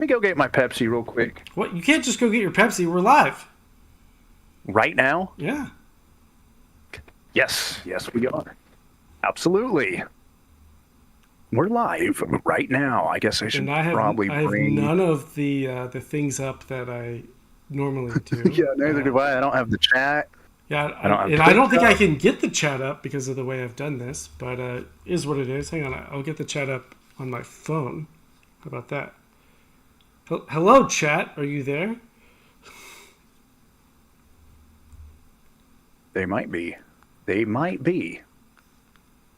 me go get my Pepsi real quick. What? You can't just go get your Pepsi. We're live. Right now? Yeah. Yes, we are. Absolutely. We're live right now. I guess I should probably I have bring... none of the things up that I normally do. Yeah, neither do I. I don't have the chat. Yeah, I don't think I can get the chat up because of the way I've done this, but is what it is. Hang on, I'll get the chat up on my phone. How about that? Hello, chat. Are you there? They might be. They might be.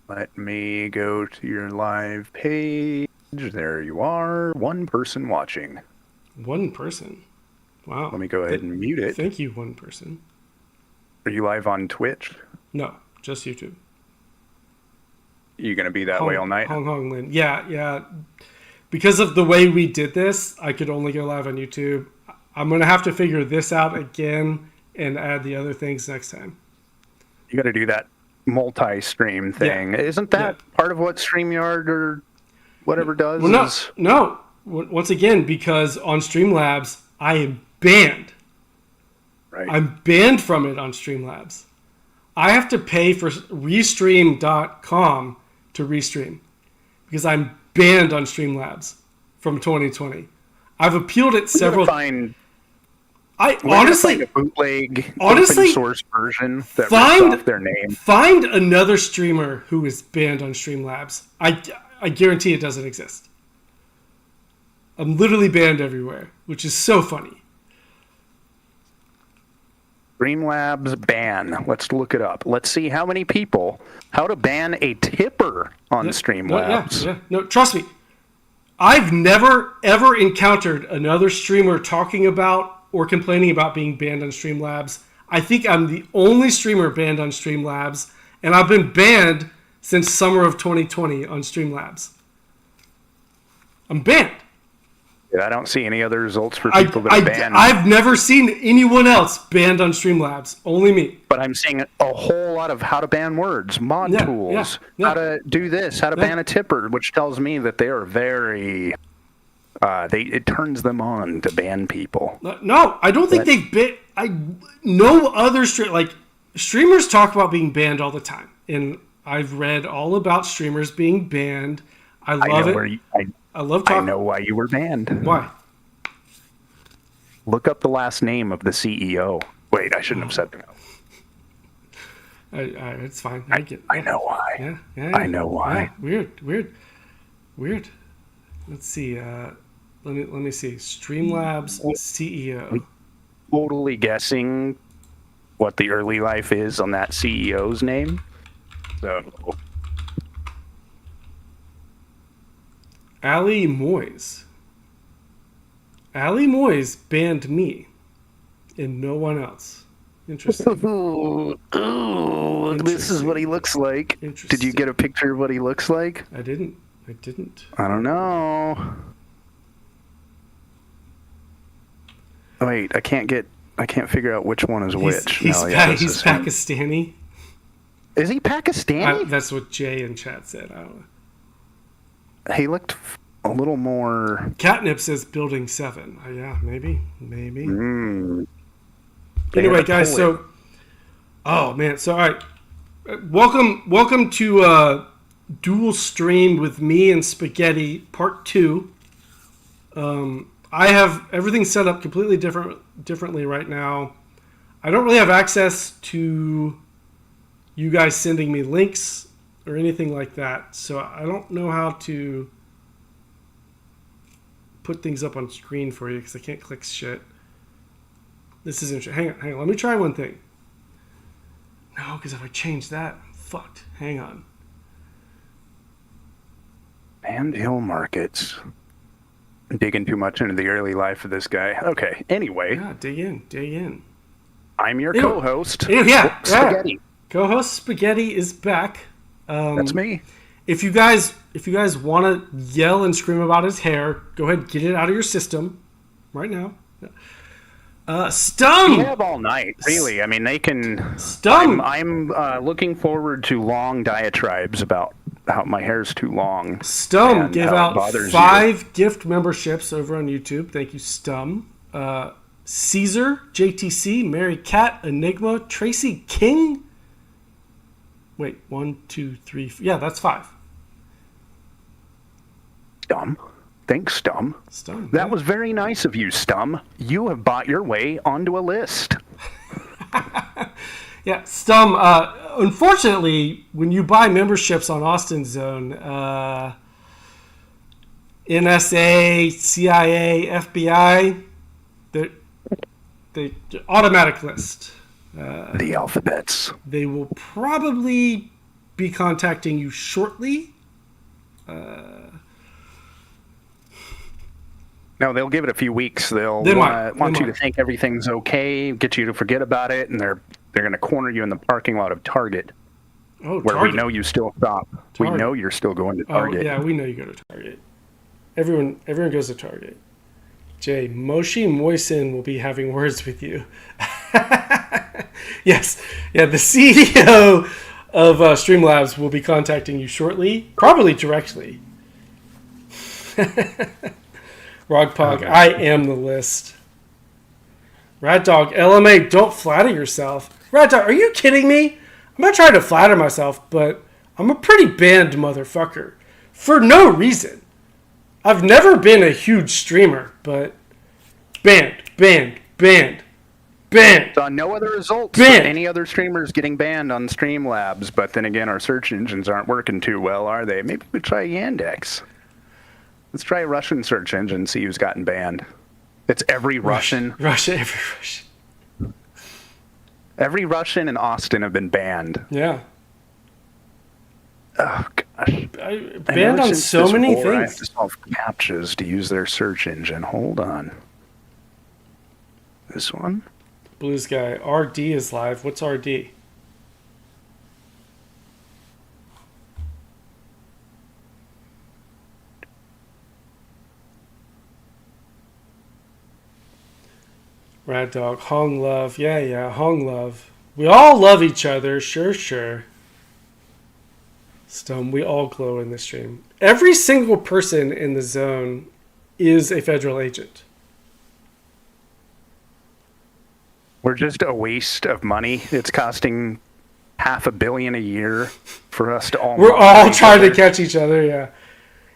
Let me go to your live page. There you are. One person watching. One person? Wow. Let me go ahead and mute it. Thank you, one person. Are you live on Twitch? No, just YouTube. You going to be that way all night? Hong Hong Lin. Yeah. Because of the way we did this, I could only go live on YouTube. I'm going to have to figure this out again and add the other things next time. You got to do that multi-stream thing. Yeah. Isn't that part of what StreamYard or whatever does? Well, no. Once again, because on Streamlabs, I am banned. Right. I'm banned from it on Streamlabs. I have to pay for restream.com to restream because I'm banned on Streamlabs from 2020. I've appealed it several times. Honestly, a bootleg open source version that rips off their name. Find another streamer who is banned on Streamlabs. I guarantee it doesn't exist. I'm literally banned everywhere, which is so funny. Streamlabs ban. Let's look it up. Let's see how many people. How to ban a tipper on Streamlabs. No, trust me. I've never ever encountered another streamer talking about or complaining about being banned on Streamlabs. I think I'm the only streamer banned on Streamlabs, and I've been banned since summer of 2020 on Streamlabs. I'm banned. Yeah, I don't see any other results for people that are banned. I've never seen anyone else banned on Streamlabs. Only me. But I'm seeing a whole lot of how to ban words, mod tools, how to do this, how to ban a tipper, which tells me that they are very... it turns them on to ban people. No, I don't think they've been... No other... streamers talk about being banned all the time. And I've read all about streamers being banned. I love it. I love talking. I know why you were banned. Why? Look up the last name of the CEO. Wait, I shouldn't have said that. It's fine. I know why. Yeah. I know why. Yeah. Weird. Let's see. Let me see. Streamlabs CEO. Totally guessing what the early life is on that CEO's name. So... Ali Moyes. Ali Moyes banned me and no one else. Interesting. Ooh, this is what he looks like. Did you get a picture of what he looks like? I didn't. I don't know. Wait, I can't figure out which one is which. He's Pakistani. Is he Pakistani? That's what Jay in chat said. I don't know. He looked a little more... Catnip says Building 7. Yeah, maybe. They anyway, guys, so... Oh, man. So, all right. Welcome to Dual Stream with me and Spaghetti, Part 2. I have everything set up completely differently right now. I don't really have access to you guys sending me links or anything like that. So I don't know how to put things up on screen for you because I can't click shit. This is interesting. Hang on. Let me try one thing. No, because if I change that, I'm fucked. Hang on. And Hill Markets. Digging too much into the early life of this guy. Okay, anyway. Yeah, dig in. I'm your co-host. Spaghetti. Co-host Spaghetti is back. That's me. If you guys want to yell and scream about his hair, go ahead and get it out of your system right now. Stum! We have all night, really. I mean, they can... Stum! I'm looking forward to long diatribes about how my hair's too long. Stum gave out 5 gift memberships over on YouTube. Thank you, Stum. Caesar, JTC, Mary Cat, Enigma, Tracy King. Wait, 1, 2, 3. Yeah, that's 5. Stum. Thanks, Stum. Stum. That was very nice of you, Stum. You have bought your way onto a list. Yeah, Stum. Unfortunately, when you buy memberships on Austin Zone, NSA, CIA, FBI, they automatic list. The alphabets. They will probably be contacting you shortly. No, they'll give it a few weeks. They'll want you to think everything's okay, get you to forget about it, and they're going to corner you in the parking lot of Target, where Target. we know you still shop. Target. We know you're still going to Target. Oh, yeah, we know you go to Target. Everyone goes to Target. Jay, Moshi Moisen will be having words with you. Yes. Yeah, the CEO of Streamlabs will be contacting you shortly, probably directly. Rogpog, I am the list. Rat Dog, LMA, don't flatter yourself. Rat Dog, are you kidding me? I'm not trying to flatter myself, but I'm a pretty banned motherfucker. For no reason. I've never been a huge streamer, but banned. Saw no other results than any other streamers getting banned on Streamlabs, but then again, our search engines aren't working too well, are they? Maybe we try Yandex. Let's try a Russian search engine, see who's gotten banned. It's every Russian. Every Russian. Every Russian in Austin have been banned. Yeah. Oh, gosh. Banned on so many things. I have to solve captchas to use their search engine. Hold on. This one? Blue Sky. RD is live. What's RD? Rad Dog. Hong Love. Yeah. Hong Love. We all love each other. Sure. Stum, we all glow in this stream. Every single person in the zone is a federal agent. We're just a waste of money. It's costing $500 million a year for us to all. We're all trying to catch each other. Yeah,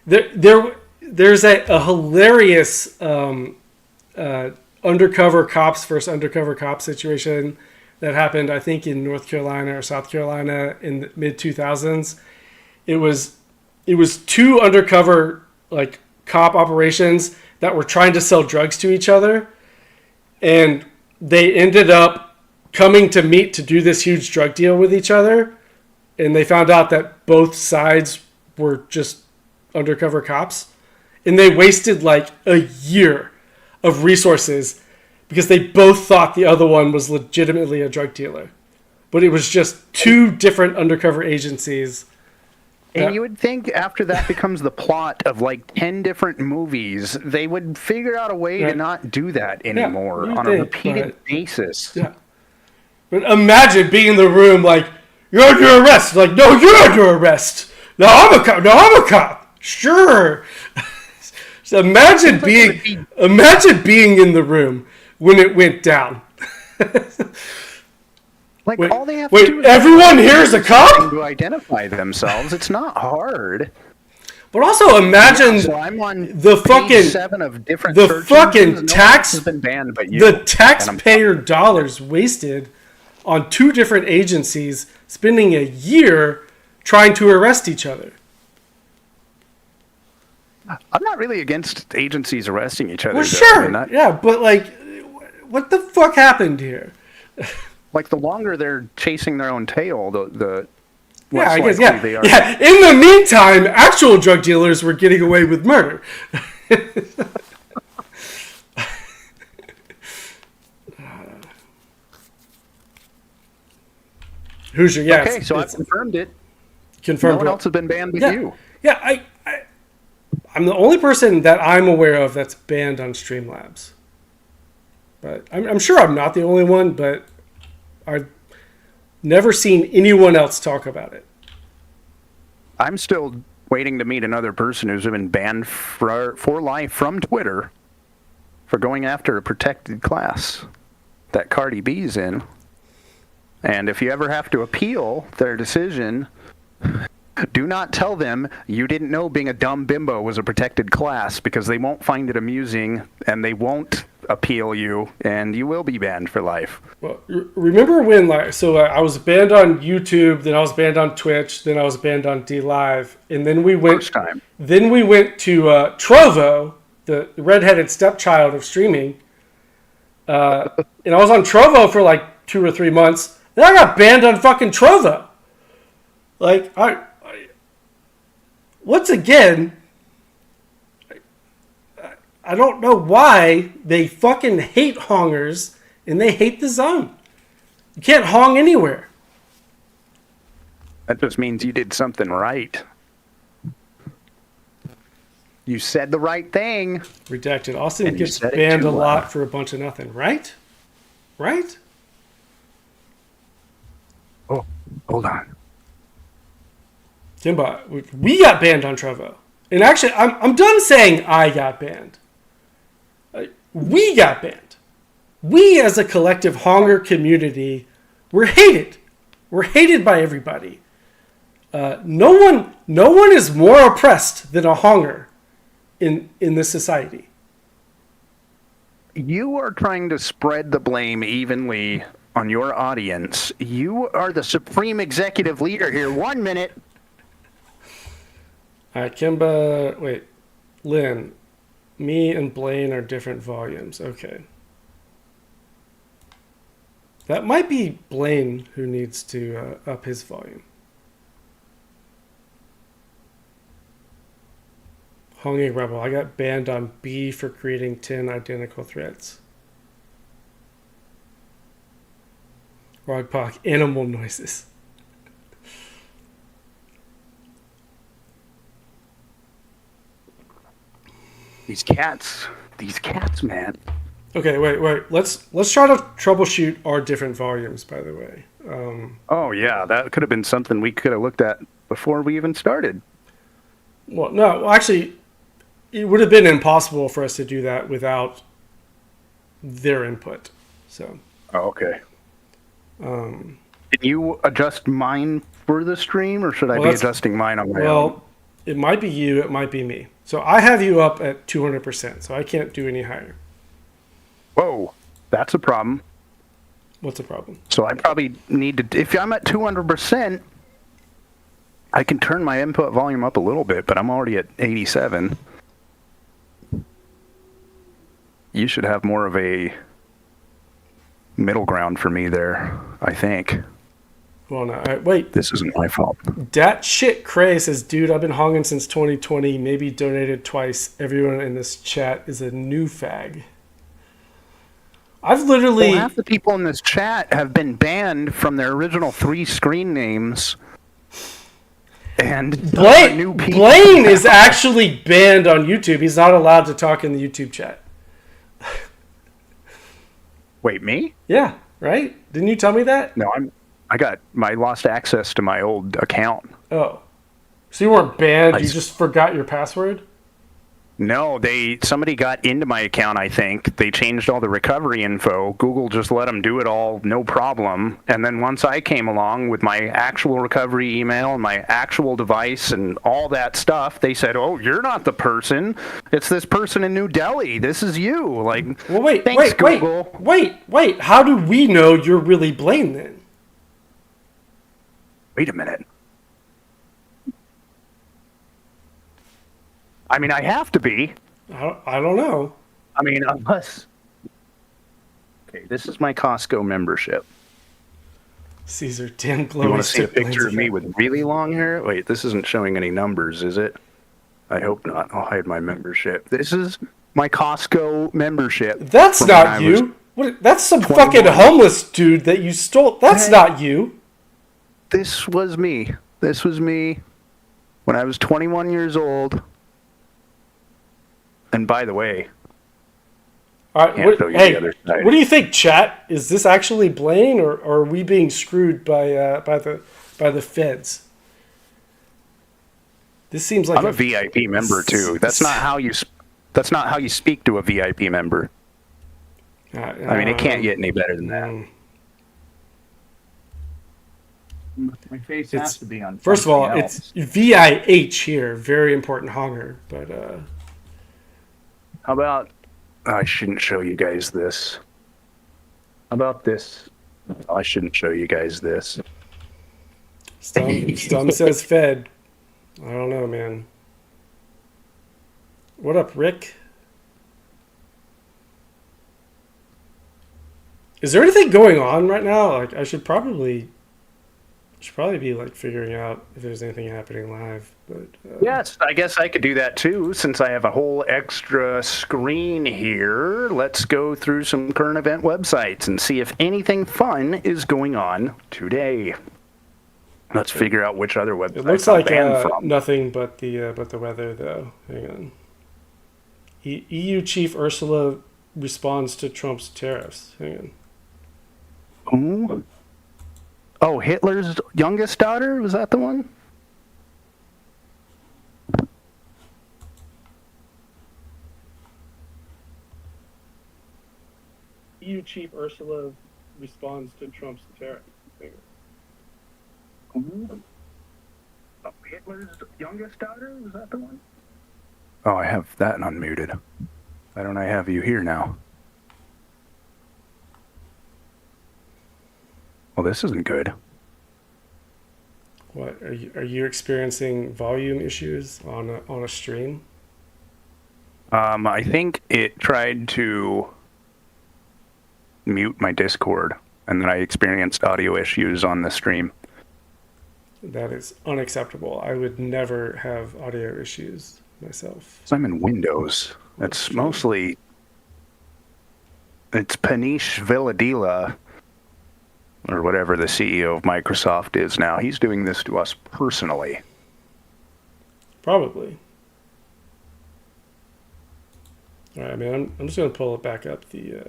there's a hilarious undercover cops versus undercover cop situation that happened, I think, in North Carolina or South Carolina in the mid 2000s. It was 2 undercover cop operations that were trying to sell drugs to each other, and they ended up coming to meet to do this huge drug deal with each other, and they found out that both sides were just undercover cops, and they wasted a year of resources because they both thought the other one was legitimately a drug dealer, but it was just 2 different undercover agencies. And you would think after that becomes the plot of 10 different movies, they would figure out a way to not do that anymore on a repeated basis. Yeah. But imagine being in the room you're under arrest. No, you're under arrest. No, I'm a cop. No, I'm a cop. Sure. So imagine being in the room when it went down. All they have to do is everyone here is a cop? To identify themselves. It's not hard. But also imagine I'm on the fucking 7 of different the fucking tax has been banned, but the taxpayer dollars wasted on 2 different agencies spending a year trying to arrest each other. I'm not really against agencies arresting each other. Well, sure. Yeah, but what the fuck happened here? The longer they're chasing their own tail, the yeah, I guess, they are. Yeah. In the meantime, actual drug dealers were getting away with murder. Hoosier, yeah. Okay, so I've confirmed it. Confirmed. No one else has been banned with you. Yeah, I'm the only person that I'm aware of that's banned on Streamlabs. But I'm sure I'm not the only one, but I've never seen anyone else talk about it. I'm still waiting to meet another person who's been banned for life from Twitter for going after a protected class that Cardi B's in. And if you ever have to appeal their decision, do not tell them you didn't know being a dumb bimbo was a protected class, because they won't find it amusing and they won't appeal you, and you will be banned for life. Well, remember when, I was banned on YouTube, then I was banned on Twitch, then I was banned on DLive, and then we went. First time. Then we went to Trovo, the redheaded stepchild of streaming, and I was on Trovo for like 2 or 3 months. Then I got banned on fucking Trovo. Like once again, I don't know why they fucking hate hongers and they hate the zone. You can't hong anywhere. That just means you did something right. You said the right thing. Redacted. Austin gets banned a lot for a bunch of nothing, right? Right? Oh, hold on. Timba, we got banned on Trovo. And actually, I'm done saying I got banned. We got banned. We, as a collective honger community, we're hated. We're hated by everybody. No one is more oppressed than a honger in this society. You are trying to spread the blame evenly on your audience. You are the supreme executive leader here. 1 minute. All right, Kimba. Wait, Lynn. Me and Blaine are different volumes. Okay. That might be Blaine who needs to up his volume. Honging Rebel. I got banned on B for creating 10 identical threads. Rogpok. Animal noises. These cats, man. Okay, wait. Let's try to troubleshoot our different volumes, by the way. Oh, yeah, that could have been something we could have looked at before we even started. Well, no, actually, it would have been impossible for us to do that without their input. So. Oh, okay. Can you adjust mine for the stream, or should I be adjusting mine on my own? Well, it might be you, it might be me. So I have you up at 200%, so I can't do any higher. Whoa, that's a problem. What's the problem? So I probably need to, if I'm at 200%, I can turn my input volume up a little bit, but I'm already at 87. You should have more of a middle ground for me there, I think. Well, no, wait. This isn't my fault. Dat shit Cray says, dude, I've been honging since 2020, maybe donated twice. Everyone in this chat is a new fag. I've literally... Well, half the people in this chat have been banned from their original 3 screen names. And Blaine is actually banned on YouTube. He's not allowed to talk in the YouTube chat. Wait, me? Yeah, right? Didn't you tell me that? No, I lost access to my old account. Oh. So you weren't banned, you just forgot your password? No, somebody got into my account, I think. They changed all the recovery info. Google just let them do it all, no problem. And then once I came along with my actual recovery email and my actual device and all that stuff, they said, "Oh, you're not the person. It's this person in New Delhi. This is you." Like, well, wait, Google. Wait. How do we know you're really Blaine then? Wait a minute. I mean, I have to be. I don't know. I mean, unless... Okay, this is my Costco membership. Caesar, damn glowy. You want to see a picture of me with really long hair? Wait, this isn't showing any numbers, is it? I hope not. I'll hide my membership. This is my Costco membership. That's not you. That's some 21. Fucking homeless dude that you stole. That's not you. This was me. This was me when I was 21 years old. And by the way, all right, what do you think, chat? Is this actually Blaine, or, are we being screwed by the feds? This seems like I'm a VIP member too. That's not how you speak to a VIP member. I mean, it can't get any better than that. My face has to be on. First of all, it's VIH here, very important honger. But how about I shouldn't show you guys this. How about this? I shouldn't show you guys this. Stum says fed. I don't know, man. What up, Rick? Is there anything going on right now? Like, I should probably be like figuring out if there's anything happening live. But yes, I guess I could do that too, since I have a whole extra screen here. Let's go through some current event websites and see if anything fun is going on today. Let's figure out which other websites. It looks like nothing but the weather, though. Hang on. EU Chief Ursula responds to Trump's tariffs. Hang on. Ooh. Oh, Hitler's youngest daughter? Was that the one? EU Chief Ursula responds to Trump's tariffs. Ooh. Oh, Hitler's youngest daughter? Was that the one? Oh, I have that unmuted. Why don't I have you here now? Well, this isn't good. What are you experiencing volume issues on a stream? I think it tried to mute my Discord, and then I experienced audio issues on the stream. That is unacceptable. I would never have audio issues myself. So I'm in Windows. It's mostly... It's Panish Villadila, or whatever the CEO of Microsoft is now. He's doing this to us personally. Probably. All right, man. I'm just going to pull it back up. The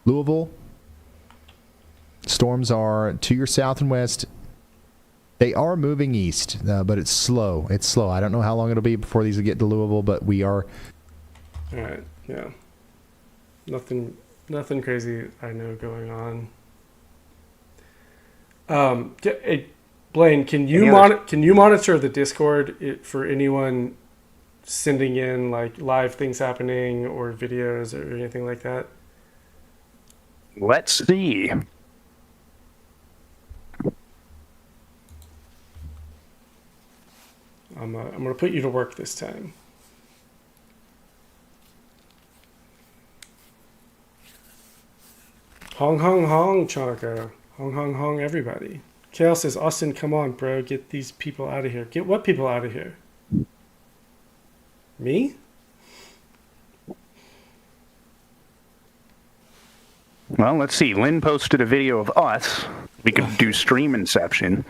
Louisville. Storms are to your south and west. They are moving east, but it's slow. It's slow. I don't know how long it'll be before these will get to Louisville, but we are. All right. Yeah. Nothing crazy I know going on. Hey, Blaine, can you monitor the Discord for anyone sending in like live things happening or videos or anything like that? Let's see. I'm gonna put you to work this time. Hong hong hong, Chanaka. Hong hong hong, everybody. Kale says, Austin, come on, bro. Get these people out of here. Get what people out of here? Me? Well, let's see. Lynn posted a video of us. We could do stream inception.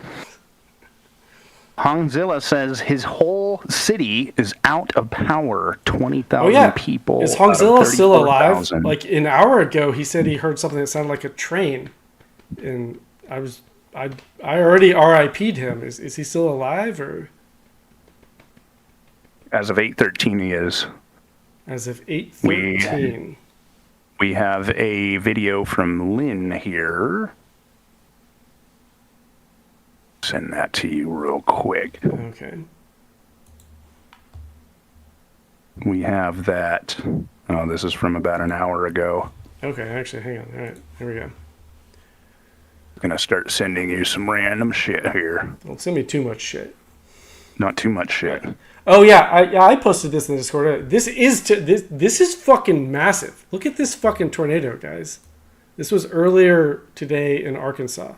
Hongzilla says his whole city is out of power. 20,000 people. Is Hongzilla still alive? Like an hour ago, he said he heard something that sounded like a train, and I already RIP'd him. Is he still alive or? As of 8:13, he is. As of 8:13. We have a video from Lynn here. Send that to you real quick. Okay. We have that. Oh, this is from about an hour ago. Okay, actually, hang on. All right, here we go. I'm going to start sending you some random shit here. Don't send me too much shit. Not too much shit. Oh yeah, I posted this in the Discord. This is fucking massive. Look at this fucking tornado, guys. This was earlier today in Arkansas.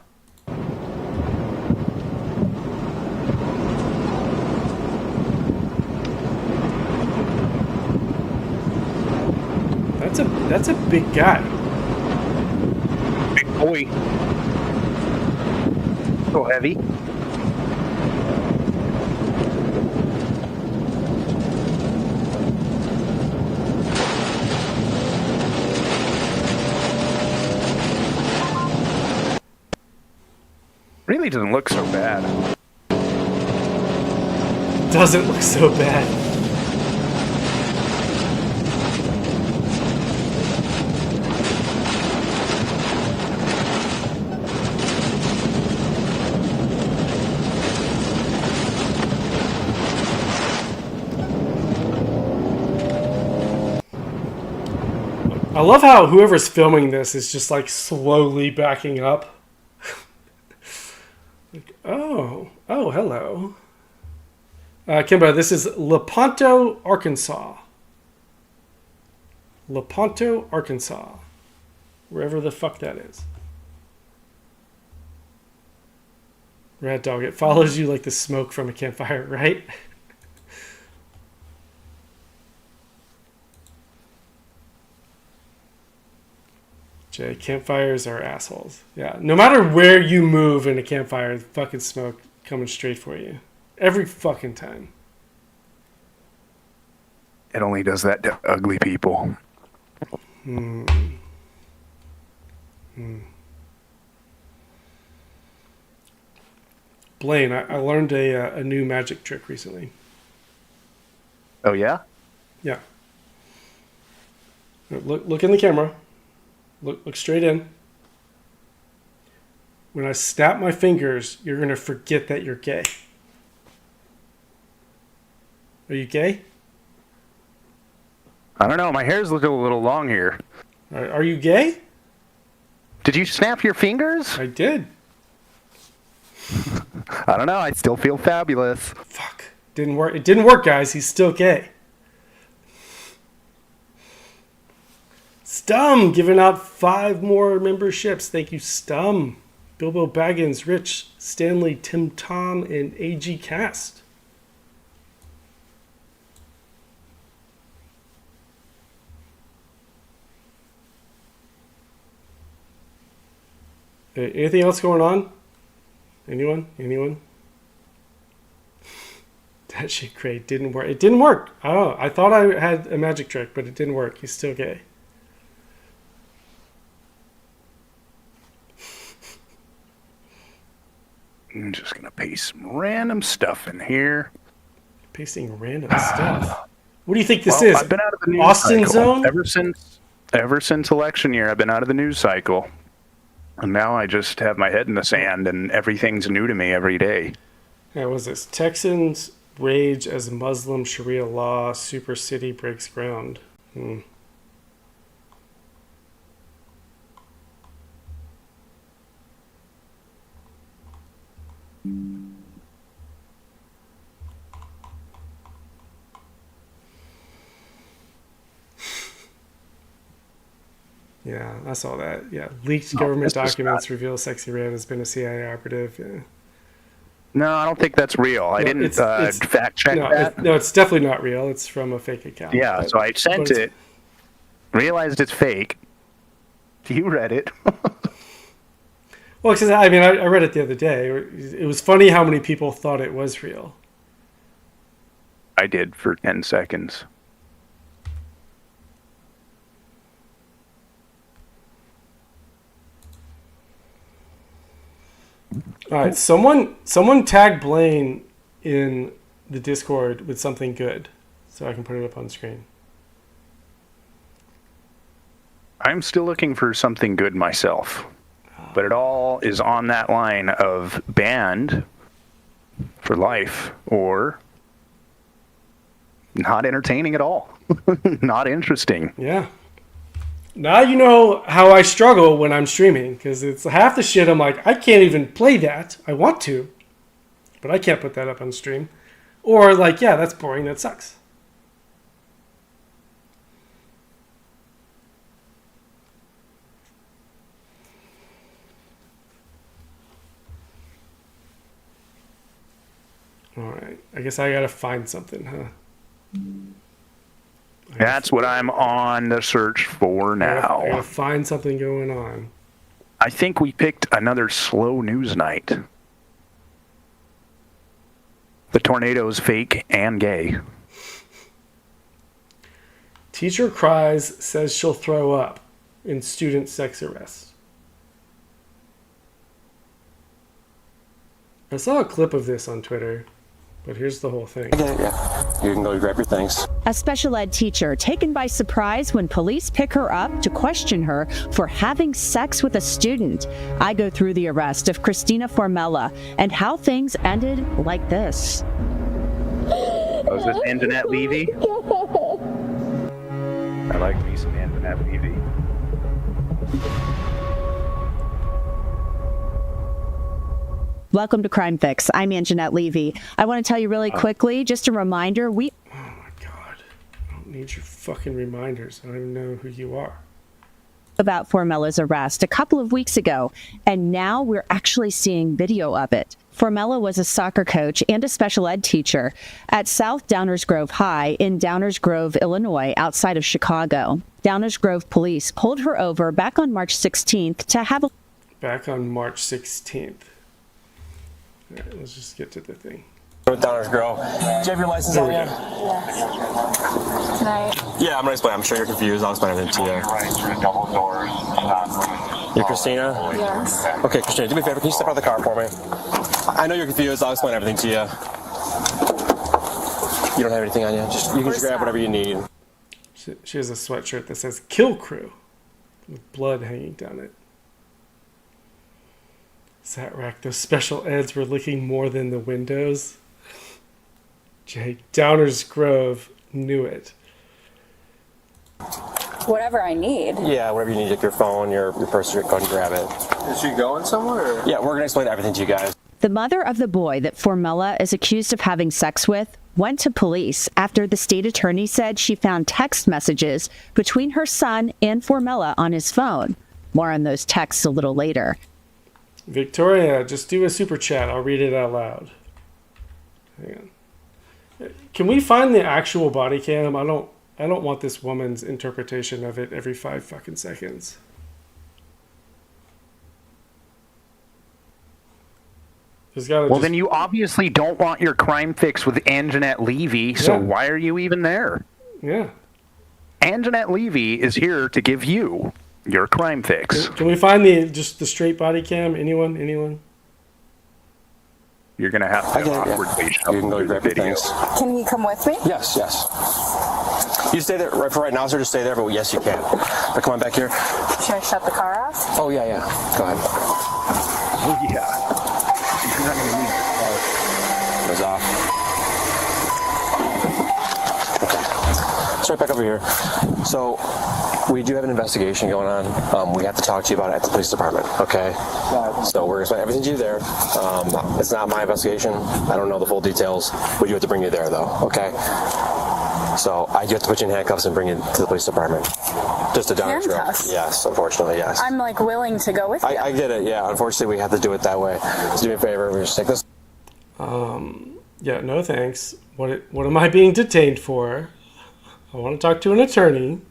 That's a big guy. Big boy. So heavy. Really doesn't look so bad. doesn't look so bad. I love how whoever's filming this is just like slowly backing up. Like, oh, hello. Kimbo, this is Lepanto, Arkansas. Lepanto, Arkansas. Wherever the fuck that is. Rat dog, it follows you like the smoke from a campfire, right? Jay, campfires are assholes. Yeah, no matter where you move in a campfire, fucking smoke coming straight for you. Every fucking time. It only does that to ugly people. Blaine, I learned a new magic trick recently. Oh, yeah? Yeah. Look in the camera. Look straight in. When I snap my fingers, you're going to forget that you're gay. Are you gay? I don't know. My hair's looking a little long here. Are you gay? Did you snap your fingers? I did. I don't know. I still feel fabulous. Fuck. Didn't work. It didn't work, guys. He's still gay. Stum giving out 5 more memberships. Thank you, Stum. Bilbo Baggins, Rich, Stanley, Tim Tom, and AG Cast. Anything else going on? Anyone? That shit great. Didn't work. It didn't work. Oh, I thought I had a magic trick, but it didn't work. He's still gay. I'm just going to paste some random stuff in here. Pasting random stuff. What do you think this is? I've been out of the news Austin cycle. Zone? Ever since election year, I've been out of the news cycle. And now I just have my head in the sand and everything's new to me every day. Yeah, what was this? Texans rage as Muslim Sharia law super city breaks ground. Yeah, I saw that. Yeah, leaked government documents reveal Sexy Red has been a CIA operative. Yeah. No, I don't think that's real. I didn't fact check that. No, it's definitely not real. It's from a fake account. Yeah, so I sent it, realized it's fake. You read it. Well, because I mean, I read it the other day. It was funny how many people thought it was real. I did for 10 seconds. All right, someone tag Blaine in the Discord with something good, so I can put it up on the screen. I'm still looking for something good myself, but it all is on that line of banned for life or not entertaining at all, not interesting. Yeah. Now you know how I struggle when I'm streaming, because it's half the shit I'm like, I can't even play that. I want to, but I can't put that up on stream. Or like, yeah, that's boring. That sucks. All right. I guess I got to find something, huh? That's what I'm on the search for now. I gotta find something going on. I think we picked another slow news night. The tornado's fake and gay. Teacher cries, says she'll throw up in student sex arrest. I saw a clip of this on Twitter. But here's the whole thing. Yeah. You can go grab your things. A special ed teacher taken by surprise when police pick her up to question her for having sex with a student. I go through the arrest of Christina Formella and how things ended like this. Was this Anjanette Levy? I like me some Anjanette Levy. Welcome to Crime Fix. I'm Anjanette Levy. I want to tell you really quickly, just a reminder, Oh my God. I don't need your fucking reminders. I don't even know who you are. About Formella's arrest a couple of weeks ago, and now we're actually seeing video of it. Formella was a soccer coach and a special ed teacher at South Downers Grove High in Downers Grove, Illinois, outside of Chicago. Downers Grove police pulled her over back on March 16th to have a... Back on March 16th. All right, let's just get to the thing. Downers Grove. Do you have your license on you? Can I? Yeah, I'm gonna explain. I'm sure you're confused. I'll explain everything to you. You're Christina? Yes. Okay, Christina, do me a favor. Can you step out of the car for me? I know you're confused. I'll explain everything to you. You don't have anything on you? You can just grab whatever you need. She has a sweatshirt that says Kill Crew with blood hanging down it. Satrack, those special eds were licking more than the windows. Jake, Downers Grove knew it. Whatever I need. Yeah, whatever you need, like your phone, your purse, go ahead and grab it. Is she going somewhere? Or? Yeah, we're gonna explain everything to you guys. The mother of the boy that Formella is accused of having sex with went to police after the state attorney said she found text messages between her son and Formella on his phone. More on those texts a little later. Victoria, just do a super chat. I'll read it out loud. Hang on. Can we find the actual body cam? I don't want this woman's interpretation of it every 5 fucking seconds. Then you obviously don't want your crime fix with Anjanette Levy, so why are you even there? Yeah. Anjanette Levy is here to give you your crime fix. Can we find the straight body cam? Anyone? You're going to have to awkwardly show You can go grab your video. things. Can he come with me? Yes. You stay there for right now, sir. Just stay there, but yes, you can. But come on back here. Should I shut the car off? Oh, yeah. Go ahead. Oh, yeah. You're not going to need the Goes off. Okay. Let's right back over here. So, we do have an investigation going on. We have to talk to you about it at the police department, okay? So we're going to explain everything to you there. It's not my investigation. I don't know the full details. We do have to bring you there, though, okay? So I do have to put you in handcuffs and bring you to the police department. Just a Downers Grove. Handcuffs? Yes, unfortunately, yes. I'm willing to go with you. I get it, yeah. Unfortunately, we have to do it that way. So do me a favor. We just take this. Yeah, no thanks. What am I being detained for? I want to talk to an attorney.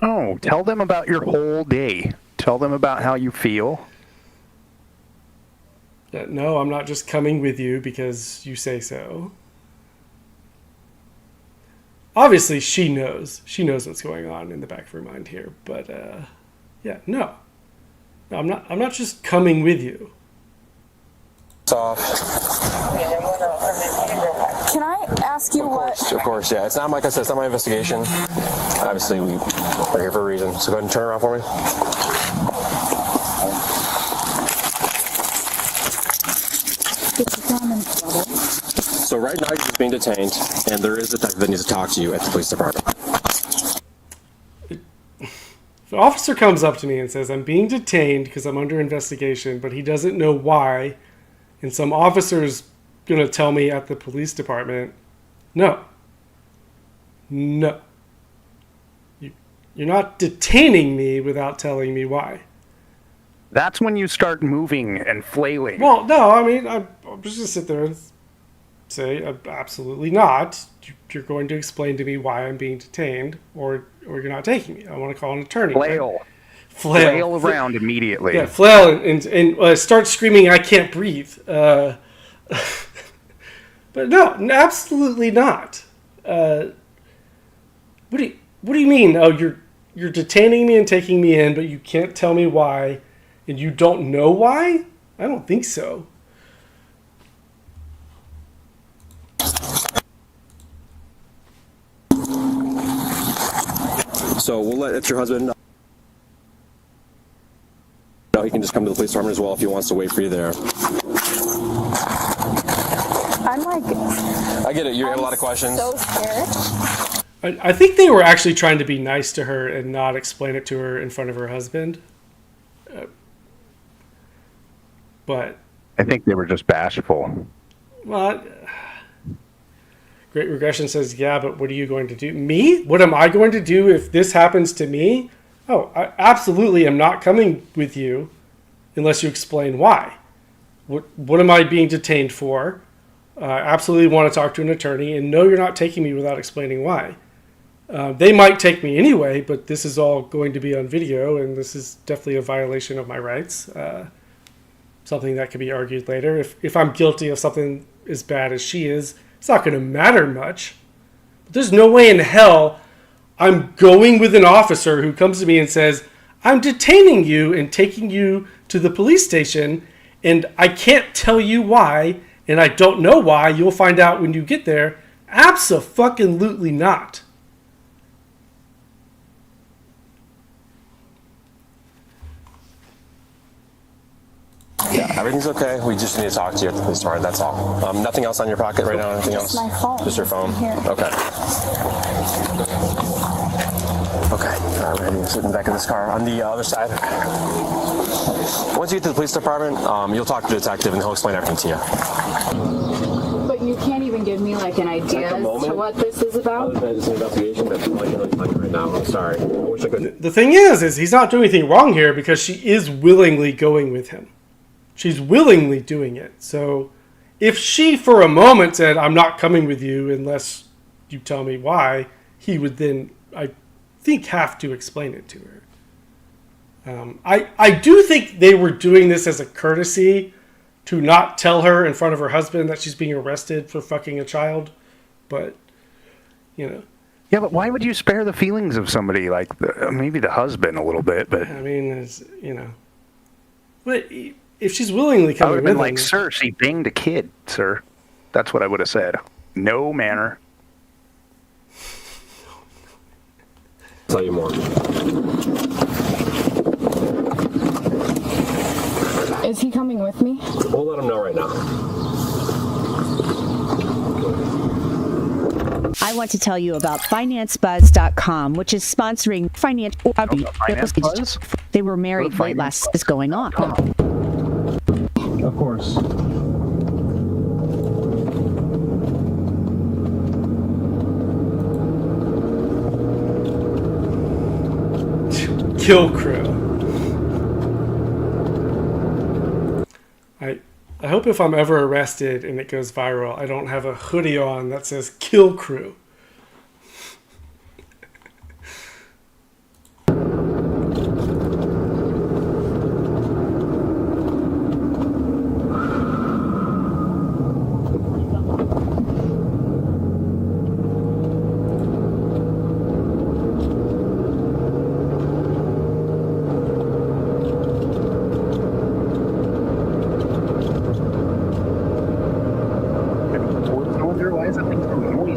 Oh, tell them about your whole day. Tell them about how you feel. No, I'm not just coming with you because you say so. Obviously, she knows. She knows what's going on in the back of her mind here. But, no, I'm not just coming with you. Off. Can I ask you Of course, yeah. It's not, like I said, it's not my investigation. Obviously, we're here for a reason. So go ahead and turn around for me. So right now, you're just being detained, and there is a detective that needs to talk to you at the police department. If an officer comes up to me and says, I'm being detained because I'm under investigation, but he doesn't know why, and some officer's going to tell me at the police department, no. You're not detaining me without telling me why. That's when you start moving and flailing. Well, no, I mean, I'm just going to sit there and say, absolutely not. You're going to explain to me why I'm being detained, or you're not taking me. I want to call an attorney. Flail around immediately. Yeah, flail and start screaming, I can't breathe. But no, absolutely not. What do you mean? Oh, you're detaining me and taking me in, but you can't tell me why, and you don't know why? I don't think so. So we'll let, it's your husband know. No, he can just come to the police department as well if he wants to wait for you there. I'm like, I get it. You have a lot of questions. So scared. I think they were actually trying to be nice to her and not explain it to her in front of her husband. But I think they were just bashful. Well, Great Regression says, yeah, but what are you going to do? Me? What am I going to do if this happens to me? Oh, I absolutely am not coming with you unless you explain why. What am I being detained for? I absolutely want to talk to an attorney, and no, you're not taking me without explaining why. They might take me anyway, but this is all going to be on video, and this is definitely a violation of my rights. Something that could be argued later. If I'm guilty of something as bad as she is, it's not going to matter much. But there's no way in hell I'm going with an officer who comes to me and says, I'm detaining you and taking you to the police station, and I can't tell you why, and I don't know why. You'll find out when you get there. Abso-fucking-lutely not. Yeah, everything's okay. We just need to talk to you at the police department. That's all. Nothing else on your pocket right now? Anything else? Just my phone. Just your phone? Here. Okay. Okay. All right, we're heading to sit in the back of this car. On the other side. Once you get to the police department, you'll talk to the detective and he'll explain everything to you. But you can't even give me like an idea as to what this is about? Other than just an investigation, that's all I can tell you right now. I'm sorry. I wish I could. The thing is he's not doing anything wrong here because she is willingly going with him. She's willingly doing it. So if she for a moment said, I'm not coming with you unless you tell me why, he would then, I think, have to explain it to her. I do think they were doing this as a courtesy to not tell her in front of her husband that she's being arrested for fucking a child. But, you know. Yeah, but why would you spare the feelings of somebody like maybe the husband a little bit? But I mean, it's, you know. But if she's willingly coming I would have with been like, him, sir, she banged a kid, sir. That's what I would have said. No manner. I'll tell you more. Is he coming with me? We'll let him know right now. I want to tell you about FinanceBuzz.com, which is sponsoring Finance Buzz? They were married late last is going on. Of course. Kill Crew. I hope if I'm ever arrested and it goes viral, I don't have a hoodie on that says Kill Crew.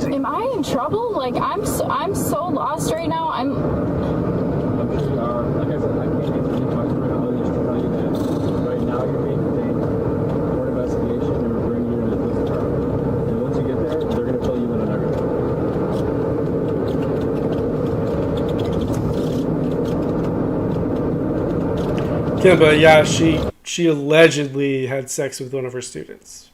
Am I in trouble? Like I'm so lost right now. I'm sure you are. Like I said, I can't answer any questions right now. Just to tell you that right now you're being detained for an investigation and we're bringing you to the police department. And once you get there, they're going to fill you in on everything. Yeah, but yeah, she allegedly had sex with one of her students.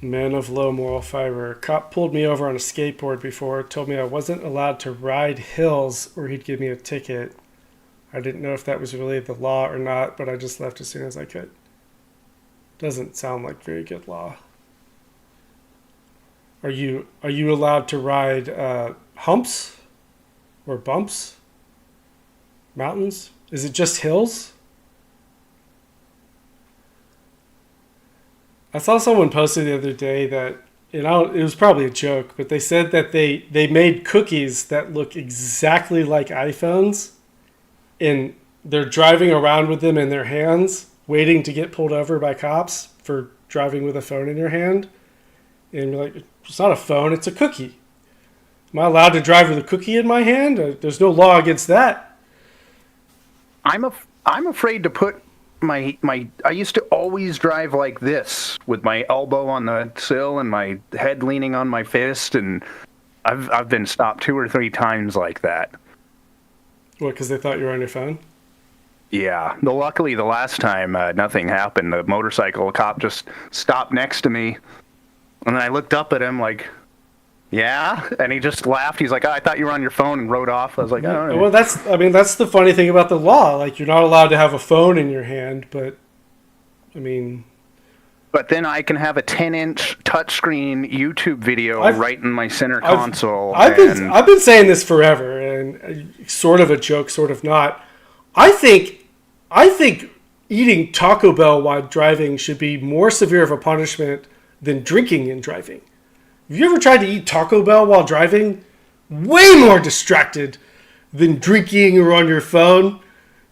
Men of low moral fiber. Cop pulled me over on a skateboard before, told me I wasn't allowed to ride hills or he'd give me a ticket. I didn't know if that was really the law or not, but I just left as soon as I could. Doesn't sound like very good law. Are you allowed to ride humps or bumps? Mountains? Is it just hills? I saw someone posted the other day that, it was probably a joke, but they said that they made cookies that look exactly like iPhones, and they're driving around with them in their hands, waiting to get pulled over by cops for driving with a phone in your hand. And you're like, it's not a phone, it's a cookie. Am I allowed to drive with a cookie in my hand? There's no law against that. I'm afraid to put I used to always drive like this, with my elbow on the sill and my head leaning on my fist, and I've been stopped 2 or 3 times like that. What, because they thought you were on your phone? Yeah. Luckily, the last time, nothing happened. The motorcycle cop just stopped next to me, and then I looked up at him like, yeah? And he just laughed. He's like, I thought you were on your phone, and rode off. I was like, oh. Well, that's the funny thing about the law. Like, you're not allowed to have a phone in your hand, but, I mean... But then I can have a 10-inch touchscreen YouTube video right in my center console. I've been saying this forever, and sort of a joke, sort of not. I think eating Taco Bell while driving should be more severe of a punishment than drinking and driving. Have you ever tried to eat Taco Bell while driving? Way more distracted than drinking or on your phone.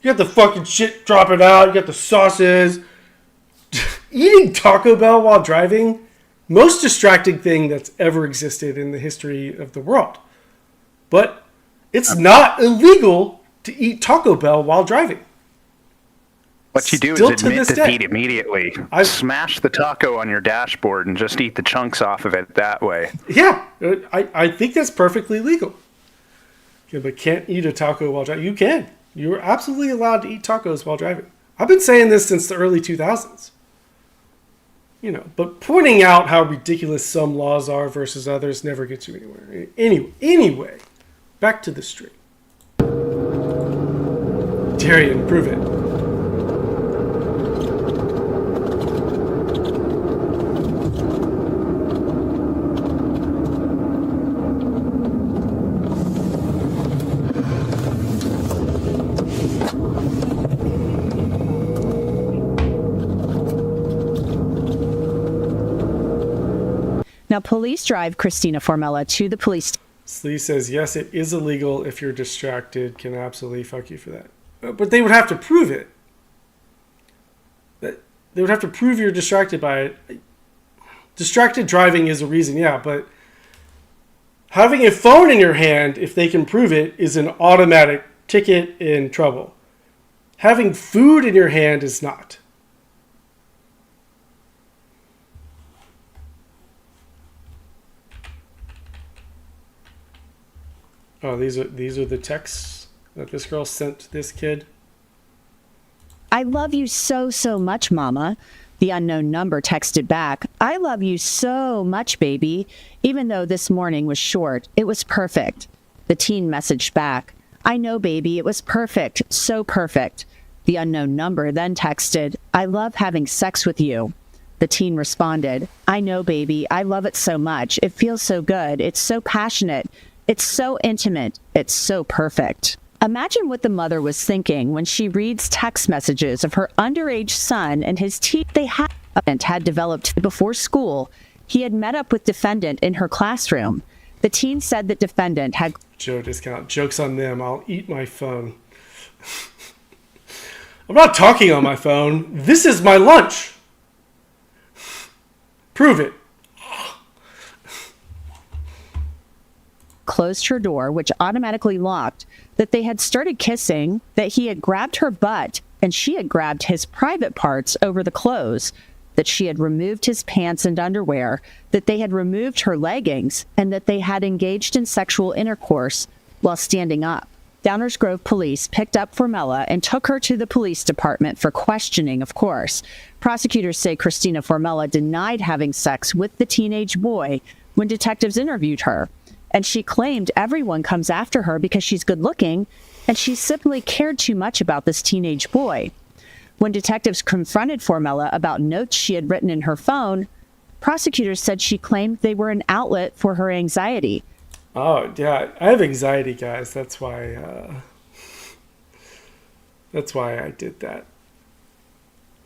You got the fucking shit dropping out. You got the sauces. Eating Taco Bell while driving, most distracting thing that's ever existed in the history of the world. But it's not illegal to eat Taco Bell while driving. What you do is admit defeat immediately. Smash the taco on your dashboard and just eat the chunks off of it that way. Yeah, I think that's perfectly legal. Yeah, but can't eat a taco while driving. You can. You're absolutely allowed to eat tacos while driving. I've been saying this since the early 2000s. You know, but pointing out how ridiculous some laws are versus others never gets you anywhere. Anyway, back to the stream. Darian, prove it. Now, police drive Christina Formella to the police. Slee says, yes, it is illegal if you're distracted. Can absolutely fuck you for that. But they would have to prove it. They would have to prove you're distracted by it. Distracted driving is a reason, yeah, but having a phone in your hand, if they can prove it, is an automatic ticket and trouble. Having food in your hand is not. Oh, these are the texts that this girl sent this kid. I love you so, so much, Mama. The unknown number texted back, I love you so much, baby. Even though this morning was short, it was perfect. The teen messaged back, I know, baby, it was perfect, so perfect. The unknown number then texted, I love having sex with you. The teen responded, I know, baby, I love it so much. It feels so good. It's so passionate. It's so intimate. It's so perfect. Imagine what the mother was thinking when she reads text messages of her underage son and his they had developed before school. He had met up with defendant in her classroom. The teen said that defendant had... Joe discount. Joke's on them. I'll eat my phone. I'm not talking on my phone. This is my lunch. Prove it. Closed her door, which automatically locked, that they had started kissing, that he had grabbed her butt and she had grabbed his private parts over the clothes, that she had removed his pants and underwear, that they had removed her leggings, and that they had engaged in sexual intercourse while standing up. Downers Grove police picked up Formella and took her to the police department for questioning, of course. Prosecutors say Christina Formella denied having sex with the teenage boy when detectives interviewed her. And she claimed everyone comes after her because she's good looking, and she simply cared too much about this teenage boy. When detectives confronted Formella about notes she had written in her phone, prosecutors said she claimed they were an outlet for her anxiety. Oh, yeah, I have anxiety, guys. That's why That's why I did that.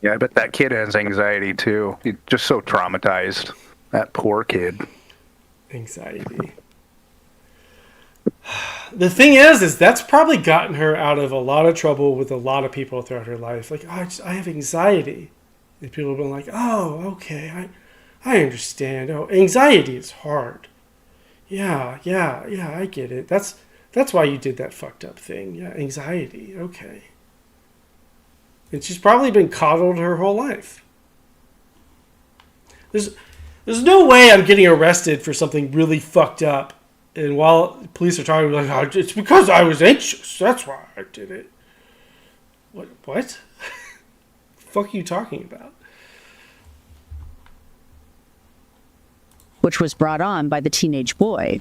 Yeah, I bet that kid has anxiety too. He's just so traumatized. That poor kid. Anxiety. The thing is that's probably gotten her out of a lot of trouble with a lot of people throughout her life. Like, oh, I have anxiety. And people have been like, oh, okay, I understand. Oh, anxiety is hard. Yeah, I get it. That's why you did that fucked up thing. Yeah, anxiety. Okay. And she's probably been coddled her whole life. There's no way I'm getting arrested for something really fucked up. And while police are talking, like, oh, it's because I was anxious. That's why I did it. What? The fuck are you talking about? Which was brought on by the teenage boy.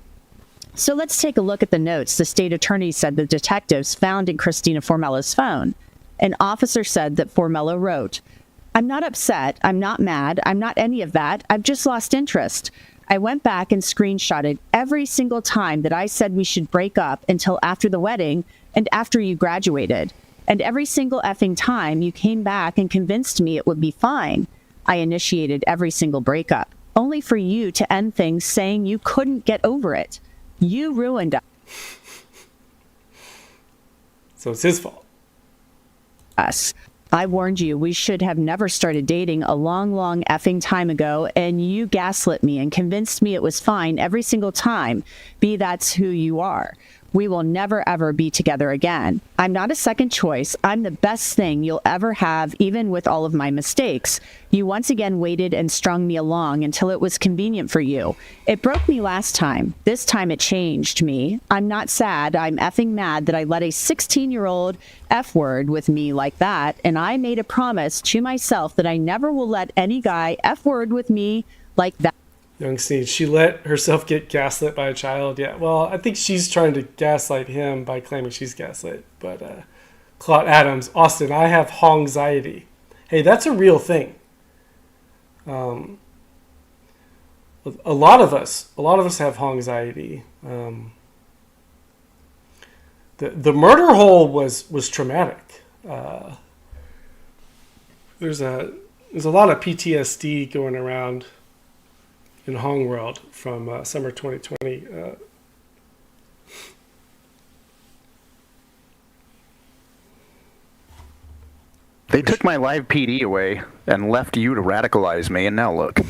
So let's take a look at the notes the state attorney said the detectives found in Christina Formella's phone. An officer said that Formella wrote, "I'm not upset, I'm not mad, I'm not any of that, I've just lost interest. I went back and screenshotted every single time that I said we should break up until after the wedding and after you graduated. And every single effing time you came back and convinced me it would be fine. I initiated every single breakup, only for you to end things saying you couldn't get over it. You ruined So it's his fault. us. I warned you we should have never started dating a long, long effing time ago, and you gaslit me and convinced me it was fine every single time. B, that's who you are. We will never, ever be together again. I'm not a second choice. I'm the best thing you'll ever have, even with all of my mistakes. You once again waited and strung me along until it was convenient for you. It broke me last time. This time it changed me. I'm not sad. I'm effing mad that I let a 16-year-old F-word with me like that, and I made a promise to myself that I never will let any guy F-word with me like that. Young Sneed, she let herself get gaslit by a child. Yeah, well, I think she's trying to gaslight him by claiming she's gaslit. But Claude Adams, Austin, I have hongxiety. Hey, that's a real thing. A lot of us have hongxiety. The murder hole was traumatic. There's a lot of PTSD going around in Hong World from summer 2020. They took my live PD away and left you to radicalize me, and now look.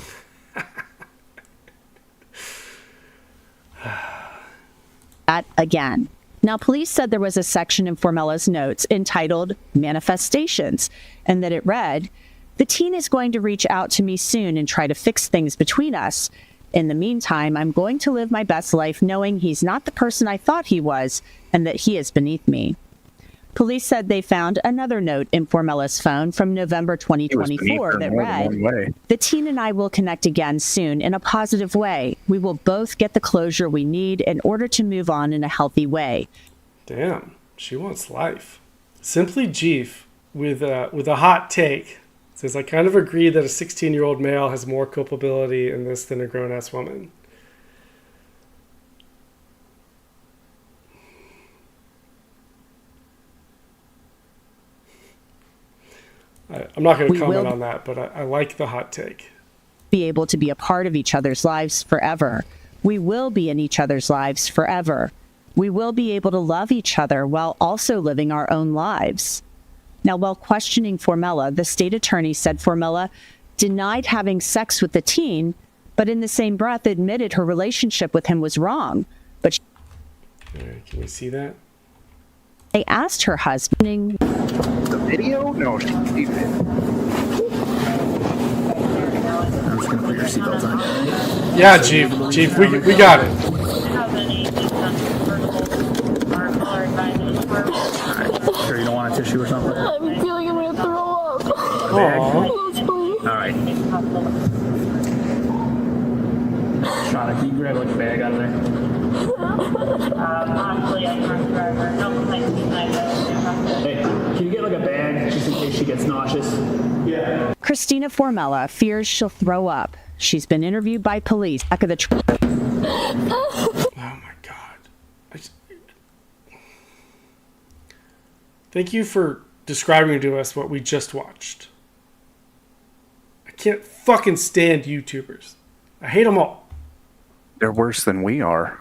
That again. Now, police said there was a section in Formella's notes entitled Manifestations, and that it read, "The teen is going to reach out to me soon and try to fix things between us. In the meantime, I'm going to live my best life knowing he's not the person I thought he was and that he is beneath me." Police said they found another note in Formella's phone from November 2024 that read, "The teen and I will connect again soon in a positive way. We will both get the closure we need in order to move on in a healthy way." Damn, she wants life. Simply Jeef with a hot take says, "I kind of agree that a 16-year-old male has more culpability in this than a grown-ass woman." I'm not going to comment on that, but I like the hot take. Be able to be a part of each other's lives forever. We will be in each other's lives forever. We will be able to love each other while also living our own lives. Now, while questioning Formella, the state attorney said Formella denied having sex with the teen, but in the same breath admitted her relationship with him was wrong. But all right, can we see that? They asked her husband. The video? No, she did. I'm just gonna put your seatbelt on. Yeah, Chief, we got it. Alright, sure you don't want a tissue or something? I'm feeling I'm gonna throw up. Aww. Yes, please. Alright. Shauna, can you grab like a bag out of there? Honestly, I can't driver. No complaints tonight. Hey, can you get like a bag just in case she gets nauseous? Yeah. Christina Formella fears she'll throw up. She's been interviewed by police. Back of the Oh my God. Thank you for describing to us what we just watched. I can't fucking stand YouTubers. I hate them all. They're worse than we are.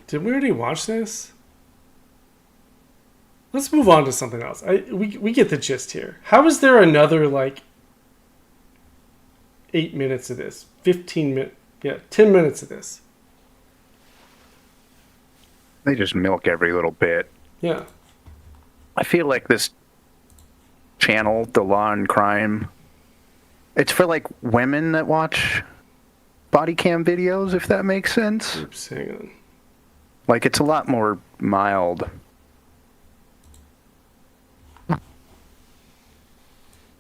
Did we already watch this? Let's move on to something else. We get the gist here. How is there another, like, 8 minutes of this? 15 minutes? Yeah, 10 minutes of this. They just milk every little bit. Yeah. I feel like this channel, The Law and Crime, it's for, like, women that watch body cam videos, if that makes sense. Oops, hang on. Like, it's a lot more mild.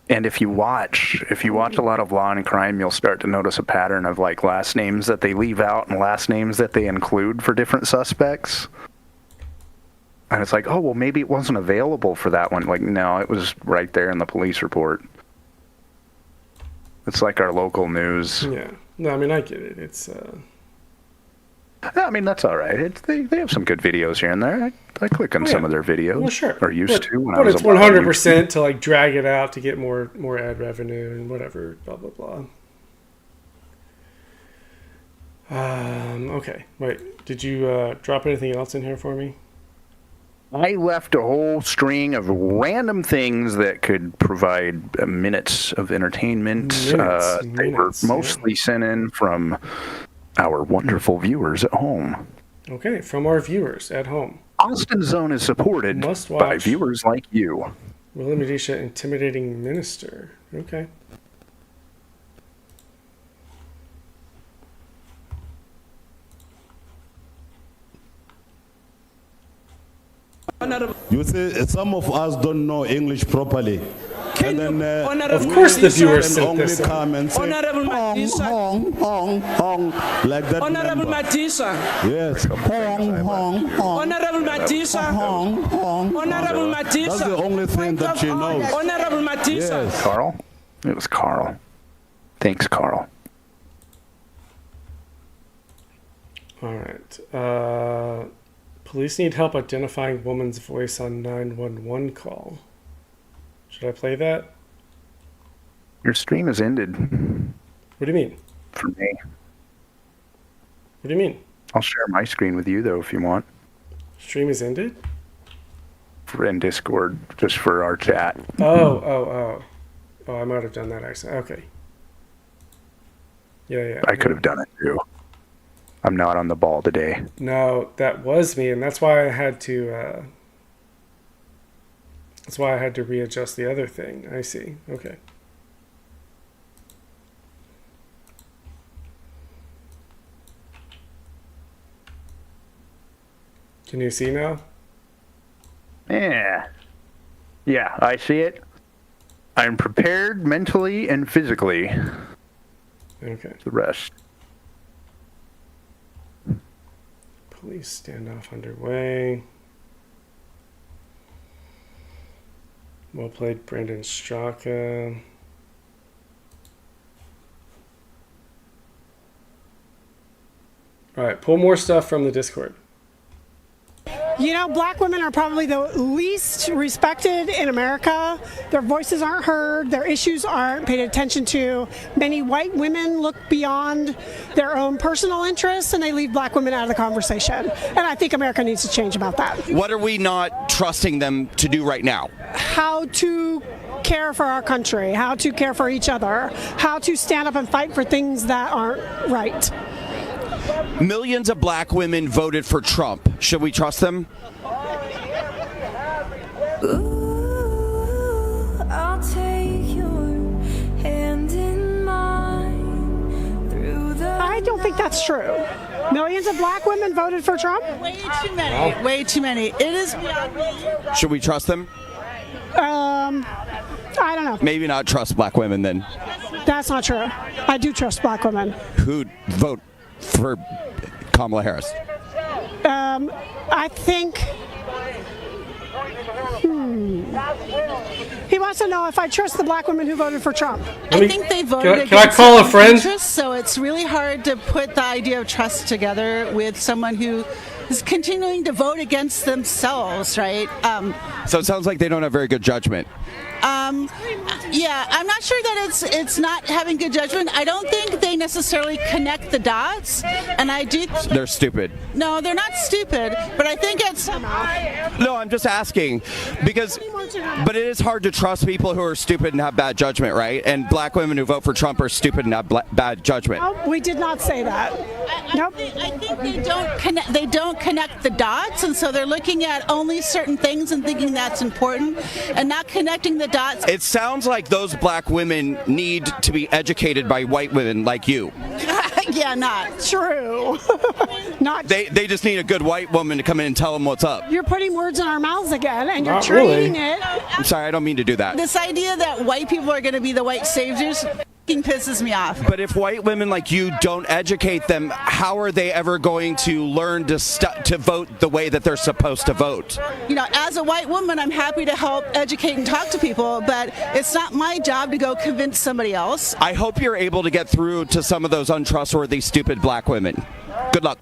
And if you watch a lot of Law and Crime, you'll start to notice a pattern of, like, last names that they leave out and last names that they include for different suspects. And it's like, oh, well, maybe it wasn't available for that one. Like, no, it was right there in the police report. It's like our local news. Yeah. No, I mean, I get it. It's, I mean, that's all right. They have some good videos here and there. I click on some of their videos. Well, sure. Or used to when I but was it's a 100% to, like, drag it out to get more ad revenue and whatever, blah, blah, blah. Okay. Wait, did you drop anything else in here for me? I left a whole string of random things that could provide minutes of entertainment. They were mostly sent in from our wonderful viewers at home. Okay, from our viewers at home. Austin Zone is supported by viewers like you. William Medisha, intimidating minister. Okay. You see, some of us don't know English properly. And then, of course the viewers sent this in. Honorable Matisa. Hong, like that. Honorable Matisa. Yes. Hong. Honorable Matisa. Honorable Matisa. That's the only thing that she knows. Honorable Matisa. Yes. Carl? It was Carl. Thanks, Carl. All right. Police need help identifying woman's voice on 911 call. Should I play that? Your stream has ended. What do you mean? For me. What do you mean? I'll share my screen with you, though, if you want. Stream is ended? In Discord, just for our chat. Oh, I might have done that accidentally. Okay. Yeah. I could have done it, too. I'm not on the ball today. No, that was me, and that's why I had to... That's why I had to readjust the other thing. I see. Okay. Can you see now? Yeah, I see it. I'm prepared mentally and physically. Okay. The rest. Police standoff underway. Well played, Brandon Straka. All right, pull more stuff from the Discord. You know, black women are probably the least respected in America. Their voices aren't heard. Their issues aren't paid attention to. Many white women look beyond their own personal interests and they leave black women out of the conversation. And I think America needs to change about that. What are we not trusting them to do right now? How to care for our country, how to care for each other, how to stand up and fight for things that aren't right. Millions of black women voted for Trump. Should we trust them? Ooh, I'll take your hand in mine through the I don't think think that's true. Millions of black women voted for Trump? Way too many. Way too many. It is beyond me. Should we trust them? I don't know. Maybe not trust black women then. That's not true. I do trust black women. Who'd vote for Kamala Harris? I think... He wants to know if I trust the black women who voted for Trump. I think they voted Can I call a friend? Interests, so it's really hard to put the idea of trust together with someone who is continuing to vote against themselves, right? So it sounds like they don't have very good judgment. Yeah, I'm not sure that it's not having good judgment. I don't think they necessarily connect the dots, and I do. They're stupid. No, they're not stupid, but I think it's. No, I'm just asking because, but it is hard to trust people who are stupid and have bad judgment, right? And black women who vote for Trump are stupid and have bad judgment. No, we did not say that. Nope. I think they don't connect. They don't connect the dots, and so they're looking at only certain things and thinking that's important, and not connecting the dots. It sounds like those black women need to be educated by white women like you. Yeah, not true. Not. They just need a good white woman to come in and tell them what's up. You're putting words in our mouths again, and you're Not trading really. it. I'm sorry, I don't mean to do that. This idea that white people are going to be the white saviors f***ing pisses me off. But if white women like you don't educate them, how are they ever going to learn to vote the way that they're supposed to vote? You know, as a white woman, I'm happy to help educate and talk to people, but it's not my job to go convince somebody else. I hope you're able to get through to some of those untrustworthy, stupid black women. Good luck.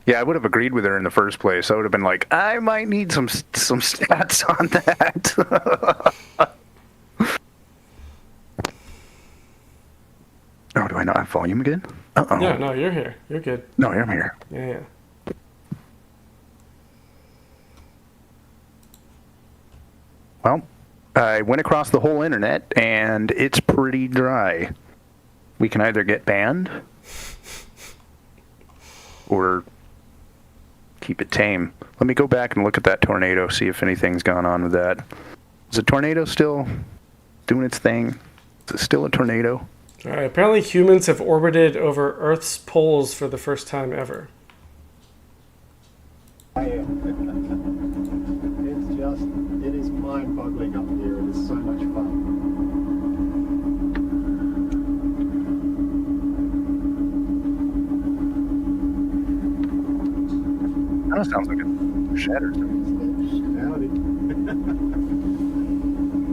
Yeah, I would have agreed with her in the first place. I would have been like, I might need some stats on that. Oh, do I not have volume again? Uh-oh. Yeah, no, you're here. You're good. No, I'm here. Yeah. Well, I went across the whole internet, and it's pretty dry. We can either get banned or keep it tame. Let me go back and look at that tornado, see if anything's gone on with that. Is the tornado still doing its thing? Is it still a tornado? All right, apparently humans have orbited over Earth's poles for the first time ever. It is mind-boggling up here. It is so much fun. That sounds like a shattered. Howdy.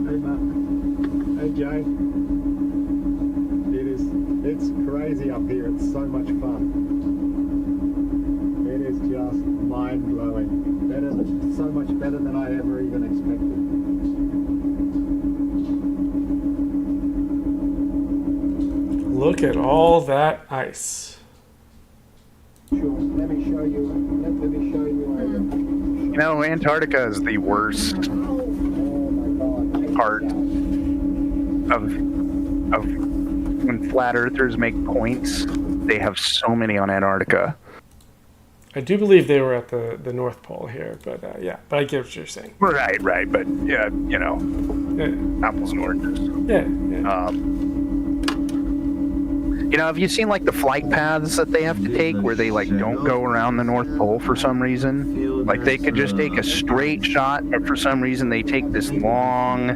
Hey, Matt. Hey, Jay. It's crazy up here. It's so much fun. It is just mind-blowing. So much better than I ever even expected. Look at all that ice. Sure. Let me show you. Let me show you. You know, Antarctica is the worst part of when flat earthers make points. They have so many on Antarctica. I do believe they were at the North Pole here, but yeah, but I get what you're saying. Right, but yeah, you know, apples and oranges. Yeah. You know, have you seen like the flight paths that they have to take where they like don't go around the North Pole for some reason? Like they could just take a straight shot, but for some reason they take this long.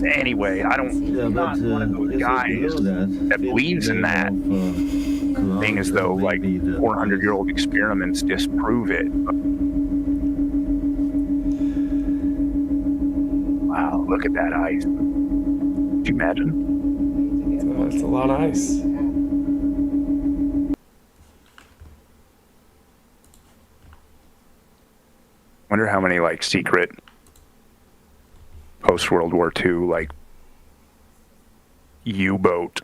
Anyway, I'm not one of those guys that believes in that thing as though like 400-year-old experiments disprove it. Wow, look at that ice. Could you imagine? It's a lot of ice. Wonder how many like secret post-World War II like U-boat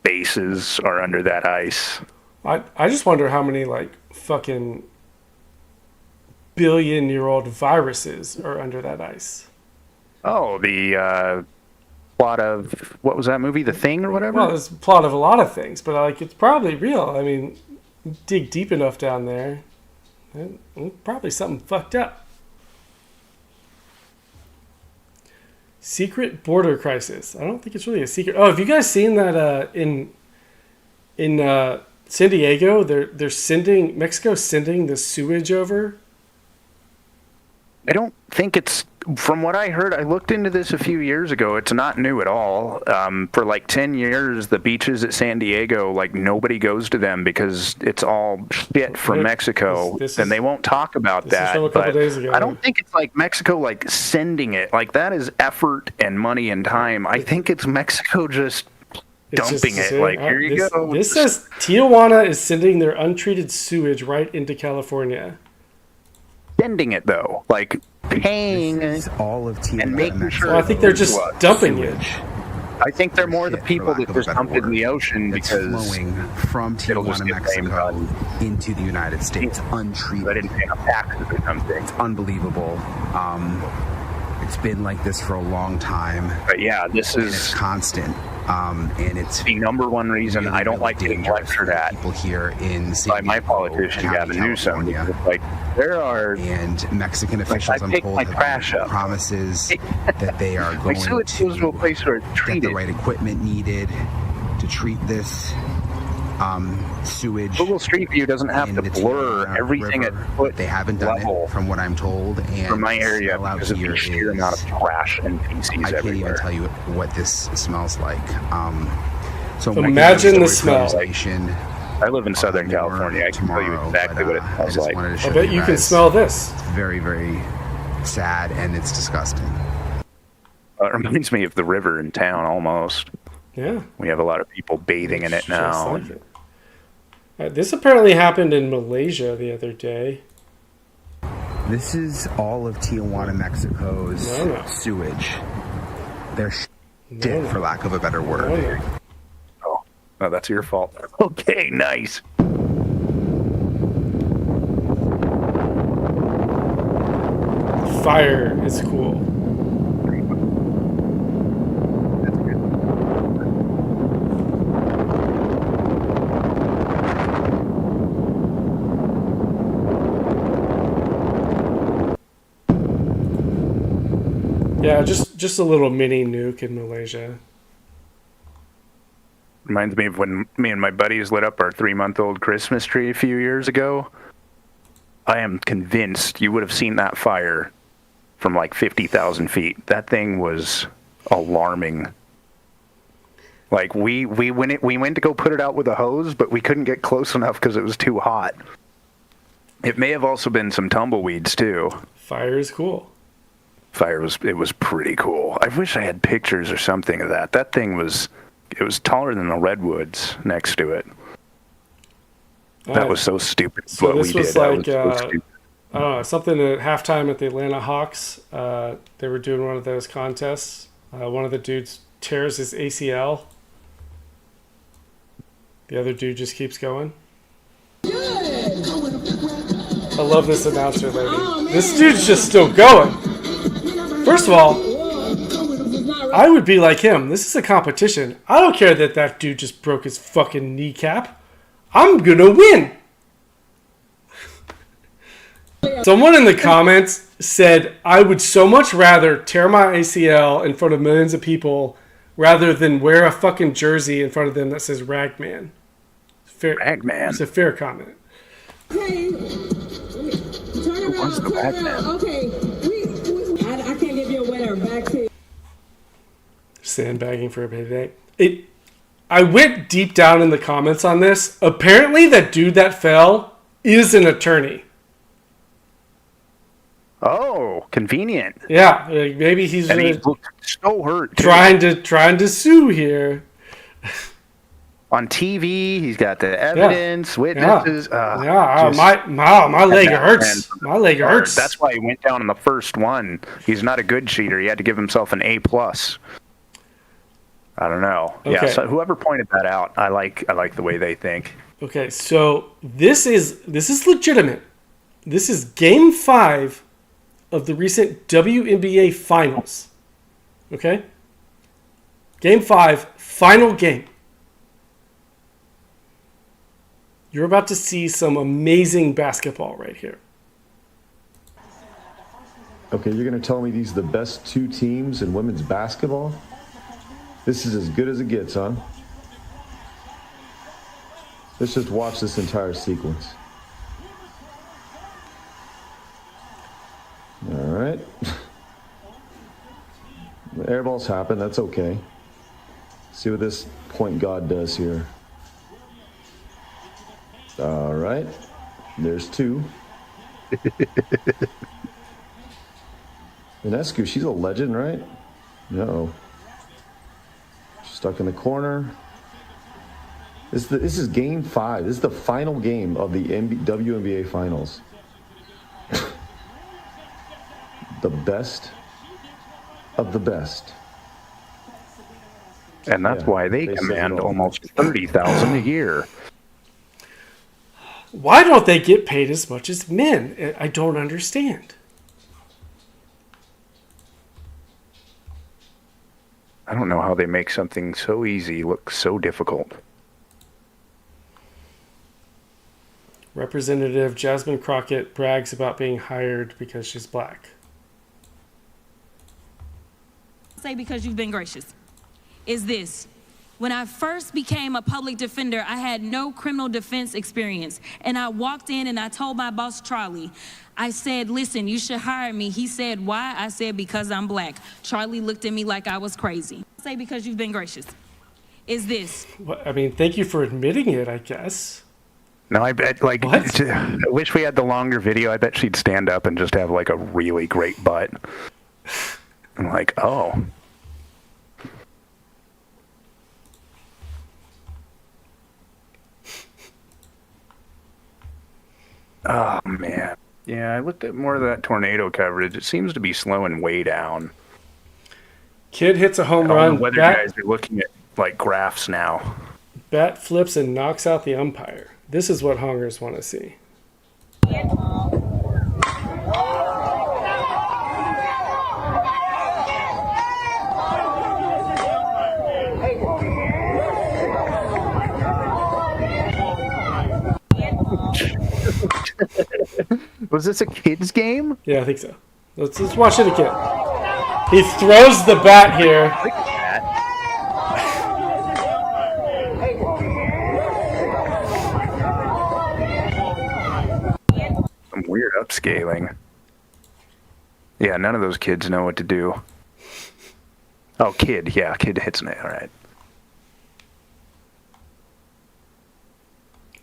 bases are under that ice. I just wonder how many like fucking billion-year-old viruses are under that ice. Oh, the plot of what was that movie, The Thing or whatever? Well, it's the plot of a lot of things, but like it's probably real. I mean, dig deep enough down there, probably something fucked up. Secret border crisis. I don't think it's really a secret. Oh, have you guys seen that in San Diego? Mexico's sending the sewage over. I don't think it's, from what I heard, I looked into this a few years ago. It's not new at all. For like 10 years, the beaches at San Diego, like nobody goes to them because it's all shit from Mexico, and they won't talk about that. From a couple days ago. I don't think it's like Mexico like sending it. Like that is effort and money and time. I think it's Mexico just dumping it. Like, here you go. This says Tijuana is sending their untreated sewage right into California. Sending it though, like paying all of Tijuana, and making sure. Well, I think they're just dumping it. I think they're more the people that just dump it in the ocean because flowing from Tijuana, Mexico into the United States untreated. I didn't pay enough taxes or something. It's unbelievable. It's been like this for a long time. But yeah, this is it's constant. And it's the number one reason really, I don't like getting lectured at people here in by my politician Gavin Newsom. Like there are and Mexican officials, I'm told, have promises that they are going to a place where it's get the right equipment needed to treat this sewage. Google Street View doesn't have to blur everything at foot. They haven't done it, from what I'm told. And from my area, because of the sheer amount of trash and feces everywhere. I can't even tell you what this smells like. So imagine the smell. I live in Southern California. I can tell you exactly what it smells like. I bet you can smell this. It's very, very sad, and it's disgusting. It reminds me of the river in town almost. Yeah. We have a lot of people bathing in it now. Like it. This apparently happened in Malaysia the other day. This is all of Tijuana, Mexico's sewage. They're shit, for lack of a better word. Oh, that's your fault. Okay, nice. Fire is cool. Yeah, just a little mini nuke in Malaysia. Reminds me of when me and my buddies lit up our 3-month-old Christmas tree a few years ago. I am convinced you would have seen that fire from like 50,000 feet. That thing was alarming. Like we went to go put it out with a hose, but we couldn't get close enough because it was too hot. It may have also been some tumbleweeds too. Fire is cool. It was pretty cool. I wish I had pictures or something of that. That thing was taller than the redwoods next to it. That was so stupid. So what this we was did. like That was so stupid. I don't know, something at halftime at the Atlanta Hawks. They were doing one of those contests. One of the dudes tears his ACL. The other dude just keeps going. I love this announcer lady. This dude's just still going. First of all, I would be like him. This is a competition. I don't care that that dude just broke his fucking kneecap. I'm gonna win. Someone in the comments said, I would so much rather tear my ACL in front of millions of people rather than wear a fucking jersey in front of them that says Ragman. Ragman? It's a fair comment. Okay. Turn around. Okay. I can't give you a winner. Back to you. Sandbagging for a payday. I went deep down in the comments on this. Apparently that dude that fell is an attorney. Oh, convenient. Yeah, maybe he's and he looked so hurt. Trying to sue here. On TV, he's got the evidence, witnesses. My leg hurts. My leg hurts. That's why he went down in the first one. He's not a good cheater. He had to give himself an A+. I don't know. Okay. Yeah, so whoever pointed that out, I like the way they think. Okay, so this is legitimate. This is Game 5 of the recent WNBA Finals. Okay? Game 5, final game. You're about to see some amazing basketball right here. Okay, you're going to tell me these are the best 2 teams in women's basketball? This is as good as it gets, huh? Let's just watch this entire sequence. All right. The air balls happen. That's okay. See what this point guard does here. All right. There's 2. Ionescu, she's a legend, right? No. Stuck in the corner. This is game 5. This is the final game of the WNBA Finals. The best of the best. And that's why they command almost $30,000 a year. Why don't they get paid as much as men? I don't understand. I don't know how they make something so easy look so difficult. Representative Jasmine Crockett brags about being hired because she's black. Say because you've been gracious. Is this. When I first became a public defender, I had no criminal defense experience. And I walked in and I told my boss, Charlie, I said, listen, you should hire me. He said, why? I said, because I'm black. Charlie looked at me like I was crazy. Say because you've been gracious. Is this. Well, I mean, thank you for admitting it, I guess. No, I bet, like, I wish we had the longer video. I bet she'd stand up and just have, like, a really great butt. I'm like, oh. Oh, man. Yeah, I looked at more of that tornado coverage. It seems to be slowing way down. Kid hits a home run. The weather guys are looking at, like, graphs now. Bat flips and knocks out the umpire. This is what hongers want to see. Was this a kid's game? Yeah, I think so. Let's watch it again. He throws the bat here. Look at that. Some weird upscaling. Yeah, none of those kids know what to do. Oh, kid. Yeah, kid hits it. All right.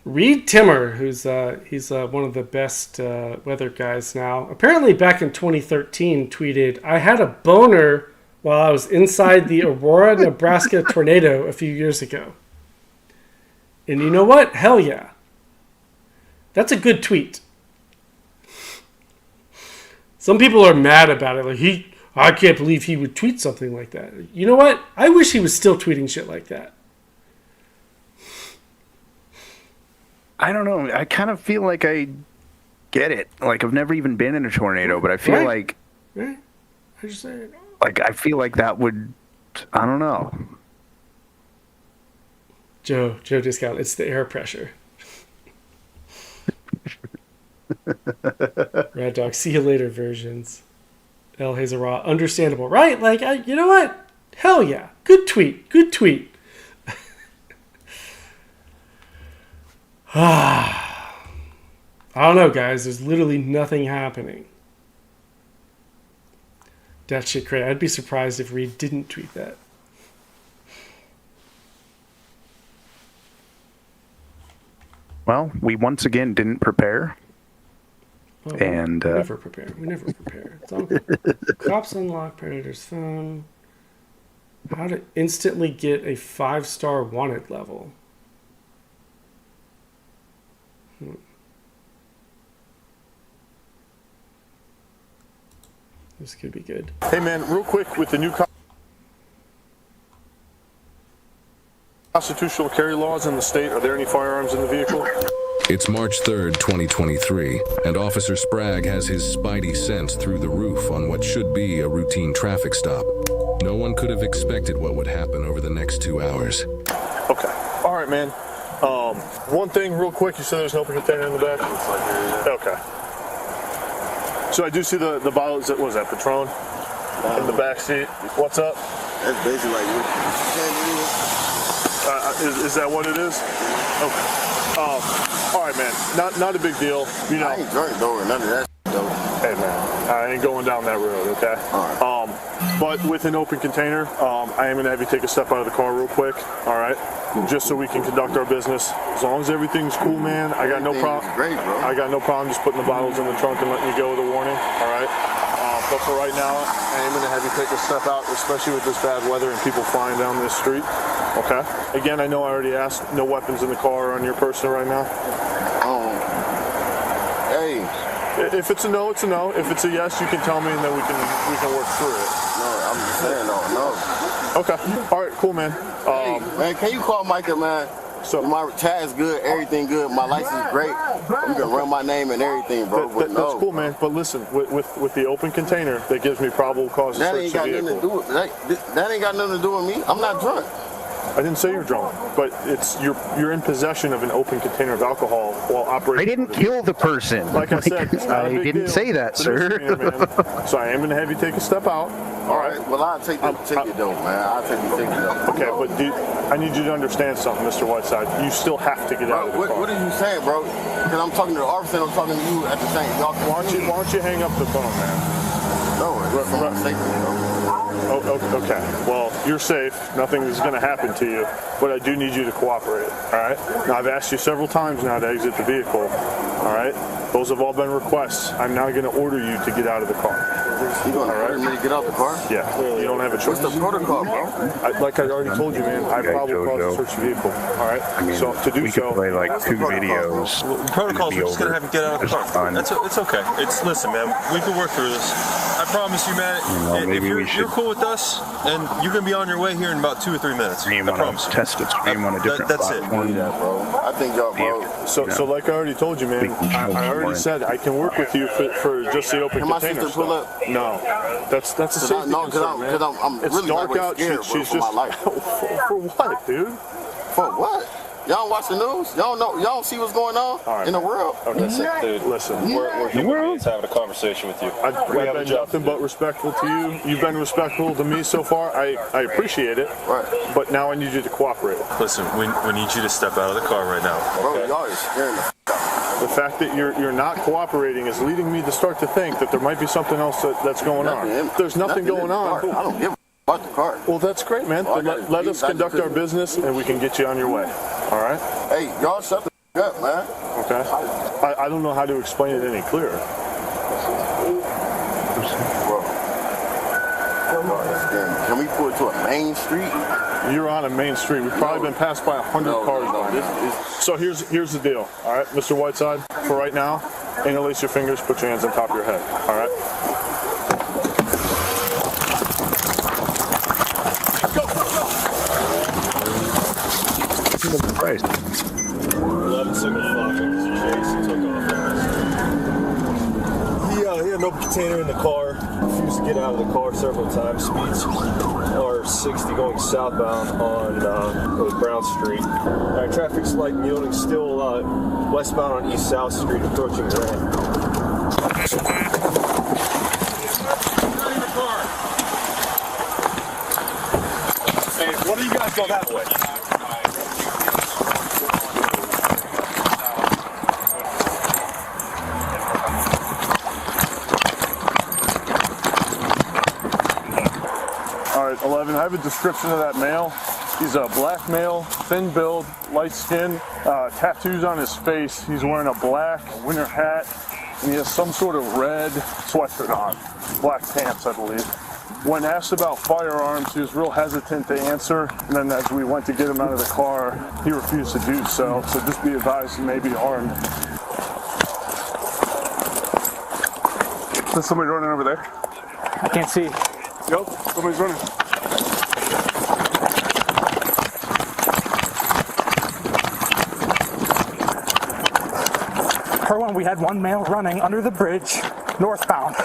Reed Timmer, he's one of the best weather guys now. Apparently back in 2013 tweeted, I had a boner while I was inside the Aurora, Nebraska tornado a few years ago. And you know what? Hell yeah. That's a good tweet. Some people are mad about it. Like, I can't believe he would tweet something like that. You know what? I wish he was still tweeting shit like that. I don't know. I kind of feel like I get it. Like, I've never even been in a tornado, but I feel like... Right. I just say it. Like, I feel like that would... I don't know. Joe Discount, it's the air pressure. Rad Dog, see you later versions. El Hazara, understandable. Right? Like, you know what? Hell yeah. Good tweet. Good tweet. I don't know, guys. There's literally nothing happening. That shit crazy. I'd be surprised if Reed didn't tweet that. Well, we once again didn't prepare. Oh, and we never prepare. We never prepare. It's all cops unlock Predator's phone. How to instantly get a 5-star wanted level. This could be good. Hey man, real quick with the new constitutional carry laws in the state, are there any firearms in the vehicle? It's March 3rd, 2023, and Officer Sprague has his spidey sense through the roof on what should be a routine traffic stop. No one could have expected what would happen over the next 2 hours. Okay. All right, man. One thing real quick, you said there's an open container in the back? Okay. So I do see the bottles. What was that, Patron? In the back seat. What's up? That's basically like what is that what it is? Okay. All right, man. Not a big deal. You know. I ain't drunk though or none of that though. Hey man, I ain't going down that road, okay? All right. But with an open container, I am gonna have you take a step out of the car real quick. All right. Just so we can conduct our business. As long as everything's cool, man. I got no problem. Great, bro. I got no problem just putting the bottles in the trunk and letting you go with a warning. All right. But for right now, I am going to have you take a step out, especially with this bad weather and people flying down this street. Okay? Again, I know I already asked, no weapons in the car or on your person right now. Hey. If it's a no, it's a no. If it's a yes, you can tell me and then we can work through it. No, I'm just saying no. Okay. All right, cool, man. Hey, man, can you call Micah, man? So my tag's good, everything good, my license is great. You can run my name and everything, bro. That's cool, man. But listen, with the open container, that gives me probable cause to search the vehicle. That ain't got nothing to do with me. I'm not drunk. I didn't say you're drunk, but it's you're in possession of an open container of alcohol while operating. I didn't kill the person. Like I said, it's not a big didn't deal. say that, sir. So I am going to have you take a step out. All right. Well, I'll take it though, man. I'll take it though. Okay, but I need you to understand something, Mr. Whiteside. You still have to get out of the car. What are you saying, bro? Because I'm talking to the officer and I'm talking to you at the same time. Why don't you hang up the phone, man? No, it's not safe, Okay. Well, you're safe. Nothing is going to happen to you, but I do need you to cooperate. All right. Now I've asked you several times now to exit the vehicle. All right. Those have all been requests. I'm now going to order you to get out of the car. You going to order me to get out the car? Yeah. You don't have a choice. What's the protocol, bro? Like I already told you, man. I probably cause to search the vehicle. All right. I mean, so to do we could play like 2 videos. Protocols. We're just gonna have you get out of the car. It's okay. Listen, man. We can work through this. I promise you, man. If you're cool with us, and you're gonna be on your way here in about 2 or 3 minutes. I promise you. Test the stream on a different platform. That's it. Bro. I think y'all, bro. So like I already told you, man. I already said I can work with you for just the open container. Can my sister pull up? No. That's a safety concern, man. I'm it's really dark out. Scared, She's for just my life. For what, dude? For what? Y'all don't watch the news? Y'all know? Y'all don't see what's going on in the world? Okay, dude, listen. We're human beings having a conversation with you. I've been nothing but respectful to you. You've been respectful to me so far. I appreciate it. Right. But now I need you to cooperate. Listen, we need you to step out of the car right now. Bro, y'all are scaring the The fact that you're not cooperating is leading me to start to think that there might be something else that's going on. There's nothing going on. I don't give a about the car. Well, that's great, man. Let us conduct our business, and we can get you on your way. All right? Hey, y'all shut the up, man. Okay. I don't know how to explain it any clearer. Can we pull it to a main street? You're on a main street. We've probably been passed by 100 cars by now. So here's the deal. All right, Mr. Whiteside. For right now, interlace your fingers. Put your hands on top of your head. All right. Christ. 11 single flock chase took off. He had no container in the car. Refused to get out of the car several times. Speeds are 60 going southbound on Brown Street. Traffic light yielding still westbound on East South Street approaching Grant. Hey, why don't you guys go that way? All right, 11, I have a description of that male. He's a black male, thin build, light skin, tattoos on his face. He's wearing a black winter hat, and he has some sort of red sweatshirt on, black pants, I believe. When asked about firearms, he was real hesitant to answer, and then as we went to get him out of the car, he refused to do so. So just be advised, he may be armed. There's somebody running over there. I can't see. Yep, somebody's running. Per one, we had one male running under the bridge, northbound.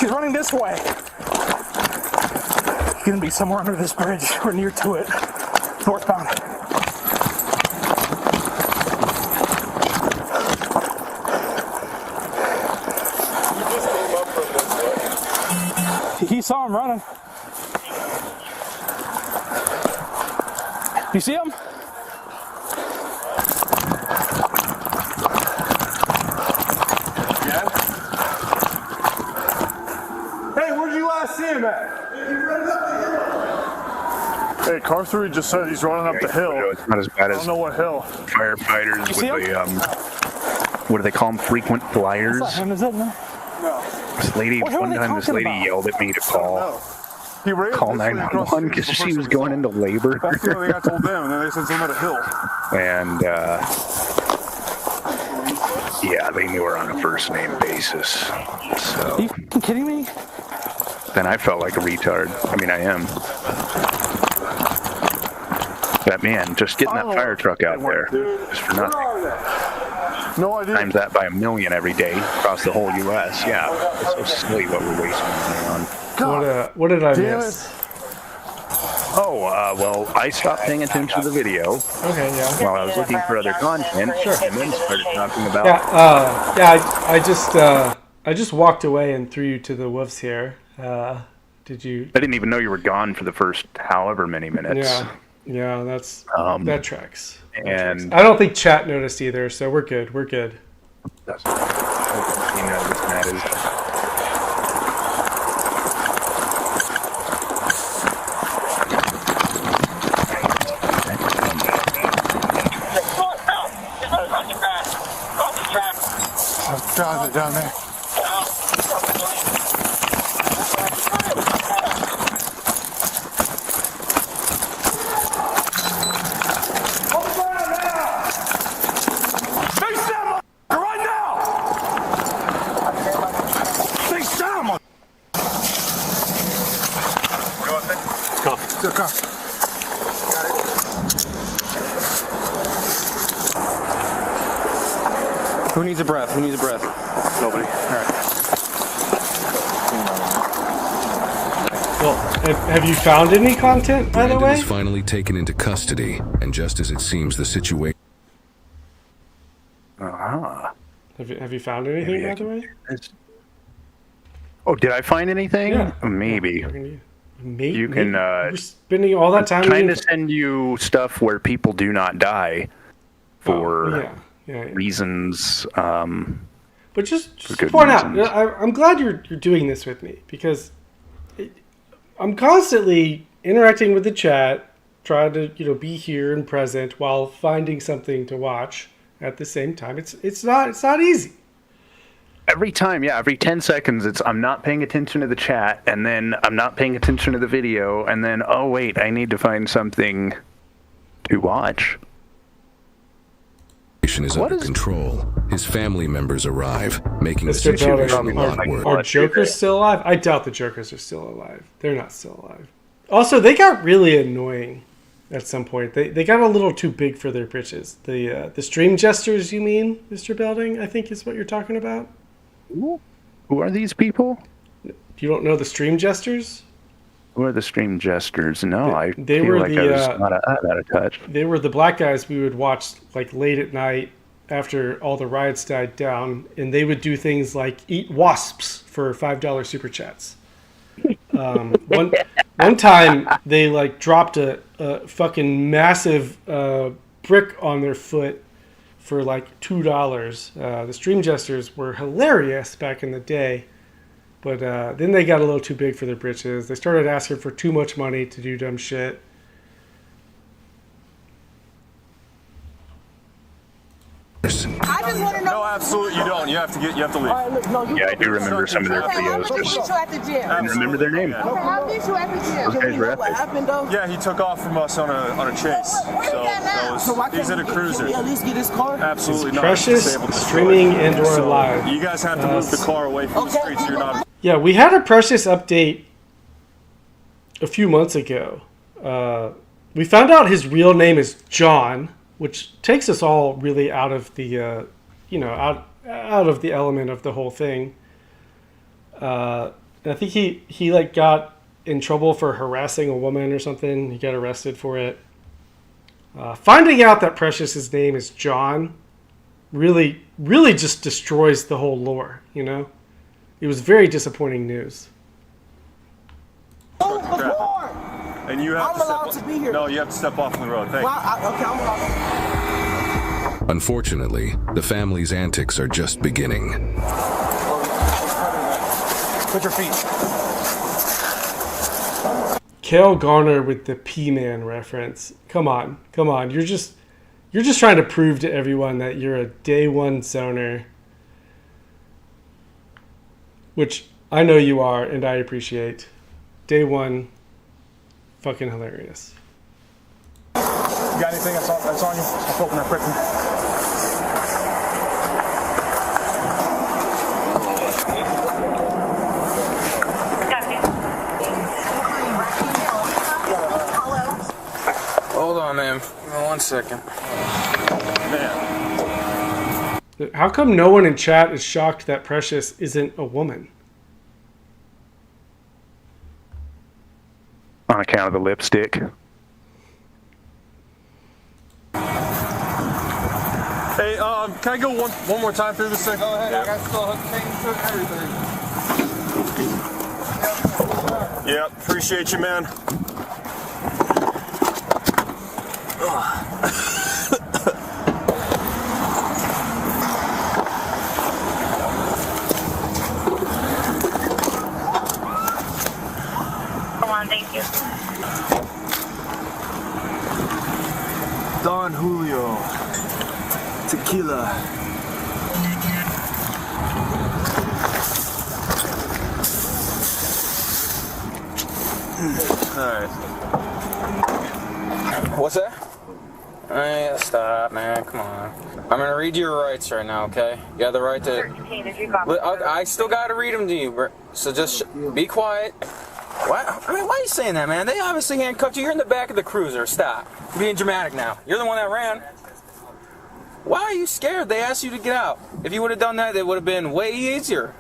He's running this way. gonna be somewhere under this bridge or near to it. Northbound. He saw him running. You see him? Yeah. Hey, where'd you last see him at? Hey, car 3 just said he's running up the hill. It's not as bad as I don't know what hill. Firefighters with the what do they call them? Frequent flyers. That's not him, is it? No. This lady, one time this lady yelled at me to call 911 because she was going into labor. That's what I told them, and then they said something at a hill. And yeah, they knew her on a first name basis. So. Are you kidding me? Then I felt like a retard. I mean, I am. But man, just getting that fire truck out there just for nothing. No idea. Times that by 1 million every day across the whole U.S. Yeah, it's so silly what we're wasting money on. What did I miss? Oh, well, I stopped paying attention to the video. Okay, yeah. While I was looking for other content, and then started talking about. I just walked away and threw you to the wolves here. Did you? I didn't even know you were gone for the first however many minutes. Yeah, that's that tracks. And I don't think chat noticed either, so we're good. We're good. That's that is. Guys are down there. Who needs a breath? Who needs a breath? Nobody. All right. Well, have you found any content, by the Brandon way? is finally taken into custody, and just as it seems the situation... Have you found anything, by the way? Oh, did I find anything? Yeah. Maybe. You can. You're spending all that time trying to send you stuff where people do not die for reasons. But just point out, I'm glad you're doing this with me because I'm constantly interacting with the chat, trying to be here and present while finding something to watch at the same time. It's not easy. Every time, every 10 seconds, I'm not paying attention to the chat, and then I'm not paying attention to the video, and then, oh, wait, I need to find something to watch. Is under control. His family members arrive, making the situation a lot worse. Are Jokers still alive? I doubt the Jokers are still alive. They're not still alive. Also, they got really annoying at some point. They got a little too big for their britches. The stream jesters, you mean, Mr. Belding, I think is what you're talking about? Who are these people? You don't know the stream jesters? Who are the stream jesters? No, I they feel were like I was not out of touch. They were the black guys we would watch like late at night after all the riots died down, and they would do things like eat wasps for $5 super chats. One time they like dropped a fucking massive brick on their foot for like $2. The stream jesters were hilarious back in the day, but then they got a little too big for their britches. They started asking for too much money to do dumb shit. I just want to know. No, absolutely, you don't. You have to leave. Right, look, no, I do remember some of their videos. At the gym. I remember their name. Okay, I'll meet you at the gym. Those guys were epic. What happened though? Yeah, he took off from us on a chase. He's in a cruiser. Can we at least get his car? Absolutely not. Precious streaming and or live. You guys have to move the car away from the streets. You're not. Yeah, we had a Precious update a few months ago. We found out his real name is John, which takes us all really out of the, out of the element of the whole thing. I think he like got in trouble for harassing a woman or something. He got arrested for it. Finding out that Precious's name is John really just destroys the whole lore, you know? It was very disappointing news. And you have to be here. No, you have to step off on the road. Thank you. Okay, I'm allowed. Unfortunately, the family's antics are just beginning. Put your feet. Cale Garner with the P-Man reference. Come on. You're just trying to prove to everyone that you're a day one zoner, which I know you are, and I appreciate. Day one, fucking hilarious. You got anything that's on you? I'll open that quickly. Hold on, ma'am. 1 second. Man. How come no one in chat is shocked that Precious isn't a woman? On account of the lipstick. Hey, can I go one more time through this thing? Go ahead. Yeah. I got still everything. Yeah, appreciate you, man. Come on, thank you. Don Julio. Tequila. Alright. What's that? Hey, stop, man. Come on. I'm gonna read your rights right now, okay? You have the right to... I still gotta read them to you, bro. So just be quiet. Why are you saying that, man? They obviously handcuffed you. You're in the back of the cruiser. Stop. You're being dramatic now. You're the one that ran. Why are you scared? They asked you to get out. If you would have done that, it would have been way easier.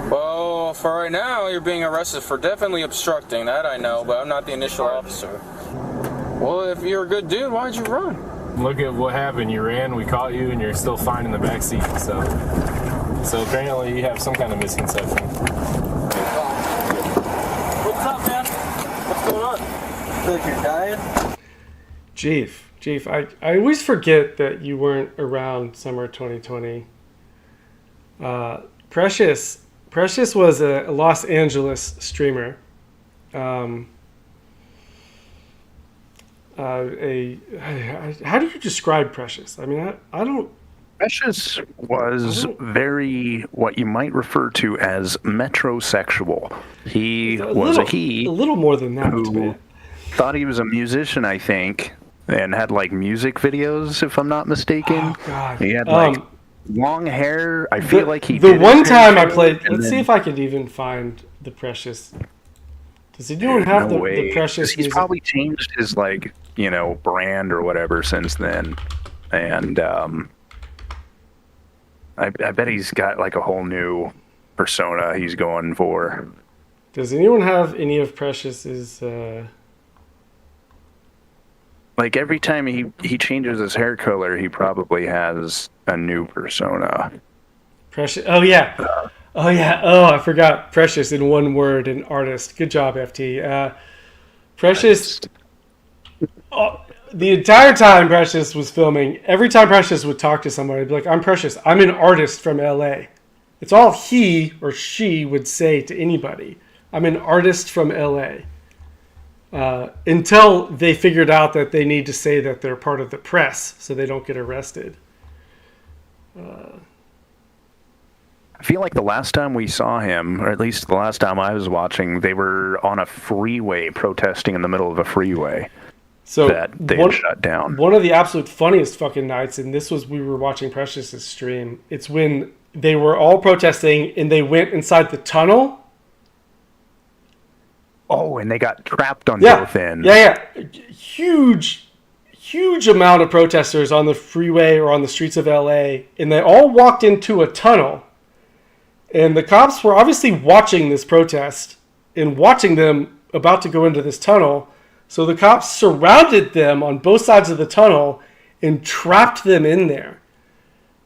Well, for right now, you're being arrested for definitely obstructing. That I know, but I'm not the initial officer. Well, if you're a good dude, why'd you run? Look at what happened. You ran, we caught you, and you're still fine in the back seat. So apparently you have some kind of misconception. What's up, man? What's going on? Feel like you're dying? Chief, I always forget that you weren't around summer 2020. Precious was a Los Angeles streamer. How do you describe Precious? I mean, I don't... Precious was very what you might refer to as metrosexual. He was a little more than that. Who thought he was a musician, I think, and had like music videos, if I'm not mistaken. Oh God! He had like long hair. I feel like he. The did one time I played. Let's see if I could even find the Precious. Does anyone have the Precious? He's probably changed his brand or whatever since then, and I bet he's got like a whole new persona he's going for. Does anyone have any of Precious's? Like every time he changes his hair color, he probably has a new persona. Precious. Oh yeah. Oh yeah. Oh, I forgot. Precious in one word, an artist. Good job, FT. Precious. The entire time Precious was filming, every time Precious would talk to somebody, he'd be like, "I'm Precious. I'm an artist from LA." It's all he or she would say to anybody. I'm an artist from LA. Until they figured out that they need to say that they're part of the press so they don't get arrested. I feel like the last time we saw him, or at least the last time I was watching, they were on a freeway protesting in the middle of a freeway. So that they had shut down. One of the absolute funniest fucking nights, and this was we were watching Precious's stream. It's when they were all protesting and they went inside the tunnel. Oh, and they got trapped on both ends. Yeah. Huge amount of protesters on the freeway or on the streets of LA, and they all walked into a tunnel. And the cops were obviously watching this protest, and watching them about to go into this tunnel. So the cops surrounded them on both sides of the tunnel and trapped them in there.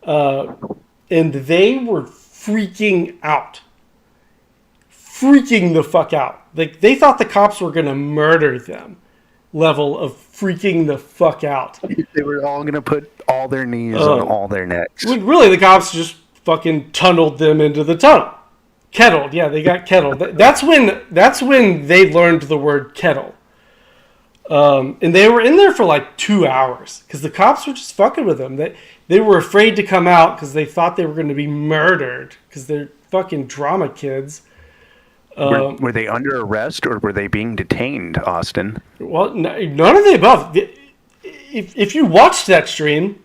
And they were freaking out. Freaking the fuck out. Like, they thought the cops were going to murder them. Level of freaking the fuck out. They were all going to put all their knees on all their necks. Really, the cops just fucking tunneled them into the tunnel. Kettled. Yeah, they got kettled. That's when they learned the word kettle. And they were in there for like 2 hours because the cops were just fucking with them. They were afraid to come out because they thought they were going to be murdered because they're fucking drama kids. Were they under arrest or were they being detained, Austin? Well, none of the above. If you watched that stream,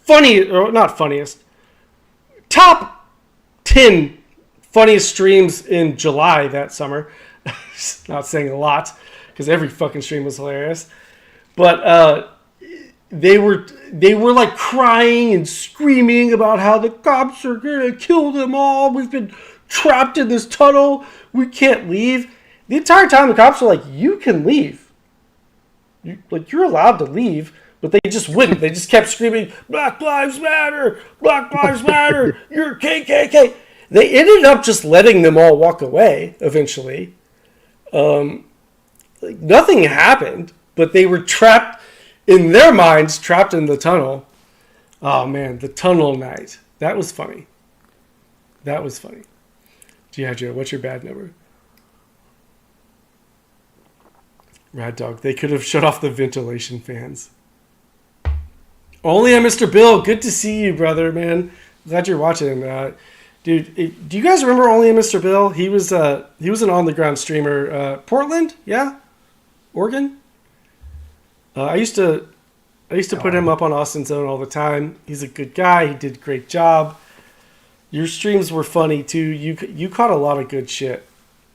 not funniest, top 10 funniest streams in July that summer. Not saying a lot because every fucking stream was hilarious, but they were like crying and screaming about how the cops are gonna kill them all. We've been trapped in this tunnel. We can't leave. The entire time the cops were like, you can leave. You're allowed to leave, but they just wouldn't. They just kept screaming, Black Lives Matter, Black Lives Matter, you're KKK. They ended up just letting them all walk away eventually. Nothing happened, but they were trapped, in their minds, trapped in the tunnel. Oh man, the tunnel night. That was funny. That was funny. Yeah, Joe, what's your bad number? Rad Dog, they could have shut off the ventilation fans. Only Mr. Bill, good to see you, brother, man. Glad you're watching. Dude, do you guys remember Only Mr. Bill? He was an on-the-ground streamer. Portland? Yeah? Oregon? I used to put him up on austinzone all the time. He's a good guy. He did a great job. Your streams were funny too. You caught a lot of good shit.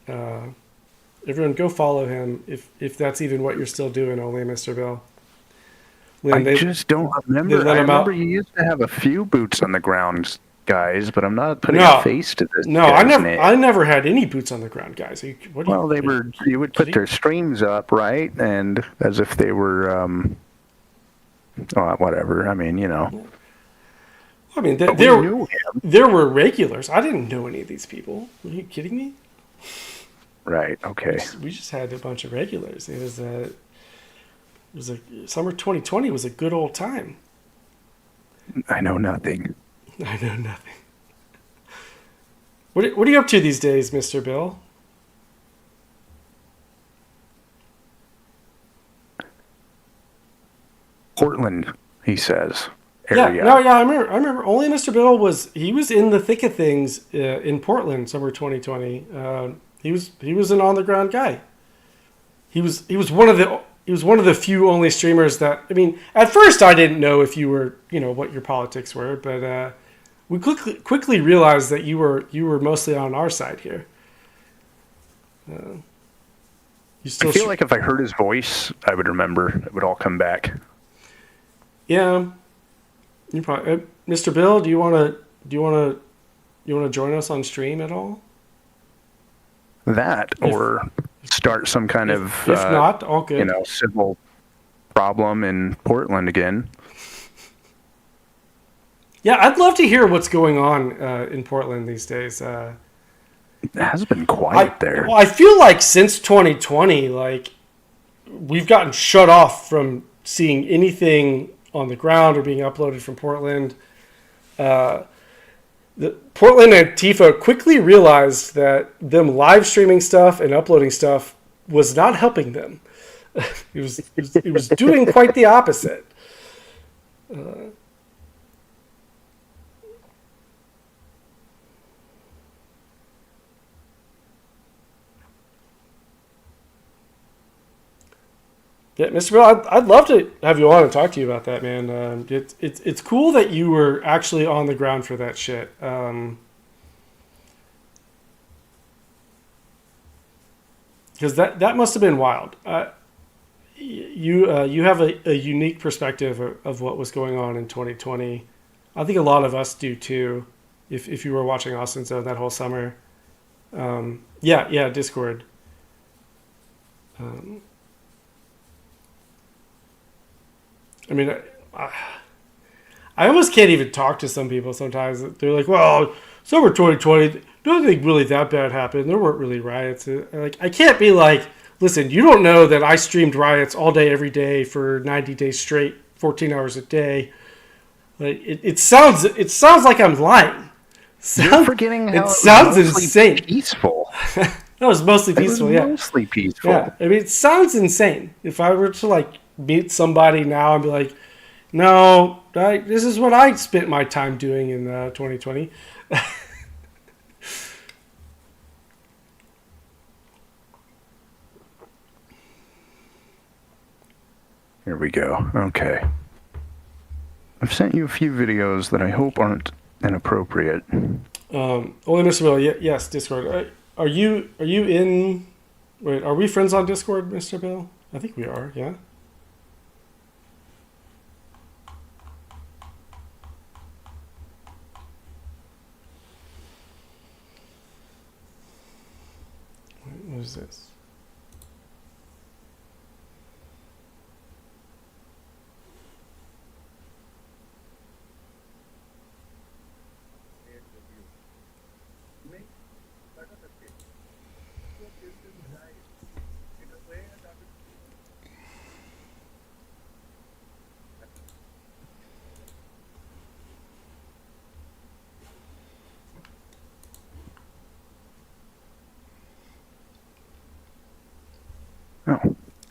Everyone, go follow him if that's even what you're still doing. Only Mr. Bill. Lynn, I just don't remember. I remember you used to have a few boots on the ground guys, but I'm not putting a face to this. No, I never had any boots on the ground guys. You would put their streams up, right, and as if they were whatever. I mean, you know. I mean, there were regulars. I didn't know any of these people. Are you kidding me? Right. Okay. We just had a bunch of regulars. It was a summer 2020 was a good old time. I know nothing. I know nothing. What are you up to these days, Mr. Bill? Portland, he says. Area. I remember. Only Mr. Bill was in the thick of things in Portland, summer 2020. He was an on the ground guy. He was one of the few only streamers that, I mean, at first I didn't know if you were, what your politics were, but we quickly realized that you were mostly on our side here. I feel like if I heard his voice, I would remember. It would all come back. Yeah. You probably, Mr. Bill, do you want to join us on stream at all? That or start some kind of if not, all good. Civil problem in Portland again. Yeah, I'd love to hear what's going on in Portland these days. It has been quiet there. Well, I feel like since 2020, like we've gotten shut off from seeing anything on the ground or being uploaded from Portland. The Portland Antifa quickly realized that them live streaming stuff and uploading stuff was not helping them. It was doing quite the opposite. Yeah, Mr. Bill, I'd love to have you on and talk to you about that, man. It's cool that you were actually on the ground for that shit. Because that must have been wild. You have a unique perspective of what was going on in 2020. I think a lot of us do too. If you were watching austinzone that whole summer, Discord. I mean, I almost can't even talk to some people sometimes. They're like, well, summer 2020, nothing really that bad happened. There weren't really riots. Like, I can't be like, listen, you don't know that I streamed riots all day, every day for 90 days straight, 14 hours a day. Like, it sounds like I'm lying. You're forgetting how it sounds insane. Peaceful. That was mostly peaceful. It was mostly peaceful. Yeah, I mean, it sounds insane. If I were to like meet somebody now and be like, no, this is what I spent my time doing in 2020. Here we go. Okay. I've sent you a few videos that I hope aren't inappropriate. Only Mr. Bill, yes, Discord. Are you in? Wait, are we friends on Discord, Mr. Bill? I think we are. Yeah. Wait, what is this?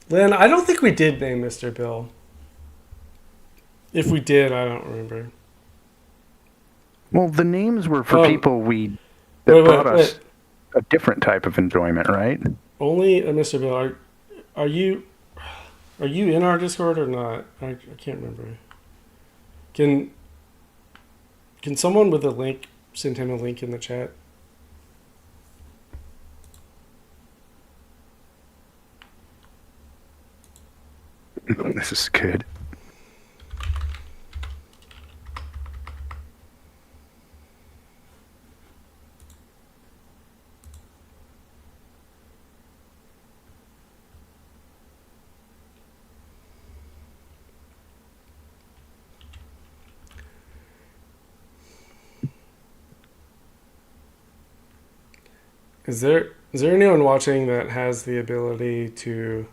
Lynn, I don't think we did name Mr. Bill. If we did, I don't remember. Well, the names were for people that brought us a different type of enjoyment, right? Only Mr. Bill. Are you in our Discord or not? I can't remember. Can someone with a link send him a link in the chat? This is good. Is there anyone watching that has the ability to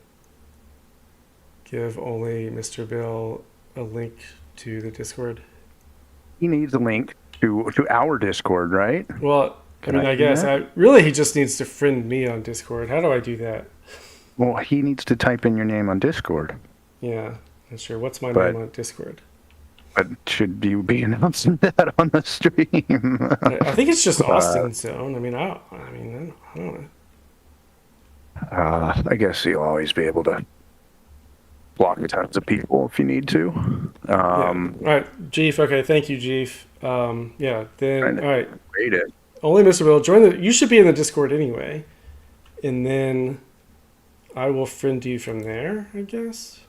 give only Mr. Bill a link to the Discord? He needs a link to our Discord, right? Well, I guess he just needs to friend me on Discord. How do I do that? Well, he needs to type in your name on Discord. Yeah, that's true. What's my name on Discord? But should you be announcing that on the stream? I think it's just austinzone. I don't know. I guess you'll always be able to block tons of people if you need to. All right, Jeef. Okay, thank you, Jeef. Then all right. Rate it. Only Mr. Bill, join the. You should be in the Discord anyway, and then I will friend you from there, I guess.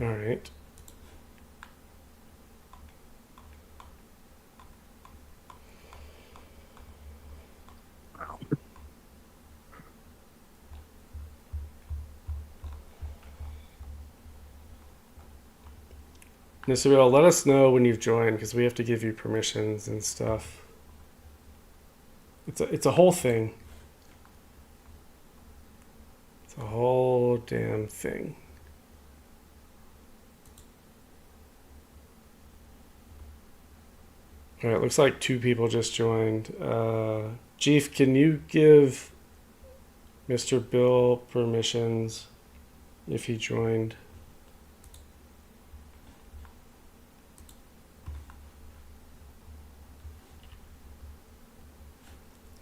All right. Mr. Bill, let us know when you've joined because we have to give you permissions and stuff. It's a whole thing. It's a whole damn thing. All right, looks like 2 people just joined. Jeef, can you give Mr. Bill permissions if he joined?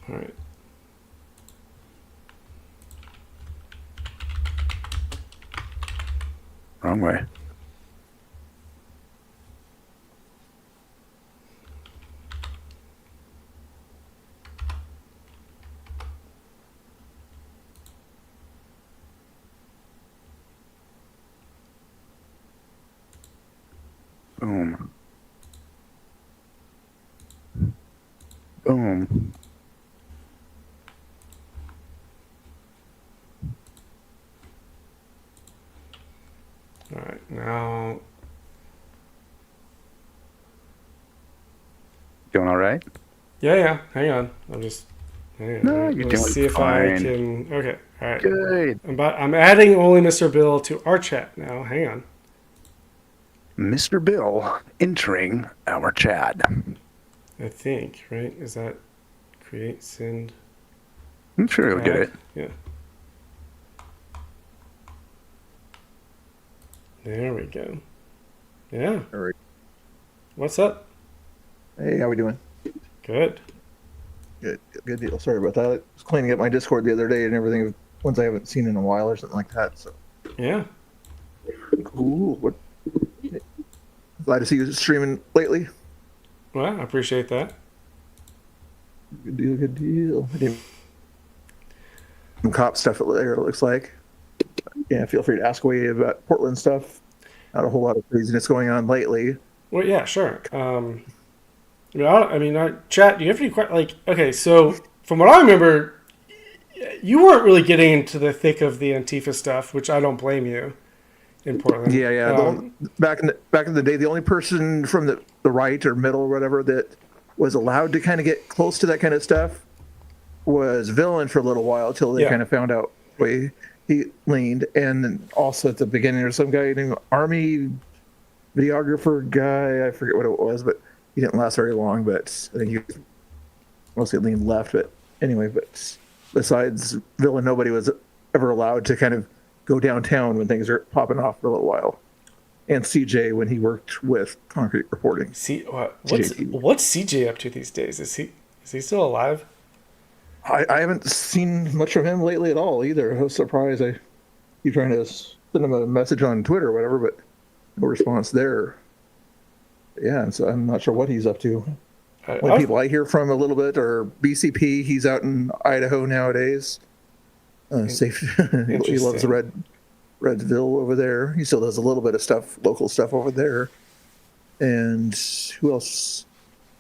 All right. Wrong way. Boom. Boom. All right, now. Doing all right? Yeah. Hang on. I'm just. No, you're doing see if fine. I can. Okay. All right. Good. I'm adding only Mr. Bill to our chat now. Hang on. Mr. Bill entering our chat. I think, right? Is that create, send? I'm sure he'll get it. Yeah. There we go. Yeah. All right. What's up? Hey, how we doing? Good. Good deal. Sorry about that. I was cleaning up my Discord the other day and everything. Ones I haven't seen in a while or something like that. So. Yeah. Cool. What? Glad to see you streaming lately. Well, I appreciate that. Good deal. Good deal. Some cop stuff there. It looks like. Yeah. Feel free to ask away about Portland stuff. Not a whole lot of craziness going on lately. Well, yeah, sure. Chat. Do you have any questions? Like, okay, so from what I remember, you weren't really getting into the thick of the Antifa stuff, which I don't blame you. In Portland, yeah. Back in the day, the only person from the right or middle or whatever that was allowed to kind of get close to that kind of stuff was Villain for a little while till they kind of found out where he leaned, and then also at the beginning there's some guy named Army videographer guy. I forget what it was, but he didn't last very long. But I think he mostly leaned left. But anyway, but besides Villain, nobody was ever allowed to kind of go downtown when things are popping off for a little while. And CJ when he worked with Concrete Reporting. What's CJ up to these days? Is he still alive? I haven't seen much of him lately at all either. I was surprised. I keep trying to send him a message on Twitter or whatever, but no response there. Yeah, and so I'm not sure what he's up to. Only people I hear from a little bit are BCP. He's out in Idaho nowadays. Safe. He loves Redsville over there. He still does a little bit of stuff, local stuff over there. And who else?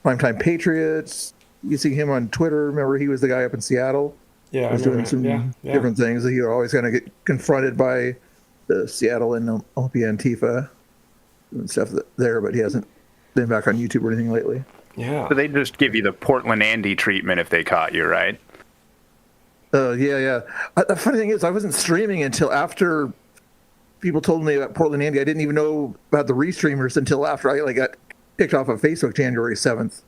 Primetime Patriots. You see him on Twitter. Remember, he was the guy up in Seattle. Yeah, he was doing some different things. He would always kind of get confronted by the Seattle and Olympia Antifa and stuff there, but he hasn't been back on YouTube or anything lately. Yeah. So they just give you the Portland Andy treatment if they caught you, right? Yeah. The funny thing is, I wasn't streaming until after people told me about Portland Andy. I didn't even know about the restreamers until after I got kicked off of Facebook January 7th.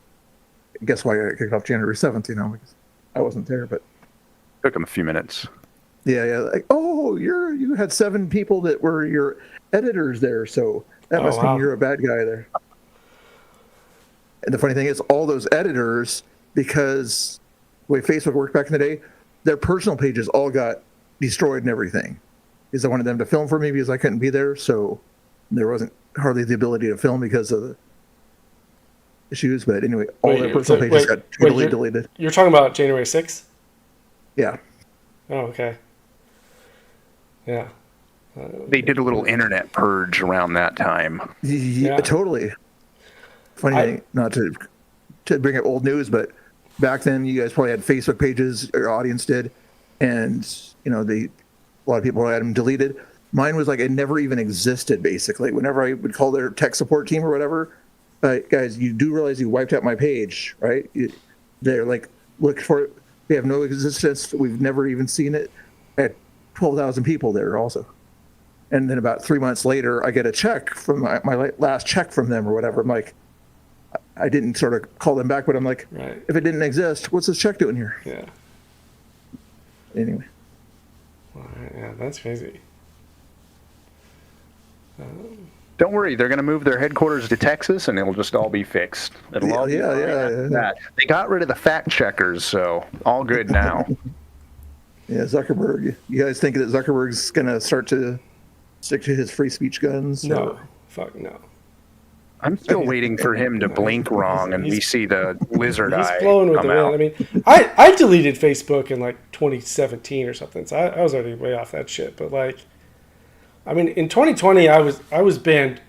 Guess why I got kicked off January 7th, because I wasn't there, but... Took him a few minutes. Yeah. Like, oh, you had 7 people that were your editors there, so that must mean you're a bad guy there. And the funny thing is, all those editors, because the way Facebook worked back in the day, their personal pages all got destroyed and everything. Because I wanted them to film for me because I couldn't be there, so there wasn't hardly the ability to film because of the issues. But anyway, all their personal pages got totally deleted. You're talking about January 6th? Yeah. Oh, okay. Yeah. They did a little internet purge around that time. Yeah, totally. Funny thing, not to bring up old news, but back then you guys probably had Facebook pages, your audience did, and a lot of people had them deleted. Mine was like it never even existed, basically. Whenever I would call their tech support team or whatever, guys, you do realize you wiped out my page, right? They're like, look for it. We have no existence. We've never even seen it. I had 12,000 people there also. And then about 3 months later, I get a check from my last check from them or whatever. I'm like, I didn't sort of call them back, but I'm like, if it didn't exist, what's this check doing here? Yeah. Anyway. Yeah, that's crazy. Don't worry, they're going to move their headquarters to Texas, and it'll just all be fixed. It'll all be that. They got rid of the fact checkers, so all good now. Yeah, Zuckerberg. You guys think that Zuckerberg's going to start to stick to his free speech guns? No. Fuck no. I'm still waiting for him to blink wrong and we see the lizard eye blowing with come the out. wind. I mean, I deleted Facebook in like 2017 or something, so I was already way off that shit. But in 2020, I was banned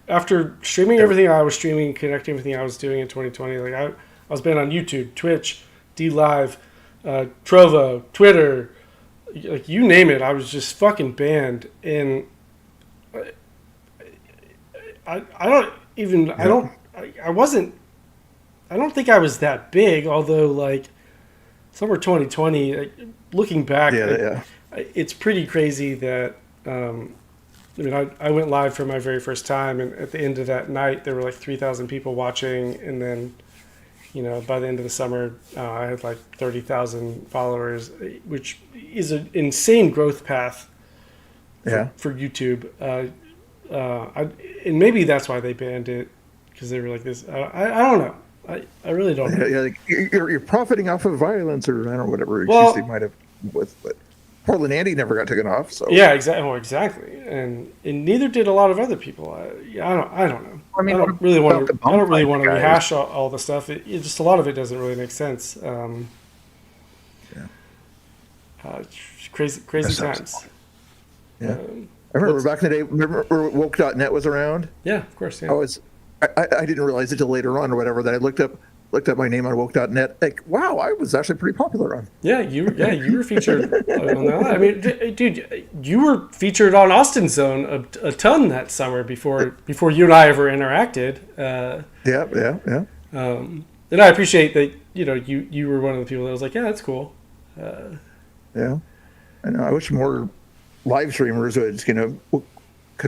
after streaming everything I was streaming, connecting everything I was doing in 2020. Like I I was banned on YouTube, Twitch, DLive, Trovo, Twitter, like you name it. I was just fucking banned, and I don't even I wasn't. I don't think I was that big, although like summer 2020, like, looking back, it's pretty crazy that. I mean, I went live for my very first time, and at the end of that night, there were like 3,000 people watching, and then, you know, by the end of the summer, I had like 30,000 followers, which is an insane growth path for YouTube. And maybe that's why they banned it, because they were like this. I don't know. I really don't know. Yeah, like you're profiting off of violence, or I don't know, whatever excuse they might have with, but Portland Andy never got taken off. So yeah, exactly. Well, exactly, and neither did a lot of other people. I don't know. I mean, I don't really want to rehash all the stuff. It just a lot of it doesn't really make sense. Crazy times. Yeah, I remember back in the day. Remember woke.net was around? Yeah, of course. Yeah. I didn't realize it till later on or whatever that I looked up my name on woke.net. Like, wow, I was actually pretty popular on. Yeah, you were featured on that. I mean, dude, you were featured on Austinzone a ton that summer before you and I ever interacted. Yeah. And I appreciate that. You know, you were one of the people that was like, yeah, that's cool. Yeah, I know. I wish more live streamers would, could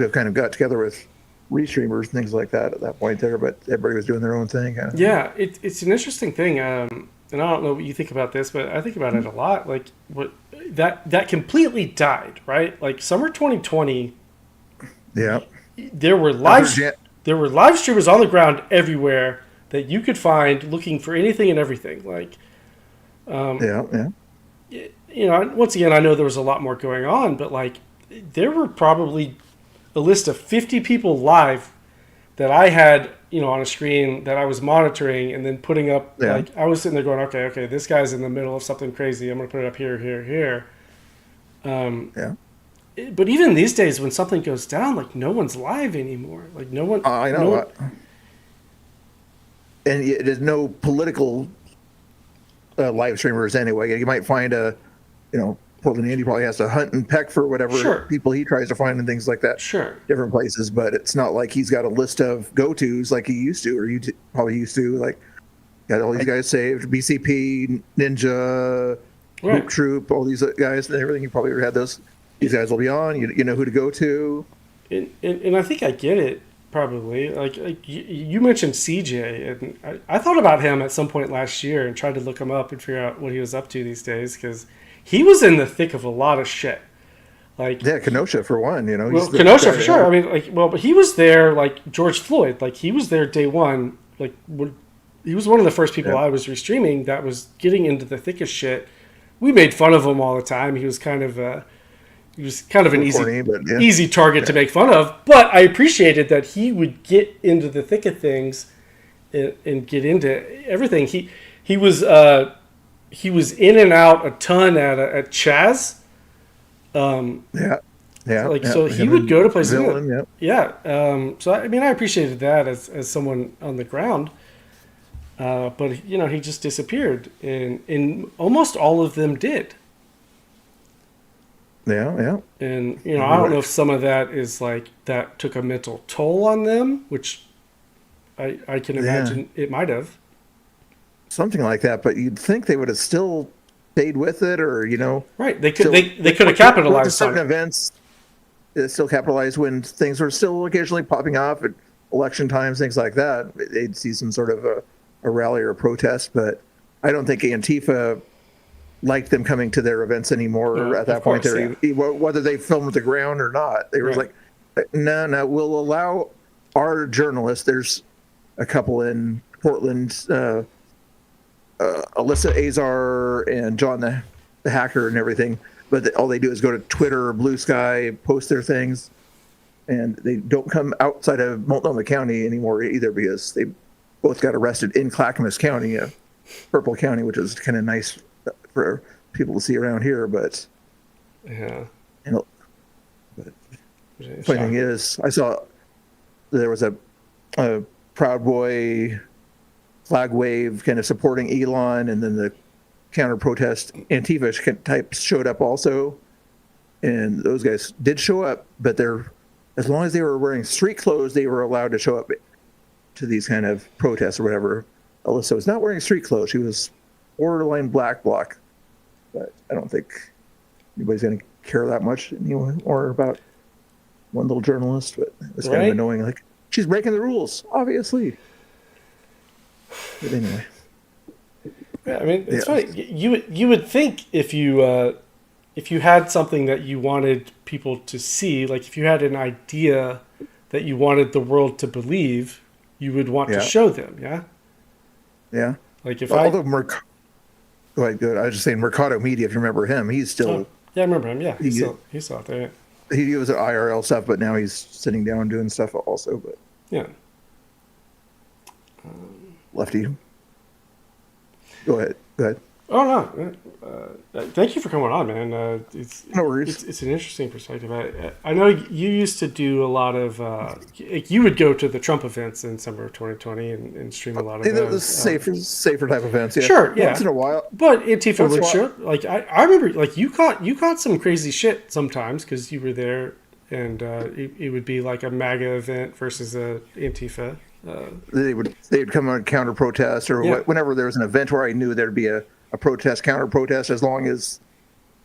have kind of got together with restreamers and things like that at that point there, but everybody was doing their own thing. Yeah, it's an interesting thing, and I don't know what you think about this, but I think about it a lot. Like that completely died, right? Like summer 2020. Yeah, there were live streamers on the ground everywhere that you could find, looking for anything and everything. Like, you know, once again, I know there was a lot more going on, but like there were probably a list of 50 people live that I had, you know, on a screen that I was monitoring and then putting up. Like I was sitting there going, okay, this guy's in the middle of something crazy. I'm going to put it up here. But even these days, when something goes down, like no one's live anymore. Like no one. I know. And there's no political live streamers anyway. You might find Portland Andy probably has to hunt and peck for whatever people he tries to find and things like that. Sure. Different places, but it's not like he's got a list of go-tos like he used to, or you probably used to. Like, got all these guys saved, BCP, Ninja, Hoop Troop, all these guys and everything. You probably had those. These guys will be on. You know who to go to. And I think I get it, probably. Like you mentioned CJ, and I thought about him at some point last year and tried to look him up and figure out what he was up to these days, because he was in the thick of a lot of shit. Like Kenosha for one, you know. Well, Kenosha for sure. I mean, but he was there like George Floyd. Like he was there day one. Like he was one of the first people I was restreaming that was getting into the thickest shit. We made fun of him all the time. He was kind of an easy target to make fun of. But I appreciated that he would get into the thick of things and get into everything. He was in and out a ton at Chaz. So he would go to places. So I mean, I appreciated that as someone on the ground. But you know, he just disappeared, and almost all of them did. Yeah. And you know, I don't know if some of that is like that took a mental toll on them, which I can imagine it might have. Something like that, but you'd think they would have still stayed with it, or right? They could have capitalized certain events. Still capitalized when things were still occasionally popping off at election times, things like that. They'd see some sort of a rally or a protest, but I don't think Antifa liked them coming to their events anymore at that point. Whether they filmed the ground or not, they were like, "No, we'll allow our journalists." There's a couple in Portland. Alyssa Azar and John the hacker and everything, but all they do is go to Twitter or Blue Sky, post their things, and they don't come outside of Multnomah County anymore either, because they both got arrested in Clackamas County, Purple County, which is kind of nice for people to see around here. But the funny thing is, I saw there was a Proud Boy flag wave kind of supporting Elon, and then the counter protest Antifa types showed up also. And those guys did show up, but as long as they were wearing street clothes, they were allowed to show up to these kind of protests or whatever. Alyssa was not wearing street clothes. She was borderline black bloc. But I don't think anybody's going to care that much anymore about one little journalist. But it's kind of annoying. Like, she's breaking the rules, obviously. But anyway. Yeah, I mean, it's funny. You would think if you had something that you wanted people to see, like if you had an idea that you wanted the world to believe, you would want to show them, yeah? Yeah. Like if Go ahead, good. I was just saying Mercado Media, if you remember him, he's still... yeah, I remember him, yeah. He's out there. He was at IRL stuff, but now he's sitting down doing stuff also, but... Yeah. Lefty. Go ahead. Oh, no. Thank you for coming on, man. It's no worries. It's an interesting perspective. I know you used to do a lot of... you would go to the Trump events in summer of 2020 and stream a lot of those. Safer type events, yeah. Sure, yeah. Once in a while. But Antifa would show up. Like, I remember, like, you caught some crazy shit sometimes because you were there, and it would be like a MAGA event versus a Antifa. They'd come on counter protest or whenever there was an event where I knew there'd be a protest, counter protest, as long as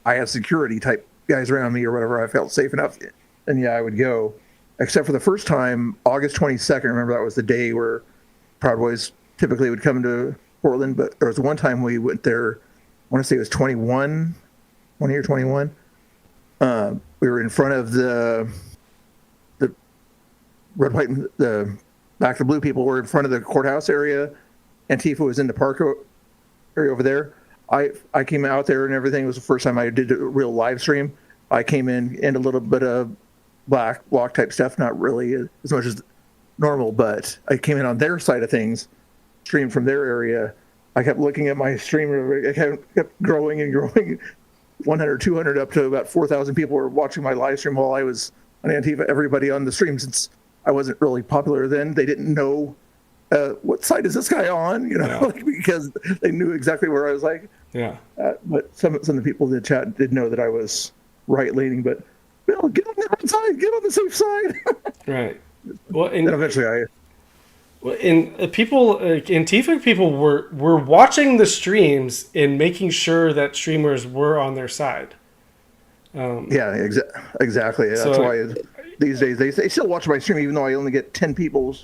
I had security type guys around me or whatever, I felt safe enough. And I would go. Except for the first time, August 22nd, remember that was the day where Proud Boys typically would come to Portland, but there was one time we went there, I want to say it was 20 or 21. We were in front of the red, white, the Back to Blue people were in front of the courthouse area. Antifa was in the park area over there. I came out there and everything. It was the first time I did a real live stream. I came in and a little bit of black bloc type stuff, not really as much as normal, but I came in on their side of things, streamed from their area. I kept looking at my stream. It kept growing and growing. 100, 200, up to about 4,000 people were watching my live stream while I was on Antifa. Everybody on the stream, since I wasn't really popular then, they didn't know what side is this guy on, like, because they knew exactly where I was like. Yeah. But some of the people in the chat did know that I was right leaning, but Bill, get on the right side, get on the safe side. Right. Well, and eventually Antifa people were watching the streams and making sure that streamers were on their side. Exactly. That's why these days they still watch my stream, even though I only get 10 people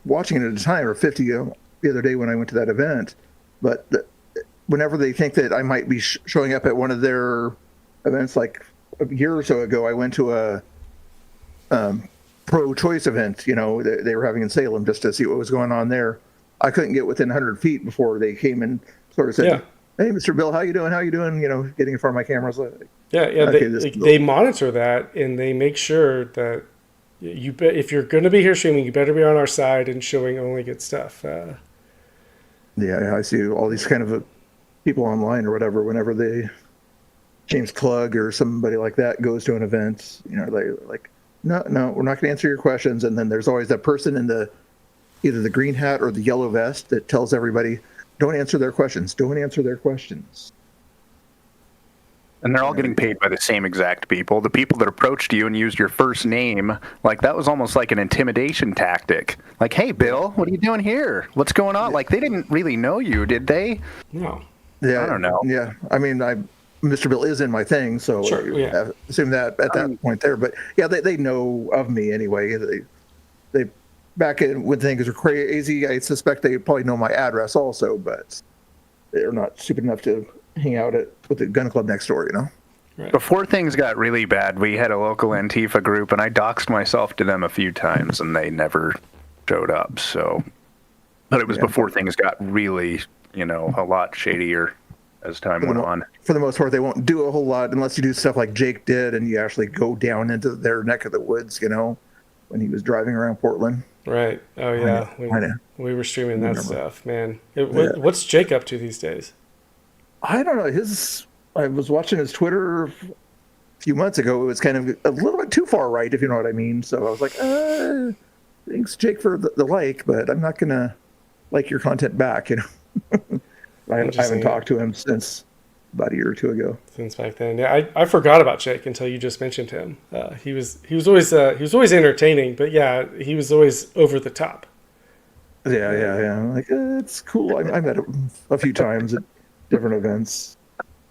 watching it at a time, or 50 the other day when I went to that event. But whenever they think that I might be showing up at one of their events, like a year or so ago, I went to a pro-choice event, they were having in Salem, just to see what was going on there. I couldn't get within 100 feet before they came and sort of said, "Hey, Mr. Bill, how you doing? Getting in front of my camera." They monitor that, and they make sure that if you're going to be here streaming, you better be on our side and showing only good stuff. I see all these kind of people online or whatever, whenever James Klug or somebody like that goes to an event, they're like, no, we're not going to answer your questions. And then there's always that person in either the green hat or the yellow vest that tells everybody, don't answer their questions. And they're all getting paid by the same exact people. The people that approached you and used your first name, like, that was almost like an intimidation tactic. Like, hey, Bill, what are you doing here? What's going on? Like, they didn't really know you, did they? No. Yeah. I don't know. Yeah. I mean, Mr. Bill is in my thing, so I assume that at that point there. But, they know of me anyway. They back when things were crazy, I suspect they probably know my address also, but they're not stupid enough to hang out with the gun club next door, Right. Before things got really bad, we had a local Antifa group, and I doxed myself to them a few times, and they never showed up. So, but it was before things got really, a lot shadier as time went on. For the most part, they won't do a whole lot unless you do stuff like Jake did, and you actually go down into their neck of the woods, when he was driving around Portland. Right. Oh, yeah. We were streaming that stuff, man. What's Jake up to these days? I don't know. I was watching his Twitter a few months ago. It was kind of a little bit too far right, if you know what I mean. So I was like, thanks, Jake, for the like, but I'm not going to like your content back. I haven't talked to him since about a year or two ago. Since back then, yeah, I forgot about Jake until you just mentioned him. He was always entertaining, but yeah, he was always over the top. Yeah. Like it's cool. I met him a few times at different events.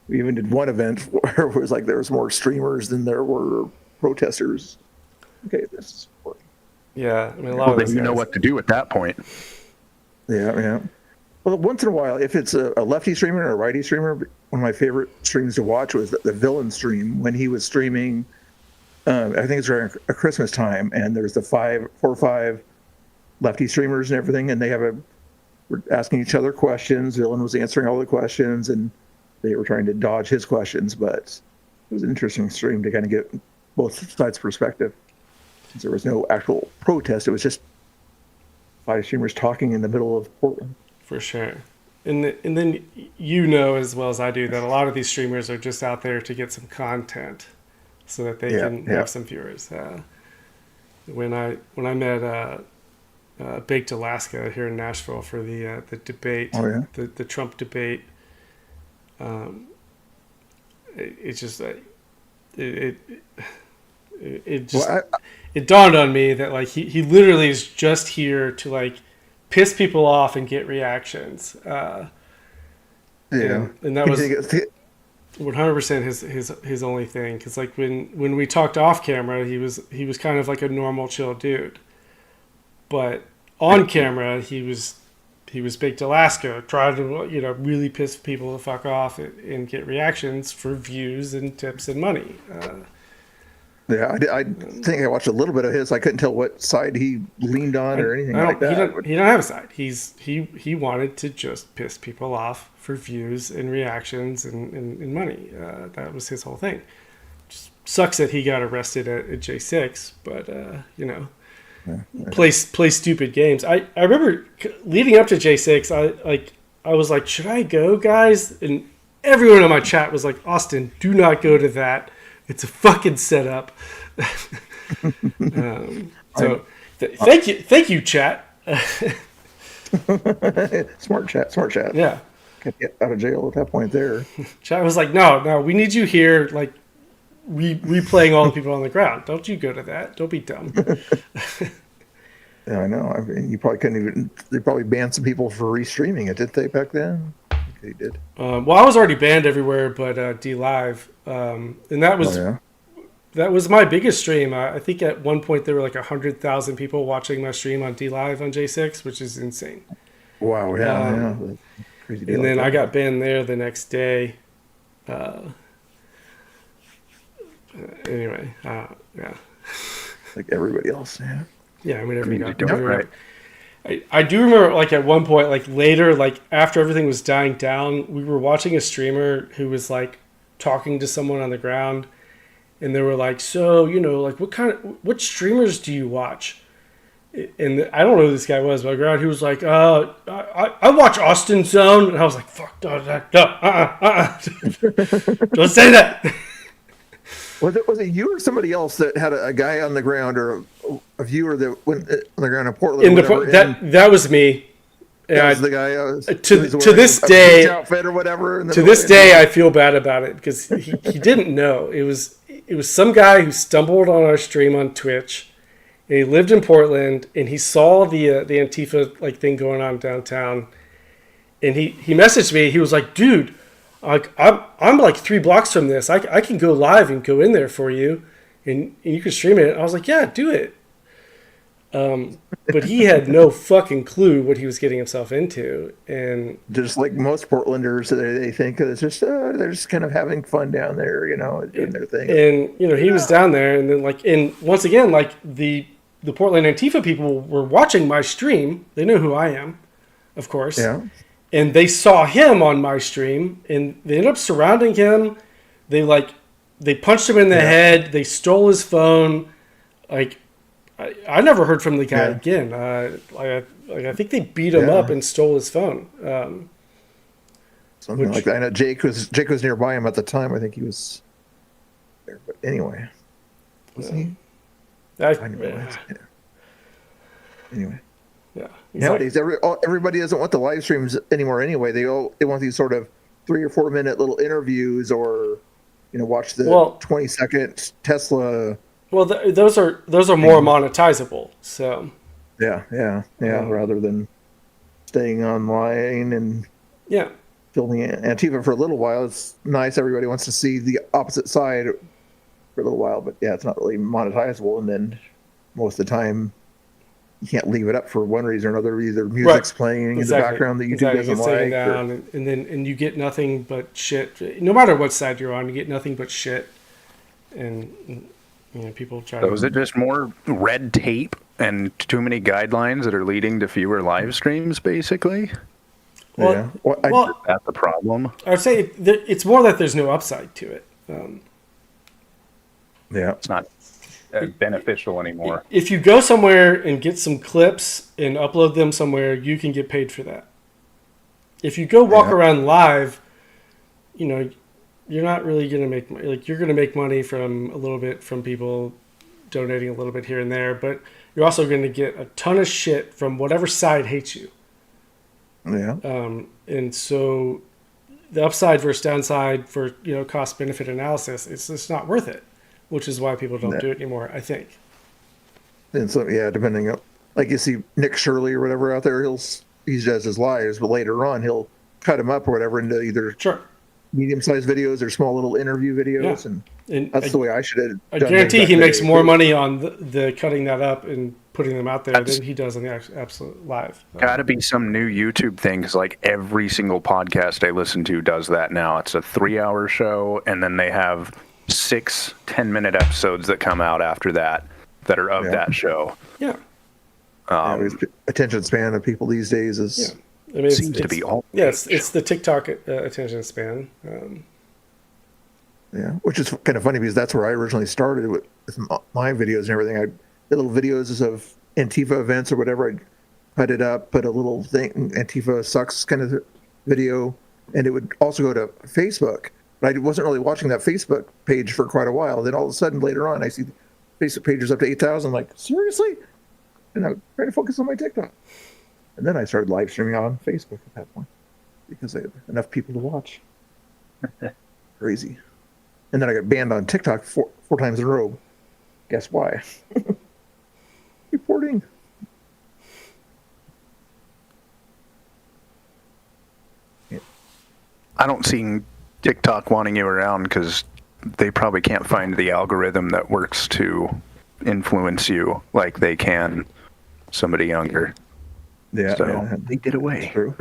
We even did one event where it was like there was more streamers than there were protesters. Okay, this is important. Yeah, I mean, a lot of then you know what to do at that point. Yeah. Well, once in a while, if it's a lefty streamer or a righty streamer, one of my favorite streams to watch was the villain stream when he was streaming. I think it's around a Christmas time, and there's the 4 or 5 lefty streamers and everything, and were asking each other questions. Villain was answering all the questions, and they were trying to dodge his questions. But it was an interesting stream to kind of get both sides' perspective. Since there was no actual protest, it was just 5 streamers talking in the middle of Portland. For sure. And then as well as I do that a lot of these streamers are just out there to get some content so that they can have some viewers. When I met Baked Alaska here in Nashville for the debate, the Trump debate, it dawned on me that like he literally is just here to like piss people off and get reactions. And that was 100% his only thing. Because like when we talked off camera, he was kind of like a normal, chill dude. But on camera, he was Baked Alaska, trying to really piss people the fuck off and get reactions for views and tips and money. I think I watched a little bit of his. I couldn't tell what side he leaned on or anything like that. He don't have a side. He wanted to just piss people off for views and reactions and money. That was his whole thing. Just sucks that he got arrested at J6, but play stupid games. I remember leading up to J6. I was like, should I go, guys? And everyone in my chat was like, Austin, do not go to that. It's a fucking setup. Thank you, chat. Smart chat. Yeah. Can't get out of jail at that point there. Chat was like, no, we need you here, like replaying all the people on the ground. Don't you go to that. Don't be dumb. Yeah, I know. I mean, you probably couldn't even. They probably banned some people for restreaming it, didn't they, back then? I think they did. Well, I was already banned everywhere but D Live. And that was my biggest stream. I think at one point there were like 100,000 people watching my stream on D Live on J6, which is insane. Wow, yeah. Crazy and then I got banned there the next day. Anyway, yeah. Like everybody else, yeah. Yeah, I mean, everybody. I do remember, like, at one point, like, later, like, after everything was dying down, we were watching a streamer who was, like, talking to someone on the ground, and they were like, so, like, what streamers do you watch? And I don't know who this guy was, but around he was like, I watch austinzone, and I was like, fuck, no, don't say that. Was it you or somebody else that had a guy on the ground or a viewer that went on the ground in Portland? That was me. That was the guy. To this day, outfit or whatever. To this day, I feel bad about it because he didn't know. It was some guy who stumbled on our stream on Twitch. And he lived in Portland, and he saw the Antifa like thing going on downtown, and he messaged me. He was like, "Dude, I'm like 3 blocks from this. I can go live and go in there for you, and you can stream it." I was like, "Yeah, do it." But he had no fucking clue what he was getting himself into, and just like most Portlanders, they think it's just they're just kind of having fun down there, doing their thing. And he was down there, and then and once again, like the Portland Antifa people were watching my stream. They know who I am, of course. Yeah. And they saw him on my stream, and they ended up surrounding him. They punched him in the head. They stole his phone. Like, I never heard from the guy again. I think they beat him up and stole his phone. Something like that. I know Jake was nearby him at the time. I think he was there. But anyway, was he? Anyway. Yeah. Nowadays, everybody doesn't want the live streams anymore. Anyway, they want these sort of 3 or 4 minute little interviews, or watch the 20-second Tesla. Well, those are more monetizable. So. Yeah. Rather than staying online and filming Antifa for a little while. It's nice. Everybody wants to see the opposite side for a little while, but it's not really monetizable. And then most of the time, you can't leave it up for one reason or another. Either music's playing in the background that YouTube doesn't like, down, and you get nothing but shit. No matter what side you're on, you get nothing but shit. And people try. So is it just more red tape and too many guidelines that are leading to fewer live streams, basically? Well, that's the problem. I would say it's more that there's no upside to it. It's not beneficial anymore. If you go somewhere and get some clips and upload them somewhere, you can get paid for that. If you go walk around live, you're not really going to make money. Like, you're going to make money from a little bit from people donating a little bit here and there, but you're also going to get a ton of shit from whatever side hates you. Yeah. And so the upside versus downside for, cost benefit analysis, it's just not worth it, which is why people don't do it anymore, I think. And so, depending on, like, you see Nick Shirley or whatever out there, he does his lives, but later on he'll cut them up or whatever into either medium-sized videos or small little interview videos, and that's the way I should have. I guarantee he makes more money on the cutting that up and putting them out there than he does on the absolute live. Got to be some new YouTube thing, because like every single podcast I listen to does that now. It's a 3-hour show, and then they have 6 10-minute episodes that come out after that are of that show. Yeah. Attention span of people these days is seems to be all. Yes, it's the TikTok attention span. Which is kind of funny because that's where I originally started with my videos and everything. I did little videos of Antifa events or whatever. I'd cut it up, put a little thing, Antifa sucks kind of video, and it would also go to Facebook. But I wasn't really watching that Facebook page for quite a while. Then all of a sudden, later on, I see the Facebook page is up to 8,000. Like, seriously? And I'm trying to focus on my TikTok. And then I started live streaming on Facebook at that point because I had enough people to watch. Crazy. And then I got banned on TikTok four times in a row. Guess why? Reporting. I don't see TikTok wanting you around because they probably can't find the algorithm that works to influence you like they can somebody younger. They did away. That's true.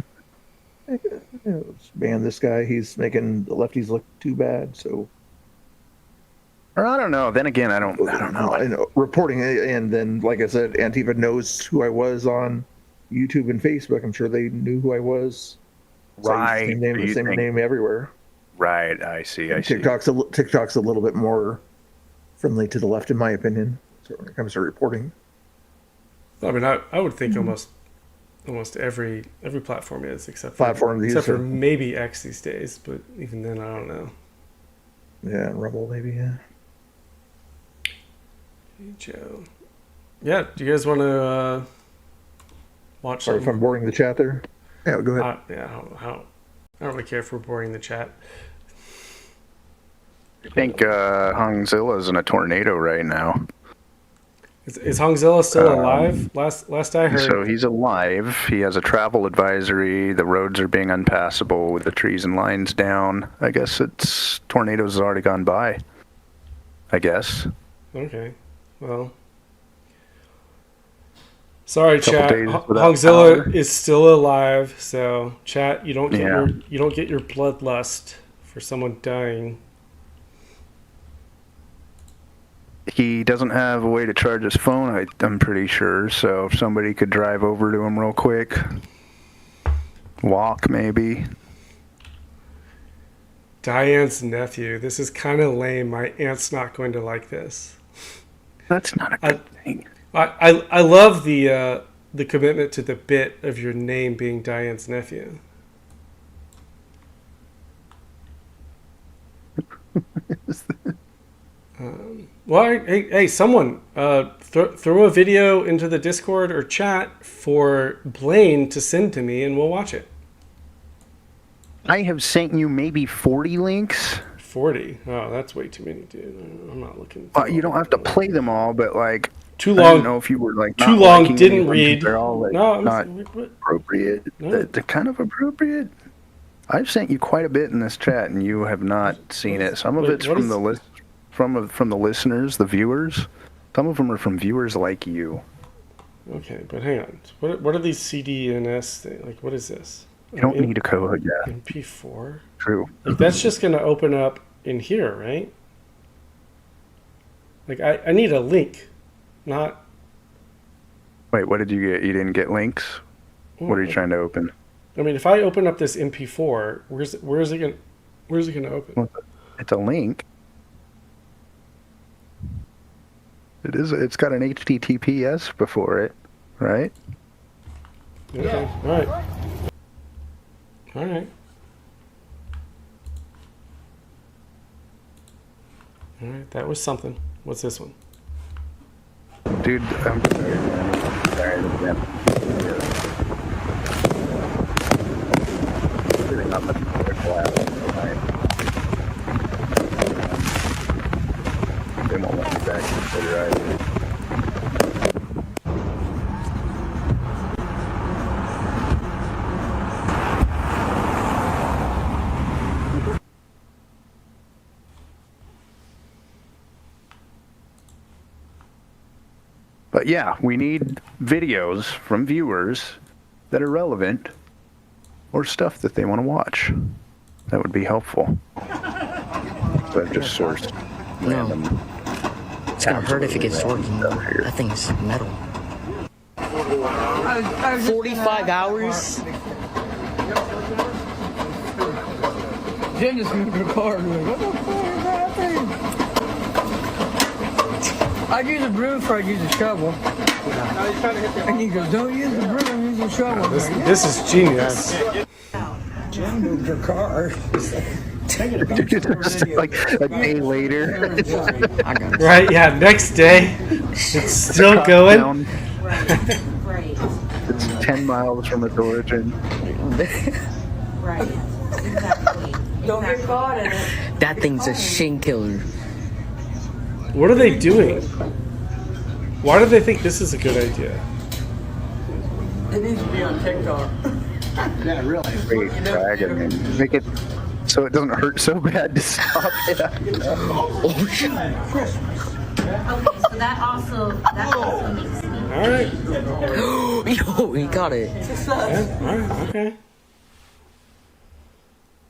Let's ban this guy. He's making the lefties look too bad. So, or I don't know. Then again, I don't know. Reporting, and then, like I said, Antifa knows who I was on YouTube and Facebook. I'm sure they knew who I was. Right. Same name everywhere. Right. I see. TikTok's a little bit more friendly to the left, in my opinion, when it comes to reporting. I mean, I would think almost every platform is, except for maybe X these days. But even then, I don't know. Yeah, Rumble maybe. Yeah. Hey, Joe. Yeah. Do you guys want to watch? Sorry if I'm boring the chat there. Yeah, go ahead. I don't really care if we're boring the chat. I think Hungzilla's in a tornado right now. Is Hungzilla still alive? Last I heard. So he's alive. He has a travel advisory. The roads are being unpassable with the trees and lines down. I guess tornadoes has already gone by. I guess. Okay. Well. Sorry, chat. Hungzilla is still alive. So, chat, you don't get your bloodlust for someone dying. He doesn't have a way to charge his phone, I'm pretty sure. So if somebody could drive over to him real quick, walk maybe. Diane's nephew. This is kind of lame. My aunt's not going to like this. That's not a good thing. I love the commitment to the bit of your name being Diane's nephew. Well, hey, someone throw a video into the Discord or chat for Blaine to send to me, and we'll watch it. I have sent you maybe 40 links. 40? Oh, that's way too many, dude. I'm not looking. You don't have to play them all, but like too long. I don't know if you were like too long. Didn't read. They're all like not appropriate. No. They're kind of appropriate. I've sent you quite a bit in this chat, and you have not seen it. Some of it's from the list, from the listeners, the viewers. Some of them are from viewers like you. Okay, but hang on. What are these CDNS things? Like, what is this? You don't need a code, yeah. MP4? True. Like, that's just going to open up in here, right? Like, I need a link, not... Wait, what did you get? You didn't get links? What are you trying to open? I mean, if I open up this MP4, where's it going to open? Well, it's a link. It's got an HTTPS before it, right? Okay, alright. Alright. Alright, that was something. What's this one? Dude, I'm sorry, man. Sitting on the glass. They won't let me back consider either. But yeah, we need videos from viewers that are relevant or stuff that they want to watch. That would be helpful. So I've just sourced random. It's gonna hurt if it gets working. That thing's metal. 45 hours? Jen just moved her car. Like, what the fuck is happening? I'd use a broom before I'd use a shovel. And he goes, don't use the broom, use a shovel. This is genius. Jen moved her car. Just like a day later. Right, yeah, next day. It's still going. It's 10 miles from its origin. Right. Exactly. Don't get caught in it. That thing's a shin killer. What are they doing? Why do they think this is a good idea? It needs to be on TikTok. Yeah, really. Great dragon and make it so it doesn't hurt so bad to stop it. Oh shit! Okay, so that also makes me. All right. Yo, he got it. Yeah, all right, okay.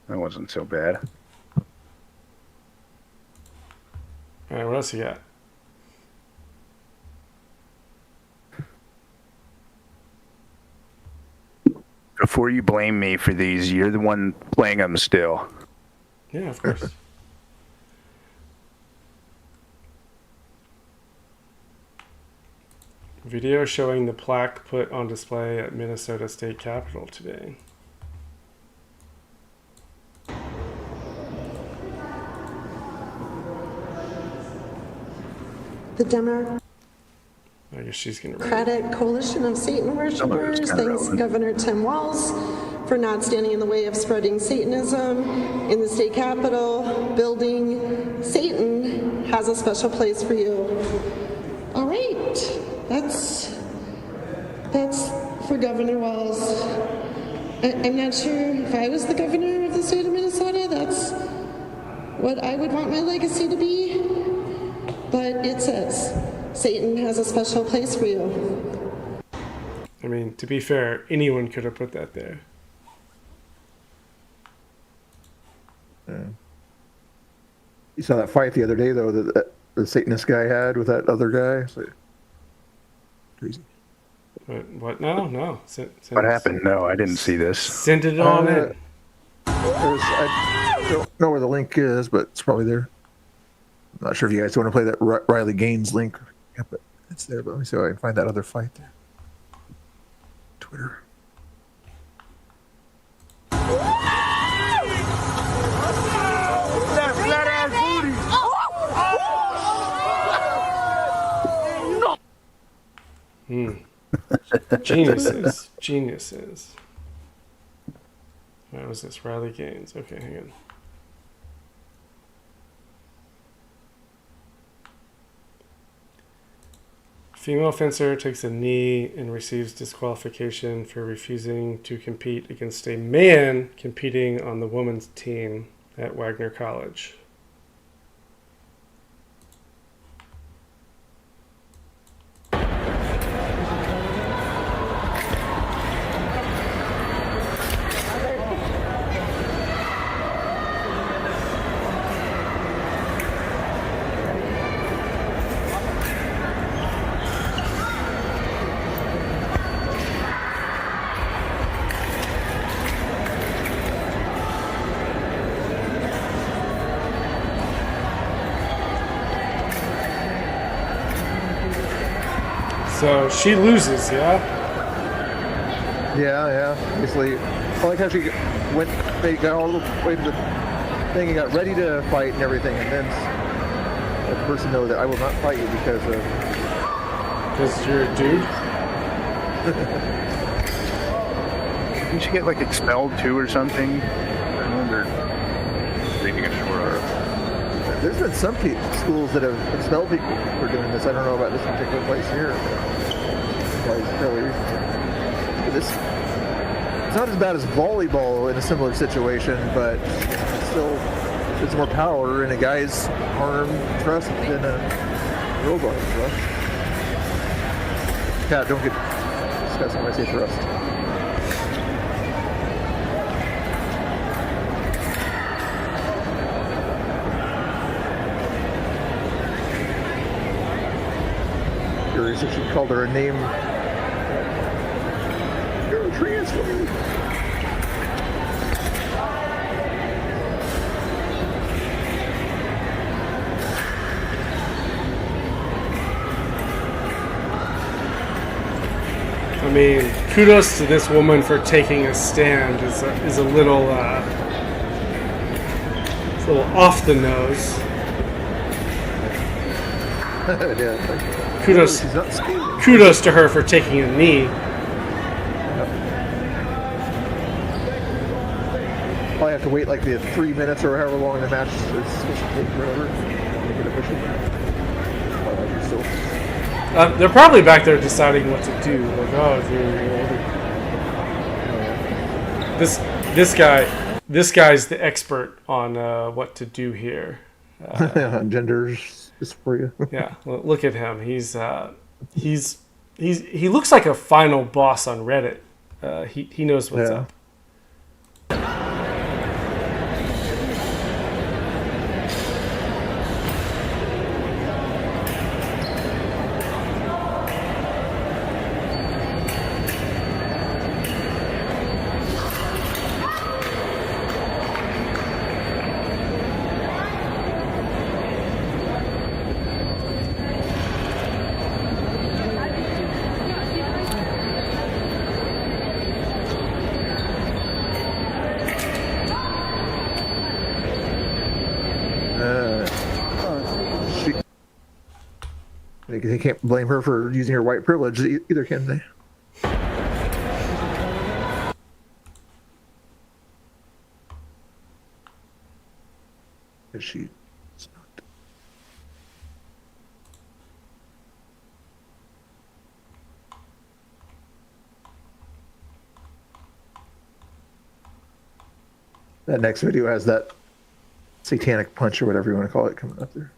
That wasn't so bad. All right, what else you got? Before you blame me for these, you're the one playing them still. Yeah, of course. Video showing the plaque put on display at Minnesota State Capitol today. The Democratic I guess she's going to read. Coalition of Satan Worshippers thanks Governor Tim Walz for not standing in the way of spreading Satanism in the state capitol building. Satan has a special place for you. All right, that's for Governor Walz. I'm not sure if I was the governor of the state of Minnesota, that's what I would want my legacy to be. But it says, Satan has a special place for you. I mean, to be fair, anyone could have put that there. Yeah. You saw that fight the other day, though, that the Satanist guy had with that other guy. So, crazy. What? No. What happened? No, I didn't see this. Send it on in. I don't know where the link is, but it's probably there. I'm not sure if you guys want to play that Riley Gaines link. Yeah, but it's there. But let me see if I can find that other fight there. Twitter. Geniuses. Geniuses. What was this? Riley Gaines. Okay, hang on. Female fencer takes a knee and receives disqualification for refusing to compete against a man competing on the women's team at Wagner College. So she loses, yeah? Yeah. Basically, I like how they got all the way to the thing and got ready to fight and everything, and then let the person know that I will not fight you because you're a dude? Didn't she get like expelled too or something? I remember reading a short article. There's been some schools that have expelled people for doing this. I don't know about this particular place here. It's not as bad as volleyball in a similar situation, but still, there's more power in a guy's arm thrust than a girl's arm thrust. Cat, don't get disgusting when I say thrust. Curious if she called her a name. You're a transfer. I mean, kudos to this woman for taking a stand. Is a little off the nose. Kudos to her for taking a knee. Probably have to wait like the 3 minutes or however long the match is supposed to take forever. They're probably back there deciding what to do. Like, this guy's the expert on what to do here. Genders dysphoria. Yeah, look at him. He looks like a final boss on Reddit. He knows what's up. They can't blame her for using her white privilege either, can they? Is she? That next video has that satanic punch or whatever you want to call it coming up there.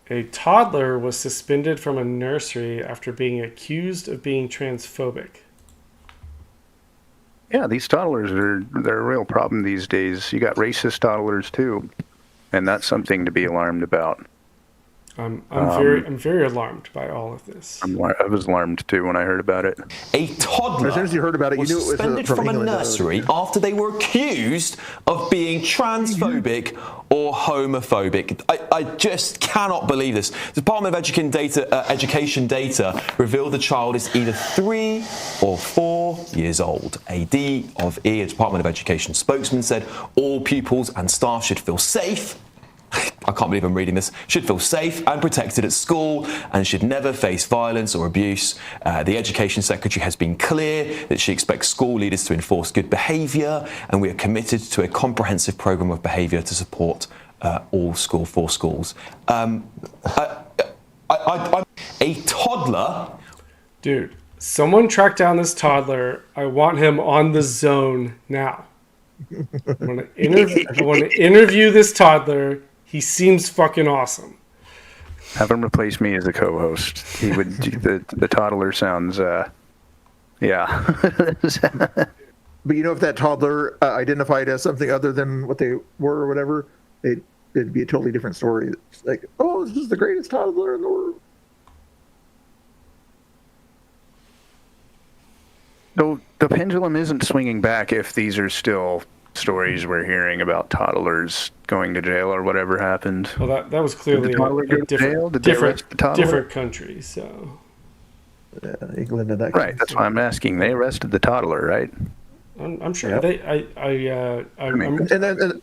A toddler was suspended from a nursery after being accused of being transphobic. Yeah, these toddlers they're a real problem these days. You got racist toddlers too, and that's something to be alarmed about. I'm very alarmed by all of this. I was alarmed too when I heard about it. A toddler as soon as you heard about it, was you knew it was suspended from England, a nursery after they were accused of being transphobic or homophobic. I just cannot believe this. The Department of Education data revealed the child is either 3 or 4 years old. A Department of Education spokesman said all pupils and staff should feel safe. I can't believe I'm reading this, should feel safe and protected at school and should never face violence or abuse. The Education Secretary has been clear that she expects school leaders to enforce good behaviour, and we are committed to a comprehensive programme of behaviour to support all schools. I'm a toddler. Dude, someone track down this toddler. I want him on the zone now. I want to interview this toddler. He seems fucking awesome. Have him replace me as a co-host. He would. The toddler sounds. Yeah. But you know, if that toddler identified as something other than what they were or whatever, it'd be a totally different story. It's like, oh, this is the greatest toddler in the world. So the pendulum isn't swinging back if these are still stories we're hearing about toddlers going to jail or whatever happened. Well, that was clearly a different country, so. England and that. Right, that's why I'm asking. They arrested the toddler, right? I'm sure. Yep. And then the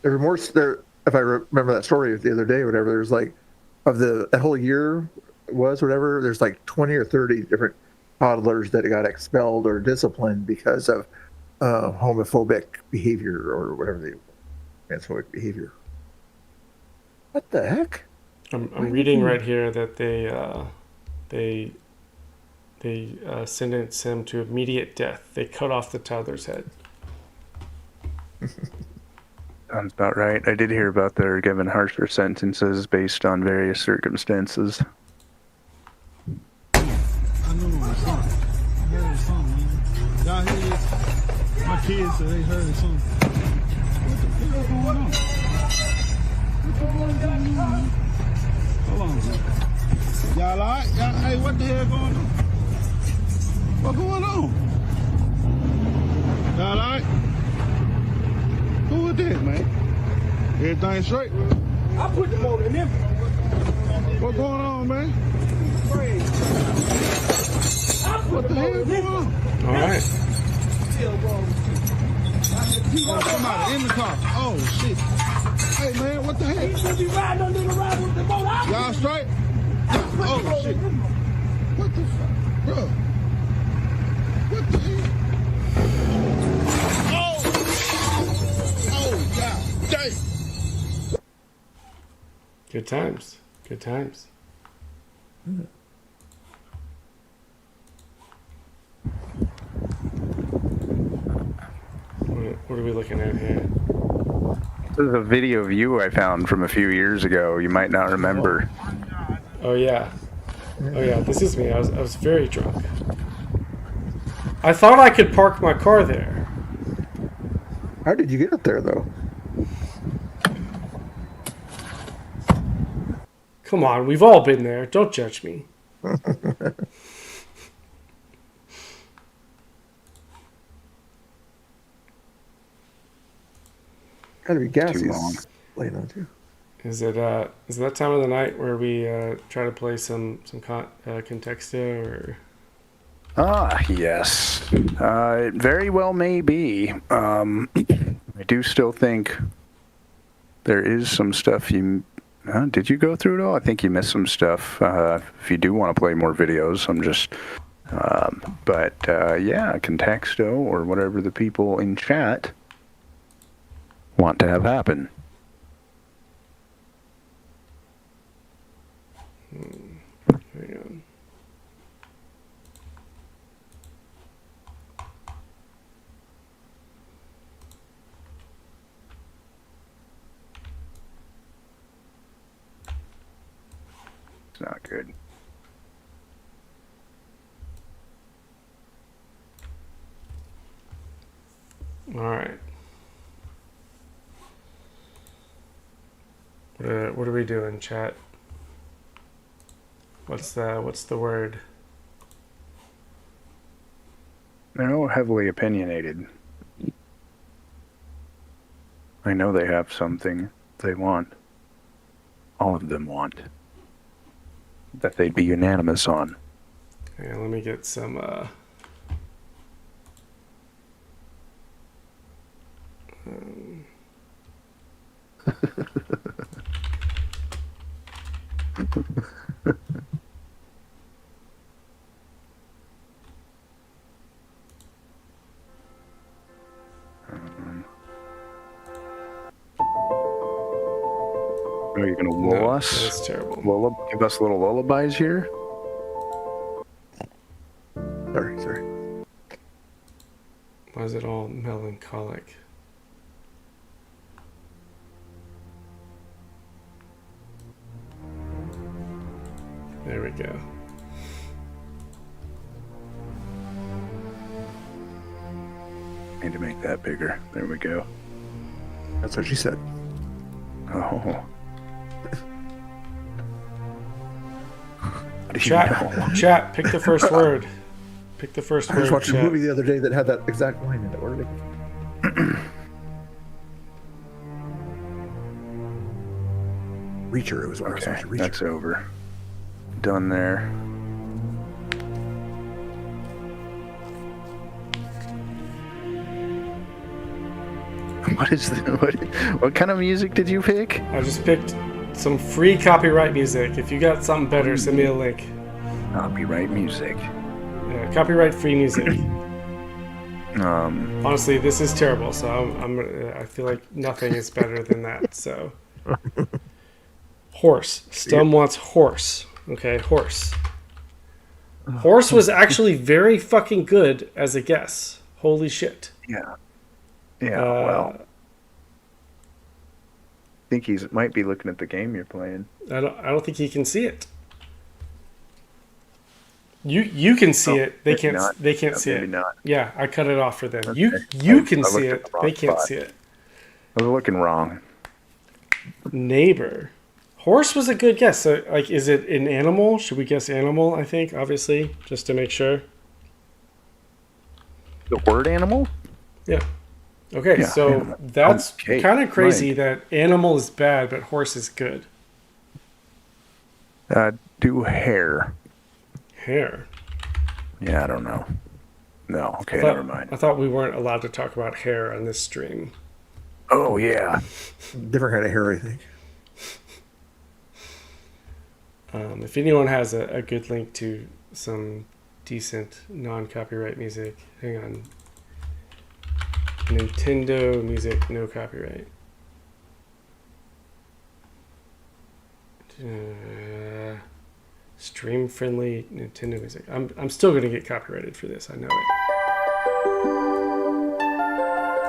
remorse there. If I remember that story the other day, or whatever, there's like of that whole year was whatever. There's like 20 or 30 different toddlers that got expelled or disciplined because of homophobic behavior or whatever transphobic behavior. What the heck? I'm reading right here that they sentenced him to immediate death. They cut off the toddler's head. Sounds about right. I did hear about they're given harsher sentences based on various circumstances. I know my son. I heard something, man. Y'all hear this? My kids said they heard something. What the hell going on? What the hell going on, man? Hold on, man. Y'all alright? Hey, what the hell going on? What going on? Y'all alright? Who was this, man? Everything straight? I put them over in them. What going on, man? What the hell going on? All right. Somebody in the car. Oh, shit. Hey, man, what the hell? Y'all straight? Oh, shit. What the fuck? Bro. What the hell? Oh, God. Dang. Good times. Good times. What are we looking at here? This is a video of you I found from a few years ago. You might not remember. Oh yeah. Oh yeah, this is me. I was very drunk. I thought I could park my car there. How did you get up there, though? Come on, we've all been there. Don't judge me. Gotta be gassy. Late on too. Is it that time of the night where we try to play some Contexto or? Ah, yes. It very well may be. I do still think there is some stuff you. Did you go through it all? I think you missed some stuff. If you do want to play more videos, I'm just. Yeah, Contexto or whatever the people in chat want to have happen. Hang on. It's not good. All right. What are we doing, chat? What's the word? They're all heavily opinionated. I know they have something they want. All of them want. That they'd be unanimous on. Okay, let me get some Are you going to lull us? That's terrible. Give us little lullabies here? Sorry. Why is it all melancholic? There we go. Need to make that bigger. There we go. That's what she said. Oh. Chat, pick the first word. Pick the first word. I just watched chat. a movie the other day that had that exact line in it. What are they? Reacher. It was when I was watching Reacher. That's over. Done there. What kind of music did you pick? I just picked some free copyright music. If you got something better, send me a link. Copyright music. Yeah, copyright free music. Honestly, this is terrible. So I feel like nothing is better than that. So, horse. Stum wants horse. Okay, horse. Horse was actually very fucking good as a guess. Holy shit. Yeah. Yeah. Well, I think he might be looking at the game you're playing. I don't think he can see it. You can see it. They can't. Not. They can't see Maybe it. not. Yeah, I cut it off for them. Okay. You can I see looked at it. the wrong They can't spot. see it. I was looking wrong. Neighbor. Horse was a good guess. So, like, is it an animal? Should we guess animal? I think, obviously, just to make sure. The word animal? Yeah. Okay, Yeah, so animal. that's Okay, kind of crazy right. that animal is bad, but horse is good. Do hair. Hair. Yeah, I don't know. No, okay, I thought, never mind. I thought we weren't allowed to talk about hair on this stream. Oh, yeah. Different kind of hair, I think. If anyone has a good link to some decent non-copyright music, hang on. Nintendo music, no copyright. Stream-friendly Nintendo music. I'm still gonna get copyrighted for this. I know it.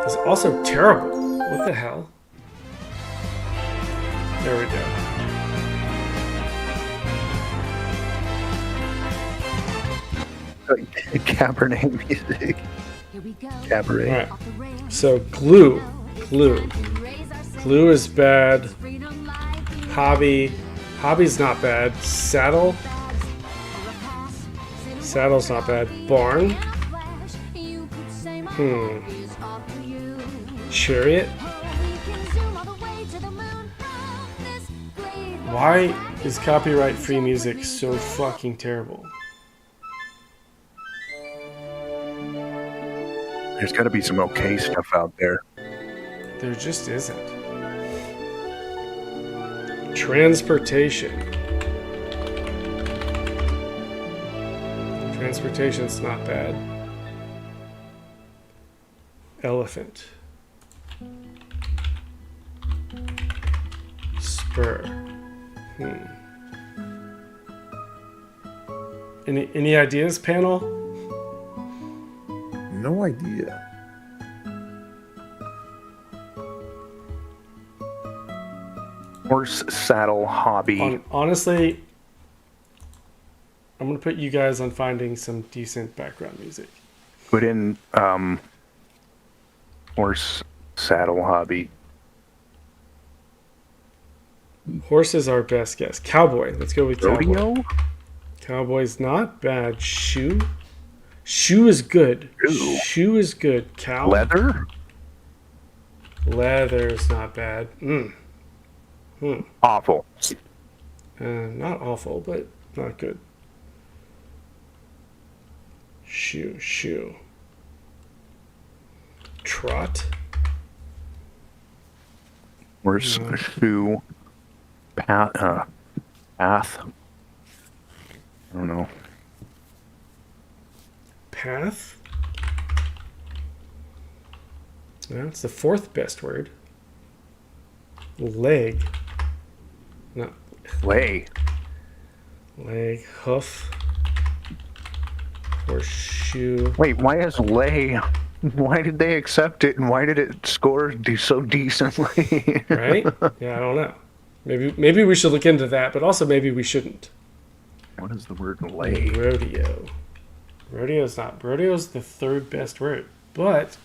It's also terrible. What the hell? There we go. Cabernet music. Cabaret. All right. So glue. Glue is bad. Hobby's not bad. Saddle's not bad. Barn. Chariot. Why is copyright-free music so fucking terrible? There's got to be some okay stuff out there. There just isn't. Transportation. Transportation's not bad. Elephant. Spur. Any ideas, panel? No idea. Horse, saddle, hobby. Honestly, I'm going to put you guys on finding some decent background music. Put in horse, saddle, hobby. Horse is our best guess. Cowboy. Let's go with cowboy. Rodeo? Cowboy's not bad. Shoe is good. Ooh. Shoe is good. Cow. Leather? Leather's not bad. Awful. Not awful, but not good. Shoe. Trot. Horse, shoe, Path. I don't know. Path? No, it's the fourth best word. Leg. No. Lay. Leg. Hoof. Horseshoe. Wait, why is lay? Why did they accept it, and why did it score so decently? Right? Yeah, I don't know. Maybe we should look into that, but also maybe we shouldn't. What is the word lay? Rodeo. Rodeo's the third best word, but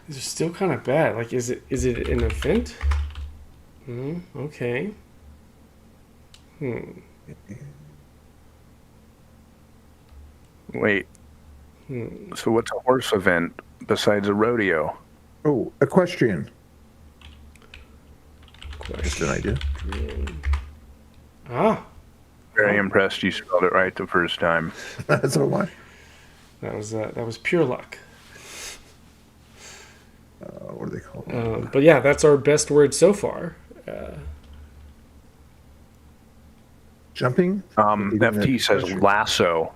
these are still kind of bad. Like, is it an event? Okay. Wait. So what's a horse event besides a rodeo? Oh, equestrian. Just an idea. Ah. Very impressed you spelled it right the first time. So why? That was pure luck. What do they call it? But yeah, that's our best word so far. Jumping? FT says lasso.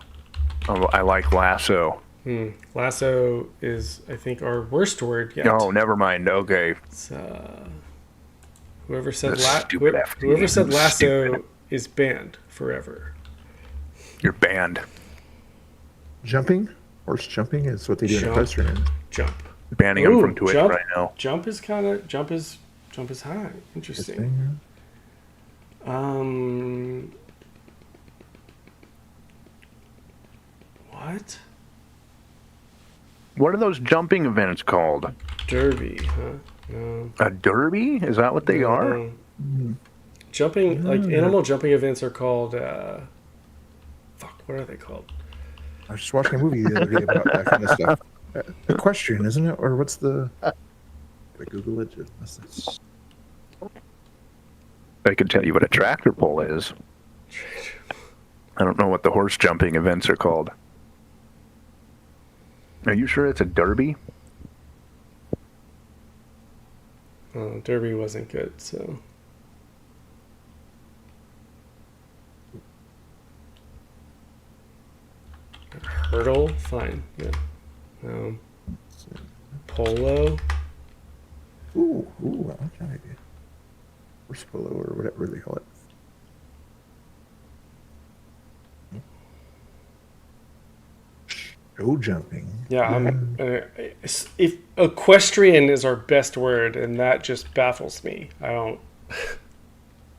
Oh, I like lasso. Lasso is, I think, our worst word yet. Oh, never mind. Okay. It's, whoever said FT. lasso is banned forever. You're banned. Jumping? Horse jumping is what they do in equestrian. Jump. Banning them from Twitch right now. Jump is high. Interesting. What? What are those jumping events called? Derby, huh? No. A derby? Is that what they are? Jumping, like animal jumping events are called. What are they called? I was just watching a movie the other day about that kind of stuff. Equestrian, isn't it? Or what's the? Did I Google it? I could tell you what a tractor pull is. I don't know what the horse jumping events are called. Are you sure it's a derby? Derby wasn't good, so. Hurdle, fine. Yeah. Polo. Ooh, I like that idea. Horse polo or whatever they call it. Show jumping. Yeah, if equestrian is our best word, and that just baffles me. I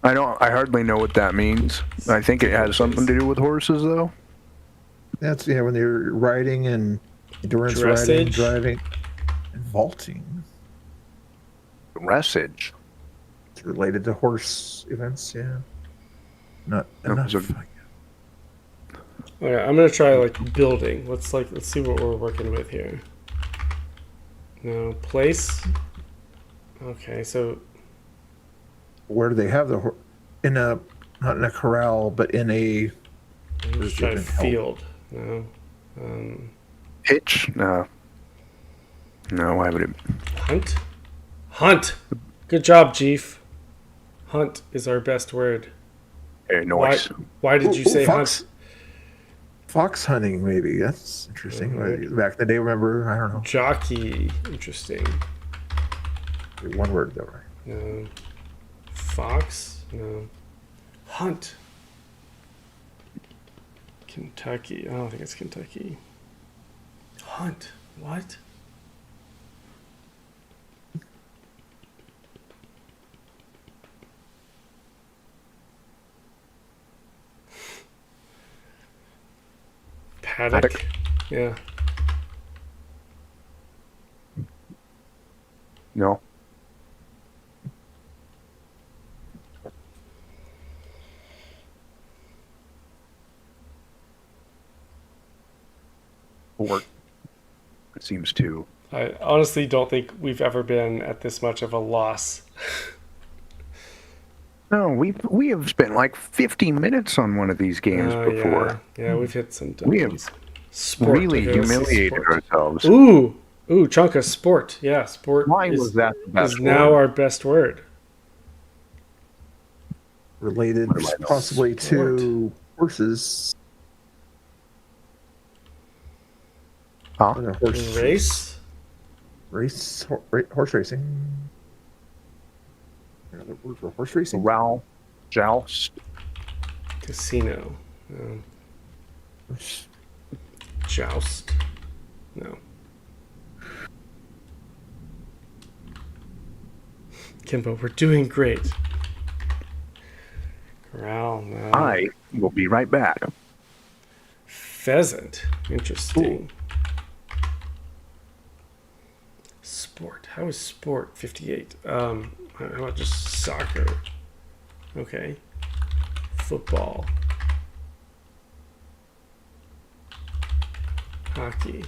hardly know what that means. I think it has something to do with horses, though. That's when they're riding and endurance Dressage. riding, driving, and vaulting. Dressage. It's related to horse events, yeah. Not enough. Okay, I'm gonna try building. Let's see what we're working with here. No place. Okay, so where do they have the horse? Not in a corral, but in a. I'm just trying to field. No. Pitch? No. No, why would it? Hunt. Good job, Chief. Hunt is our best word. Hey, noise. Why did you say hunt? Fox hunting, maybe. That's interesting. Back in the day, remember? I don't know. Jockey. Interesting. One word, though, right? No. Fox? No. Hunt. Kentucky. I don't think it's Kentucky. Hunt. What? Paddock. Yeah. No. It seems to. I honestly don't think we've ever been at this much of a loss. No, we have spent like 50 minutes on one of these games before. Yeah, we've hit some. We have really humiliated ourselves. Ooh, Chunka, sport. Yeah, sport. Why was that the best is now word? our best word. related possibly to horses. Huh? Race? Horse racing. Another word for horse racing? Joust. Casino. Joust. No. Kimbo, we're doing great. Corral, no. I will be right back. Pheasant. Interesting. Sport. How is sport 58? How about just soccer? Okay. Football. Hockey.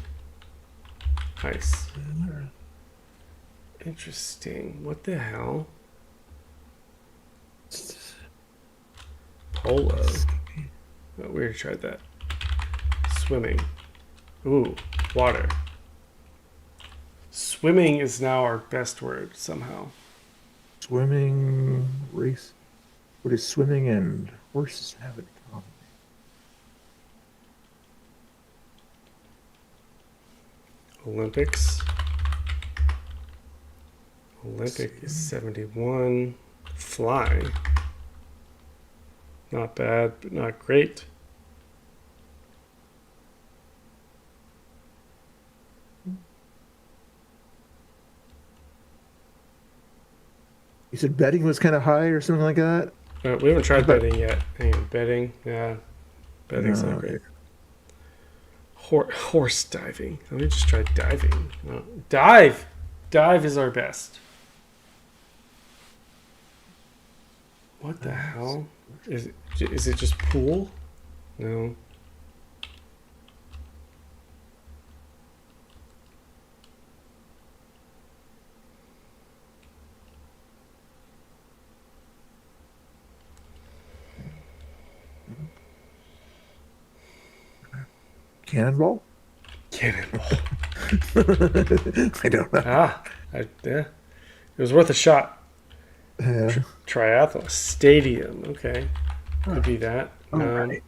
Ice. Interesting. What the hell? Polo. Oh, we already tried that. Swimming. Ooh, water. Swimming is now our best word somehow. Swimming, race. What does swimming and horses have in common? Olympics. Olympic is 71. Fly. Not bad, but not great. You said betting was kind of high or something like that? We haven't tried betting yet. Hang on, betting. Yeah. Betting's not great. Horse diving. Let me just try diving. No. Dive! Dive is our best. What the hell? Is it just pool? No. Cannonball? Cannonball. I don't know. Yeah. It was worth a shot. Yeah. Triathlon. Stadium. Okay. Could be that. Right.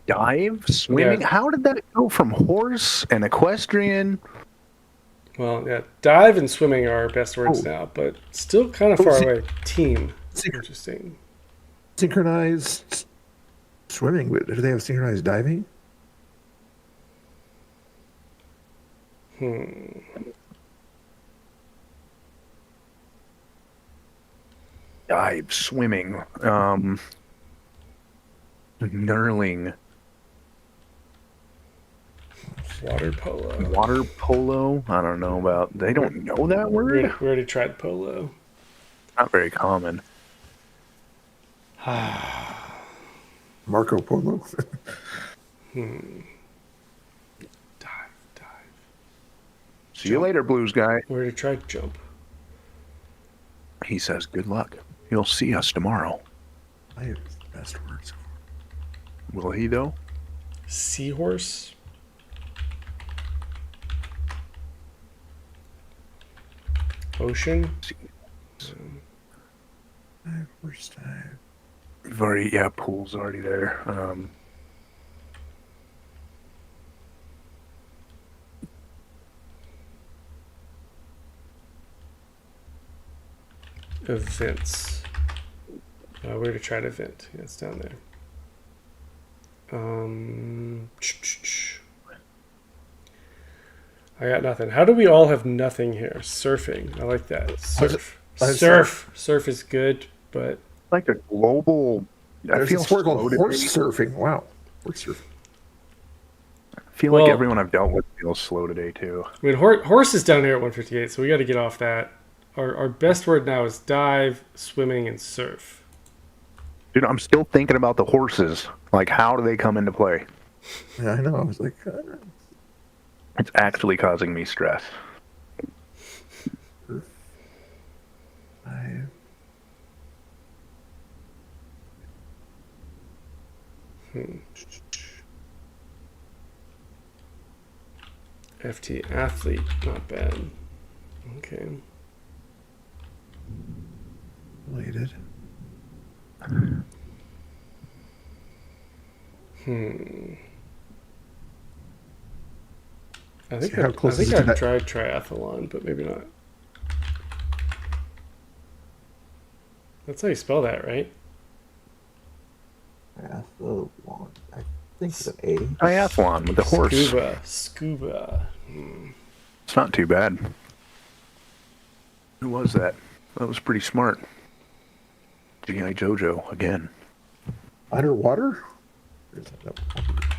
Dive? Swimming? Yeah. How did that go from horse and equestrian? Well, yeah. Dive and swimming are our best words now, but still kind of far away. Team. Interesting. Synchronized swimming. Do they have synchronized diving? Dive, swimming, knurling. Water polo. Water polo? I don't know about. They don't know that word? We already tried polo. Not very common. Marco Polo. Dive. See you later, Blues guy. We already tried jump. He says, good luck. You'll see us tomorrow. I have the best words. Will he, though? Seahorse. Ocean. First time. We've already, yeah, pool's already there. Events. We already tried event. Yeah, it's down there. I got nothing. How do we all have nothing here? Surfing. I like that. Surf. Surf is good, but like a global. I feel horse surfing. Wow, horse surfing. I feel like everyone I've dealt with feels slow today too. I mean, horse is down here at 158, so we got to get off that. Our best word now is dive, swimming, and surf. Dude, I'm still thinking about the horses. Like, how do they come into play? Yeah, I know. I was like, it's actually causing me stress. FT athlete, not bad. Okay. Related. I think I've tried triathlon, but maybe not. That's how you spell that, right? Triathlon. I think it's an A. Triathlon with the horse. Scuba. It's not too bad. Who was that? That was pretty smart. G.I. Jojo again. Underwater?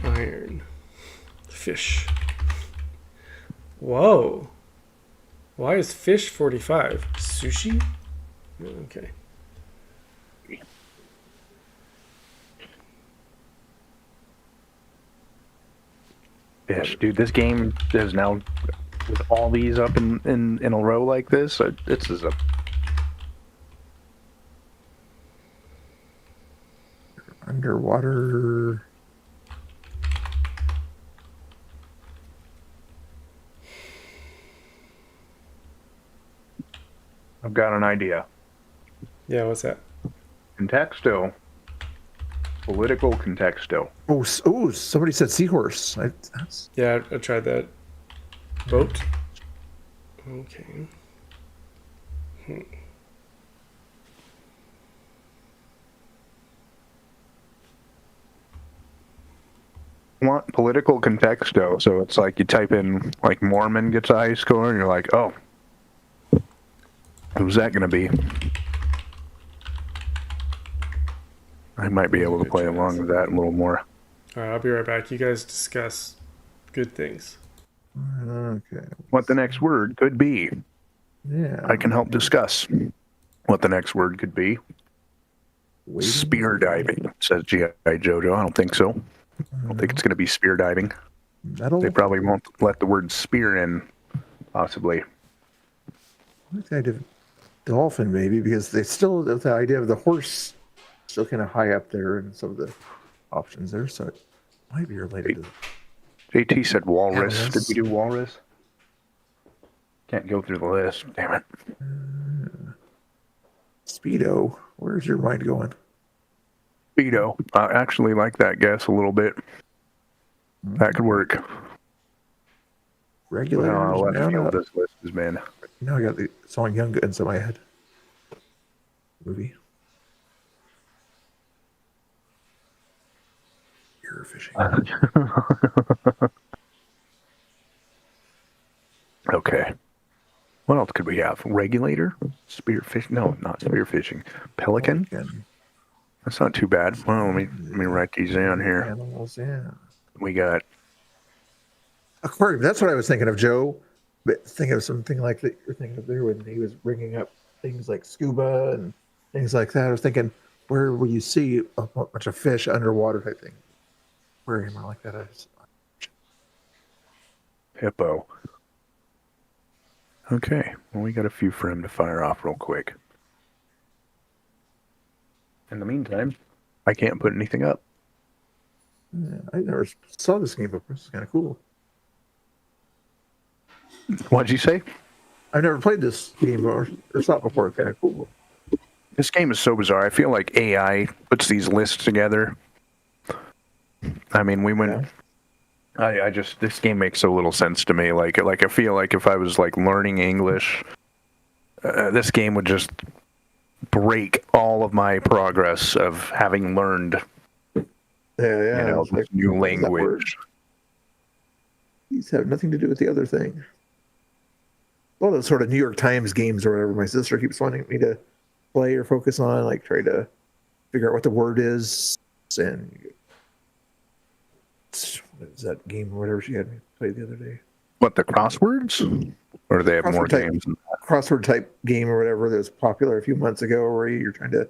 Iron. Fish. Whoa. Why is fish 45? Sushi? Okay. Fish, dude. This game is now with all these up in a row like this. This is a underwater. I've got an idea. Yeah, what's that? Contexto. Political contexto. Oh, somebody said seahorse. Yeah, I tried that. Boat. Okay. Want political contexto, so it's like you type in like Mormon gets a high score and you're like, oh, who's that gonna be? I might be able to play along with that a little more. All right, I'll be right back. You guys discuss good things. Okay. What the next word could be. Yeah. I can help discuss what the next word could be. Spear diving, says G.I. Jojo. I don't think so. I don't think it's going to be spear diving. They probably won't let the word spear in, possibly. What kind of dolphin, maybe, because they still, the idea of the horse still kind of high up there in some of the options there, so it might be related to JT said walrus. Did we do walrus? Can't go through the list. Damn it. Speedo. Where's your mind going? Speedo. I actually like that guess a little bit. That could work. Regulators. Left field this list has been. Now I got the song Young Guns in my head. Movie. Spear fishing. Okay. What else could we have? Regulator? Spearfish? No, not spearfishing. Pelican? That's not too bad. Well, let me write these down here. Animals, yeah. We got aquarium. That's what I was thinking of, Joe. But think of something like that you're thinking of there when he was bringing up things like scuba and things like that. I was thinking, where will you see a bunch of fish underwater type thing? Aquarium or like that. hippo. Okay, well, we got a few for him to fire off real quick. In the meantime, I can't put anything up. Yeah, I never saw this game before. This is kind of cool. What'd you say? I've never played this game or saw it before. It's kind of cool. This game is so bizarre. I feel like AI puts these lists together. I mean, we went... I just... This game makes so little sense to me. Like I feel like if I was, like, learning English, this game would just break all of my progress of having learned this new language. These have nothing to do with the other thing. All those sort of New York Times games or whatever my sister keeps wanting me to play or focus on, like try to figure out what the word is. And what is that game or whatever she had me play the other day? What, the crosswords? Or do they have more games than that? Crossword type game or whatever that was popular a few months ago where you're trying to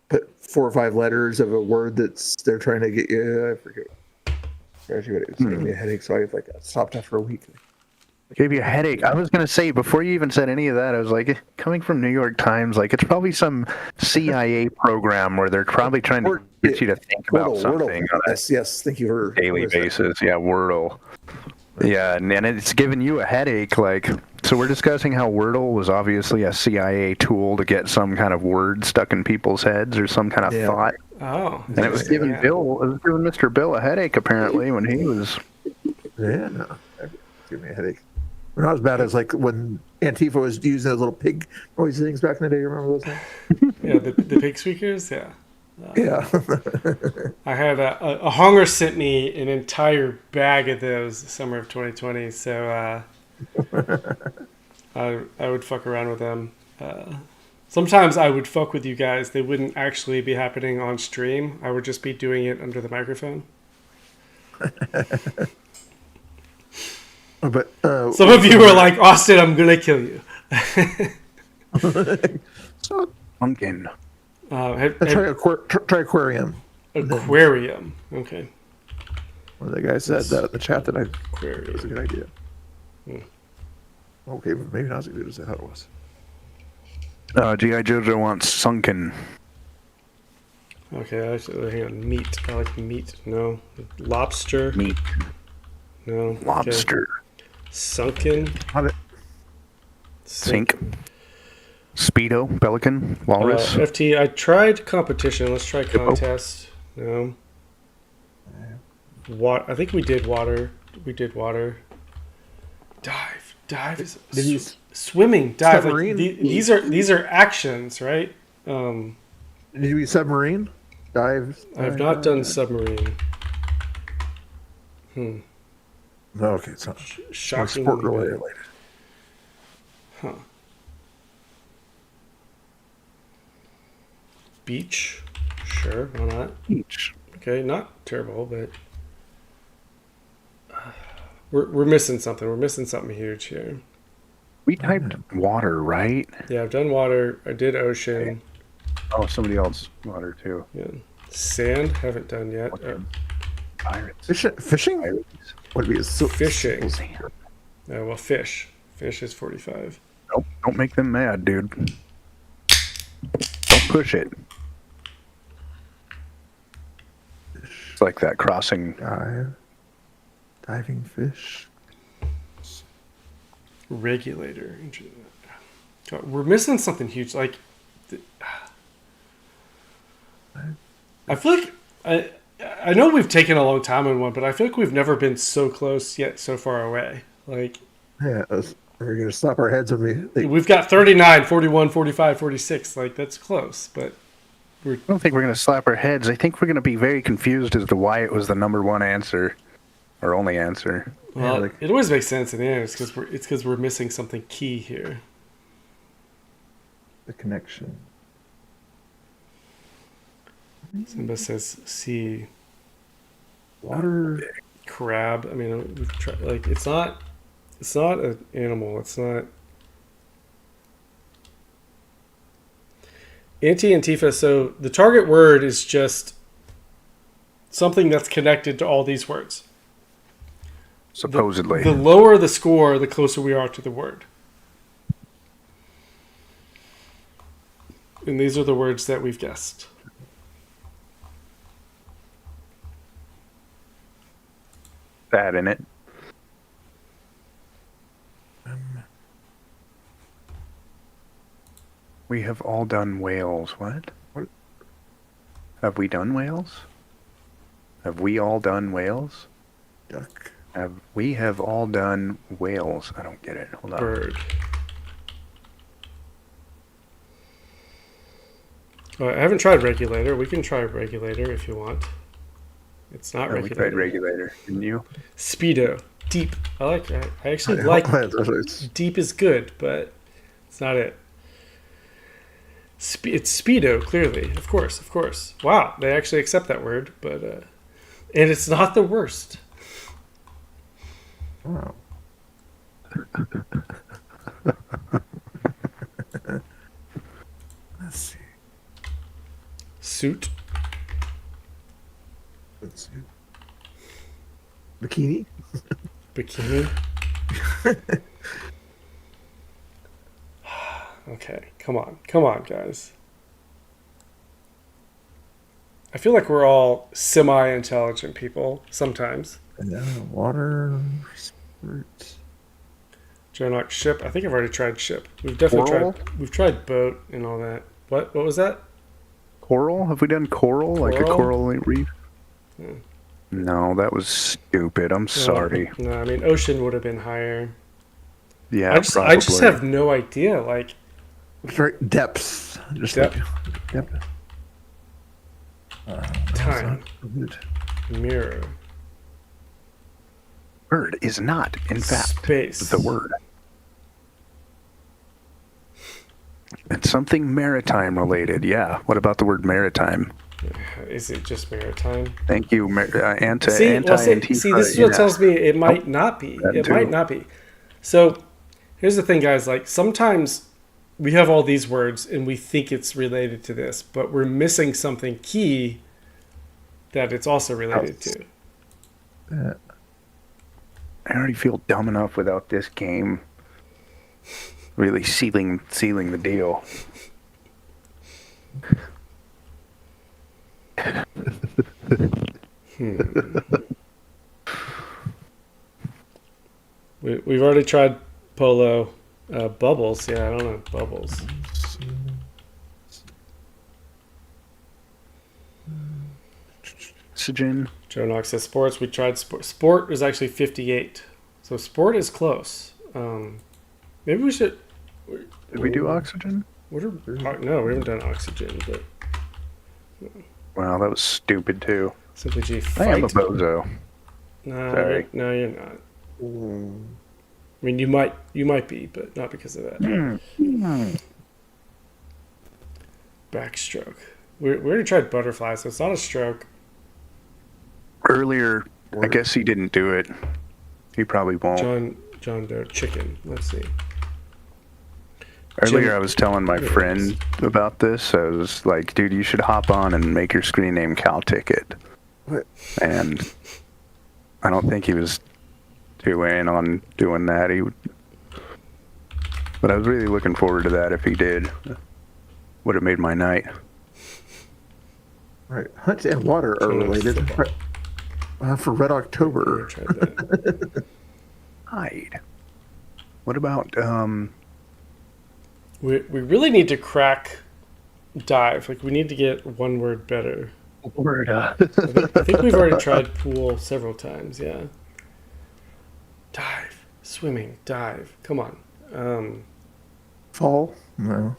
put 4 or 5 letters of a word they're trying to get you. I forget. Actually, it was giving me a headache, so I stopped after a week. Gave you a headache. I was going to say, before you even said any of that, I was like, coming from New York Times, like, it's probably some CIA program where they're probably trying to get you to think about something on a yes, thank you for daily basis. Yeah, Wordle. Yeah, and it's giving you a headache, like, So we're discussing how Wordle was obviously a CIA tool to get some kind of word stuck in people's heads or some kind of thought. Oh. And it was giving Mr. Bill a headache apparently when he was. Yeah, give me a headache. Not as bad as like when Antifa was using those little pig noise things back in the day. You remember those things? Yeah, the pig squeakers. Yeah. Yeah. I had a hunger sent me an entire bag of those the summer of 2020. So I would fuck around with them. Sometimes I would fuck with you guys. They wouldn't actually be happening on stream. I would just be doing it under the microphone. But some of you are like, Austin, I'm gonna kill you. Pumpkin. Try aquarium. Aquarium. Okay. One of the guys said that in the chat that aquarium. That's a good idea. Okay, but maybe not as good as I thought it was. G.I. Jojo wants sunken. Okay, hang on. Meat. I like meat. No. Lobster. Meat. No. Lobster. Okay. Sunken. Sink. Speedo. Pelican. Walrus. FT. I tried competition. Let's try contest. No. I think we did water. We did water. Dive. Dive is swimming. Dive. Like, these are actions, right? Did you use submarine? Dive. I have not done submarine. No, okay, it's not. Shocking. Sport related. Huh. Beach. Sure, why not? Beach. Okay, not terrible, but we're missing something. We're missing something huge here. We typed water, right? Yeah, I've done water. I did ocean. Oh, somebody else water too. Yeah. Sand, haven't done yet. Pirates. Fishing? Pirates. Would be a fishing. Well, fish. Fish is 45. Nope. Don't make them mad, dude. Don't push it. It's like that crossing. Diving fish. Regulator. God, we're missing something huge. Like, I feel like I know we've taken a long time on one, but I feel like we've never been so close yet so far away. Like, yeah, we're gonna slap our heads when we've got 39, 41, 45, 46. Like, that's close, but I don't think we're gonna slap our heads. I think we're gonna be very confused as to why it was the number one answer or only answer. Well, it always makes sense in the end. It's because we're missing something key here. The connection. Simba says sea. Water. Crab. I mean, we've tried, like, it's not an animal. It's not. Antifa. So the target word is just something that's connected to all these words. Supposedly. The lower the score, the closer we are to the word. And these are the words that we've guessed. That in it. We have all done whales. What? Have we done whales? Have we all done whales? Duck. We have all done whales. I don't get it. Hold on. Bird. I haven't tried regulator. We can try regulator if you want. It's not regulator. We tried regulator, didn't you? Speedo. Deep. I like that. I actually like deep is good, but it's not it. It's Speedo, clearly. Of course. Wow, they actually accept that word, but and it's not the worst. Wow. Let's see. Suit. Let's see. Bikini. Bikini. Okay, come on, guys. I feel like we're all semi-intelligent people sometimes. And water. Fruits. Jonox ship. I think I've already tried ship. We've definitely Coral? we've tried boat and all that. What was that? Coral? Have we done coral? Like a coral reef? Yeah. No, that was stupid. I'm sorry. No, I mean ocean would have been higher. Yeah, I just have no idea. Like depth. Just depth. Like, depth. Time. Mirror. Word is not, in fact, Space. the word. It's something maritime related. Yeah. What about the word maritime? Is it just maritime? Thank you, Anti. See, this is what tells me it might not be. It might not be. So, here's the thing, guys. Like sometimes we have all these words and we think it's related to this, but we're missing something key that it's also related to. I already feel dumb enough without this game really sealing the deal. We've already tried polo. Bubbles. Yeah, I don't know. Bubbles. Oxygen. Joe Knox says sports. We tried sport. Sport is actually 58. So sport is close. Maybe we should. Did we do oxygen? No, we haven't done oxygen. But wow, that was stupid too. Simply G. I am a bozo. Sorry. No, you're not. I mean, you might be, but not because of that. Backstroke. We already tried butterfly, so it's not a stroke. Earlier, I guess he didn't do it. He probably won't. John Doe chicken. Let's see. Earlier, I was telling my friend about this. I was like, dude, you should hop on and make your screen name Cal Ticket. What? And I don't think he was too in on doing that. But I was really looking forward to that if he did. Would have made my night. Right. Hunt and water are related. For Red October. Hide. What about We really need to crack dive. Like we need to get one word better. Word. I think we've already tried pool several times. Yeah. Dive, swimming, dive. Come on. Fall? No.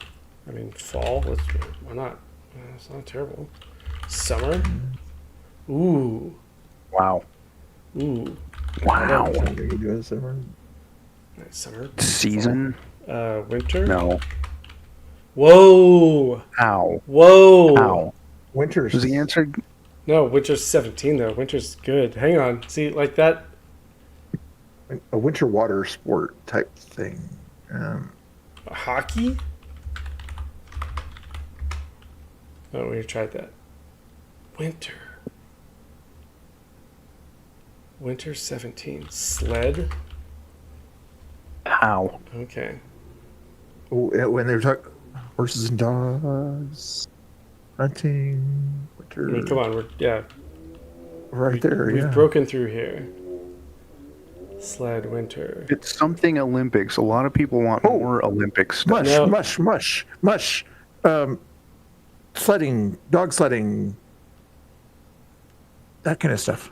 I mean fall. Why not? It's not terrible. Summer. Ooh. Wow. Ooh. Wow. Summer. Season? Winter? No. Whoa. Ow. Whoa. Ow. Winter's. Was the answer? No, winter's 17 though. Winter's good. Hang on. See, like that. A winter water sport type thing. Hockey? Oh, we tried that. Winter. Winter 17. Sled? Ow. Okay. When they're talking horses and dogs, hunting, winter. I mean, come on, right there. We've broken through here. Sled, winter. It's something Olympics. A lot of people want more Olympic stuff. Mush. Sledding, dog sledding, that kind of stuff.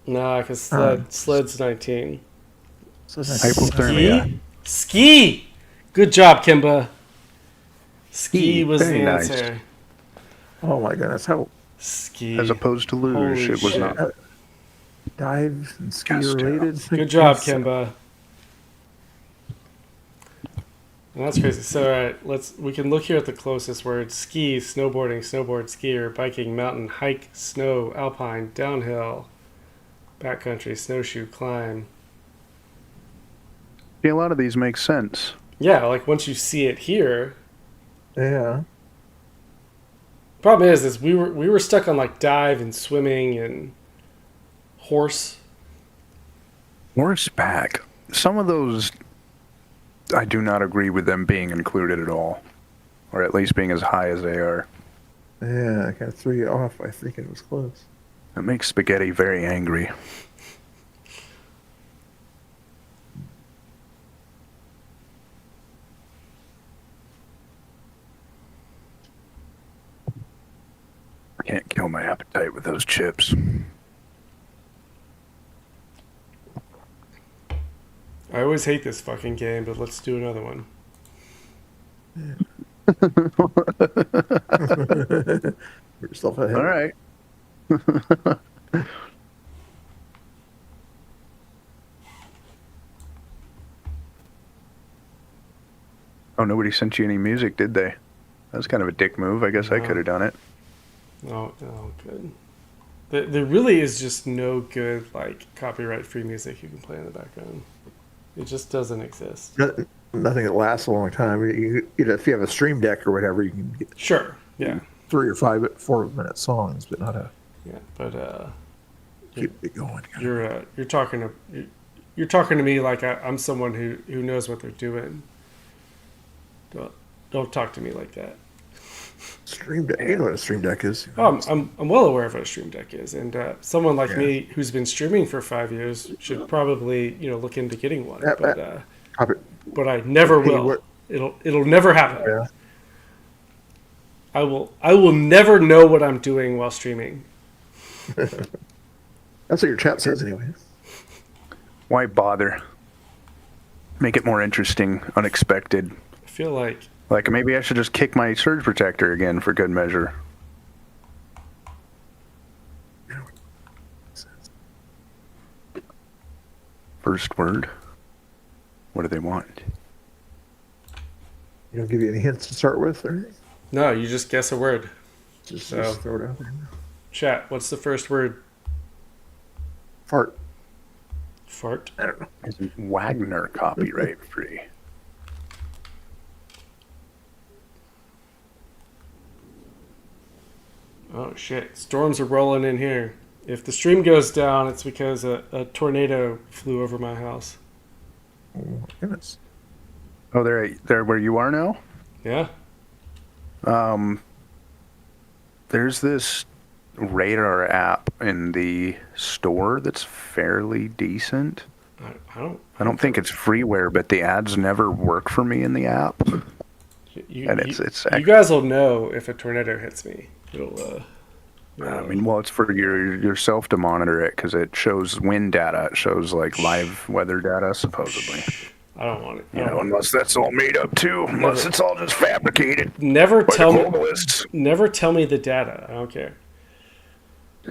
Nah, because sled's 19. Hypothermia. Ski. Good job, Kimba. Ski was Very the nice. answer. Oh my goodness, how ski as opposed to luge, Holy it was shit. not. Dive and ski related. Good job, Kimba. And that's crazy. So, all right, we can look here at the closest words: ski, snowboarding, snowboard, skier, biking, mountain, hike, snow, alpine, downhill, backcountry, snowshoe, climb. Yeah, a lot of these make sense. Yeah, like once you see it here. Yeah. Problem is we were stuck on like dive and swimming and horse. Horseback. Some of those, I do not agree with them being included at all, or at least being as high as they are. Yeah, I kind of threw you off. I think it was close. It makes Spaghetti very angry. Can't kill my appetite with those chips. I always hate this fucking game, but let's do another one. Yourself ahead. All right. Oh, nobody sent you any music, did they? That was kind of a dick move. I guess I could have done it. Oh, good. There really is just no good like copyright-free music you can play in the background. It just doesn't exist. Nothing that lasts a long time. If you have a stream deck or whatever, you can get sure. Yeah. 3 or 5 4-minute songs, but not a. Yeah, but keep it going. You're talking to me like I'm someone who knows what they're doing. Don't talk to me like that. Stream deck. You know what a stream deck is. Oh, I'm well aware of what a stream deck is, and someone like me who's been streaming for 5 years should probably look into getting one. But I never will. It'll never happen. Yeah. I will never know what I'm doing while streaming. That's what your chat says anyway. Why bother? Make it more interesting, unexpected. I feel like maybe I should just kick my surge protector again for good measure. First word. What do they want? You don't give you any hints to start with, or? No, you just guess a word. Just throw it out there. Chat, what's the first word? Fart. Fart? I don't know. Isn't Wagner copyright free? Oh shit, storms are rolling in here. If the stream goes down, it's because a tornado flew over my house. Oh my goodness. Oh, they're where you are now? Yeah. There's this radar app in the store that's fairly decent. I don't think it's freeware, but the ads never work for me in the app. You guys will know if a tornado hits me. It'll. It's for yourself to monitor it because it shows wind data. It shows like live weather data, supposedly. I don't want it. Unless that's all made up too. Unless it's all just fabricated. Never tell me the data. I don't care.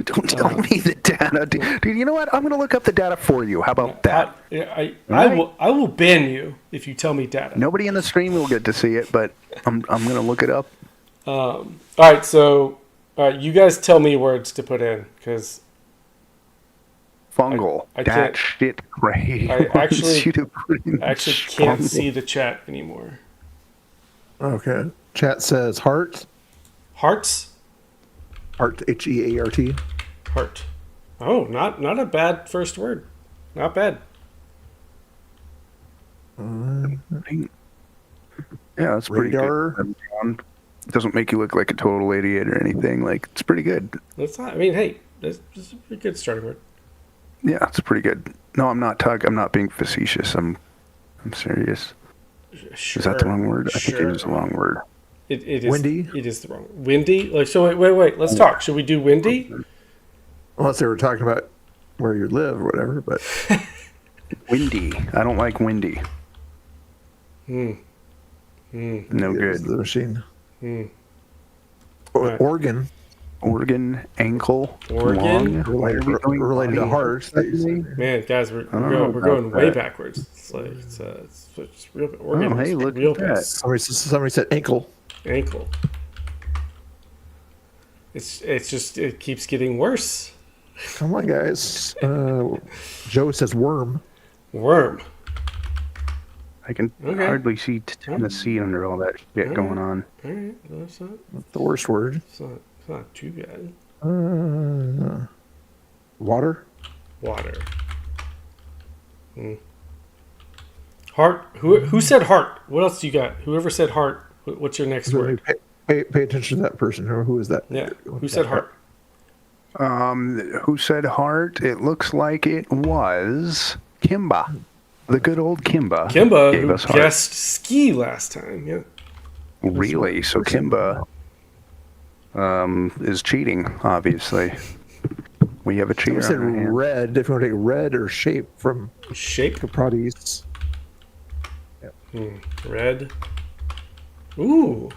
Don't tell me the data, dude. You know what? I'm going to look up the data for you. How about that? I will ban you if you tell me data. Nobody in the stream will get to see it, but I'm going to look it up. All right, so you guys tell me words to put in because fungal. That shit great. I actually can't see the chat anymore. Okay. Chat says heart. Hearts? Heart, H-E-A-R-T. Heart. Oh, not a bad first word. Not bad. Yeah, that's pretty good. It doesn't make you look like a total idiot or anything. Like, it's pretty good. That's not. I mean, hey, this is a pretty good starting word. Yeah, it's pretty good. No, I'm not being facetious. I'm serious. Sure, is that the wrong word? I think it is the wrong word. It is windy. It is the wrong windy. Like so. Wait. Let's talk. Should we do windy? Unless they were talking about where you live or whatever, but windy. I don't like windy. No good. The machine. Right. Organ, ankle, organ, related to heart. Man, guys, we're going way backwards. It's like it's real organ. Oh, hey, look real at that. Somebody said ankle. Ankle. It's just it keeps getting worse. Come on, guys. Joe says worm. Worm. I can hardly see Tennessee under all that shit going on. All right, that's not the worst word. It's not too bad. Water. Water. Heart. Who said heart? What else do you got? Whoever said heart. What's your next word? Pay attention to that person. Who is that? Yeah. Who said heart? Who said heart? It looks like it was Kimba. The good old Kimba. Kimba, who guessed ski last time. Yeah. Really? So Kimba. is cheating, obviously. We have a cheater. We said on our hands. red. If you want to take red or shape from shape Caprades. Red. Ooh.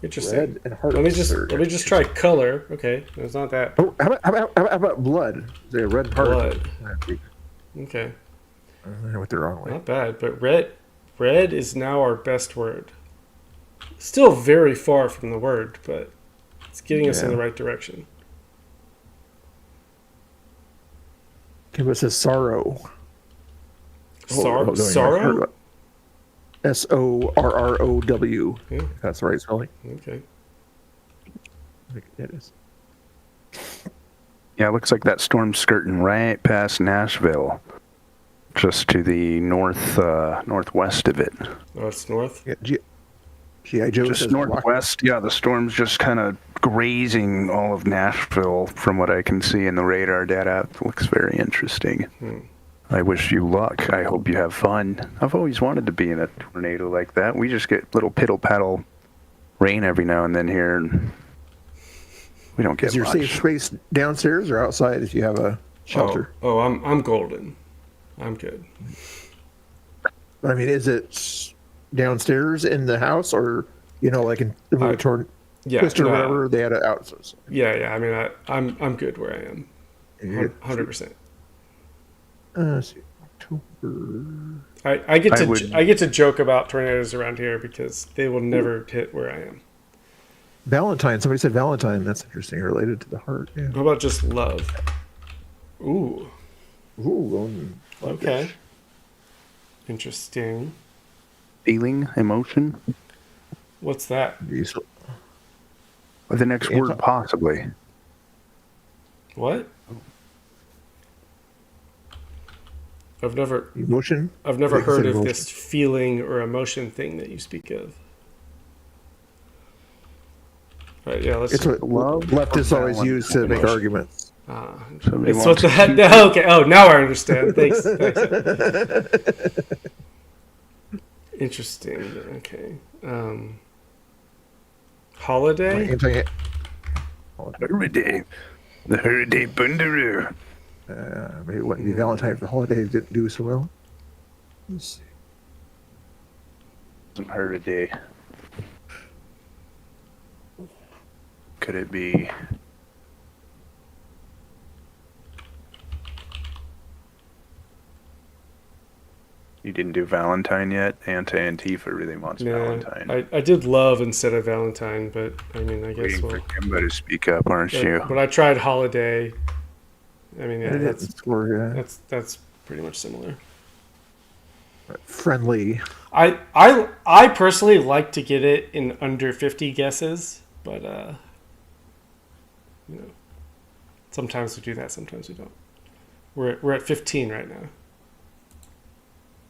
Interesting. Red and heart. Let me just try color. Okay, it's not that. Oh, how about blood? Is there a red heart? Blood. Okay. I don't know what they're wrong with. Not bad, but red is now our best word. Still very far from the word, but it's getting us in the right direction. Okay, what says sorrow? Sorrow? SORROW. Yeah. That's the right spelling. Okay. I think it is. Yeah, it looks like that storm's skirting right past Nashville, just to the northwest of it. Oh, it's north? Yeah, G.I. Joe just says northwest. Yeah, the storm's just kind of grazing all of Nashville from what I can see in the radar data. It looks very interesting. I wish you luck. I hope you have fun. I've always wanted to be in a tornado like that. We just get little piddle-paddle rain every now and then here, and we don't get Is your much. safe space downstairs or outside if you have a shelter? Oh, I'm golden. I'm good. But I mean, is it downstairs in the house, or like in the movie Twister or whatever, they had it out? Yeah. I mean, I'm good where I am. 100%. Let's see, October. I get to joke about tornadoes around here because they will never hit where I am. Valentine. Somebody said Valentine. That's interesting. Related to the heart. Yeah. How about just love? Ooh. Okay. Interesting. Feeling, emotion. What's that? Or the next word, possibly. What? I've never heard of this feeling or emotion thing that you speak of. All right, yeah, let's. It's what leftists always use to make arguments. It's what the heck? Okay. Oh, now I understand. Thanks. Interesting. Okay. Holiday. Holiday. The holiday bundaroo. Maybe what the Valentine for holiday didn't do so well. Let's see. Doesn't hurt a day. Could it be? You didn't do Valentine yet? Anti-Antifa really wants Valentine. I did love instead of Valentine, but I mean, I guess Waiting for Kimbo to speak up, aren't you? But I tried holiday. I mean, yeah, that's pretty much similar. Friendly. I personally like to get it in under 50 guesses, but sometimes we do that, sometimes we don't. We're at 15 right now.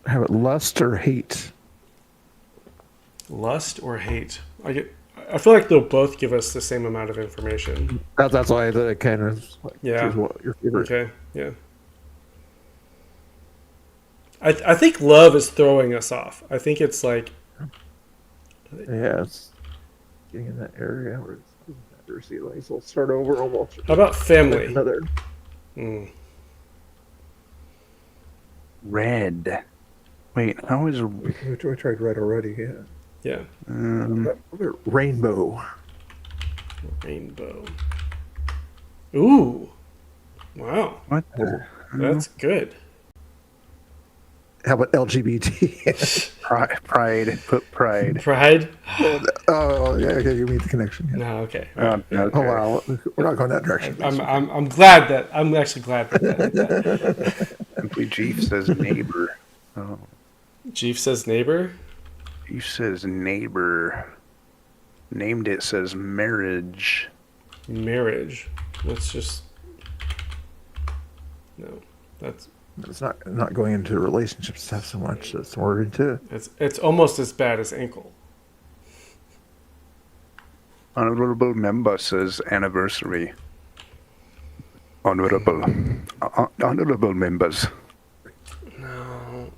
Have it lust or hate? Lust or hate? I feel like they'll both give us the same amount of information. That's why I kind of choose what your favorite. Okay, yeah. I think love is throwing us off. I think it's like... Yeah, it's getting in that area where it's never see lights. So we'll start over almost. How about family? Another. Red. Wait, how is... We tried red already, yeah. Yeah. Rainbow. Rainbow. Ooh. Wow. What? That's good. How about LGBT? Pride. Put pride. Pride? Oh, yeah, okay, you meet the connection. Yeah. No, okay. Okay. Oh, wow. We're not going that direction. I'm glad that... I'm actually glad that. Simply Chief says neighbor. Oh. Chief says neighbor? Chief says neighbor. Named it says marriage. Marriage. Let's just... No. That's... It's not going into relationship stuff so much. It's more into... It's almost as bad as ankle. Honorable member says anniversary. Honorable members. No.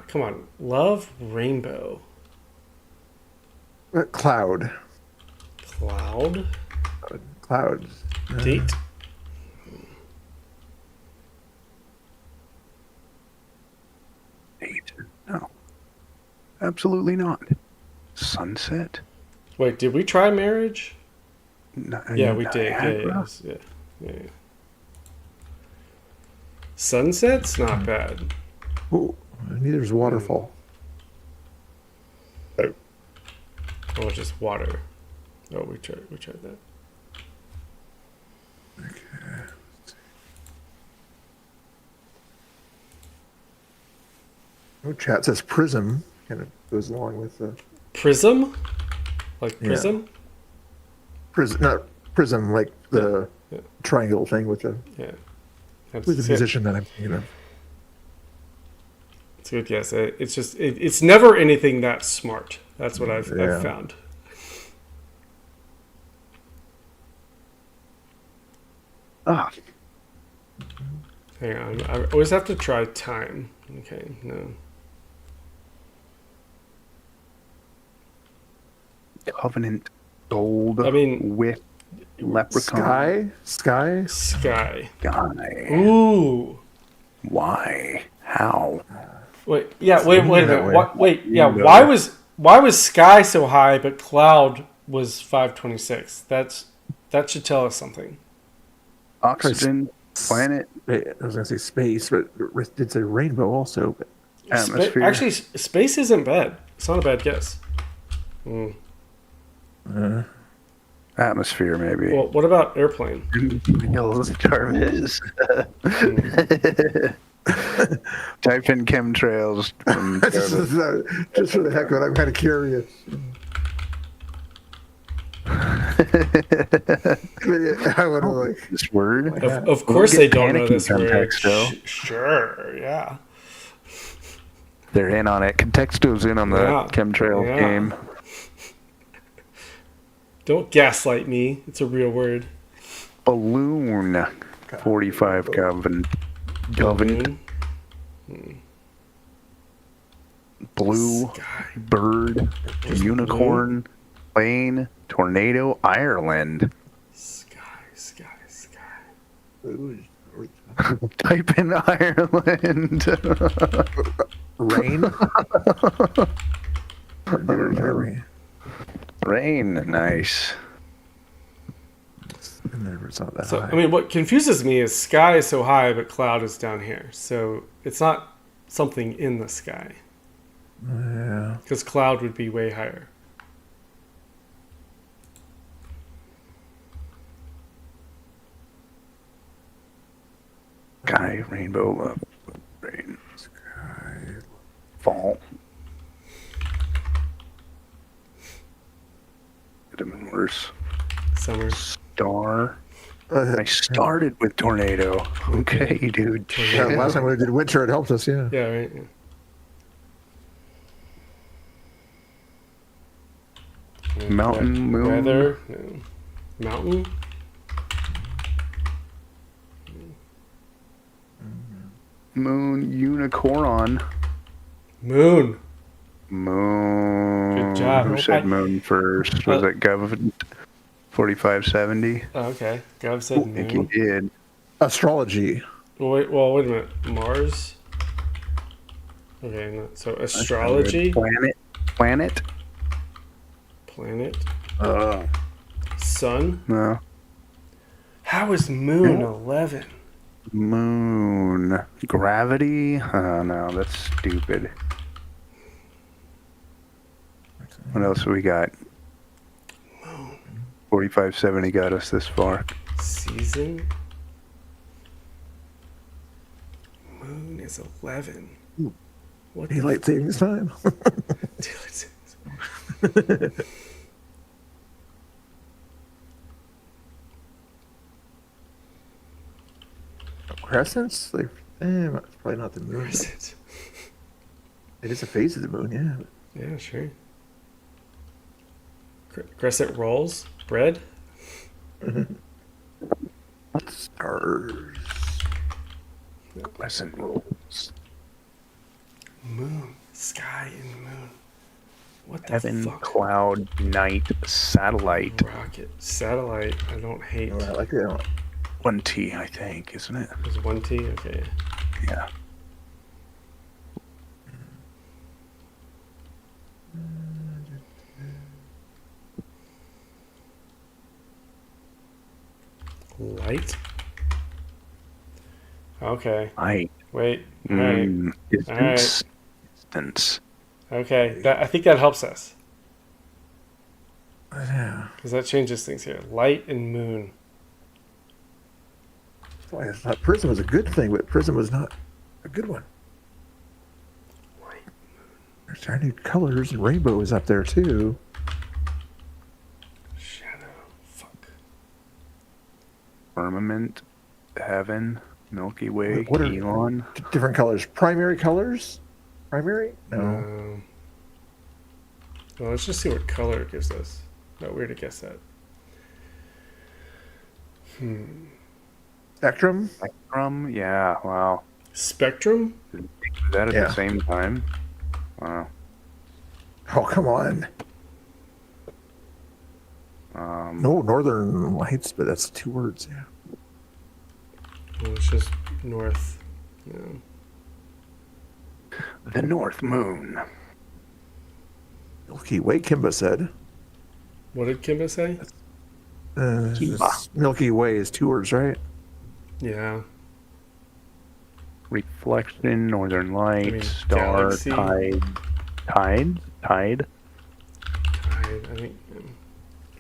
Come on. Love rainbow. Cloud. Cloud. Clouds. Date. Date. No. Absolutely not. Sunset. Wait, did we try marriage? No, Yeah, we did. Yeah. Sunset's not bad. Ooh, neither's waterfall. Oh, just water. Oh, we tried that. Oh, chat says prism. Kind of goes along with the prism, like prism. Prism, not prism, like the triangle thing with the with the musician that I'm thinking of. It's a good guess. It's just it's never anything that smart. That's what I've found. Ah. Hang on. I always have to try time. Okay, no. Covenant gold. I mean, with leprechaun. Sky. Ooh. Why? How? Wait a minute. Wait. Yeah. Why was Sky so high, but Cloud was 526? That should tell us something. Oxygen, planet. I was gonna say space, but it did say rainbow also. But atmosphere. Actually, space isn't bad. It's not a bad guess. Atmosphere, maybe. Well, what about airplane? Jarvis. Type in chemtrails. Just for the heck of it, I'm kind of curious. I would like this word. Of course, they don't know this word. Contexto. Sure, yeah. They're in on it. Contexto's in on the chemtrail game. Don't gaslight me. It's a real word. Balloon. 45 Kelvin. Blue. Bird. Unicorn. Plane. Tornado. Ireland. Sky. Type in Ireland. Rain. Rain, nice. I never saw that. So, I mean, what confuses me is sky is so high, but cloud is down here. So it's not something in the sky. Yeah. Because cloud would be way higher. Sky, rainbow, love, rain, sky, fall. Could have been worse. Summer. Star. I started with tornado. Okay, dude. Yeah, last time we did winter, it helped us. Yeah. Yeah. Right. Yeah. Mountain, moon. Weather. No. Mountain. Moon, unicorn. Moon. Moon. Good job. Who said moon first? Was it Gov 4570? Oh, okay. Gov said moon. I think he did. Astrology. Wait a minute. Mars. Okay, no, so astrology. Planet. Sun. No. How is moon 11? Moon. Gravity? Oh, no, that's stupid. What else we got? 4570 got us this far. Season. Moon is 11. What? Daylight savings time. Daylight savings time. Crescents? Like, it's probably not the moon. Crescent. It is a phase of the moon, yeah. Yeah, sure. Crescent rolls? Bread? Stars. Crescent rolls. Moon. Sky and moon. What the Heaven, fuck? cloud, night, satellite. Rocket. Satellite, I don't hate. Oh, I like that. 1T, I think, isn't it? Is 1T? Okay. Yeah. Light? Okay. Light. Wait. All right. Distance. All right. Distance. Okay. I think that helps us. Yeah. Because that changes things here. Light and moon. That's why I thought prism was a good thing, but prism was not a good one. There's tiny colors, and rainbow is up there too. Shadow. Fuck. Firmament, heaven, Milky Way, What are Elon. different colors? Primary colors? Primary? No. Well, let's just see what color it gives us. Not weird to guess that. Spectrum? Spectrum, yeah, wow. Spectrum? Is that at the same time? Wow. Oh, come on. No, Northern Lights, but that's 2 words, yeah. Well, it's just north. Yeah. The North Moon. Milky Way, Kimba said. What did Kimba say? Milky Way is 2 words, right? Yeah. Reflection, Northern Lights, star, galaxy. tide. Tide? Tide, I think.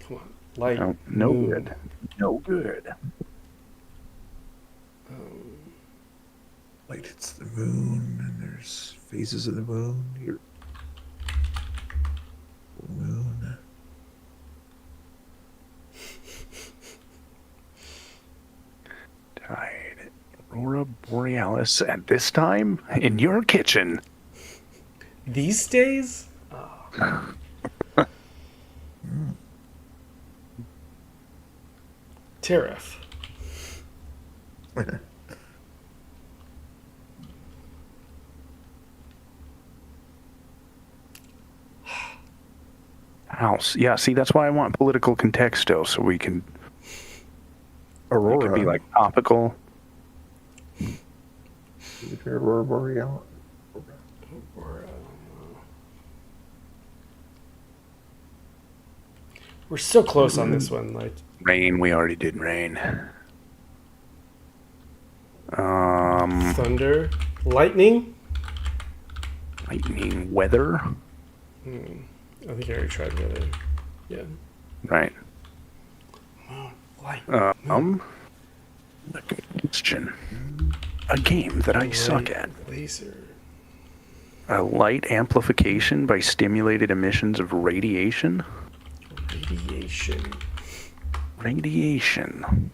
Come on. Light. No moon. good. No good. Light hits the moon, and there's phases of the moon. Here. Moon. Tide. Aurora Borealis at this time in your kitchen. These days? Oh. Tariff. House. Yeah, see, that's why I want political contexto, so we can... Aurora. It could be like topical. Aurora Borealis. We're so close on this one. Like Rain, we already did rain. thunder, lightning. Lightning, weather. I think I already tried weather. Yeah. Right. Light. A question. A game that I suck at. Laser. A light amplification by stimulated emissions of radiation. Radiation. Radiation.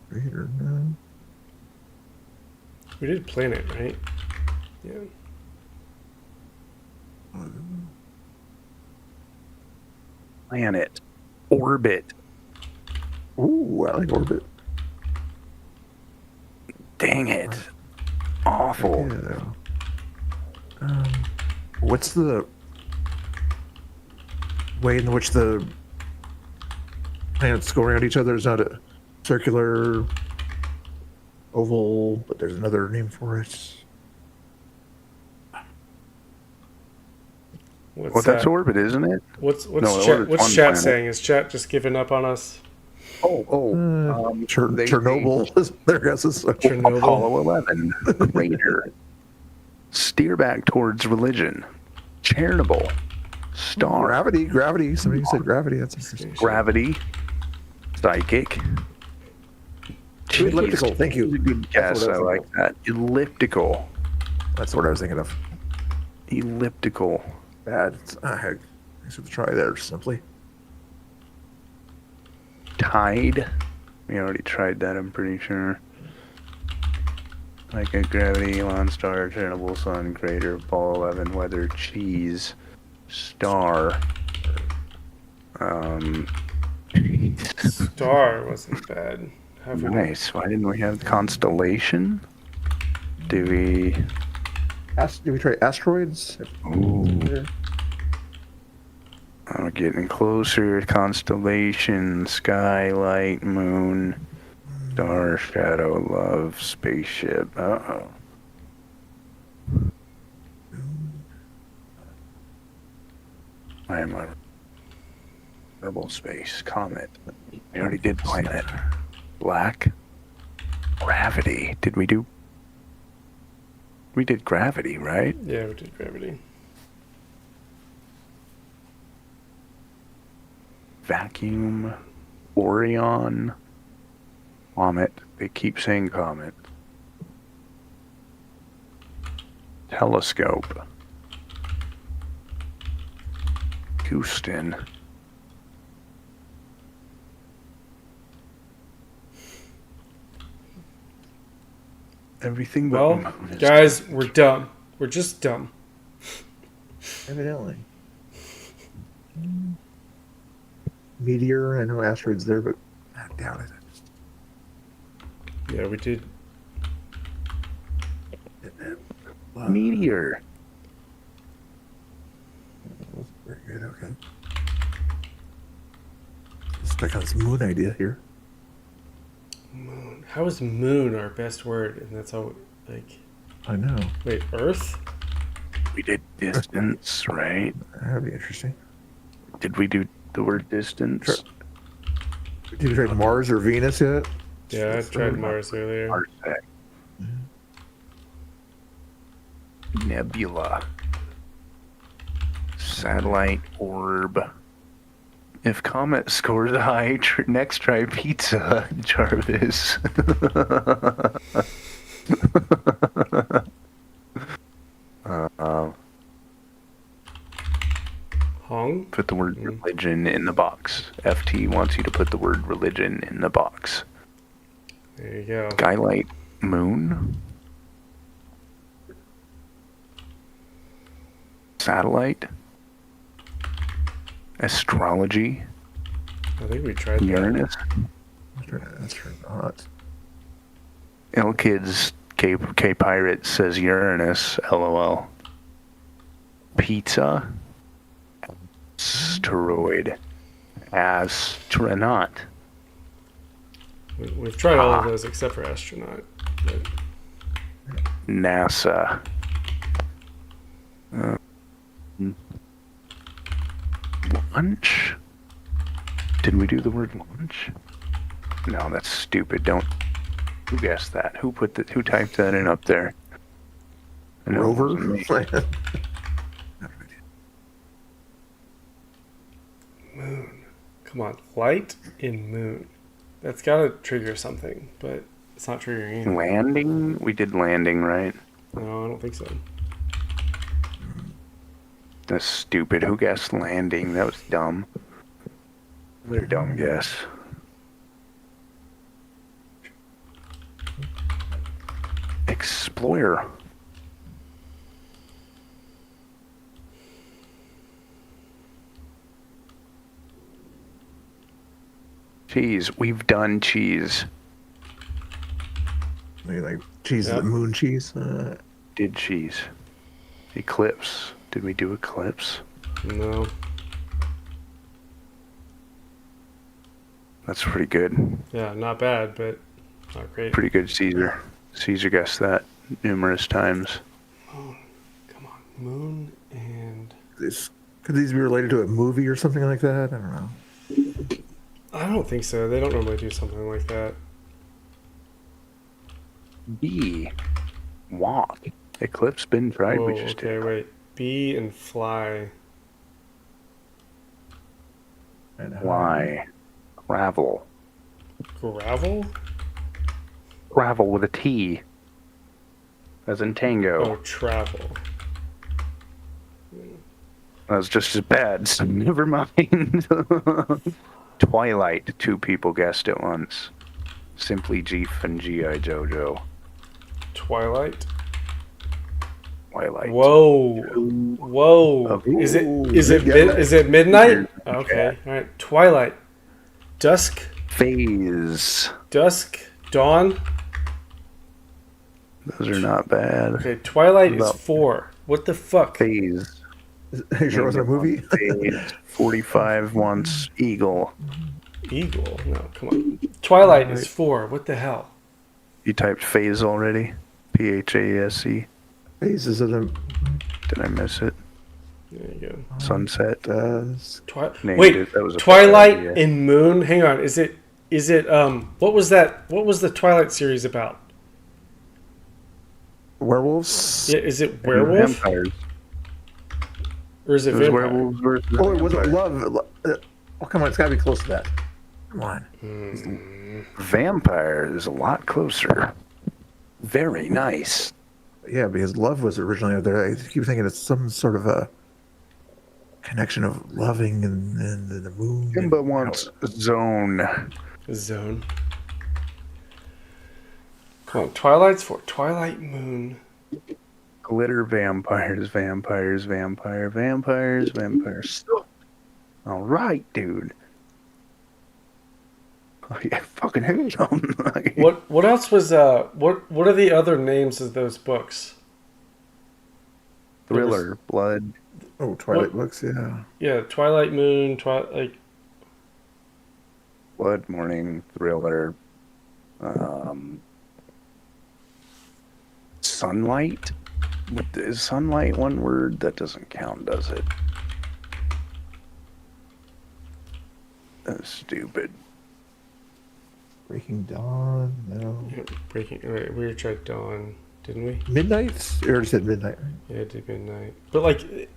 Raider, no. We did planet, right? Yeah. Planet. Orbit. Ooh, I like orbit. Dang it. Awful. Yeah. What's the way in which the planets go around each other? Is not a circular, oval, but there's another name for it. Well, that's orbit, isn't it? What's No, chat, orbit's one chat planet. saying? Is chat just giving up on us? Chernobyl is their guesses. Chernobyl. Apollo 11. Crater. Steer back towards religion. Chernobyl. Star. Gravity. Somebody said gravity. That's interesting. Gravity. Psychic. Jeez, Elliptical. Thank you. That's a good guess. I like that. Elliptical. That's what I was thinking of. Elliptical. Bad. I should try there simply. Tide. We already tried that, I'm pretty sure. Like a gravity, Elon star, Chernobyl, sun, crater, Apollo 11, weather, cheese, star. Star wasn't bad. Nice. Why didn't we have constellation? Do we? Did we try asteroids? Ooh. I'm getting closer. Constellation, skylight, moon, star, shadow, love, spaceship. Uh-oh. I am a herbal space, comet. We already did planet. Black. Gravity. Did we do? We did gravity, right? Yeah, we did gravity. Vacuum. Orion. Comet. They keep saying comet. Telescope. Houston. Everything but Well, guys, we're dumb. We're just dumb. Evidently. Meteor, I know asteroids there, but I doubt it. Yeah, we did. Meteor. Very good, okay. Let's check out this moon idea here. Moon. How is moon our best word? And that's all, like... I know. Wait, Earth? We did distance, right? That'd be interesting. Did we do the word distance? Sure. Did you try Mars or Venus yet? Yeah, I tried Mars earlier. Parsec. Nebula. Satellite orb. If Comet scores high, next try pizza, Jarvis. Hong? Put the word religion in the box. FT wants you to put the word religion in the box. There you go. Skylight moon. Satellite. Astrology. I think we tried Uranus. Astronaut. L-Kids K Pirate says Uranus. LOL. Pizza. Asteroid. Astronaut. We've tried all of those except for astronaut. But... NASA. Lunch? Did we do the word lunch? No, that's stupid. Don't. Who guessed that? Who typed that in up there? Rover? Moon. Come on. Light in moon. That's got to trigger something, but it's not triggering anything. Landing? We did landing, right? No, I don't think so. That's stupid. Who guessed landing? That was dumb. Very dumb guess. Explorer. Cheese. We've done cheese. Maybe like cheese, the moon cheese. Did cheese. Eclipse. Did we do eclipse? No. That's pretty good. Yeah, not bad, but not great. Pretty good, Caesar. Caesar guessed that numerous times. Moon. Come on. Moon and... Could these be related to a movie or something like that? I don't know. I don't think so. They don't normally do something like that. B. Walk. Eclipse been tried. Whoa, We just okay, did. wait. Bee and fly. Why? Gravel. Gravel? Gravel with a T. As in tango. Oh, travel. That was just as bad, so never mind. Twilight. 2 people guessed it once. Simply Jeef and G.I. Jojo. Twilight? Twilight. Whoa. Whoa. Is it midnight? Okay. All right. Twilight. Dusk. Phase. Dusk. Dawn. Those are not bad. Okay, Twilight is 4. What the fuck? Phase. You sure it wasn't a movie? Phase 45 wants Eagle. Eagle? No, come on. Twilight is 4. What the hell? You typed phase already? Phase. Phases of the. Did I miss it? There you go. Sunset. Wait, Twilight and Moon. Hang on. Is it? What was that? What was the Twilight series about? Werewolves. Yeah, is it werewolf? Vampires. Or is it vampire? Werewolves versus Oh, it wasn't love. Oh, come on, it's got to be close to that. Come on. Vampire is a lot closer. Very nice. Yeah, because love was originally there. I keep thinking it's some sort of a connection of loving and the moon. Kimba wants Zone. Zone. Come on, Twilight's 4. Twilight, Moon. Glitter vampires. All right, dude. Oh, yeah, fucking hate them. What else was what are the other names of those books? Thriller, Blood. Oh, Twilight books, yeah. Yeah, Twilight, Moon, Twilight. Blood, Morning, Thriller. Sunlight. Is sunlight one word? That doesn't count, does it? That's stupid. Breaking Dawn, no. Yeah, Right, we tried Dawn, didn't we? Midnight? You already said Midnight, right? Yeah, it did Midnight. But like,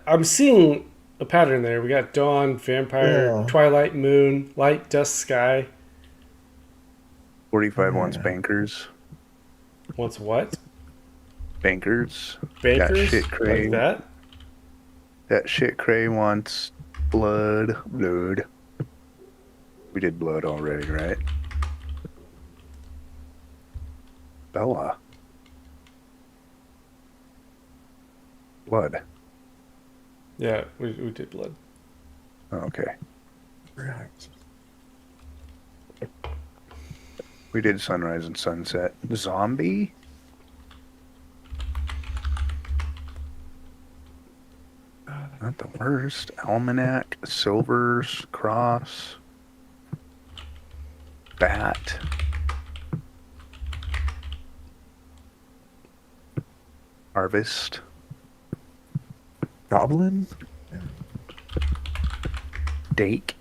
I'm seeing a pattern there. We got Dawn, Vampire, Twilight, Moon, Light, Dusk, Sky. 45 wants Bankers. Wants what? Bankers. Bankers? That shit cray. Like that? That shit cray wants Blood. We did Blood already, right? Bella. Blood. Yeah, we did Blood. Okay. We did Sunrise and Sunset. Zombie? Not the worst. Almanac, Silvers, Cross, Bat. Harvest. Goblin? Dake.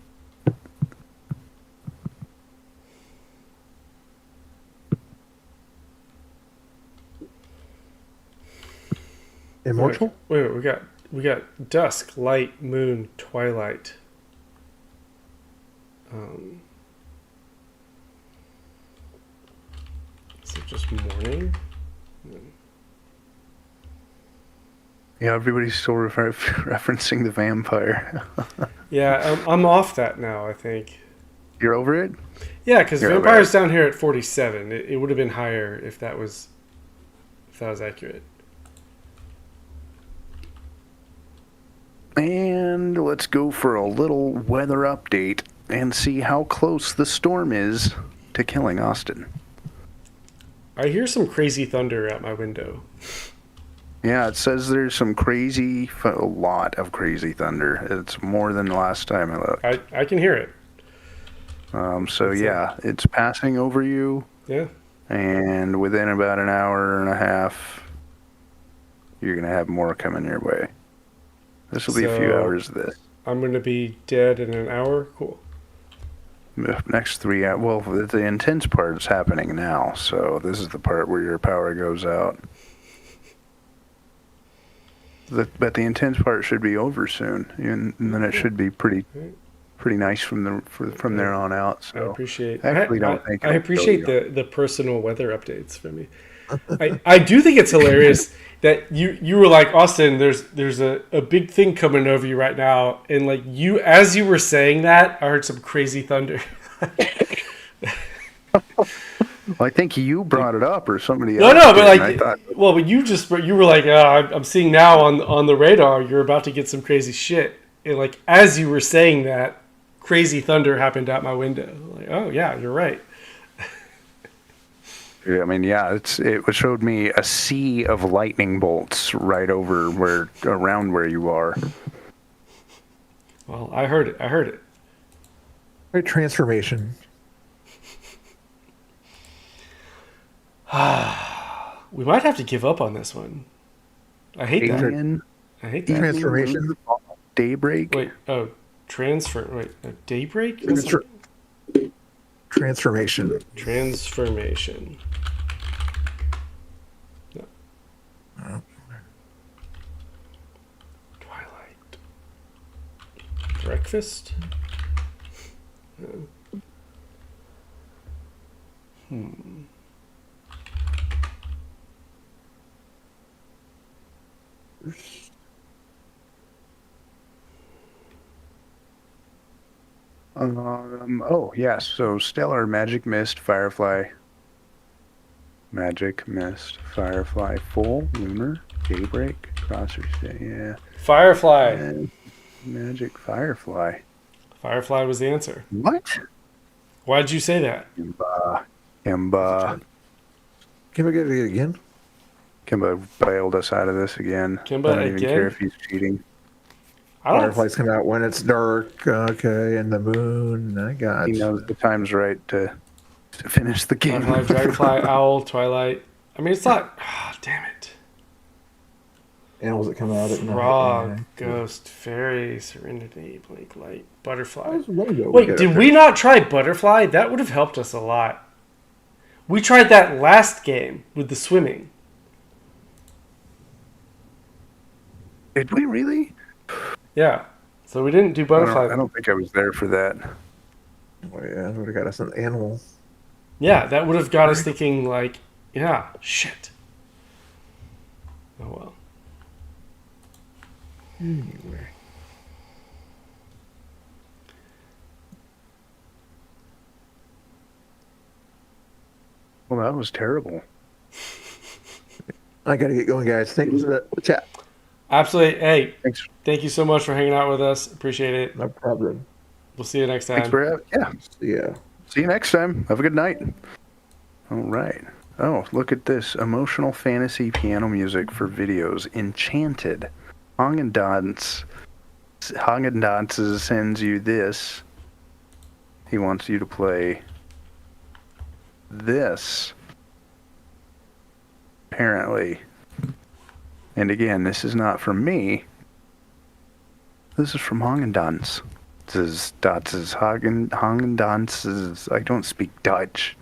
Immortal? Wait, we got Dusk, Light, Moon, Twilight. Is it just morning? Yeah, everybody's still referencing the vampire. Yeah, I'm off that now, I think. You're over it? Yeah, because Vampire's down here at 47. It would have been higher if that was accurate. And let's go for a little weather update and see how close the storm is to killing Austin. I hear some crazy thunder at my window. Yeah, it says there's some a lot of crazy thunder. It's more than the last time I looked. I can hear it. So yeah, it's passing over you. Yeah. And within about an hour and a half, you're going to have more coming your way. This will be a few hours of this. I'm going to be dead in an hour? Cool. Next 3 hours. Well, the intense part is happening now, so this is the part where your power goes out. But the intense part should be over soon, and then it should be pretty nice from there on out. So I appreciate. I actually don't think I appreciate the personal weather updates from me. I do think it's hilarious that you were like, Austin, there's a big thing coming over you right now, and like as you were saying that, I heard some crazy thunder. Well, I think you brought it up, or somebody else. No, but like, but you were like, I'm seeing now on the radar, you're about to get some crazy shit, and like as you were saying that, crazy thunder happened out my window. Like, oh yeah, you're right. I mean, yeah, it showed me a sea of lightning bolts right around where you are. Well, I heard it. Right, transformation. We might have to give up on this one. I hate that. I hate that. Transformation. Daybreak. Wait. Oh, daybreak. Transformation. Transformation. No. Twilight. Breakfast. No. Oh, yes. So Stellar, Magic Mist, Firefly. Magic Mist, Firefly, Full, Lunar, Daybreak, Crossers. Yeah. Firefly. Magic Firefly. Firefly was the answer. What? Why'd you say that? Kimba. Kimba, get it again? Kimba bailed us out of this again. Kimba I don't even again? care if he's cheating. Fireflies come out when it's dark, okay, and the moon. I got He knows the time's right to finish the game. Firefly, Dragonfly, Owl, Twilight. I mean, it's not. Oh, damn it. Animals that come out at night. Frog, Ghost, Fairy, Serenity, Blink, Light, Butterfly. Wait, Wait, did we not try Butterfly? That would have helped us a lot. We tried that last game with the swimming. Did we really? Yeah. So we didn't do Butterfly. I don't think I was there for that. Oh, yeah, that would have got us an animal. Yeah, that would have got us thinking, like, yeah, shit. Oh, well. Anyway. Well, that was terrible. I got to get going, guys. Thanks for the chat. Absolutely. Hey, thanks. Thank you so much for hanging out with us. Appreciate it. No problem. We'll see you next time. Thanks for having. Yeah. Yeah. See you next time. Have a good night. All right. Oh, look at this. Emotional fantasy piano music for videos. Enchanted. Haagen Dazs sends you this. He wants you to play this. Apparently. And again, this is not from me. This is from Haagen Dazs. This is Haagen Dazs. I don't speak Dutch.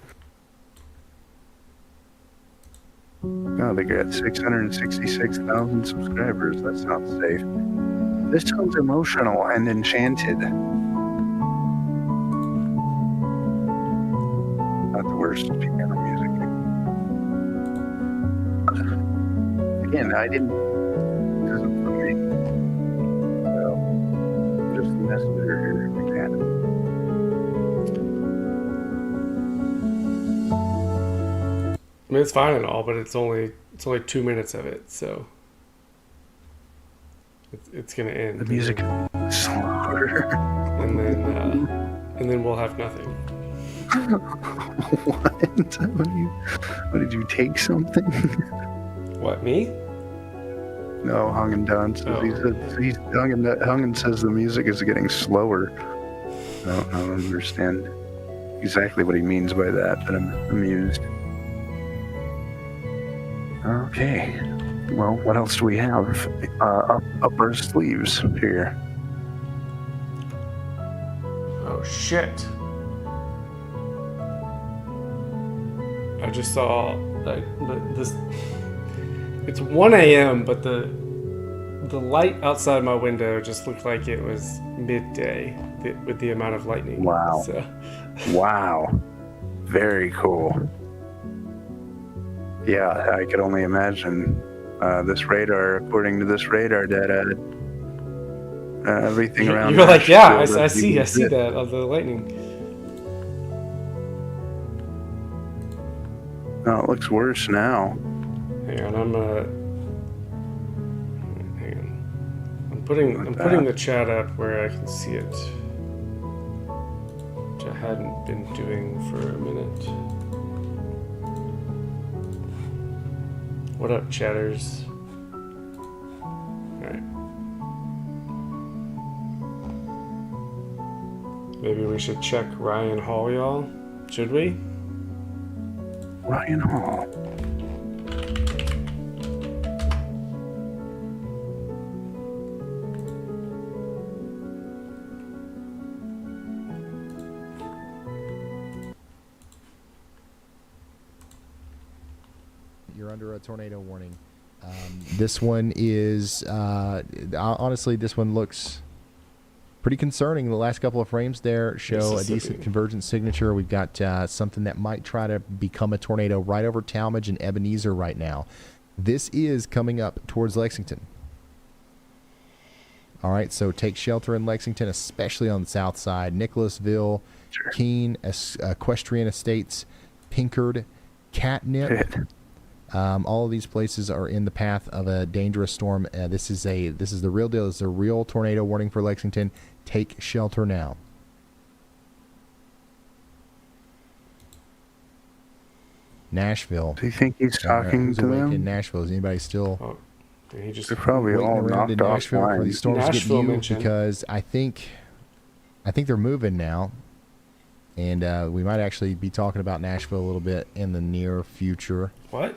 Oh, they got 666,000 subscribers. That sounds safe. This sounds emotional and enchanted. Not the worst piano music. Again, I didn't. This isn't for me. So, I'm just the messenger here. I mean, it's fine and all, but it's only 2 minutes of it, so it's gonna end. The music is slower, and then we'll have nothing. What did you take something? What, me? No, Haagen Dazs. Haagen says the music is getting slower. I don't understand exactly what he means by that, but I'm amused. Okay. Well, what else do we have up our sleeves here? Oh, shit. I just saw that this. It's 1 a.m., but the light outside my window just looked like it was midday with the amount of lightning. Wow. So. Wow. Very cool. Yeah, I could only imagine this radar, according to this radar data, everything around. You're like, yeah, I see that of the lightning. No, it looks worse now. Hang on, I'm putting the chat up where I can see it, which I hadn't been doing for a minute. What up, chatters? Alright. Maybe we should check Ryan Hall, y'all. Should we? Ryan Hall. You're under a tornado warning. This one is, honestly, this one looks pretty concerning. The last couple of frames there show a decent convergence signature. We've got something that might try to become a tornado right over Talmadge and Ebenezer right now. This is coming up towards Lexington. All right, so take shelter in Lexington, especially on the south side. Nicholasville, Keene, Equestrian Estates, Pinkard, Catnip. All of these places are in the path of a dangerous storm. This is the real deal. This is a real tornado warning for Lexington. Take shelter now. Nashville. Do you think he's talking to them? In Nashville, is anybody still? Oh, he just they're probably all knocked off for these storms to get you, because I think they're moving now, and we might actually be talking about Nashville a little bit in the near future. What?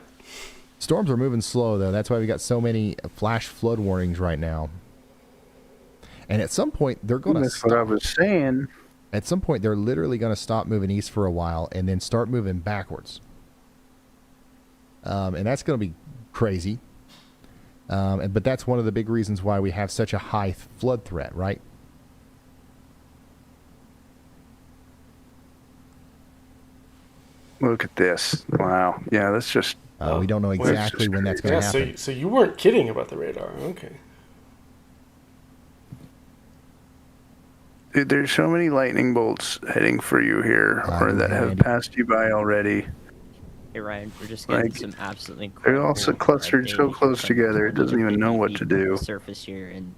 Storms are moving slow, though. That's why we got so many flash flood warnings right now. And at some point, they're going to stop. That's what I was saying. At some point, they're literally going to stop moving east for a while and then start moving backwards. And that's going to be crazy. But that's one of the big reasons why we have such a high flood threat, right? Look at this. Wow. Yeah, that's just... we don't know exactly when that's going to happen. So you weren't kidding about the radar. Okay. Dude, there's so many lightning bolts heading for you here, or that have passed you by already. Hey Ryan, we're just getting some absolutely incredible. They're also clustered so close together, it doesn't even know what to do. Surface here in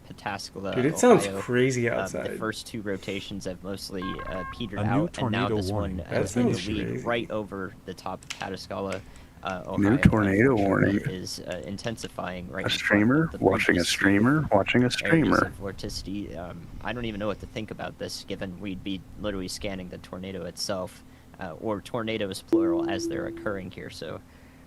Pataskala, dude, it sounds Ohio. crazy outside. The first two rotations have mostly petered out, and now this one has been the lead right over the top of Pataskala. Ohio. New tornado warning. Is intensifying right. A streamer watching a streamer watching a streamer. Vorticity. I don't even know what to think about this, given we'd be literally scanning the tornado itself, or tornadoes plural as they're occurring here. So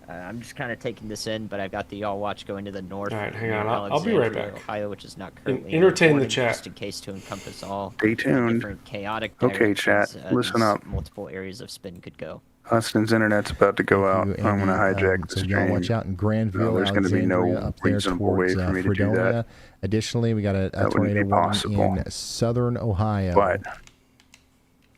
I'm just kind of taking this in, but I've got the All Watch going to the north. All right, hang on. I'll be right back. Ohio, which is not currently entertain the chat, just in case to encompass all. Stay tuned. Different chaotic. Okay, chat. Listen up. Multiple areas of spin could go. Austin's internet's about to go out. I'm going to hijack the so stream. Watch out in Granville, there's going to be no up there reasonable way for me to do that. Additionally, we got a tornado warning in southern Ohio. But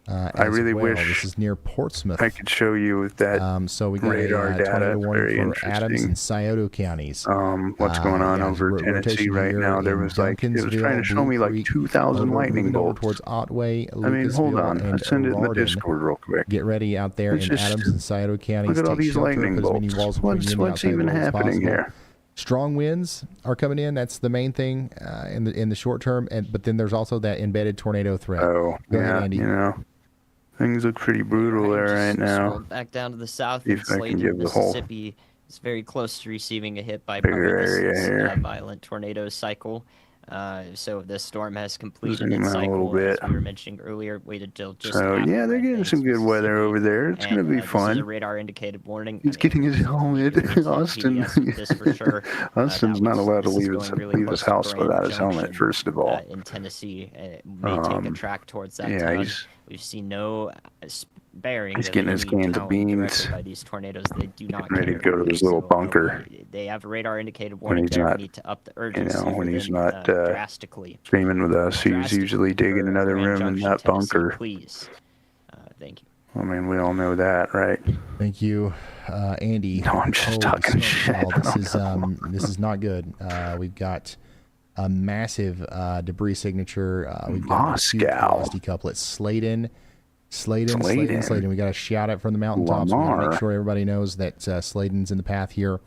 I really wish this is near Portsmouth. I could show you that so we got radar a data. tornado warning Very for Adams and Scioto counties. What's going on over Tennessee right now? There was like, it was trying to show me like 2,000 lightning bolts. Towards Otway, I mean, hold on. I'll send it in the Discord real quick. Get ready out there in Adams and Scioto counties. Look at all these lightning bolts. What's even happening here? Strong winds are coming in. That's the main thing in the short term. But then there's also that embedded tornado threat. Oh, yeah, Andy. You know. Things look pretty brutal there right now. Back down to the south, if I can give the whole Mississippi is very close to receiving a hit by this violent tornado cycle. So the storm has completed its cycle, as we were mentioning earlier. Waited till just. So yeah, they're getting some good weather over there. It's going to be fun. This is a radar indicated warning. He's getting his helmet. Austin. Austin's not allowed to leave his house without his helmet. First of all. In Tennessee, may take a track towards that. Yeah, we've seen no bearing. He's getting his cans of beans. By these tornadoes, they do not ready to go to his little bunker. They have a radar indicated warning. They need to up the urgency. When he's not drastically streaming with us, he's usually digging another room in that bunker. Please, thank you. I mean, we all know that, right? Thank you, Andy. No, I'm just talking shit. This is not good. We've got a massive debris signature. We've got Moscow. Decouplets. Sladen. We got a shout out from the mountaintops. We got to make sure everybody knows that Sladen's in the path here.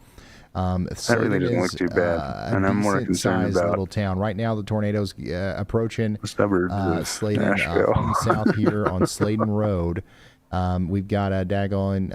That really doesn't look too bad, and I'm more concerned about little town. Right now, the tornado's approaching suburbs of Sladen Nashville. south here on Sladen Road, We've got a daggone,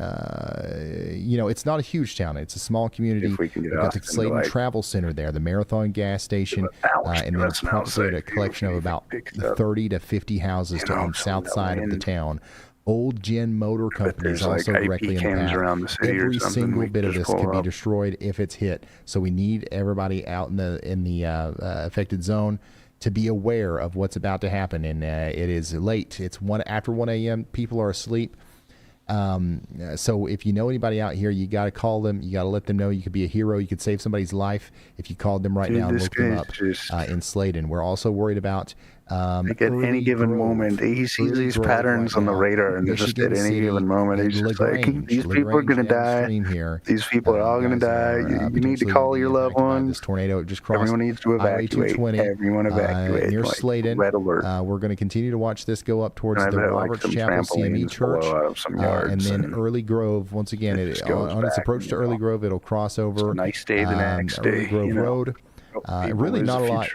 it's not a huge town. It's a small community. If we can get We've got the Austin to, Slayton like, Travel Center there, the Marathon gas station, and then probably a collection of about 30 to 50 houses on the south side of the town. Old Gen Motor Company is also directly in the path. Every single bit of this could be destroyed if it's hit. So we need everybody out in the affected zone to be aware of what's about to happen. And it is late. It's after 1 a.m. People are asleep. So if you know anybody out here, you got to call them. You got to let them know. You could be a hero. You could save somebody's life if you called them right now and looked them up in Sladen. We're also worried about like at any given moment, he sees these patterns on the radar, and just at any given moment, he's just like, these people are going to die. These people are all going to die. You need to call your loved ones. This tornado just crossed. Everyone needs to evacuate. Everyone evacuate. Near Sladen. Red alert. We're going to continue to watch this go up towards the Roberts Chapel CME Church, and then Early Grove. Once again, on its approach to Early Grove, it'll cross over. Nice day the next day. Early Grove Road. Really not a lot,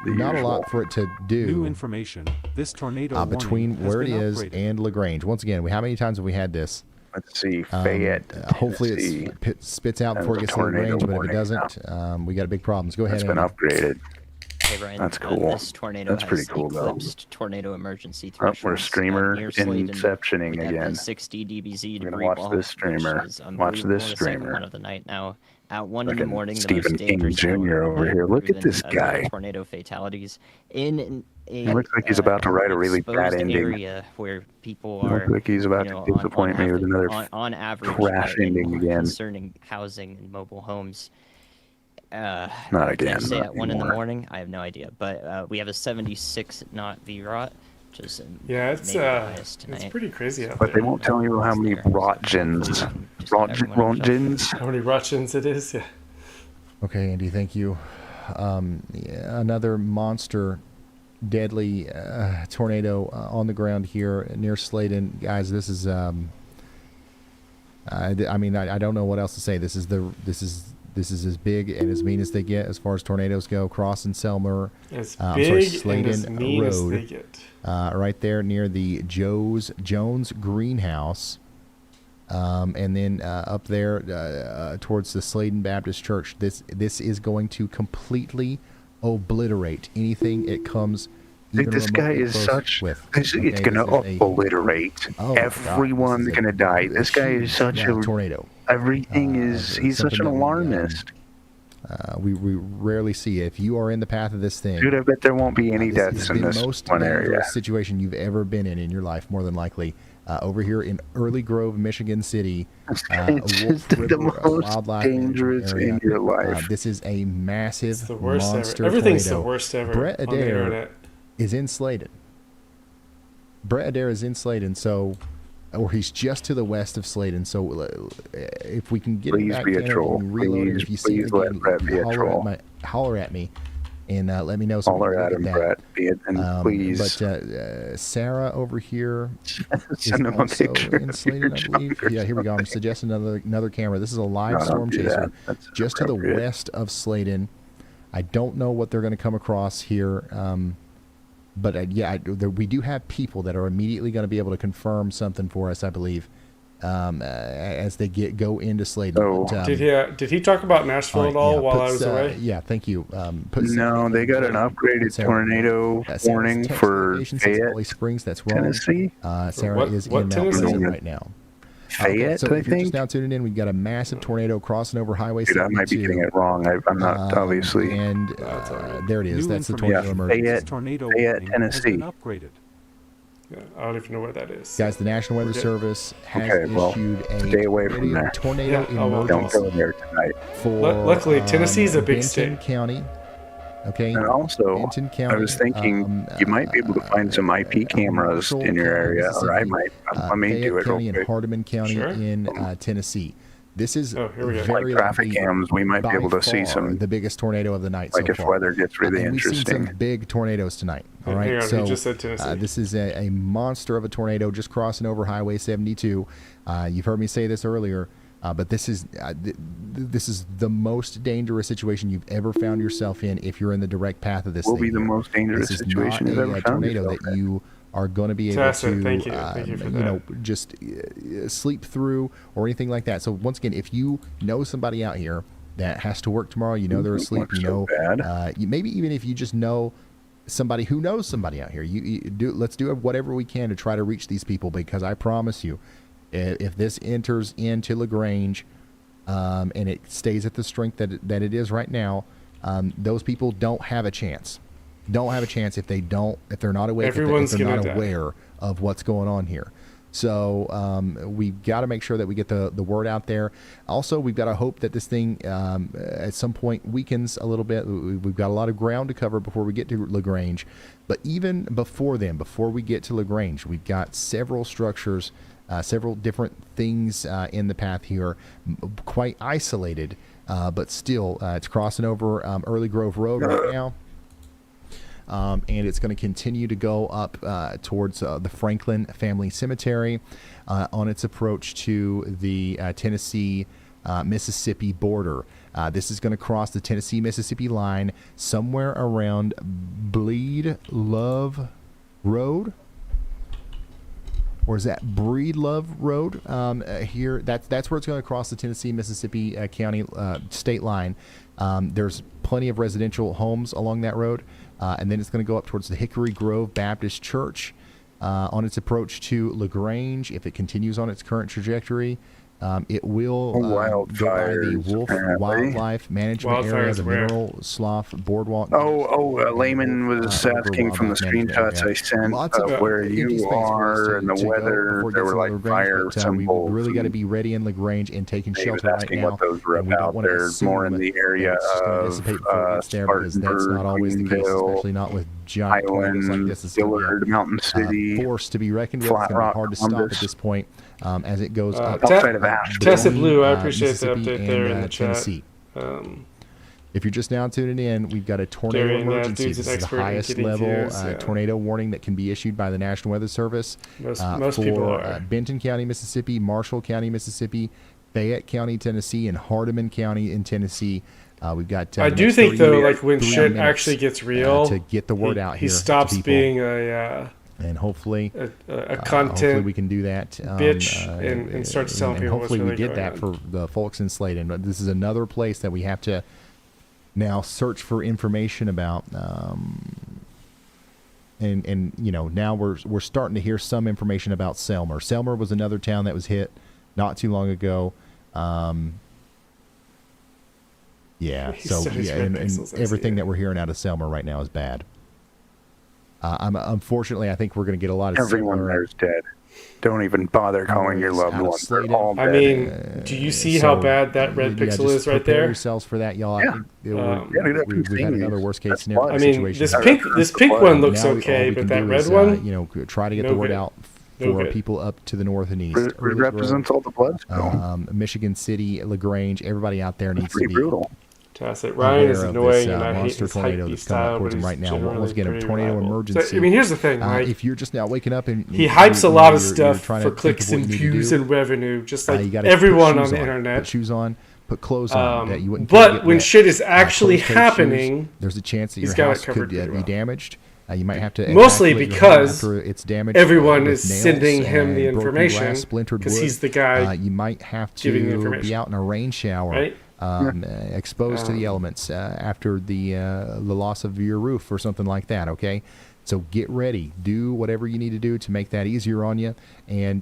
not a lot for it to do. New information. This tornado between where it is and LaGrange. Once again, how many times have we had this? Let's see, Fayette. Hopefully it spits out before it gets to LaGrange, but if it doesn't, we got big problems. Go ahead. It's been upgraded. Hey, Ryan, that's cool. This tornado that's pretty cool, though. Tornado emergency We're streamer inceptioning again. 60 DBZ We're gonna watch this streamer. Watch this streamer. One of the night now. At 1 in the morning, Stephen King Jr. over here. Look at this guy. Tornado fatalities in a. It looks like he's about to write a really bad ending. Area where people are. Looks like he's about to disappoint me with another on average crash ending again. Concerning housing and mobile homes. Not again. Say at 1 in the morning, I have no idea. But we have a 76 knot VROT. It's pretty crazy out there. But they won't tell you how many rotgens. How many rotgens it is, yeah. Okay, Andy, thank you. Another monster, deadly tornado on the ground here near Sladen. Guys, this is, I don't know what else to say. This is as big and as mean as they get as far as tornadoes go. Crossing Selmer, Sladen and as mean Road, as they get. Right there near the Jones Greenhouse, and then up there towards the Sladen Baptist Church. This is going to completely obliterate anything it comes. This guy is such. It's going to obliterate. Everyone's going to die. This guy is such a tornado. Everything is. He's such an alarmist. We rarely see it. If you are in the path of this thing, dude, I bet there won't be any deaths in this one area. Situation you've ever been in your life, more than likely. Over here in Early Grove, Michigan City, it's just the most dangerous in your life. This is a massive it's the worst monster ever. Everything's tornado. the worst ever. Brett on the Adair internet. is in Sladen. Brett Adair is in Sladen, or he's just to the west of Sladen. So if we can get him back in and reload it, if you see it again, holler at me and let me know. Holler at him, Brett. And please. But Sarah over here send him a picture in Sladen, I believe. Yeah, here we go. I'm suggesting another camera. This is a live storm chaser just to the west of Sladen. I don't know what they're going to come across here. But we do have people that are immediately going to be able to confirm something for us, I believe, as they go into Sladen. Oh. But, did he talk about Nashville at all while I was away? Yeah, thank you. No, they got an upgraded tornado warning for Fayette, Springs. That's wrong. Tennessee. Sarah is in Mount Pleasant right now. Fayette, so I if you're think. just now tuning in, we've got a massive tornado crossing over Highway 72. I might be getting it wrong. I'm not, obviously. And there it is. That's the tornado emergency. Fayette, Tennessee. Upgraded. Yeah, I don't even know where that is. Guys, the National Weather Service has issued stay away from there. Tornado emergency. Don't go there tonight. Luckily, Tennessee's a big Benton state. County. Okay. And also, Benton County, I was thinking you might be able to find some IP cameras in your area, or I may do it. County and Hardeman County in Tennessee. This is very traffic cams. We might be able to see some the biggest tornado of the night. Like if weather gets really interesting. We've seen some big tornadoes tonight. All right, so he just said Tennessee. This is a monster of a tornado just crossing over Highway 72. You've heard me say this earlier. But this is the most dangerous situation you've ever found yourself in if you're in the direct path of this thing. Will be the most dangerous situation you've ever found yourself in. This is not a tornado that you are going to be able Fantastic. to, Thank you. Thank you for that. just sleep through or anything like that. So once again, if you know somebody out here that has to work tomorrow, you know they're asleep, you know, maybe even if you just know somebody who knows somebody out here, let's do whatever we can to try to reach these people, because I promise you, if this enters into LaGrange and it stays at the strength that it is right now, those people don't have a chance. Don't have a chance if they're not awake, if they're not aware of what's going on here. So we've got to make sure that we get the word out there. Also, we've got to hope that this thing at some point weakens a little bit. We've got a lot of ground to cover before we get to LaGrange. But even before then, before we get to LaGrange, we've got several structures, several different things in the path here, quite isolated, but still it's crossing over Early Grove Road right now. And it's going to continue to go up towards the Franklin Family Cemetery on its approach to the Tennessee-Mississippi border. This is going to cross the Tennessee-Mississippi line somewhere around Breedlove Road. Or is that Breedlove Road? Here, that's where it's going to cross the Tennessee-Mississippi county state line. There's plenty of residential homes along that road. And then it's going to go up towards the Hickory Grove Baptist Church on its approach to LaGrange. If it continues on its current trajectory, it will go by the Wolf Wildlife Management Area, the Mineral Slough Boardwalk. Layman was asking from the screenshots I sent of where you are and the weather. There were like fire symbols. We really got to be ready in LaGrange and taking shelter right now. What those were about. There's more in the area of Spartanburg, not always the case, especially not with giant tornadoes like this. It's Dillard, Mountain City, force to be reckoned with. It's going to be hard to stop at this point as it goes up. Tessa Blue, I appreciate the update there in the chat. If you're just now tuning in, we've got a tornado emergency. This is the highest level tornado warning that can be issued by the National Weather Service for Benton County, Mississippi, Marshall County, Mississippi, Fayette County, Tennessee, and Hardeman County in Tennessee. We've got. I do think though, like when shit actually gets real, to get the word out here, he stops to being a. And hopefully, a content hopefully we can do that, bitch, and start telling people hopefully what's really we did that on. for the folks in Sladen. But this is another place that we have to now search for information about. And you know, now we're starting to hear some information about Selmer. Selmer was another town that was hit not too long ago. Yeah, so yeah, and everything that we're hearing out of Selmer right now is bad. Unfortunately, I think we're going to get a lot of. Everyone there's dead. Don't even bother calling your loved ones. They're all dead. I mean, do you see how bad that red pixel is right there? Prepare yourselves for that, y'all. Yeah. We've had another worst case scenario. I mean, this pink one looks okay, but that red one, you know, try to get the word out for people up to the north and east. It represents all the blood. Michigan City, LaGrange, everybody out there needs to be brutal. Ryan is annoying, and I hate monster his tornado that's coming style, towards him right now. Once again, a tornado reliable. emergency. So, I mean, here's the thing. Like, if you're just now waking up and he hypes a lot of stuff for clicks and views and revenue, just like everyone on the internet. Put shoes on, put clothes on. That you wouldn't but when shit is actually happening, there's a chance that your house could be damaged. You might have to mostly because it's damaged, everyone is sending him the information because he's the guy. You might have to be out in a rain shower. Right? Exposed to the elements after the loss of your roof or something like that. Okay, so get ready. Do whatever you need to do to make that easier on you, and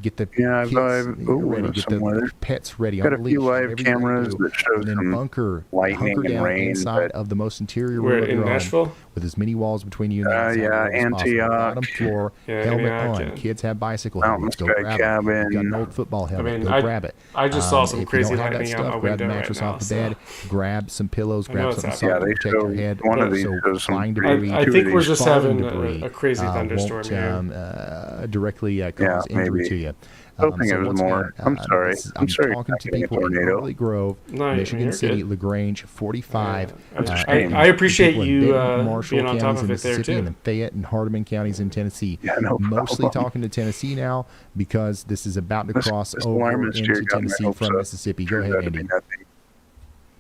get the kids ready. Get the pets ready. Got a few live cameras that show some lightning hunker and down rain inside of the most interior room of in your Nashville, home, with as many walls between you and the Antioch. Bottom floor, helmet on. Kids have bicycle helmets. Go grab it. Got an old football helmet. Go grab it. I just saw some crazy lightning out my grab the window mattress right off the now, bed. Grab some pillows. Grab something soft to protect your head. One of these flying debris. I think we're just having a crazy thunderstorm here. Directly cause injury to you. Hoping it was more. I'm sorry. I'm talking to people in Early Grove, Michigan City, LaGrange, 45. I appreciate you Marshall being on top of it there too. too. And Fayette and Hardeman counties in Tennessee. Mostly talking to Tennessee now because this is about to cross over into Tennessee from Mississippi. Go ahead, Andy.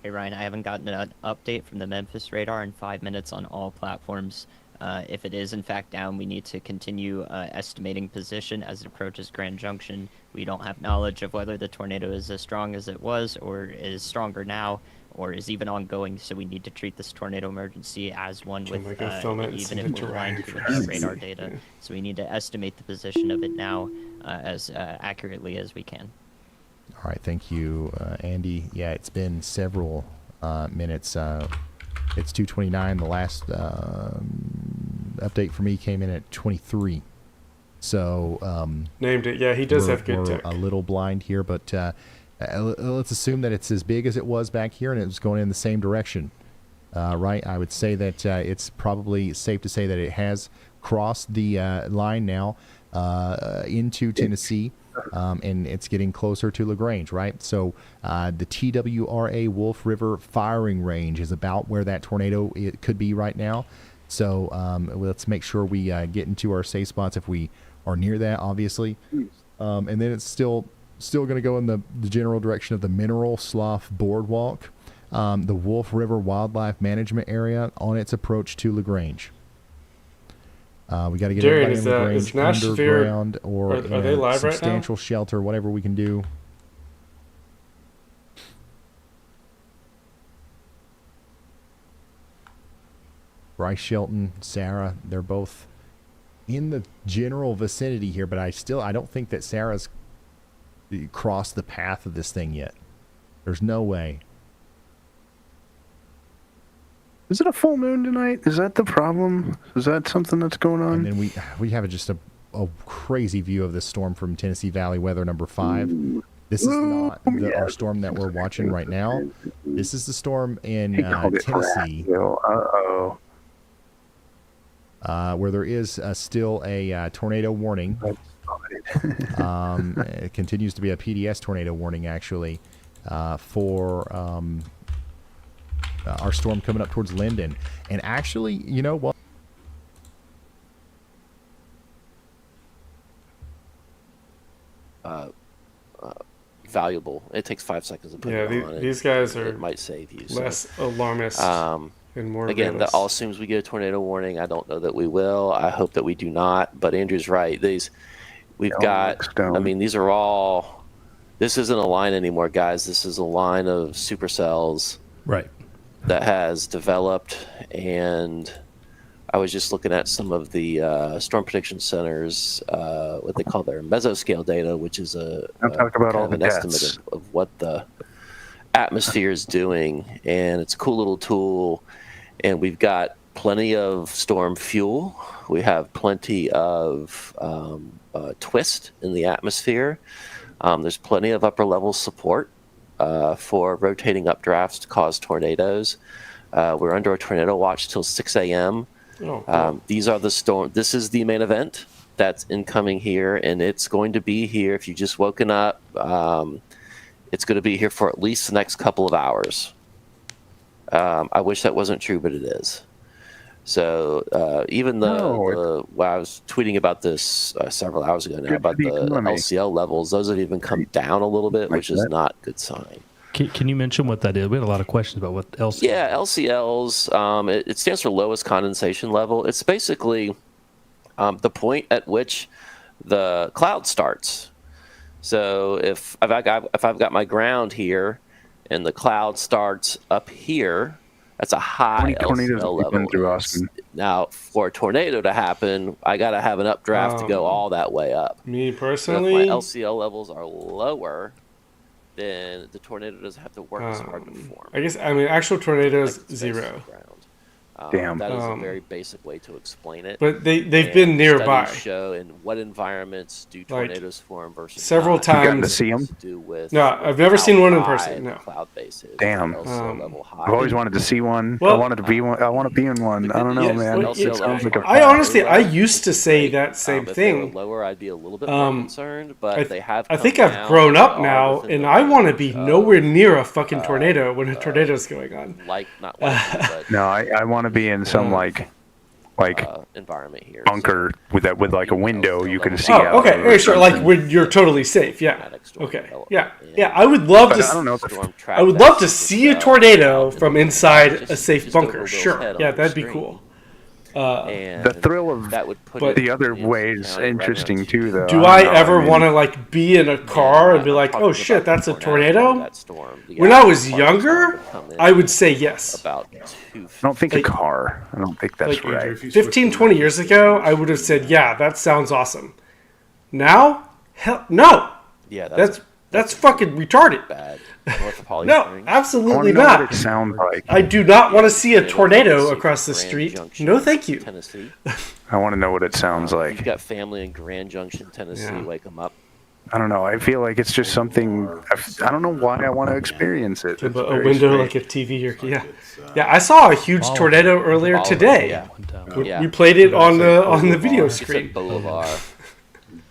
Hey Ryan, I haven't gotten an update from the Memphis radar in 5 minutes on all platforms. If it is in fact down, we need to continue estimating position as it approaches Grand Junction. We don't have knowledge of whether the tornado is as strong as it was, or is stronger now, or is even ongoing. So we need to treat this tornado emergency as one with even if we're blind to the radar data. So we need to estimate the position of it now as accurately as we can. All right, thank you, Andy. Yeah, it's been several minutes. It's 2:29. The last update for me came in at 23. So named it. Yeah, he does have good tech. We're a little blind here, but let's assume that it's as big as it was back here, and it was going in the same direction. Right? I would say that it's probably safe to say that it has crossed the line now into Tennessee. And it's getting closer to LaGrange, right? So the TWRA Wolf River firing range is about where that tornado it could be right now. So let's make sure we get into our safe spots if we are near that, obviously. And then it's still going to go in the general direction of the Mineral Slough Boardwalk, the Wolf River Wildlife Management Area on its approach to LaGrange. We got to get everybody in LaGrange underground or in a substantial shelter, whatever we can do. Bryce Shelton, Sarah, they're both in the general vicinity here, but I don't think that Sarah's crossed the path of this thing yet. There's no way. Is it a full moon tonight? Is that the problem? Is that something that's going on? And then we have just a crazy view of this storm from Tennessee Valley Weather number 5. This is not our storm that we're watching right now. This is the storm in Tennessee. Where there is still a tornado warning. It continues to be a PDS tornado warning, actually, for our storm coming up towards Linden. And actually, you know what? Valuable. It takes 5 seconds to put it on. These guys are it might save you. Less alarmist and more again, realist. that all assumes we get a tornado warning. I don't know that we will. I hope that we do not. But Andrew's right. We've got. I mean, these are all. This isn't a line anymore, guys. This is a line of supercells. Right. That has developed, and I was just looking at some of the Storm Prediction Center's what they call their mesoscale data, which is an estimate of what the atmosphere is doing, and it's a cool little tool. And we've got plenty of storm fuel. We have plenty of twist in the atmosphere. There's plenty of upper level support for rotating updrafts to cause tornadoes. We're under a tornado watch till 6 a.m. These are the storm. This is the main event that's incoming here, and it's going to be here. If you just woken up, it's going to be here for at least the next couple of hours. I wish that wasn't true, but it is. So even I was tweeting about this several hours ago now about the LCL levels. Those have even come down a little bit, which is not a good sign. Can you mention what that is? We had a lot of questions about what LCL. Yeah, LCLs. It stands for lowest condensation level. It's basically the point at which the cloud starts. So if I've got my ground here, and the cloud starts up here, that's a high LCL level. Through Austin? Now, for a tornado to happen, I got to have an updraft to go all that way up. Me So personally, if my LCL levels are lower, then the tornado doesn't have to work as hard to form. I guess actual tornadoes zero. Damn. That is a very basic way to explain it. But they've been nearby. Studies show in what environments do tornadoes form versus several times. You gotten to see them? No, I've never seen one in person. No. Cloud bases. Damn. I've always wanted to see one. Well, I wanted to be one. I want to be in one. I don't know, man. It sounds like I used to say that same thing. If they were lower, I'd be a little bit more concerned. But they have. I think I've grown up now, and I want to be nowhere near a fucking tornado when a tornado's going on. No, I want to be in some like environment here, bunker with like a window you can see out. Okay, very sure. Like when you're totally safe. Yeah. Okay. Yeah. Yeah. I would love to. I don't know. I would love to see a tornado from inside a safe bunker. Sure. Yeah, that'd be cool. And the thrill of that would put but it the other in way is county right interesting around too, though. Do I ever want to like be in a car and be like, "Oh shit, that's a tornado"? that storm. The When I actual was part of the storm younger, would come in I would say yes. about I don't think a car. I don't think that's like, right. 15, 20 years ago, I would have said, "Yeah, that sounds awesome." Now, hell, no. Yeah, that's fucking retarded. Bad. North of Holly No, Springs. absolutely I know not. what it sounds like. I do not want to see a tornado across the street. No, thank you. Tennessee. I want to know what it sounds If like. you've got family in Grand Junction, Tennessee. Wake them up. I don't know. I feel like it's just something. I don't know why I want to experience it. A It's window very strange. like a TV or yeah. I saw a huge tornado earlier today. Yeah. We played it on the video screen. Boulevard.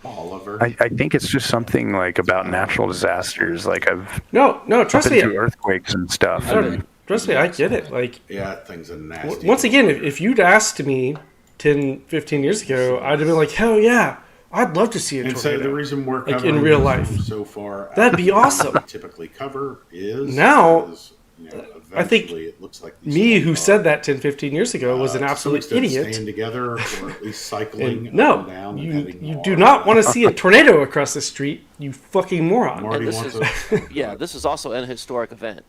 Oliver. I think it's just something like about natural disasters. Like No, trust me. through earthquakes and stuff. Trust me, I get it. Like, yeah, things are nasty. once again, if you'd asked me 10, 15 years ago, I'd have been like, hell yeah, I'd love to see a And tornado. so the reason we're like covering in real this life. so far, That'd be awesome. Typically cover is Now, because, I think it looks like me who said that 10, 15 years ago was an absolute idiot. Staying together or at least cycling And no, up and down you do not want to see a tornado across the street, you fucking moron. And this is also an historic event.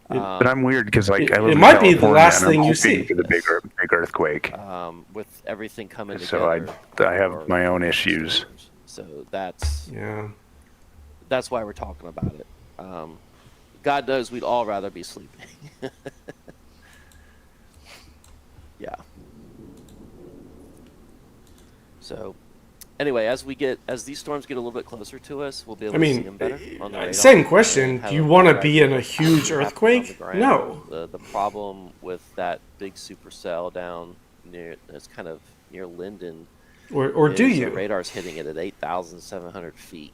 But I'm weird because like I live it in might be the California, last and I'm thing you hoping see. for the big earthquake. With everything coming So together. I have my own issues. So that's why we're talking about it. God knows we'd all rather be sleeping. Yeah. So, anyway, as these storms get a little bit closer to us, we'll be able to see them better on the radar. Same question. Do you want to be in a huge earthquake? No. The problem with that big supercell down near, it's kind of near Linden. Or do you? The radar's hitting it at 8,700 feet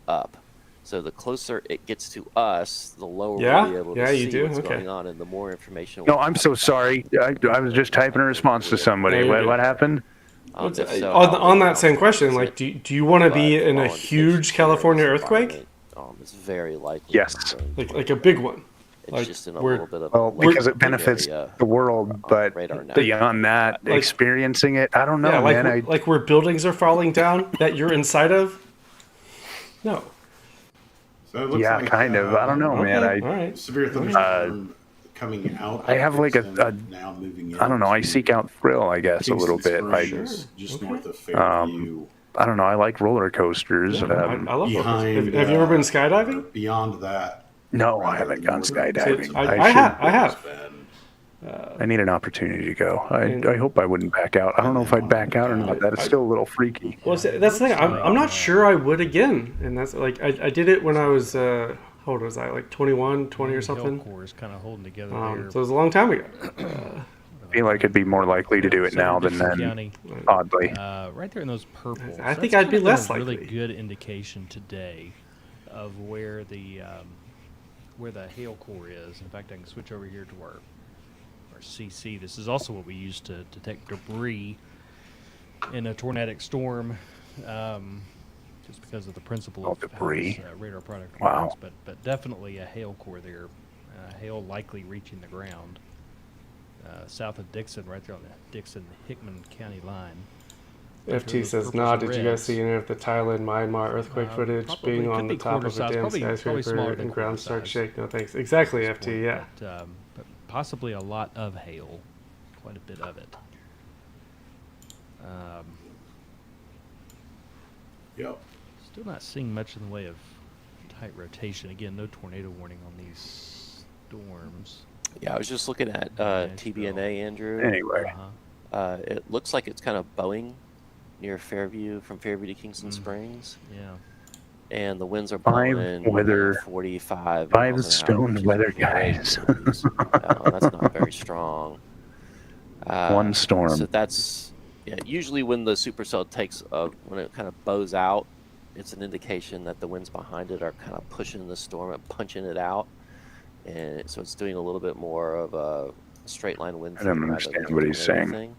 up. So the closer it gets to us, the lower we'll be able to see what's going on, and the more information. No, I'm so sorry. I was just typing a response to somebody. What happened? On that same question, like, do you want to be in a huge California earthquake? It's very likely. Yes. Like a big one. It's like just in a little bit of because it benefits the world, but beyond that, experiencing it, I don't know, man. Like where buildings are falling down that you're inside of? No. So it looks yeah, like, kind of. I don't know, man. Severe thunderstorm coming out. I have like now moving in. I don't know. I seek out thrill, I guess, a little bit. Like, just north of Fairview. I don't know. I like roller coasters. I love roller coasters. Have you ever been skydiving? Beyond that. No, I haven't gone skydiving. I have. I need an opportunity to go. I hope I wouldn't back out. I don't know if I'd back out or not. That is still a little freaky. Well, that's the thing. I'm not sure I would again. And that's like I did it when I was how old was I? Like 21, 20 or something. Core is kind of holding together there. So it was a long time ago. I feel like I'd be more likely to do it now than then. County, oddly, right there in those purples. I think I'd be less likely. Really good indication today of where the hail core is. In fact, I can switch over here to our CC. This is also what we use to detect debris in a tornadic storm, just because of the principle of debris. How this, radar product works. But definitely a hail core there. Hail likely reaching the ground south of Dixon, right there on the Dixon-Hickman County line. FT says, "Nah, did you guys see any of the Thailand Myanmar earthquake footage being on the top of a damn skyscraper and ground start shake? No thanks." Exactly, FT. Yeah. But possibly a lot of hail, quite a bit of it. Yep. Still not seeing much in the way of tight rotation. Again, no tornado warning on these storms. Yeah, I was just looking at TBNA, Andrew. Anyway. It looks like it's kind of bowing near Fairview, from Fairview to Kingston Springs. Yeah. And the winds are blowing 45 5 stone weather, guys. That's not very strong. 1 storm. So that's usually when the supercell takes when it kind of bows out, it's an indication that the winds behind it are kind of pushing the storm and punching it out, and so it's doing a little bit more of a straight line wind. I don't understand what he's saying.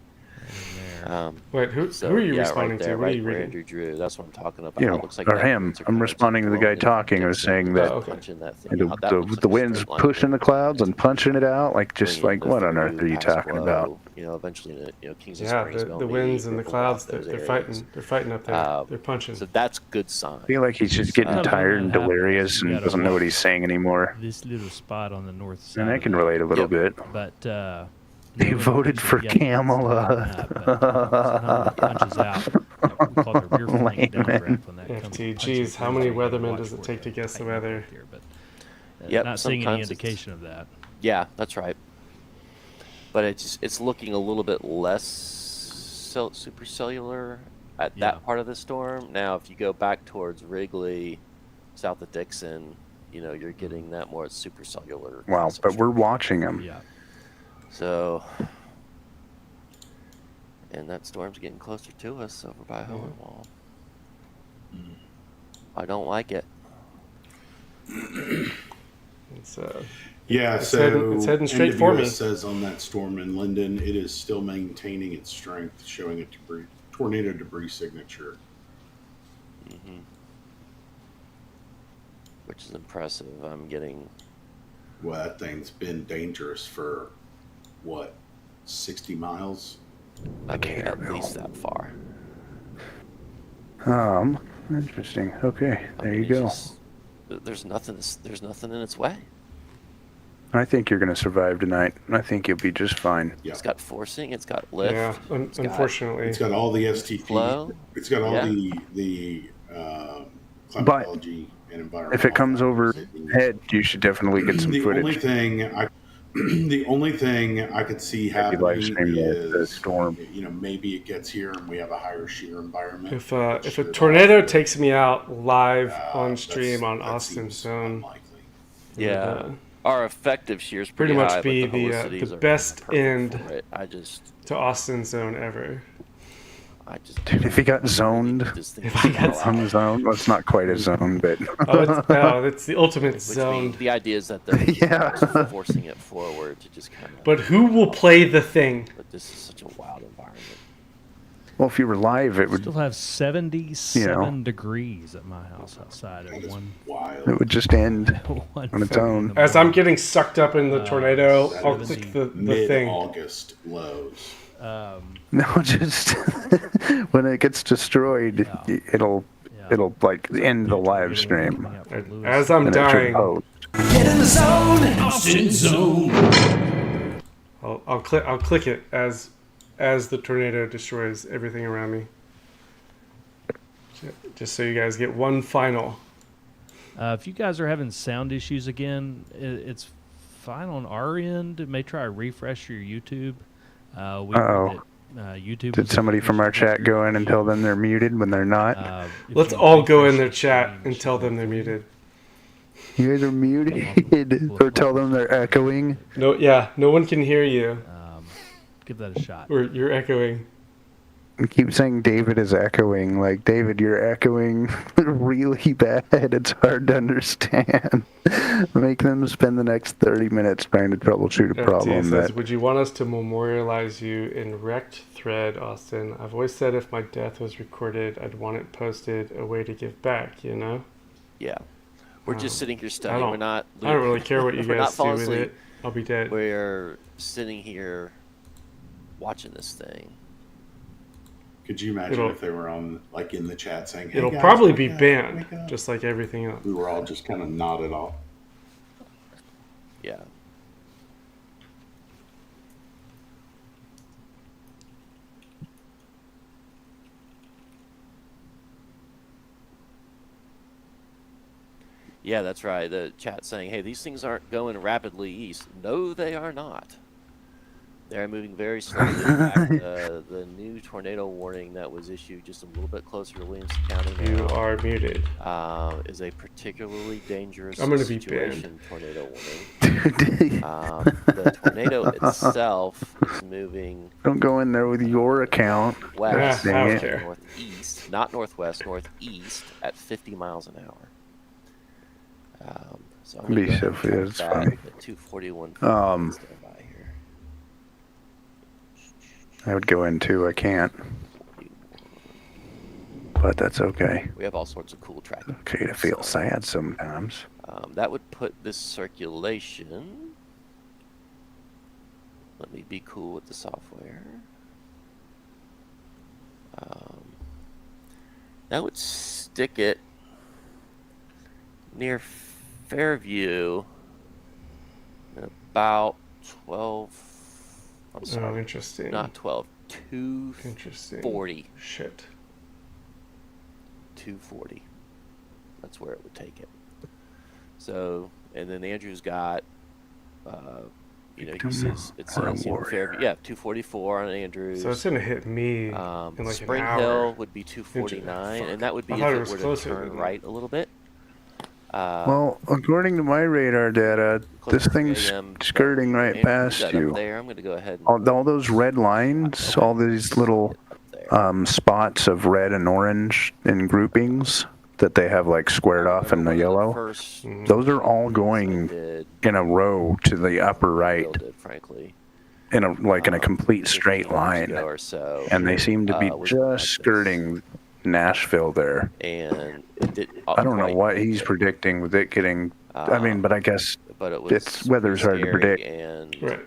Wait, who are you responding to? What are you where reading? Andrew Drew. That's what I'm talking about. You know, it looks like or him. I'm responding to the guy talking. I was saying that the wind's pushing the clouds and punching it out. Like, just like, what on earth are you talking about? eventually, Kings of Yeah, Springs, the Bellevue, winds and the Riverwalk, clouds, those they're areas. fighting. They're fighting up there. They're punching. So that's good sign. I feel like he's just getting tired and delirious and doesn't know what he's saying anymore. This little spot on the north side. And I can relate a little bit. But they voted for Kamala. Punches out. We call it the rear flank downdraft when that comes. FTGs, how many weathermen does it take to guess the weather? Yep, not seeing any sometimes indication of that. Yeah, that's right. But it's looking a little bit less supercellular at that part of the storm. Now, if you go back towards Wrigley, south of Dixon, you're getting that more supercellular. Wow, but we're watching them. Yeah. So, and that storm's getting closer to us over by Hohenwald. I don't like it. It's it's heading straight for me. It says on that storm in Linden, it is still maintaining its strength, showing a tornado debris signature. Which is impressive. I'm getting. Well, that thing's been dangerous for 60 miles? At least that far. Interesting. Okay, there you go. There's nothing in its way. I think you're going to survive tonight. I think you'll be just fine. Yeah. It's got forcing. It's got lift. Yeah, unfortunately. It's got all the STP. Flow. It's got all the climatology and environmental. If it comes overhead, you should definitely get some footage. The only thing I could see happening is the storm. Maybe it gets here and we have a higher shear environment. If a tornado takes me out live on stream on Austin Zone, our effective shear is pretty pretty much high, be but the best end to Austin Zone ever. Dude, if he got zoned, on the zone, well, it's not quite a zone, but it's the ultimate zone. The idea is that they're forcing it forward to just kind of. But who will play the thing? But this is such a wild environment. Well, if you were live, it would still have 77 degrees at my house outside at one. It would just end on its own. As I'm getting sucked up in the tornado, I'll click the thing. Mid-August lows. No, just when it gets destroyed, it'll like end the live stream. As I'm dying, get in the zone, Austin Zone. I'll click it as the tornado destroys everything around me. Just so you guys get one final. If you guys are having sound issues again, it's fine on our end. It may try to refresh your YouTube. YouTube. Did somebody from our chat go in and tell them they're muted when they're not? Let's all go in their chat and tell them they're muted. You guys are muted, or tell them they're echoing. No one can hear you. Give that a shot. Or you're echoing. I keep saying David is echoing. Like, David, you're echoing really bad. It's hard to understand. Make them spend the next 30 minutes trying to troubleshoot a problem. Says, would you want us to memorialize you in wrecked thread, Austin? I've always said if my death was recorded, I'd want it posted, a way to give back, Yeah. We're just sitting here studying. I don't really care what you guys do with it. I'll be dead. We're sitting here watching this thing. Could you imagine if they were on, like, in the chat saying, hey, it'll guys, probably be banned, just like everything else. We were all just kind of nodded off. Yeah. Yeah, that's right. The chat saying, hey, these things aren't going rapidly east. No, they are not. They're moving very slowly. In fact, the new tornado warning that was issued just a little bit closer to Williamson County now, You are muted. Is a particularly dangerous I'm gonna be situation tornado warning. The tornado itself is moving. Don't go in there with your account. West, northeast, not northwest, northeast at 50 miles an hour. So I'm Be Sophie, that's funny. 241. I would go in too. I can't. But that's okay. We have all sorts of cool tracking. Okay to feel sad sometimes. That would put this circulation Let me be cool with the software. That would stick it near Fairview at about 12. I'm sorry. Oh, interesting. Not 12. 240. Shit. 240. That's where it would take it. So, and then Andrew's got, he says it says Fairview. Yeah, 244 on Andrew's. So it's gonna hit me in like Spring an hour. Hill would be 249, and that would be if it were to turn right a little bit. Well, according to my radar data, this thing's skirting right past you. There, I'm going to go ahead. All those red lines, all these little spots of red and orange in groupings that they have like squared off in the yellow, those are all going in a row to the upper right, in a complete straight line, and they seem to be just skirting Nashville there. And I don't know what he's predicting with it getting. But I guess it's weather's hard to predict. Right.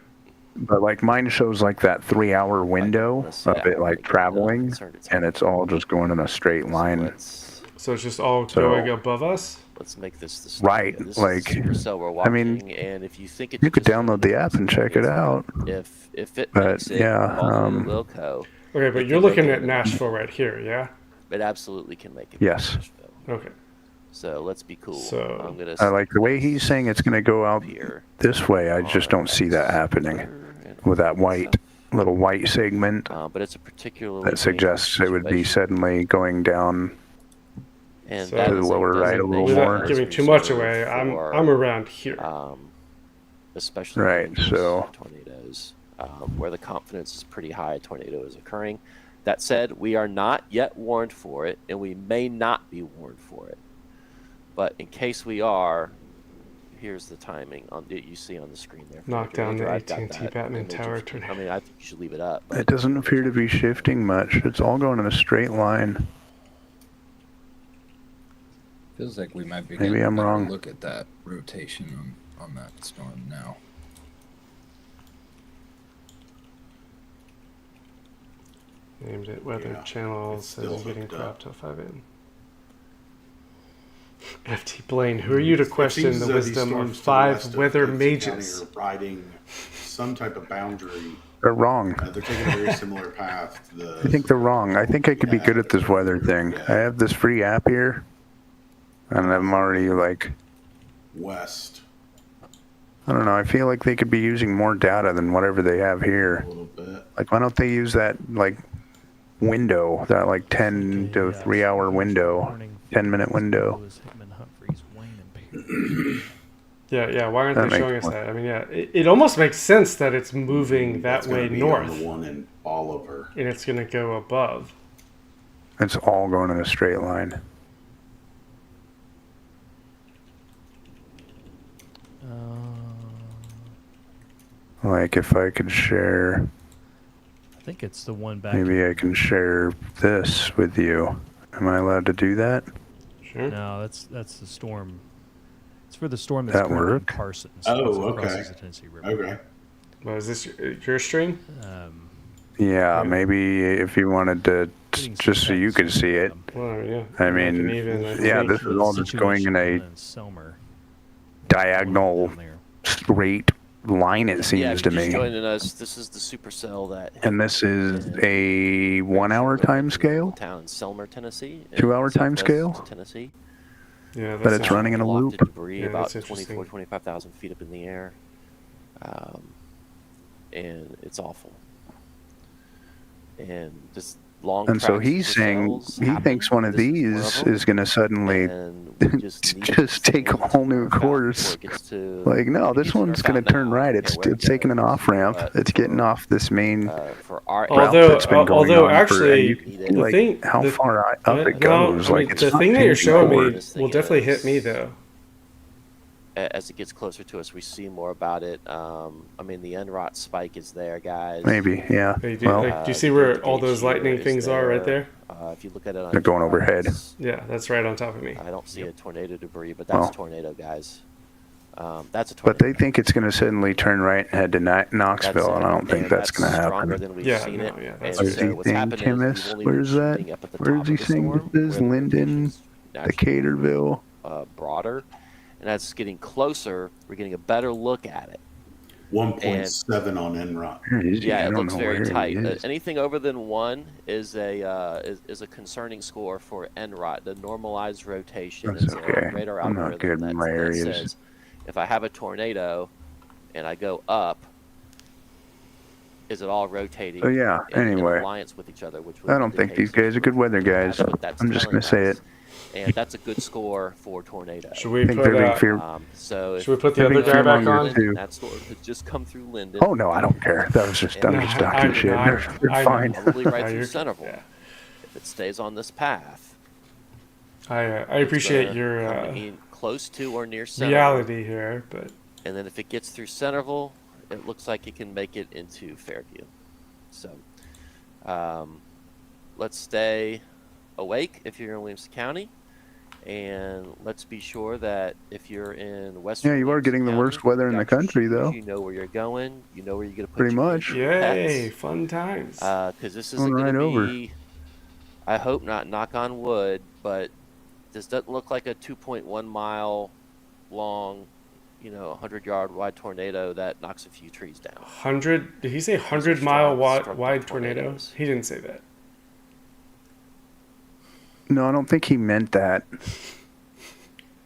But like mine shows like that 3-hour window of it like traveling, and it's all just going in a straight line. So it's just all going above us. Let's make this right. Like, I mean, and if you think you could download the app and check it out. If it makes it Wilco. Okay, but you're looking at Nashville right here, yeah? It absolutely can make it. Yes. Okay. So let's be cool. So I'm gonna. I like the way he's saying it's going to go out this way. I just don't see that happening with that little white segment. But it's a particularly that suggests it would be suddenly going down and to the lower right a little without more. giving too much away, I'm around here. Especially right. So tornadoes, where the confidence is pretty high, a tornado is occurring. That said, we are not yet warned for it, and we may not be warned for it. But in case we are, here's the timing on that you see on the screen there. Knock down the AT&T Batman Tower tornado. I mean, I think you should leave it up. It doesn't appear to be shifting much. It's all going in a straight line. Feels like we might be Maybe getting I'm a wrong. look at that rotation on that storm now. Named it Weather Channel, says getting cropped till 5 a.m. FT Blaine, who are you to question the wisdom of 5 weather mages? Are riding some type of boundary. They're wrong. They're taking a very similar path to the. I think they're wrong. I think I could be good at this weather thing. I have this free app here, and I'm already like. West. I don't know. I feel like they could be using more data than whatever they have here. A little bit. Like, why don't they use that like window, that like 10 to 3 hour window, 10-minute window? Yeah. Why aren't they showing us that? I mean, yeah, it almost makes sense that it's moving that way north. The one in Oliver. And it's going to go above. It's all going in a straight line. Like if I could share. I think it's the one back. Maybe I can share this with you. Am I allowed to do that? Sure. No, that's the storm. It's for the storm that's currently in Parsons. Okay. The Tennessee River. Okay. Well, is this your stream? Yeah, maybe if you wanted to, just so you could see it. Well, yeah. I mean, this is all just going in a diagonal, straight line, it seems to me. Joining us, this is the supercell that. And this is a 1 hour time scale? Town in Selmer, Tennessee. 2 hour time scale? Tennessee. Yeah, but it's running in a loop. Debris about 25,000 feet up in the air. And it's awful. And just long. And so he's saying he thinks one of these is going to suddenly just take a whole new course. Like, no, this one's going to turn right. It's taking an off ramp. It's getting off this main route that's been going on. Actually, how far up it goes. I mean, the thing that you're showing me will definitely hit me though. As it gets closer to us, we see more about it. I mean, the NROT spike is there, guys. Maybe, yeah. Hey, do you see where all those lightning things are right there? If you look at it, they're going overhead. Yeah, that's right on top of me. I don't see a tornado debris, but that's tornado, guys. That's a tornado. But they think it's going to suddenly turn right and head to Knoxville, and I don't think that's going to stronger happen. than we've seen it. Where's he saying, Chemist? Where's that? Where is he saying this is? Linden, Decaturville? Broader, and as getting closer, we're getting a better look at it. 1.7 on NROT. Yeah, it looks very tight. Anything over than 1 is a concerning score for NROT, the normalized rotation. That's it's okay. a radar I'm algorithm not good in my that areas. says if I have a tornado and I go up, is it all rotating? So yeah, in anyway. alliance with each other, which I don't think these guys are good weather guys. I'm just going to say it. And that's a good score for tornado. Should we put the other guy back on? That storm could just come through Linden. Oh no, I don't care. That was just I'm just talking shit. They're fine. Probably right through Centerville. If it stays on this path, I appreciate your close to or near Centerville. reality here, but and then if it gets through Centerville, it looks like it can make it into Fairview. So let's stay awake if you're in Williamson County. And let's be sure that if you're in Western, yeah, you are getting the worst weather in the country, though. You know where you're going. You know where you're going to put pretty much. Yay, fun times. Because this isn't going to be. I hope not. Knock on wood, but this doesn't look like a 2.1 mile long, 100-yard wide tornado that knocks a few trees down. 100? Did he say 100-mile wide tornadoes? He didn't say that. No, I don't think he meant that.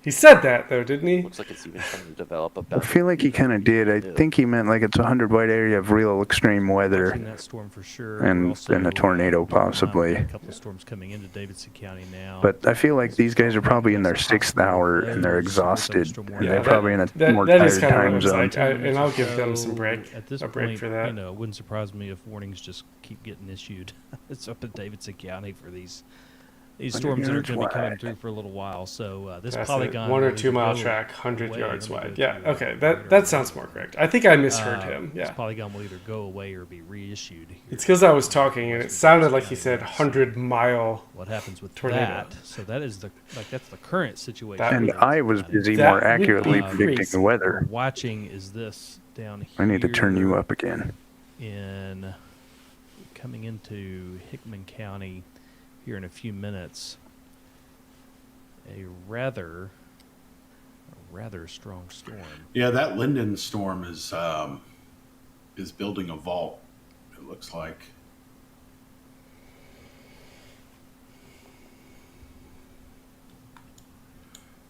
He said that, though, didn't he? Looks like it's even trying to develop a I feel like he kind of did. I think he meant like it's a 100-wide area of real extreme weather. That storm for sure. And a tornado, possibly. A couple of storms coming into Davidson County now. But I feel like these guys are probably in their 6th hour and they're exhausted. And they're probably in a more that tired is kind of time what zone. it's like. And I'll give them some break. At this break point, for that. it wouldn't surprise me if warnings just keep getting issued. It's up in Davidson County for these storms that are going to be coming through for a little while. So this That's polygon, 1 or 2 mile track, 100 yards wide. Yeah, okay, that sounds more correct. I think I misheard him. Yeah, this polygon will either go away or be reissued. It's because I was talking and it sounded like he said 100-mile. What happens with tornado? that? So that is that's the current situation. And I was busy more accurately predicting the weather. What we're watching is this down here. I need to turn you up again. In coming into Hickman County here in a few minutes, a rather strong storm. Yeah, that Linden storm is building a vault. It looks like.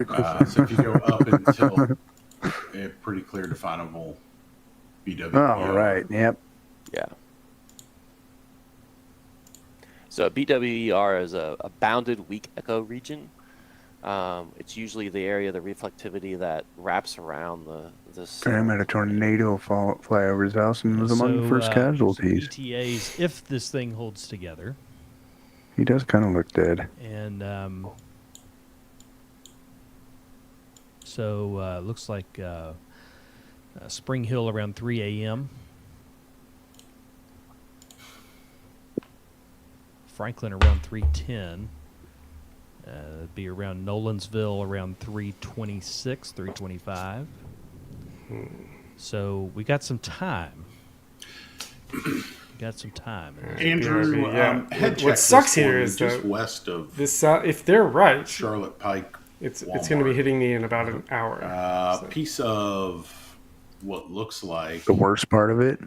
So if you go up until pretty clear definable BW. Oh, right. Yep. Yeah. So BWER is a bounded weak echo region. It's usually the area of the reflectivity that wraps around the I'm at a tornado fly over his house and was among the first casualties. ETAs, if this thing holds together. He does kind of look dead. And so looks like Spring Hill around 3 a.m. Franklin around 3:10. It'd be around Nolansville around 3:26, 3:25. So we got some time. Andrew, what sucks here is just west of this. If they're right, Charlotte Pike, it's going to be hitting me in about an hour. Piece of what looks like the worst part of it.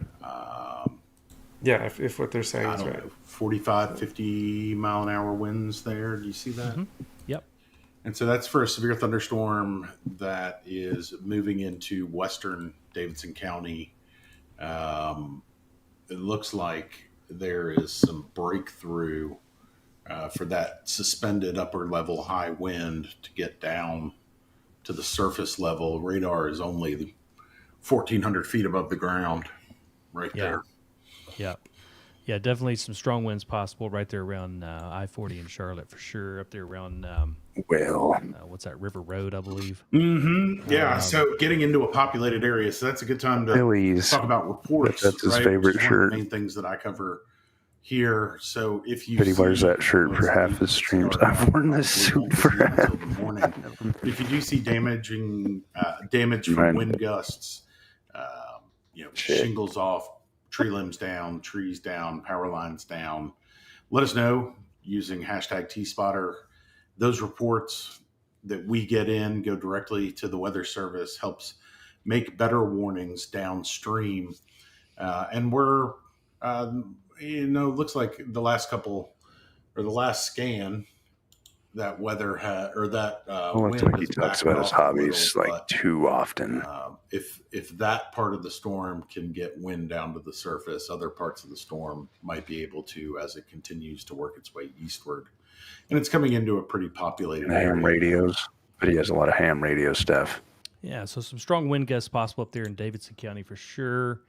Yeah, if what they're saying is right. Know, 45, 50 mile an hour winds there. Do you see that? Mm-hmm. Yep. And so that's for a severe thunderstorm that is moving into western Davidson County. It looks like there is some breakthrough for that suspended upper level high wind to get down to the surface level. Radar is only 1,400 feet above the ground right there. Yeah, definitely some strong winds possible right there around I-40 in Charlotte for sure. Up there around what's that, River Road, I believe. Mm-hmm. Yeah, so getting into a populated area, so that's a good time to talk about reports. That's his favorite shirt. One of the main things that I cover here. So if you But he wears that shirt for half his streams. I've worn this suit for half. If you do see damage from wind gusts, shingles off, tree limbs down, trees down, power lines down, let us know using hashtag TSpotter. Those reports that we get in go directly to the Weather Service, helps make better warnings downstream. And we're, looks like the last scan, that weather had, or that Looks wind like he has talks backed about his off a hobbies little, like too often. If that part of the storm can get wind down to the surface, other parts of the storm might be able to, as it continues to work its way eastward. And it's coming into a pretty populated area. Ham radios, but he has a lot of ham radio stuff. Yeah, so some strong wind gusts possible up there in Davidson County for sure.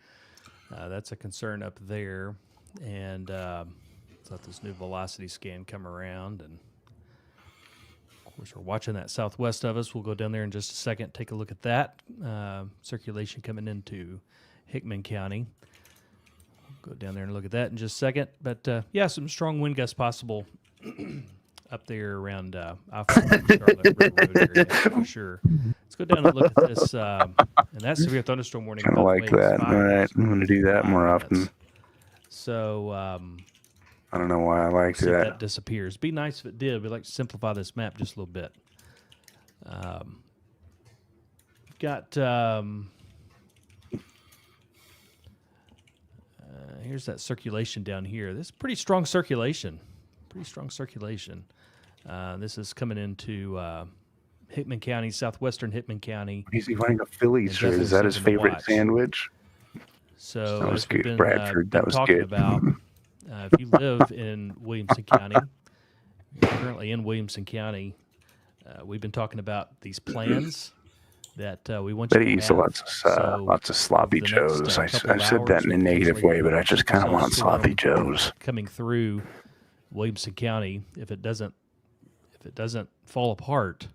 That's a concern up there. And let's let this new velocity scan come around. And, of course, we're watching that southwest of us. We'll go down there in just a second, take a look at that. Circulation coming into Hickman County. We'll go down there and look at that in just a second. But, some strong wind gusts possible up there around Charlotte River Road area for sure. Let's go down and look at this. And that's severe thunderstorm warning. Kind of like that. All right, I'm going to do that more often. So I don't know why I like see if that. that disappears. Be nice if it did. We'd like to simplify this map just a little bit. We've got here's that circulation down here. This is pretty strong circulation. This is coming into Hickman County, southwestern Hickman County. Is he wearing a Phillies shirt? Is that his favorite sandwich? So that was as we've good, been, Bradford. That was talking good. About, if you live in Williamson County, you're currently in Williamson County, we've been talking about these plans that we want you to But have. lots of sloppy joes. I said that in a negative way, but I just kind of want sloppy joes coming through Williamson County. If it doesn't fall apart,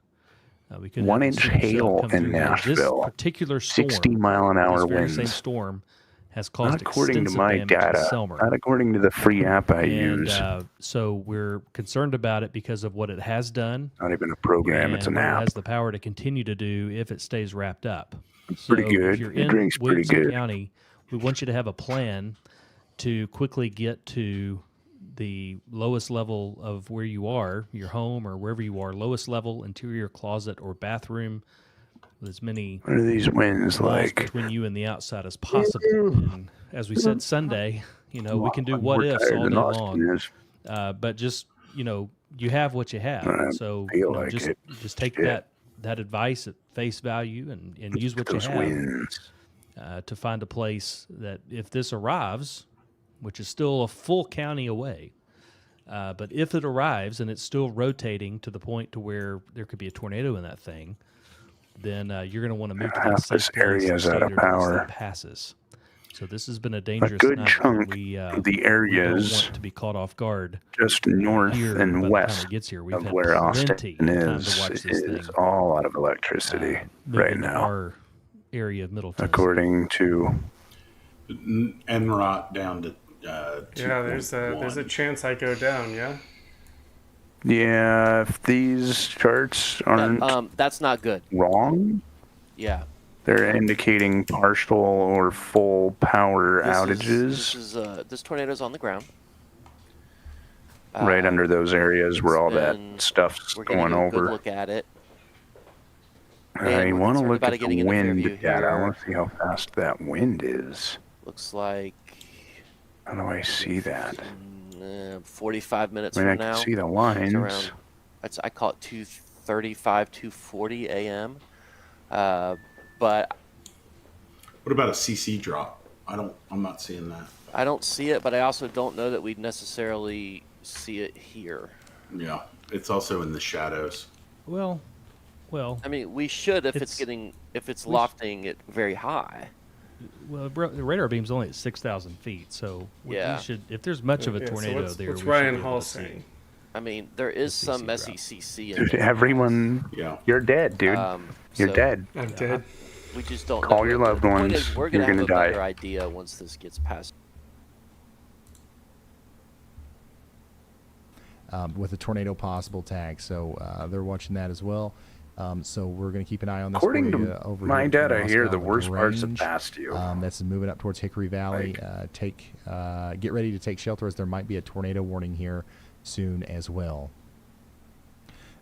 we could 1 inch hail in Nashville. This particular storm, 60-mile-an-hour winds. Same storm has caused not according to my extensive damage data. in Selmer. Not according to the free app I use. So we're concerned about it because of what it has done. Not even a program; it's an what app. It has the power to continue to do if it stays wrapped up. Pretty good. If you're It in drinks pretty Williamson good. County, we want you to have a plan to quickly get to the lowest level of where you are, your home or wherever you are, lowest level, interior closet or bathroom, with as many What are these winds walls like? between you and the outside as possible. And as we said Sunday, we can do what ifs all day long, but just you have what you have. So just take that advice at face value and use what you have to find a place that if this arrives, which is still a full county away. But if it arrives and it's still rotating to the point to where there could be a tornado in that thing, then you're going to want to move to that Half this area is out of power. Passes. So this has been a dangerous good night. chunk We, of the areas we don't want to be caught off guard. Just north Here, and by the time west it gets here, we've of had where Austin plenty of time to is watch this thing, all out of electricity right into now, our area of Middle Tennessee. according to NROT down to there's a chance I go down. Yeah. Yeah, if these charts aren't that's not good. wrong, Yeah. they're indicating partial or full power outages This tornado's on the ground. right under those areas where all that And stuff's we're going getting a over. good look at it. I we're want to concerned look about at it getting the into wind Fairview data. I here. want to see how fast that wind is. Looks like How do I see that? 45 minutes I mean, from I now. can see the It's lines. around, I call it 2:35, 2:40 a.m. But What about a CC drop? I'm not seeing that. I don't see it, but I also don't know that we'd necessarily see it here. Yeah, it's also in the shadows. Well, I mean, we should if it's lofting it very high. Well, the radar beam's only at 6,000 feet, so we should. If there's much of a tornado there, what's we Ryan should be Hall able to see. saying? I mean, there is some messy CC in Dude, there. everyone, you're dead, dude. You're so- dead. I'm dead. We just don't Call know. your The loved point ones. is we're You're gonna have gonna a better die. idea once this gets past. with a tornado possible tag. So they're watching that as well. So we're going to keep an eye on this. According to over my here data here, the LaGrange, worst parts have passed you. That's moving up towards Hickory Valley. Get ready to take shelter, as there might be a tornado warning here soon as well.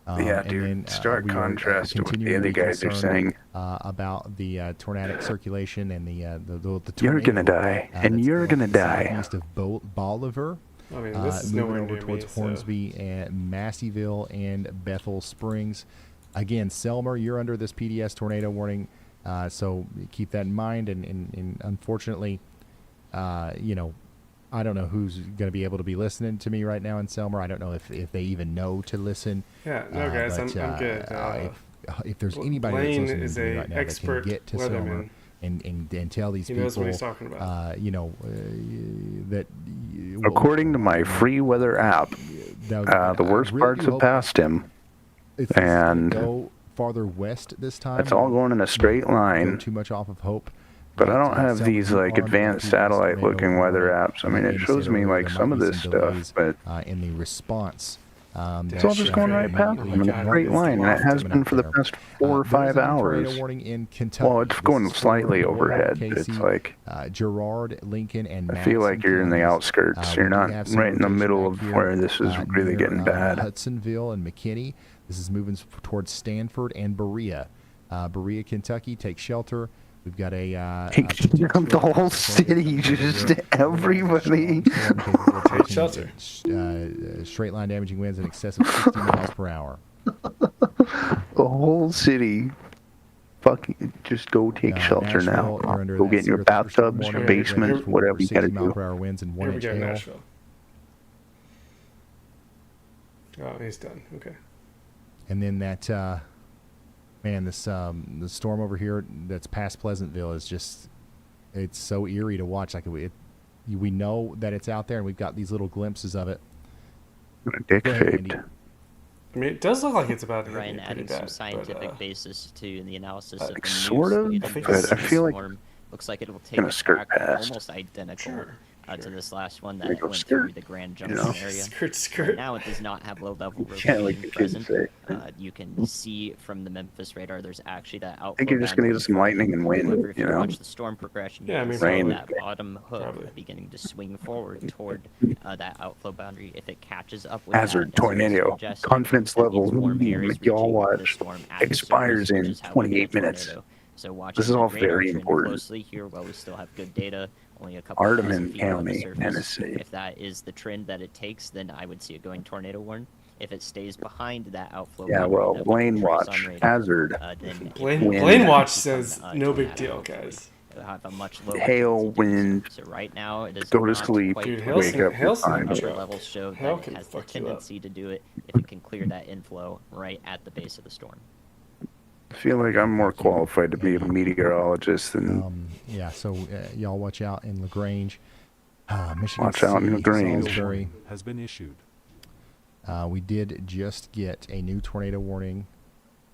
Yeah, dude. And then, stark contrast to what the other guys are saying about the tornadic circulation and the tornado. You're gonna die, and you're gonna die. East of Bolivar. I mean, this is nowhere moving over near towards me, Hornsby and Masseyville and Bethel Springs. Again, Selmer, you're under this PDS tornado warning, so keep that in mind. And unfortunately, I don't know who's going to be able to be listening to me right now in Selmer. I don't know if they even know to listen. Yeah, no, guys, I'm good. If there's anybody Blaine that's listening is to me a right now that expert can get to weatherman. Selmer and tell these He people, knows what he's talking about. that. According to my free weather app, the worst parts have passed him, and go farther west this time. it's all going in a straight line. Too much off of hope. But I don't have these like advanced satellite-looking weather apps. I mean, it shows me like some of this stuff, but in the response, it's all just going right past them in a straight line, and it has been for the past 4 or 5 hours. Well, it's going slightly overhead. It's like Girard, Lincoln, and I feel like you're in the outskirts. You're not right in the middle of where this is really getting bad. Hudsonville and McKinney. This is moving towards Stanford and Berea. Berea, Kentucky, take shelter. We've got the whole city, just everybody. Take shelter. Straight line damaging winds in excess of 60 miles per hour. The whole city. Fucking just go take shelter now. Go get in your bathtubs, your basements, whatever you gotta do. Per hour winds and 1 Here we inch go, hail. Nashville. Oh, he's done. Okay. And then that, this the storm over here that's past Pleasantville is just, it's so eerie to watch. Like we know that it's out there, and we've got these little glimpses of it. Dick shaped. I mean, it does look like it's about to hit Ryan me pretty added bad, some scientific basis to the analysis of the news. Sort of, but I feel like storm. Looks like it will take gonna us skirt back past. almost identical to this last one that Gonna go went skirt, through the Grand Junction you know? area. Skirt. Right now it does not have low-level Yeah, like rotation the kids present. say. You can see from the Memphis radar there's actually that outflow. I think you're just gonna get some lightning and wind, However, if you you know? watch the storm progression, Yeah, I you mean, can see rain. that bottom hook beginning to swing forward toward that outflow boundary. If it catches up with Hazard that, as tornado. suggested, Confidence that level means warm air is y'all reaching the watch storm at the expires surface, which in is how we get a 28 minutes. tornado. So watch This is the all radar very trend important. closely here while we still have good data. Only a couple Artemin thousand feet above the County, surface. Tennessee. If that is the trend that it takes, then I would see it going tornado warn. If it stays behind that outflow, Yeah, boundary well, that we Blaine can trace watch, on radar, hazard, then Blaine wind, Watch says no big deal, guys. it'll have a much lower hail, wind, so right now it is go to not sleep, quite Dude, wake up, hail's fine. not levels show Hail that can it has the fuck you up. tendency to do it if it can clear that inflow right at the base of the storm. I feel like I'm more qualified to be a meteorologist than So y'all watch out in LaGrange. Michigan Watch out in City, LaGrange. Salisbury. Has been issued. We did just get a new tornado warning.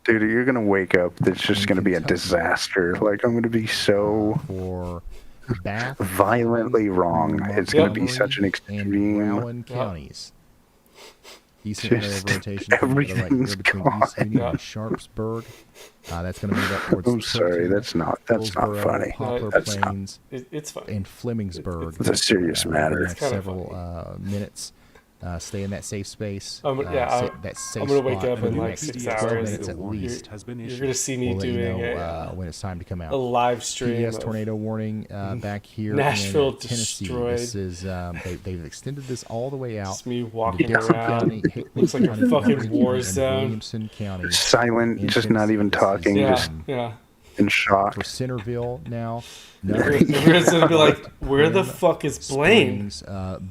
dude, you're gonna wake up. It's just gonna be a disaster. Like I'm gonna be so for Bath, violently wrong. It's gonna be such an and extreme. Rowan counties. Eastern area of Just rotation. everything's between gone. East Sweeney and Sharpsburg. That's going to move up towards. I'm sorry, Tilton, that's not Hillsborough, funny. Poplar That's not- Plains, It's fine. and Flemingsburg. It's a serious matter. In the It's next kinda several minutes. Stay in that safe space. I'm gonna wake up in like 6 hours. Minutes at least. You're gonna see me We'll let you doing know, when it's time to come out. a live stream. PDS of tornado warning back here Nashville in Tennessee. destroyed. This is they've extended this all the way out. Just me walking Dixon around. County, Looks like a County, fucking County, war and zone. Williamson County. Silent, in just not Tennessee. even This talking, is, just Yeah. in shock. for Centerville now. Everyone's gonna be like, "Where the fuck is Blaine? Springs,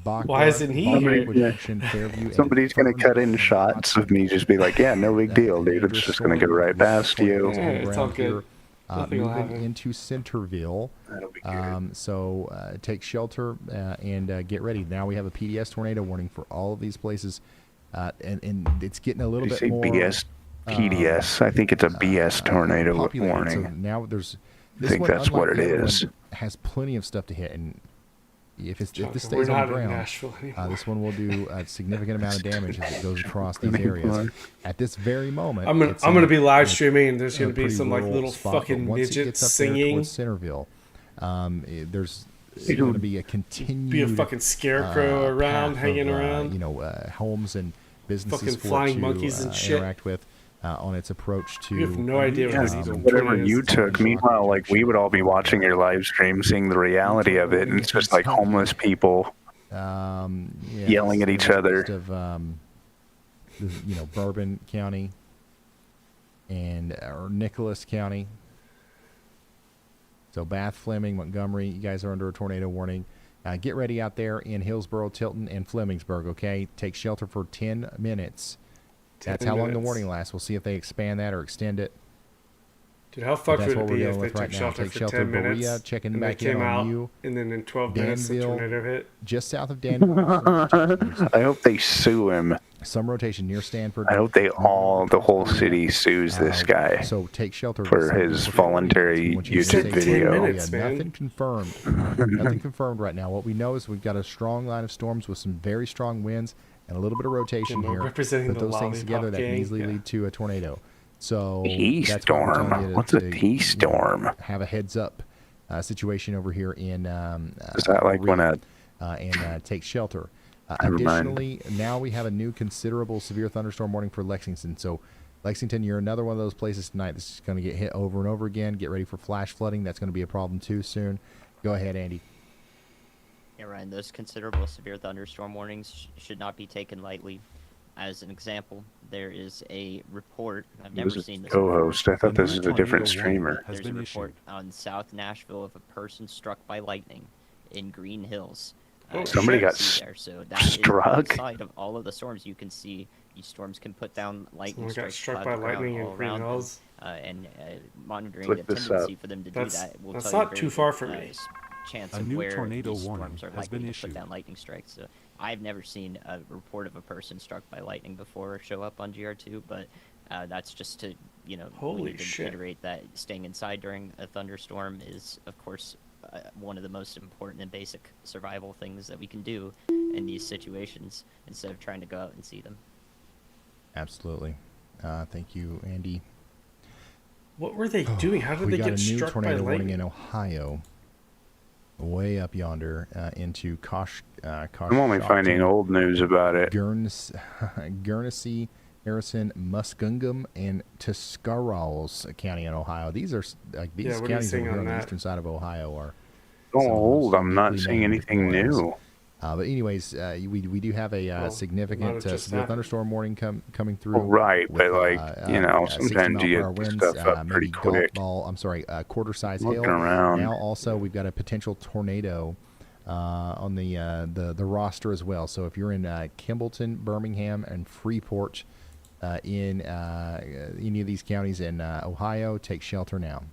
Why isn't he Bachler, here?" Junction, Fairview, Somebody's gonna cut in shots of me, just be like, "Yeah, no big deal, dude. It's just gonna go right past you." Yeah, it's all good. Nothing will Moving happen. into Centerville. So take shelter and get ready. Now we have a PDS tornado warning for all of these places, and it's getting a little Did bit you say more. BS? PDS. I think it's a BS tornado populated. So warning. now there's. I think that's what it the other is. one, has plenty of stuff to hit, and if this We're stays not on the in ground, Nashville anymore. this one will do a significant amount of damage as it goes across these areas. At this very moment, I'm gonna be live streaming. There's gonna be some like little fucking midgets singing. Centerville, there's going to be a continued be a fucking scarecrow around, hanging around. Homes and businesses fucking for flying it to monkeys and shit. interact with on its approach to. You have no idea what whatever you took. Meanwhile, like we would all be watching your live stream, seeing the reality of it, and it's just like homeless people yelling at each other. Of, Bourbon County or Nicholas County. So Bath, Fleming, Montgomery, you guys are under a tornado warning. Get ready out there in Hillsborough, Tilton, and Flemingsburg, okay? Take shelter for 10 minutes. That's how long the warning lasts. We'll see if they expand that or extend it. Dude, how fucked would it be if they took shelter for 10 minutes Berea, checking and back they came in out, on you. and then in 12 minutes the tornado hit? Just south of Danville. I hope they sue him. Some rotation near Stanford. I hope the whole city sues this guy so take shelter for his voluntary YouTube video. Nothing confirmed. Nothing confirmed right now. What we know is we've got a strong line of storms with some very strong winds and a little bit of rotation here. Representing Put those things together that can easily lead to a tornado. So T-storm. What's a T-storm? Have a heads up situation over here in. Is that like when and take shelter. Additionally, now we have a new considerable severe thunderstorm warning for Lexington. So, Lexington, you're another one of those places tonight that's just going to get hit over and over again. Get ready for flash flooding. That's going to be a problem too soon. Go ahead, Andy. Yeah, Ryan, those considerable severe thunderstorm warnings should not be taken lightly. As an example, there is a report. I've never seen this. Co-host. I thought this was a different streamer. There's a report on South Nashville of a person struck by lightning in Green Hills. Somebody got there. So that struck. Is outside of all of the storms. You can see these storms can put down lightning strikes. Struck by lightning in Green Hills. And monitoring the tendency for them to do that will that's tell not you too far from me. Chance a of new where tornado these warning storms are has likely been to issued. put down lightning strikes. So I've never seen a report of a person struck by lightning before show up on GR2, but that's just to Holy shit. reiterate that staying inside during a thunderstorm is, of course, one of the most important and basic survival things that we can do in these situations instead of trying to go out and see them. Absolutely. Thank you, Andy. What were they doing? How did they get struck by lightning? We got a new tornado warning in Ohio, way up yonder into I'm only finding old news about it. Guernsey, Harrison, Muskingum, and Tuscarawas County in Ohio. These are these counties over here on the eastern side of Ohio are. Old. I'm not seeing anything new. But anyways, we do have a significant severe thunderstorm warning coming through. Right, but sometimes you get stuff up pretty quick. Quarter-size hail. Around. Now also we've got a potential tornado on the roster as well. So if you're in Kimballton, Birmingham, and Freeport in any of these counties in Ohio, take shelter now.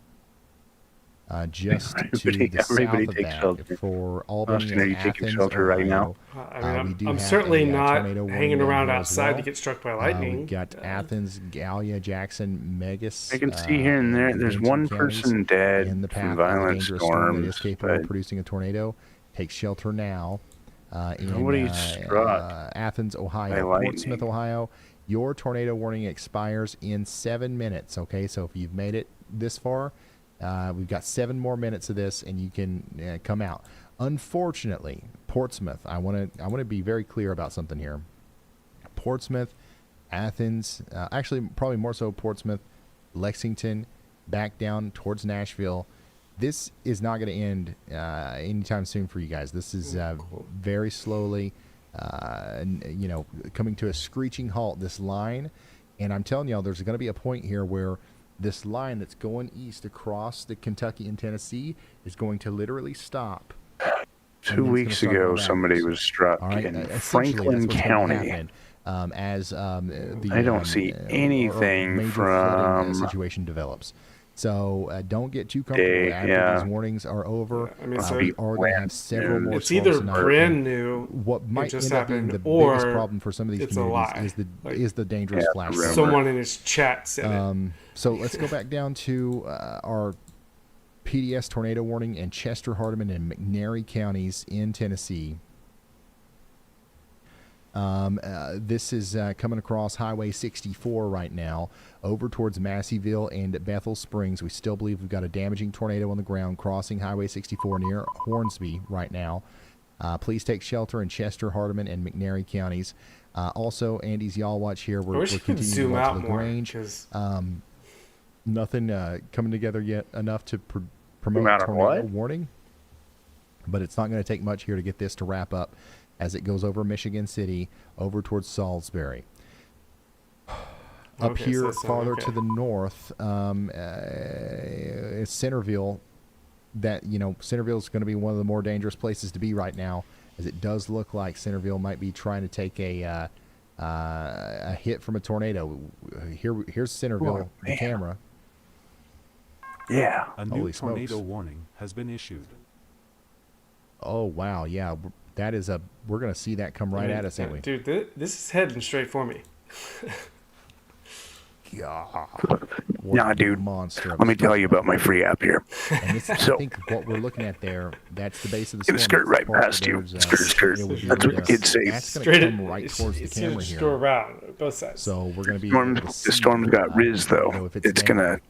Just to the south of that, for Albany Austin, and are you taking Athens, shelter right now? I'm certainly not hanging around outside to get struck by lightning. We've got Athens, Gallia, Jackson, Megas. I can see here and there. There's one person dead in the path from violent storms. That is capable of producing a tornado. Take shelter now. Nobody's struck Athens, Ohio, Portsmouth, Ohio. Your tornado warning expires in 7 minutes. Okay, so if you've made it this far. We've got 7 more minutes of this, and you can come out. Unfortunately, Portsmouth. I want to be very clear about something here. Portsmouth, Athens, actually probably more so Portsmouth, Lexington, back down towards Nashville. This is not going to end anytime soon for you guys. This is very slowly, coming to a screeching halt. This line, and I'm telling y'all, there's going to be a point here where this line that's going east across the Kentucky and Tennessee is going to literally stop. 2 weeks ago, somebody was struck in Franklin County. I don't see anything from situation develops. So don't get too comfortable after these warnings are over. We are going to have several more. It's either brand new, what might just end up being happened, the or biggest problem for some of these communities is the dangerous flash. Someone in his chat said it. So let's go back down to our PDS tornado warning in Chester, Hardeman, and McNairy counties in Tennessee. This is coming across Highway 64 right now, over towards Masseyville and Bethel Springs. We still believe we've got a damaging tornado on the ground crossing Highway 64 near Hornsby right now. Please take shelter in Chester, Hardeman, and McNairy counties. Also, Andy's Y'all Watch here. We're continuing to watch LaGrange. Nothing coming together yet enough to promote a tornado warning, but it's not going to take much here to get this to wrap up as it goes over Michigan City, over towards Salisbury. Up here, farther to the north, is Centerville. Centerville is going to be one of the more dangerous places to be right now, as it does look like Centerville might be trying to take a hit from a tornado. Here's Centerville, the camera. Yeah. A new tornado warning has been issued. Oh, wow. Yeah. We're going to see that come right at us, ain't we? Dude, this is heading straight for me. Nah, dude. Monster. Let me tell you about my free app here. And this, I think what we're looking at there, that's the base of the storm. It's skirt right past you. Skirt. That's what kids say. That's going to come right towards the camera here. Go around both sides. So we're going to be. The storm's got Riz, though. It's going to.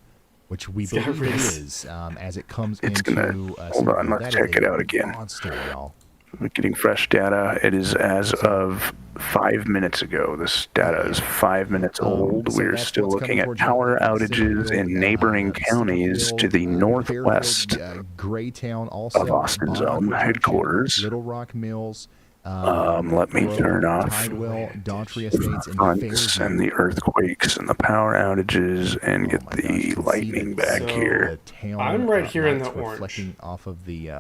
Which we believe it is, as it comes into. Hold on, let's check it out again. Monster, y'all. We're getting fresh data. It is as of 5 minutes ago. This data is 5 minutes old. We're still looking at power outages in neighboring counties to the northwest Graytown, also of Austin Zone headquarters. Little Rock Mills. Let me turn off Tidewell, Daughtry Estates, and fronts and the earthquakes and the power outages and get the lightning back here. I'm right here in the orange. Reflecting off of the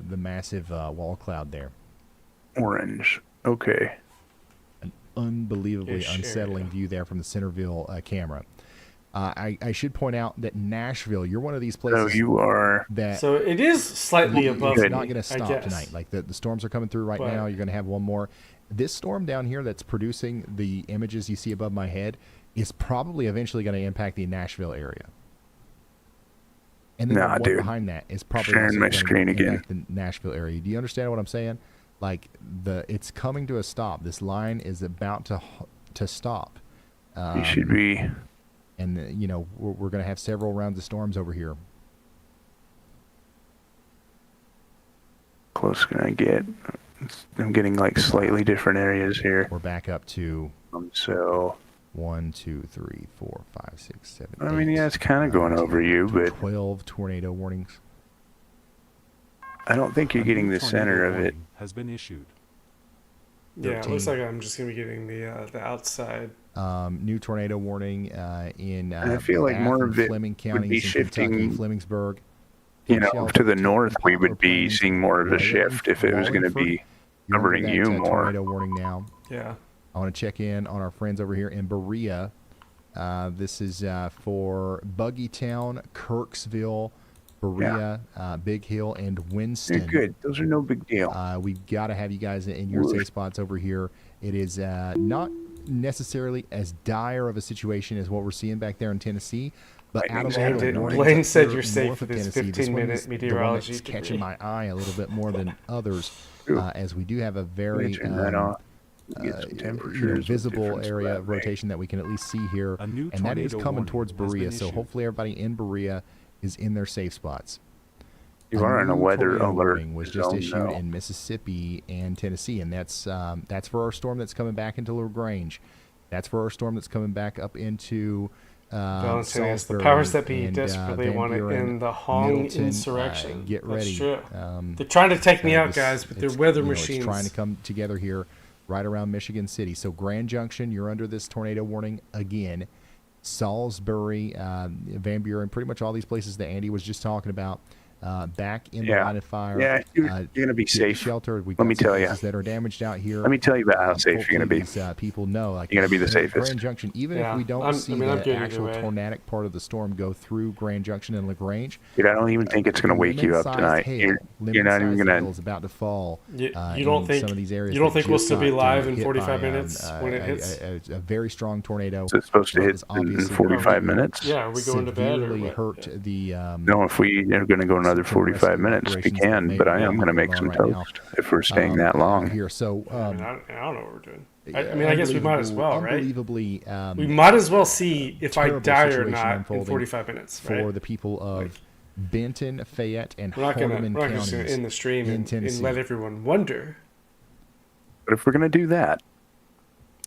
massive wall cloud there. Orange. Okay. An unbelievably unsettling view there from the Centerville camera. I should point out that Nashville, you're one of these places. So you are. So it is slightly above. It's not going to stop tonight. Like the storms are coming through right now. You're going to have one more. This storm down here that's producing the images you see above my head is probably eventually going to impact the Nashville area. And then the one behind that is probably sharing my screen again. The Nashville area. Do you understand what I'm saying? Like it's coming to a stop. This line is about to stop. You should be. And, we're going to have several rounds of storms over here. Close can I get? I'm getting like slightly different areas here. We're back up to. So. 1, 2, 3, 4, 5, 6, 7. I mean, yeah, it's kind of going over you, but. 12 tornado warnings. I don't think you're getting the center of it. Has been issued. 13. Yeah, it looks like I'm just going to be getting the outside. New tornado warning in I feel like more of it Fleming would be shifting, Flemingsburg. To the north, we would be seeing more of a shift if it was going to be covering you more. Tornado warning now. Yeah. I want to check in on our friends over here in Berea. This is for Buggytown, Kirksville, Berea, Big Hill, and Winston. You're good. Those are no big deal. We've got to have you guys in your safe spots over here. It is not necessarily as dire of a situation as what we're seeing back there in Tennessee, but out of all the Blaine said you're safe for this 15-minute meteorology. It's catching my eye a little bit more than others, as we do have a very visible area of rotation that we can at least see here, and that is coming towards Berea. So hopefully everybody in Berea is in their safe spots. You are in a weather alert was just issued in Mississippi and Tennessee, and that's for our storm that's coming back into LaGrange. That's for our storm that's coming back up into Salisbury. The powers that be desperately want to end the Hong insurrection. Get ready. That's true. They're trying to take me out, guys, with their weather machines. It's trying to come together here right around Michigan City. So Grand Junction, you're under this tornado warning again. Salisbury, Van Buren, pretty much all these places that Andy was just talking about. back in the line of fire. Yeah, you're going to be safe. Sheltered. We've Let got me some tell you. places that are damaged out here. Let me tell you about how safe you're going to be. These, people know, like, you're going to be the safest. Grand Junction, even if we don't see the actual tornadic part of the storm go through Grand Junction and LaGrange. Dude, I don't even think it's going to wake you up tonight. You're not even going to. Is about to fall. You don't think some of these areas you don't think we'll still be live in hit 45 by, minutes when it hits? A very strong tornado. Is it supposed to hit in 45 minutes? Yeah, are we going to bed or what? Hurt the. No, if we are going to go another 45 minutes, we can. But I am going to make some toast if we're staying that long. Here, so I don't know what we're doing. I guess we might as well, right? Unbelievably, we might as well see if I die or situation not in unfolding 45 minutes, right? for the people of Benton, Fayette, and We're not Hardeman going counties to end the stream in and Tennessee. let everyone wonder. But if we're going to do that,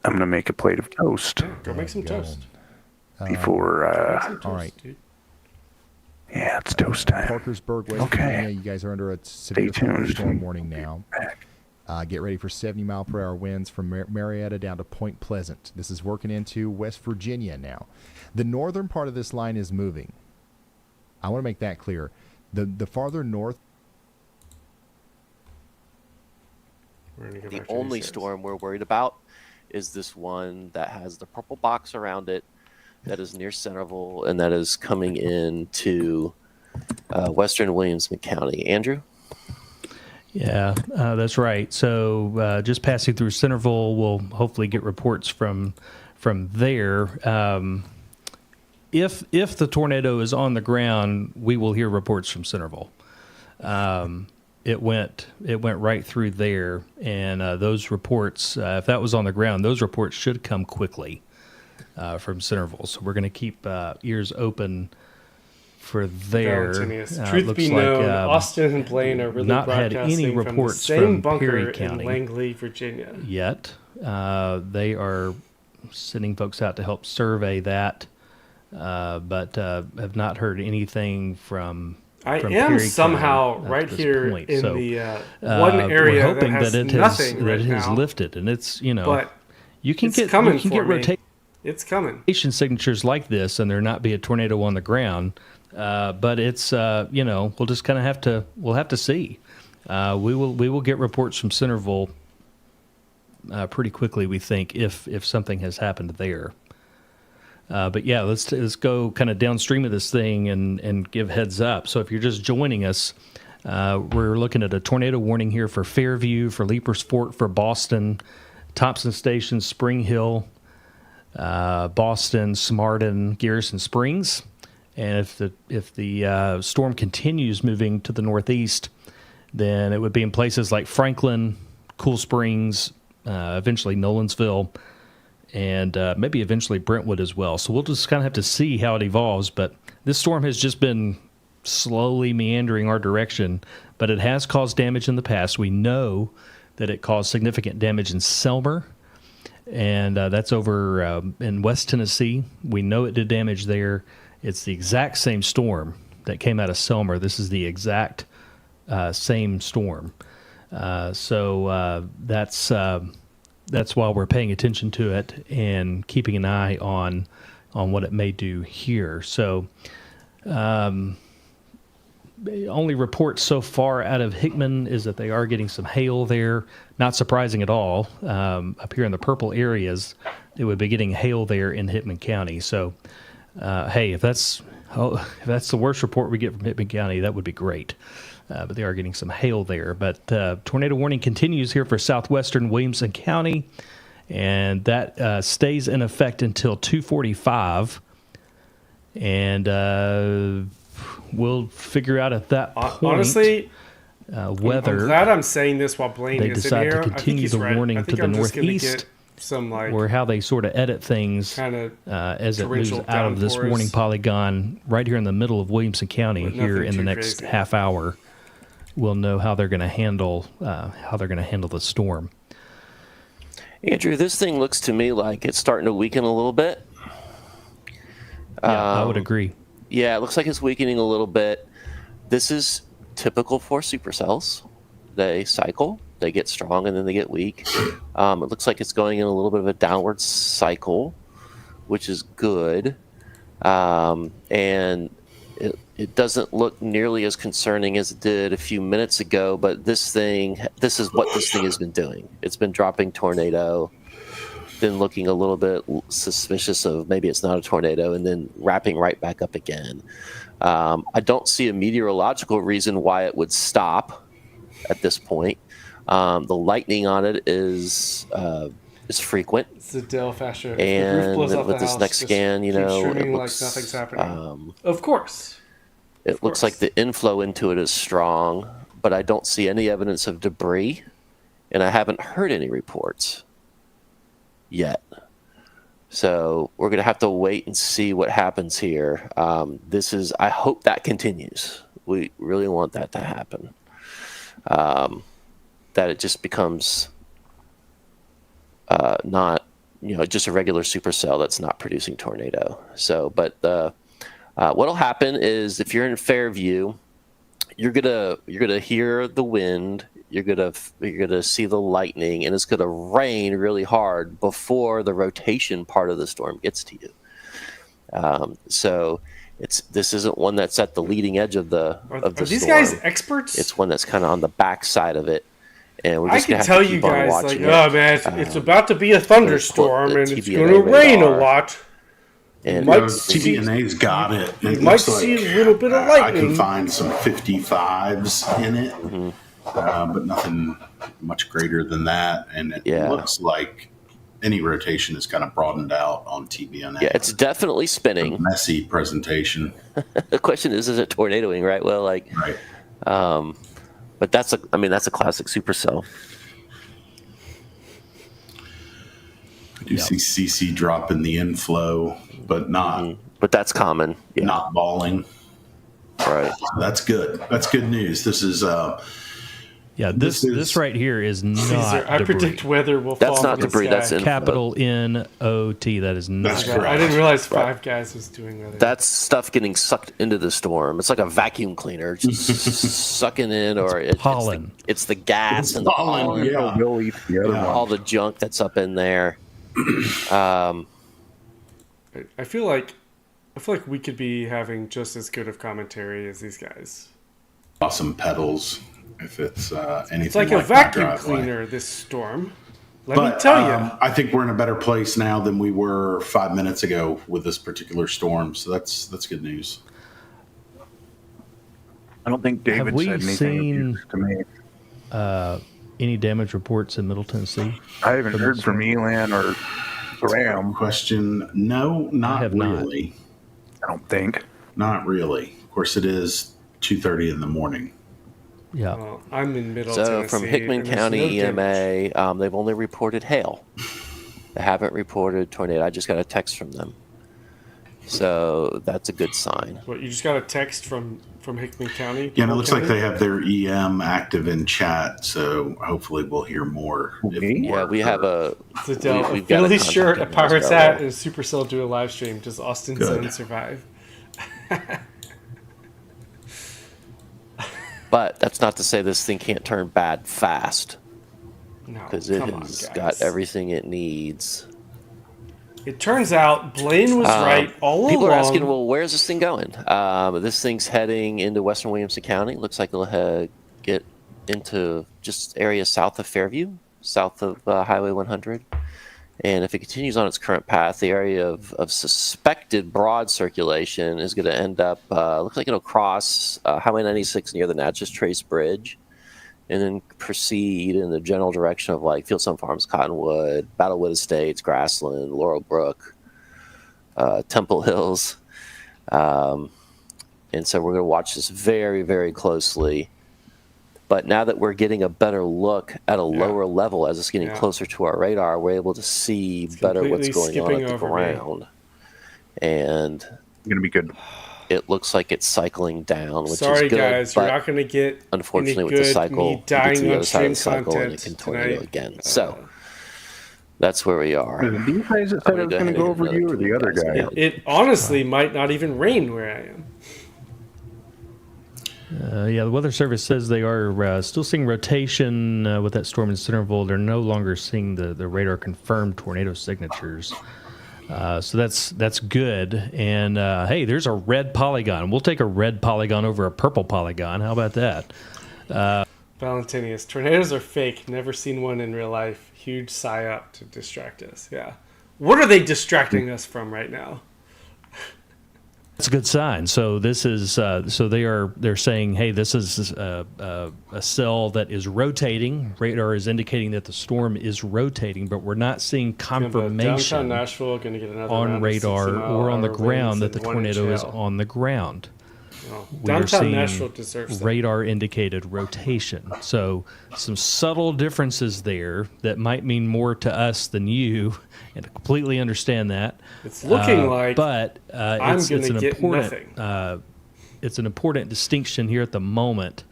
I'm going to make a plate of toast. Yeah, go make some toast. Before, all right. Dude. Yeah, it's toast time. Parkersburg, West Virginia, you guys are under a severe thunderstorm warning now. Get ready for 70-mile-per-hour winds from Marietta down to Point Pleasant. This is working into West Virginia now. The northern part of this line is moving. I want to make that clear. The farther north. The only storm we're worried about is this one that has the purple box around it, that is near Centerville, and that is coming into western Williamson County. Andrew? Yeah, that's right. So just passing through Centerville, we'll hopefully get reports from there. If the tornado is on the ground, we will hear reports from Centerville. It went right through there, and those reports, if that was on the ground, those reports should come quickly from Centerville. So we're going to keep ears open for there. Truth be known, Austin and Blaine are really not had broadcasting any reports from the same from bunker Perry County in Langley, Virginia. Yet. They are sending folks out to help survey that, but have not heard anything from. I am am somehow right here point. in so, the one area we're hoping that has it nothing has, right that it has now, lifted, and it's but you can it's get coming you can for get me. rotation. It's coming. Signatures like this, and there not be a tornado on the ground, but it's we'll just kind of have to see. We will get reports from Centerville pretty quickly, we think, if something has happened there. But yeah, let's go kind of downstream of this thing and give heads up. So if you're just joining us, we're looking at a tornado warning here for Fairview, for Leapers Fort, for Boston, Thompson Station, Spring Hill, Boston, Smarten, Garrison Springs. And if the storm continues moving to the northeast, then it would be in places like Franklin, Cool Springs, eventually Nolensville, and maybe eventually Brentwood as well. So we'll just kind of have to see how it evolves. But this storm has just been slowly meandering our direction, but it has caused damage in the past. We know that it caused significant damage in Selmer, and that's over in West Tennessee. We know it did damage there. It's the exact same storm that came out of Selmer. This is the exact same storm. So that's why we're paying attention to it and keeping an eye on what it may do here. So only reports so far out of Hickman is that they are getting some hail there. Not surprising at all. Up here in the purple areas, they would be getting hail there in Hickman County. So, hey, if that's the worst report we get from Hickman County, that would be great. But they are getting some hail there. But tornado warning continues here for southwestern Williamson County, and that stays in effect until 2:45. And we'll figure out at that point. Honestly, whether I'm glad I'm saying this while Blaine they is decide in here. to continue the right. warning to the northeast, or how they sort of edit things as it moves out of this warning polygon right here in the middle of Williamson County here in the next half hour. We'll know how they're going to handle the storm. Andrew, this thing looks to me like it's starting to weaken a little bit. Yeah, I would agree. Yeah, it looks like it's weakening a little bit. This is typical for supercells. They cycle, they get strong, and then they get weak. It looks like it's going in a little bit of a downward cycle, which is good. And It doesn't look nearly as concerning as it did a few minutes ago, but this is what this thing has been doing. It's been dropping tornado, been looking a little bit suspicious of maybe it's not a tornado, and then wrapping right back up again. I don't see a meteorological reason why it would stop at this point. The lightning on it is frequent. It's the Dell fashion. And the roof blows off with the this house, next scan, you know, it it looks looks like nothing's happening. Of course. It looks like the inflow into it is strong, but I don't see any evidence of debris, and I haven't heard any reports yet. So we're going to have to wait and see what happens here. I hope that continues. We really want that to happen. That it just becomes not, just a regular supercell that's not producing tornado. So, but what'll happen is if you're in Fairview, you're gonna hear the wind. You're gonna see the lightning, and it's gonna rain really hard before the rotation part of the storm gets to you. So this isn't one that's at the leading edge of the Are these storm. guys experts? It's one that's kind of on the back side of it, and we're just I can gonna have tell to you keep on guys, watching oh man, it's about to be a thunderstorm, and it's going to rain a lot. And TVNA's got it. It might looks see like, a little bit of I lightning. can find some 55s in it, but nothing much greater than that. And it looks like any rotation is kind of broadened out on TVNA. Yeah, it's definitely spinning. Messy presentation. The question is it tornadoing, right? Well, right. But that's a classic supercell. I do see CC drop in the inflow, but not. But that's common. Yeah. Not balling. Right. That's good. That's good news. This is. This right here is not. Caesar, I debris. predict weather will That's fall not from the debris. sky. That's inflow. Capital N-O-T. That is not. That's correct. I didn't realize Five Guys was doing weather. That's stuff getting sucked into the storm. It's like a vacuum cleaner, just sucking in, or it's pollen. It's the gas and the pollen. Yeah, we'll eat the other one. All the junk that's up in there. I feel like we could be having just as good of commentary as these guys. Awesome pedals. If it's anything, It's like a vacuum cleaner. This storm. Let me tell you. I think we're in a better place now than we were 5 minutes ago with this particular storm. So that's good news. I don't think David Have we said anything seen to me. Any damage reports in Middle Tennessee? I haven't heard from Elan or Graham. Question: No, not really. I don't think. Not really. Of course, it is 2:30 in the morning. Yeah. Well, I'm in Middle So Tennessee. from Hickman and there's County no damage. EMA, they've only reported hail. They haven't reported tornado. I just got a text from them. So that's a good sign. What, you just got a text from Hickman County? Yeah, and it looks like they have their EM active in chat, so hopefully we'll hear more. Yeah, we have a. It's Adele. we've A got a Philly contact shirt, a in Pirates Roswell. hat, and a Supercell do a live stream. Does Austin Good. Zone survive? But that's not to say this thing can't turn bad fast. No, Because it come on, has guys. got everything it needs. It turns out Blaine was right all People along. are asking, well, where's this thing going? This thing's heading into western Williamson County. Looks like it'll get into just area south of Fairview, south of Highway 100. And if it continues on its current path, the area of suspected broad circulation is going to end up, looks like it'll cross Highway 96 near the Natchez Trace Bridge, and then proceed in the general direction of like Fieldstone Farms, Cottonwood, Battlewood Estates, Grassland, Laurel Brook, Temple Hills. And so we're going to watch this very, very closely. But now that we're getting a better look at a lower level as it's getting closer to our radar, we're able to see better what's going on at the ground. And it's going to be good. It looks like it's cycling down, which Sorry, is good. guys, you're but not going to get unfortunately, any with the good cycle, me you get to dying the on other side of stream the cycle and it content can tornado tonight. again. So that's where we are. Do you guys that said it was going to go over you or the other guy? It honestly might not even rain where I am. Yeah, the Weather Service says they are still seeing rotation with that storm in Centerville. They're no longer seeing the radar confirmed tornado signatures. So that's good. And hey, there's a red polygon. We'll take a red polygon over a purple polygon. How about that? Valentinius, tornadoes are fake. Never seen one in real life. Huge psyop to distract us. Yeah. What are they distracting us from right now? That's a good sign. So this is so they're saying, hey, this is a cell that is rotating. Radar is indicating that the storm is rotating, but we're not seeing confirmation Downtown Nashville going to get another on radar or on the ground that the tornado is on the ground. Oh, We are downtown seeing Nashville deserves that. radar indicated rotation. So some subtle differences there that might mean more to us than you, and I completely understand that. It's looking like but I'm it's going an to get important nothing. it's an important distinction here at the moment.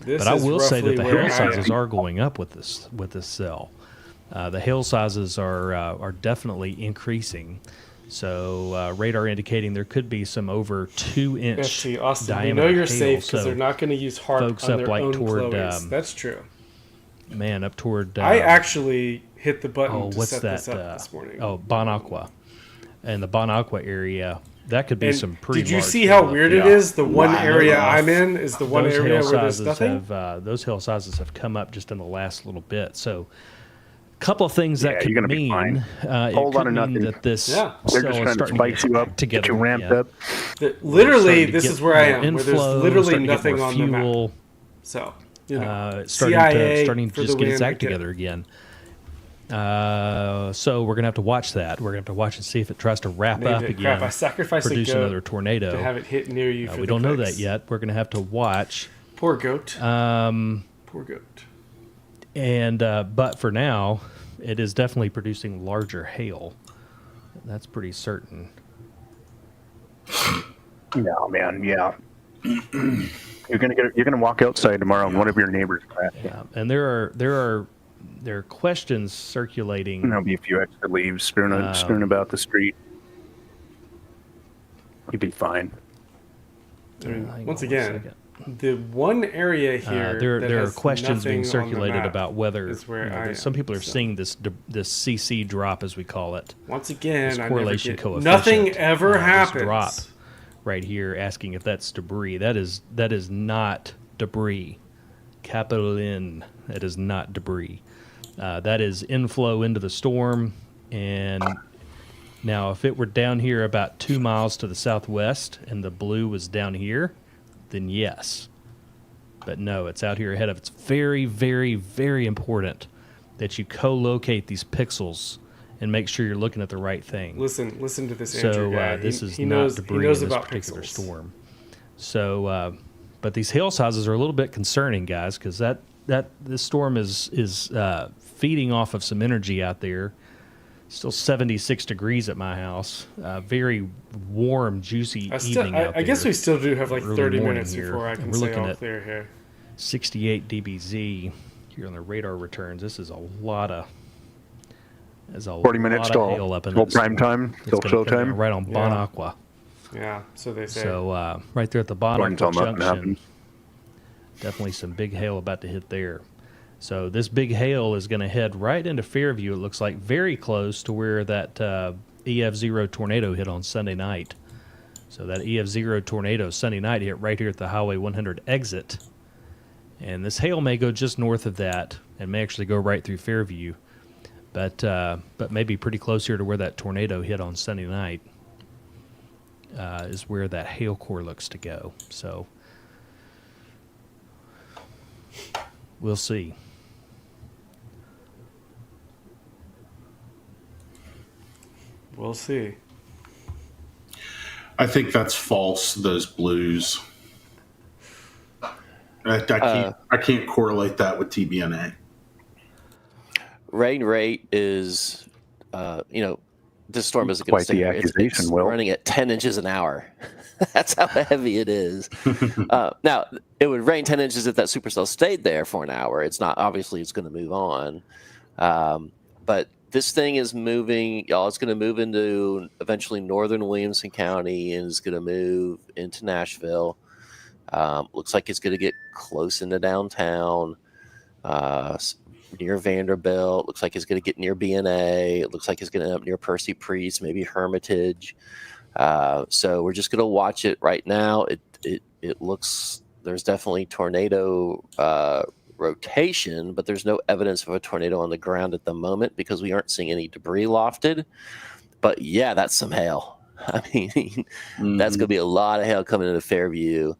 This but I is will say that roughly the where hail I sizes am. are going up with this cell. The hail sizes are definitely increasing. So radar indicating there could be some over 2-inch FT, Austin, diameter we know you're hail. safe because So they're not going to use HARP folks on up their like own toward Chloes. That's true. man up toward I actually hit the button oh to what's set that this up this morning. oh Bon Aqua, and the Bon Aqua area that could be And some pretty did you large see how hail up weird there. it is? The one Wow. area I'm in is the one Those area hail where there's sizes nothing. those hail sizes have come up just in the last little bit. So a couple of things that could you're gonna be mean fine. it Whole lot could of mean nothing. that this They're cell just is trying to starting spice to you get up, back together. get you ramped yeah. up. Literally, Starting to this get is where I more am, where there's inflow, literally starting to get nothing more on the map. fuel. So, you know, It's CIA starting to for just the get its win act again. together again. So we're gonna have to watch that. We're gonna have to watch and see if it tries to wrap Named up it. again. Crap, I sacrificed a produce goat another tornado to have it hit near you for we the don't know clicks. that yet. We're gonna have to watch. Poor goat. Poor goat. And but for now, it is definitely producing larger hail. That's pretty certain. No, man, yeah. You're gonna walk outside tomorrow and one of your neighbors crashed. Yeah, and there are questions circulating. And there'll be a few extra leaves strewn about the street. You'd be fine. I mean, hang once on one again, second. the one area here that there are has questions being nothing on the circulated map about whether is where I some am, people are so. seeing this CC drop, as we call it. Once again, this I never correlation get- coefficient. nothing ever this happens. drop right here, asking if that's debris. That is not debris. Capital N. That is not debris. That is inflow into the storm. And now, if it were down here about 2 miles to the southwest and the blue was down here, then yes. But no, it's out here ahead of. It's very, very, very important that you co-locate these pixels and make sure you're looking at the right thing. Listen to this So Andrew guy. this He is knows- not he debris knows in this about particular pixels. storm. So, but these hail sizes are a little bit concerning, guys, because this storm is feeding off of some energy out there. Still 76 degrees at my house. Very warm, juicy evening out there. I guess we still do have like Early 30 morning minutes here. before I And can we're say looking all at clear here. 68 dBz here on the radar returns. This is a lot of. There's a 40 minutes lot till of hail up in till that prime storm. time, It's till gonna show come down time. right on Bon Yeah. Aqua. Yeah, so they say. So right there at the Bon Morning Aqua till nothing Junction, happens. definitely some big hail about to hit there. So this big hail is going to head right into Fairview. It looks like very close to where that EF0 tornado hit on Sunday night. So that EF0 tornado Sunday night hit right here at the Highway 100 exit. And this hail may go just north of that and may actually go right through Fairview. But maybe pretty close here to where that tornado hit on Sunday night is where that hail core looks to go. So we'll see. We'll see. I think that's false. Those blues. I can't correlate that with TBNA. Rain rate is, this storm isn't going to Quite the stay. accusation, It's Will. running at 10 inches an hour. That's how heavy it is. Now, it would rain 10 inches if that supercell stayed there for an hour. It's not, obviously, it's going to move on. But this thing is moving, y'all. It's going to move into eventually northern Williamson County and it's going to move into Nashville. Looks like it's going to get close into downtown. near Vanderbilt. Looks like it's going to get near BNA. It looks like it's going to end up near Percy Priest, maybe Hermitage. So we're just going to watch it right now. It looks, there's definitely tornado rotation, but there's no evidence of a tornado on the ground at the moment because we aren't seeing any debris lofted. But yeah, that's some hail. I mean, that's going to be a lot of hail coming into Fairview.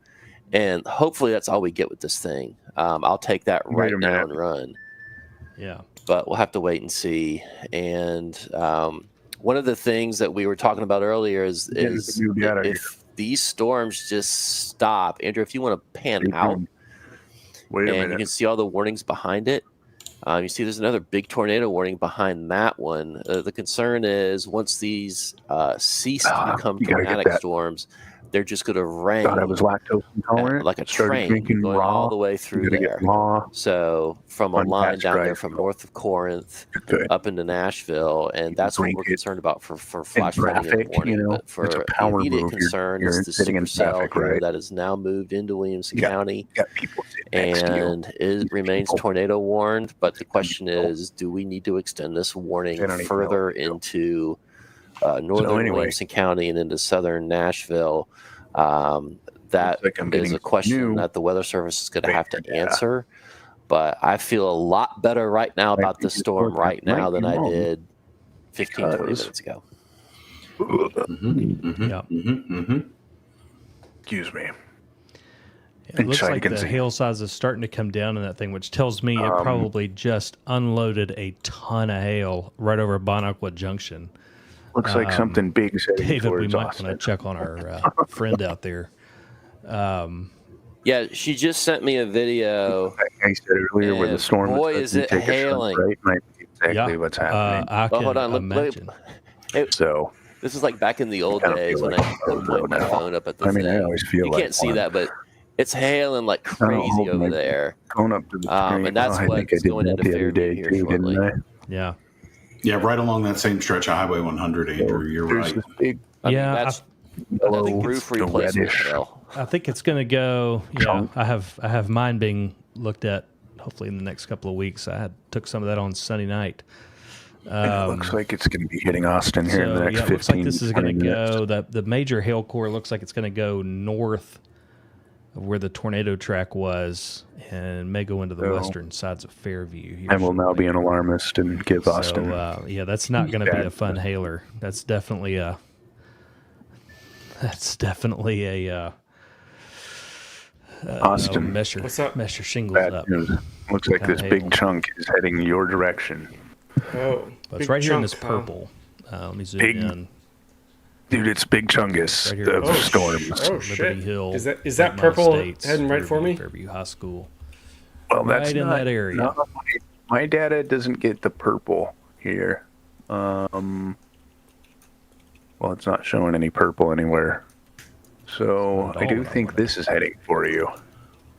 And hopefully that's all we get with this thing. I'll take that right now and run. Yeah. But we'll have to wait and see. And one of the things that we were talking about earlier is if these storms just stop, Andrew, if you want to pan out, and you can see all the warnings behind it. You see there's another big tornado warning behind that one. The concern is once these cease to become tornadic storms, they're just going to rain. Thought I was lactose intolerant. Like a train going all the way through there. So from a line down there from north of Corinth up into Nashville, and that's what we're concerned about for flash flooding in the morning. But for the immediate concern is the supercell here that has now moved into Williamson County, and it remains tornado warned. But the question is, do we need to extend this warning further into northern Williamson County and into southern Nashville? That is a question that the Weather Service is going to have to answer. But I feel a lot better right now about this storm right now than I did 15, 20 minutes ago. Excuse me. It looks like the hail size is starting to come down in that thing, which tells me it probably just unloaded a ton of hail right over Bonaqua Junction. Looks like something big is heading David, we towards might Austin. want to check on our friend out there. Yeah, she just sent me a video. I said earlier where the storm boy, is it hailing. Right? Might be exactly what's happening. I can hold on. imagine. So this is like back in the old days when I would point my phone up at the thing. I always feel you like can't see that, but it's hailing like crazy over there. Going up to the screen. And that's what's going into Fairview here shortly. Yeah. Yeah, right along that same stretch of Highway 100, Andrew. You're right. That's roof replacement hail. I think it's going to go. Yeah, I have mine being looked at. Hopefully in the next couple of weeks. I took some of that on Sunday night. It looks like it's going to be hitting Austin here in the next 15 minutes. It looks like this is going to go. The major hail core looks like it's going to go north of where the tornado track was and may go into the western sides of Fairview. Here I will now be an alarmist and give Austin. Yeah, that's not going to be a fun hailer. That's definitely a. Austin. Measure shingles Bad up. news. Looks like this big chunk is heading your direction. Oh, but it's right here in this purple. Let me zoom in. Dude, it's Big Chungus of storms. Oh shit! Hill, is that purple heading right for me? Fairview High School. Well, that's right in that area. No, my data doesn't get the purple here. Well, it's not showing any purple anywhere. So I do think this is heading for you.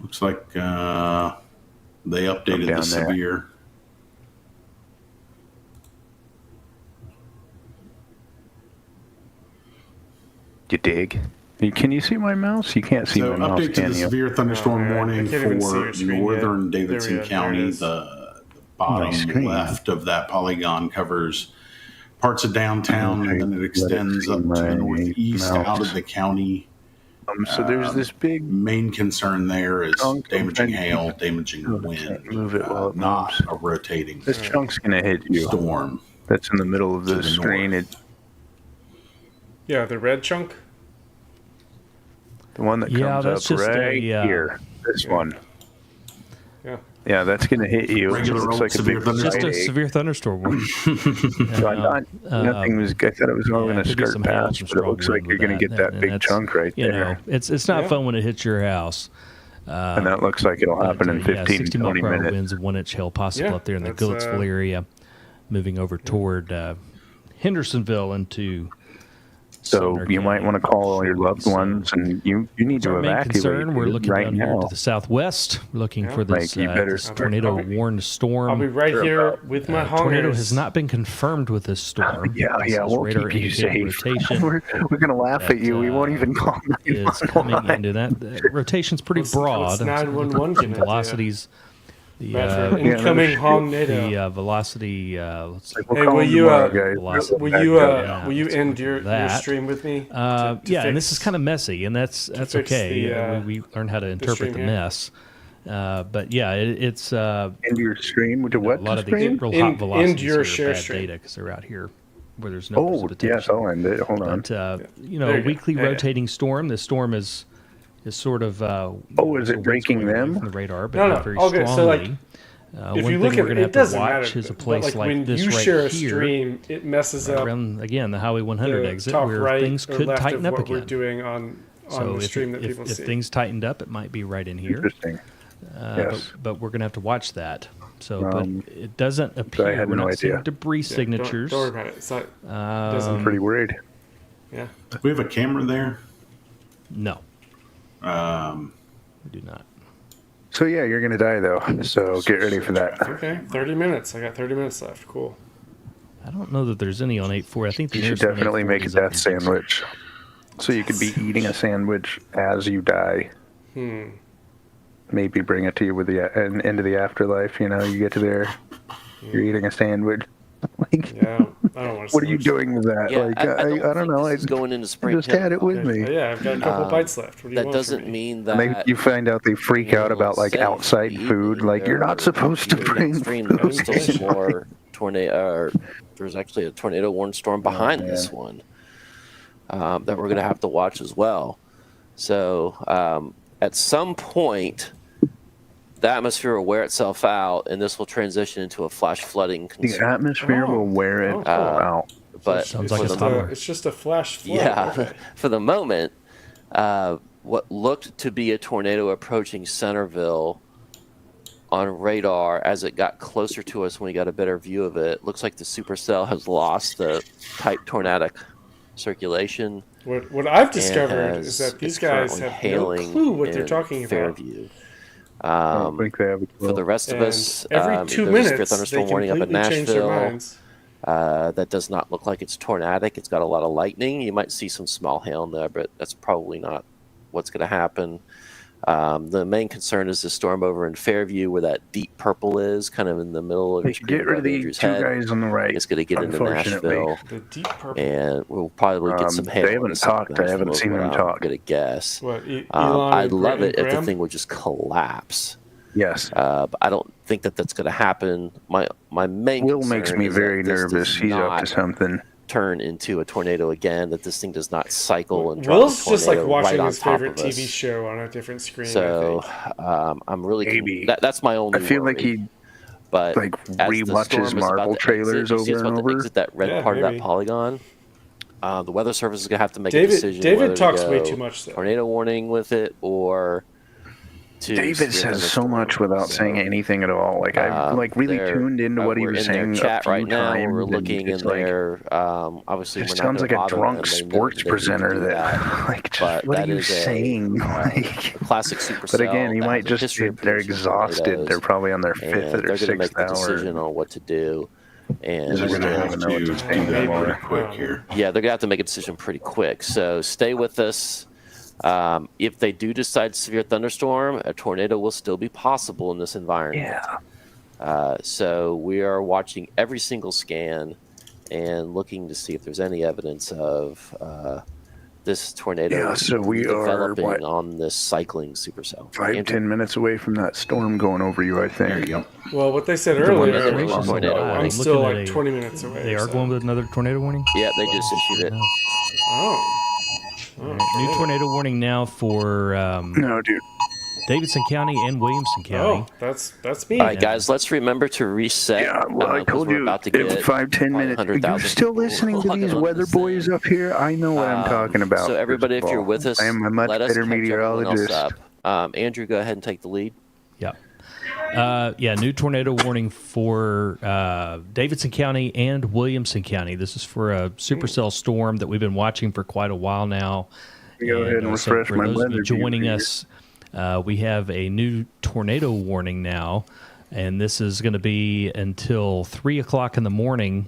Looks like they updated the severe. You dig? Can you see my mouse? You can't see my mouse, update to can the you? severe thunderstorm warning for northern yet. Davidson County. The bottom left of that polygon covers parts of downtown, and then it extends up to the northeast out of the county. So there's this big main concern there is damaging hail, damaging wind. Move it while it not moves. a rotating. This chunk's gonna hit you. Storm. That's in the middle of the screen. Yeah, the red chunk. The one that comes up right here. This one. Yeah. Yeah, that's going to hit you. It looks like a big just a severe thunderstorm. So I thought nothing was. I thought it was all going to skirt past, but it looks like you're going to get that big chunk right there. You know, it's not fun when it hits your house. And that looks like it'll happen in 15, 60 20 mile-per-hour minutes. winds of 1 inch hail possible up there in the Goodlettsville area, moving over toward Hendersonville into. So you might want to call all your loved ones, and you need to evacuate. Concern, we're looking right down now. here to the southwest. We're looking for this, this tornado-warned storm. I'll be right here with my hongers. Tornado has not been confirmed with this storm. We'll keep you safe. We're going to laugh at you. We won't even call 911. Coming into that rotation's pretty broad. What's 911 velocities Bradford, incoming Tornado. The velocity. Let's see. Hey, will you end your stream with me? And this is kind of messy, and that's okay. We learn how to interpret the mess. But yeah, it's end your stream with what? A lot of the real hot velocities are bad data because they're out here where there's no precipitation. Yes, I'll end it. Hold on. But, a weekly rotating storm. This storm is sort of. Is it breaking them? From the radar, but not very strongly. So like, if you look at it, it doesn't matter. Is a place like when this you right share a here, stream, it messes up. Around, again, the Highway 100 exit, top where right things could left tighten of up what again. We're doing on the stream that people see. If things tightened up, it might be right in here. Interesting. Yes. But we're going to have to watch that. So, but it doesn't appear. I had no idea. Debris signatures. Don't worry about it. It's not, I'm pretty worried. Yeah. Do we have a camera there? No. We do not. So yeah, you're gonna die though. So get ready for that. Okay, 30 minutes. I got 30 minutes left. Cool. I don't know that there's any on 8.4. I think you should definitely make a death sandwich, so you could be eating a sandwich as you die. Maybe bring it to you with the into the afterlife. You get to there, you're eating a sandwich. Like, yeah, I don't want to. What are you doing with that? Yeah, like, I don't know. It's going into spring. I just had it with me. Yeah, I've got a couple bites left. What do you that want doesn't mean that. Maybe you find out they freak out about like outside food. Like you're not supposed to bring food. There's still some more tornado. There's actually a tornado warning storm behind this one that we're going to have to watch as well. So at some point, the atmosphere will wear itself out, and this will transition into a flash flooding concern. The atmosphere will wear it out. But it's just a flash flood. Yeah, okay. For the moment, what looked to be a tornado approaching Centerville on radar as it got closer to us when we got a better view of it, looks like the supercell has lost the type tornadic circulation. What I've discovered is that these guys have no clue what they're talking about. Fairview. For the rest of us, every 2 there's a minutes, thunderstorm warning up in Nashville. That does not look like it's tornadic. It's got a lot of lightning. You might see some small hail in there, but that's probably not what's going to happen. The main concern is the storm over in Fairview, where that deep purple is, kind of in the middle of your screen. Get rid of the two guys on the right. It's going to get into Nashville, the deep purple. and we'll probably get some hail. They haven't talked. I haven't seen them talk. I'm going to guess. What, I'd love it if the thing would just collapse. Yes. But I don't think that that's going to happen. My main Will concern makes me is very that this nervous. does He's up not to something. Turn into a tornado again. That this thing does not cycle and drop Will's a just like tornado watching right his on top favorite of us. TV show on a different screen. So I'm really that's my only. I feel worry. like he but like rewatches Marvel trailers over and over. Exit that red part of that polygon. The Weather Service is going to have to make a decision. David whether talks to way go too much. Though. Tornado warning with it or. David says so much without saying anything at all. Like I'm like really tuned into what he was saying. In their chat right now, times, we're looking in there. Obviously, it we're sounds not like a bother drunk them. sports presenter that like just, what are you saying? Like classic supercell. But again, he might just they're exhausted. They're probably on their fifth or sixth hour. They're going to make the decision on what to do. And they're going to have to do that pretty quick here. Yeah, they're going to have to make a decision pretty quick. So stay with us. If they do decide severe thunderstorm, a tornado will still be possible in this environment. Yeah. So we are watching every single scan and looking to see if there's any evidence of this tornado. Yeah, so we developing are on this cycling supercell. 5-10 minutes away from that storm going over you, I think. There you go. Well, what they said earlier, I'm still like 20 minutes away. They are going with another tornado warning? Yeah, they just issued it. New tornado warning now for no, dude. Davidson County and Williamson County. Oh, that's me. All right, guys, let's remember to reset. Yeah, well, I told you, about to get 5-10 minutes. You're still listening to these weather boys up here? I know what I'm talking about. So everybody, if you're with us, I am a much better meteorologist. Andrew, go ahead and take the lead. Yeah. New tornado warning for Davidson County and Williamson County. This is for a supercell storm that we've been watching for quite a while now. Go ahead and refresh my those of you weather. joining us, we have a new tornado warning now, and this is going to be until 3 o'clock in the morning.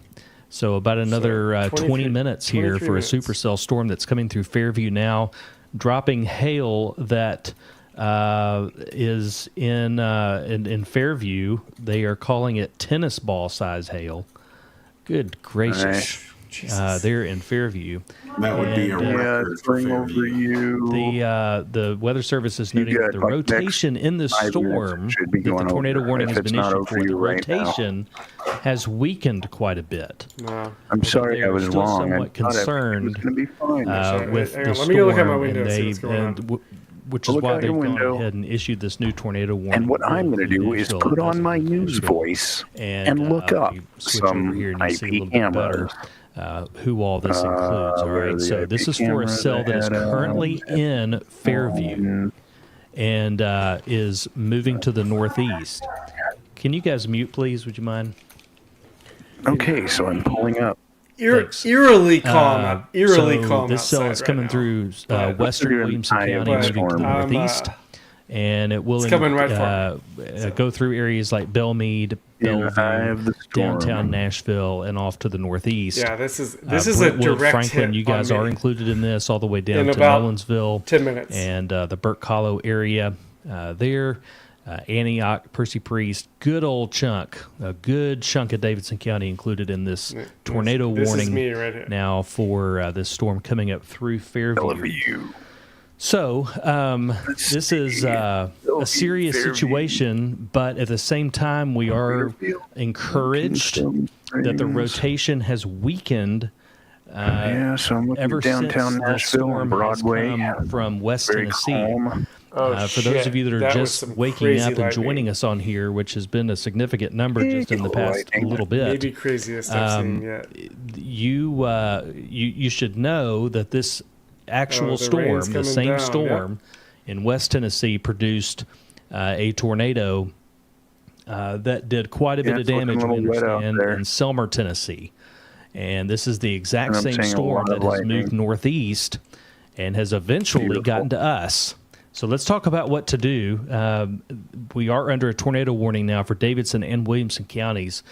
So about another 20 minutes here for a supercell storm that's coming through Fairview now, dropping hail that is in Fairview. They are calling it tennis ball size hail. Good gracious. They're in Fairview. That would be a record for Fairview. The Weather Service is noting that the rotation in the storm, that the tornado warning has been issued for, the rotation has weakened quite a bit. I'm sorry, I was still wrong. somewhat concerned With the let me go look at my storm, window and and see they, what's going on. which is why they've gone ahead and issued this new tornado warning. And what I'm going to do is put on my news voice and look up some IP cameras. Who all this includes. All right, so this is for a cell that is currently in Fairview and is moving to the northeast. Can you guys mute, please? Would you mind? Okay, so I'm pulling up. Eerily calm. Eerily calm. This cell is coming through western Williamson County, moving to the northeast. And it will go through areas like Belmead, Bellevue, downtown Nashville, and off to the northeast. Yeah, this is a direct Franklin, hit you guys on are me. included in this, all the way down In to about Nolensville, 10 minutes, and the Burke Hollow area. There, Antioch, Percy Priest, a good chunk of Davidson County included in this tornado this warning is me right here. now for this storm coming up through Fairview. So, this is a serious situation, but at the same time, we are encouraged that the rotation has weakened so I'm looking ever downtown since the Nashville storm Broadway. has come from West Very Tennessee. calm. For those of you that are That was just some waking crazy up and lightning. joining us on here, which has been a significant number just in the past little bit, Maybe craziest I've seen yet. You should know that this actual storm, the same down, storm in West Tennessee, produced a tornado that did quite a bit of damage, we understand, in Selmer, Tennessee. And this is the exact same storm that has moved northeast and has eventually gotten to us. So let's talk about what to do. We are under a tornado warning now for Davidson and Williamson counties.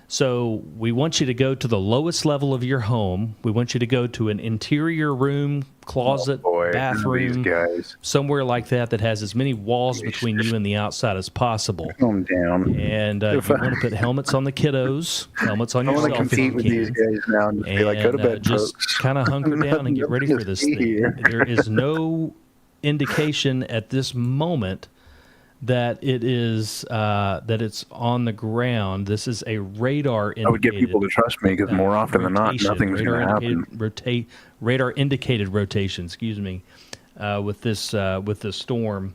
So we want you to go to the lowest level of your home. We want you to go to an interior room, closet, bathroom, somewhere like that has as many walls between you and the outside as possible. Calm down. And you want to put helmets on the kiddos, helmets on yourself. I want to compete with these guys now and just be like, go to bed, just kind of hunker down and get ready for this thing. There is no indication at this moment that it's on the ground. This is a radar indicated. I would get people to trust me because more often than not, nothing's going to happen. Radar indicated rotation. Excuse me. With this storm,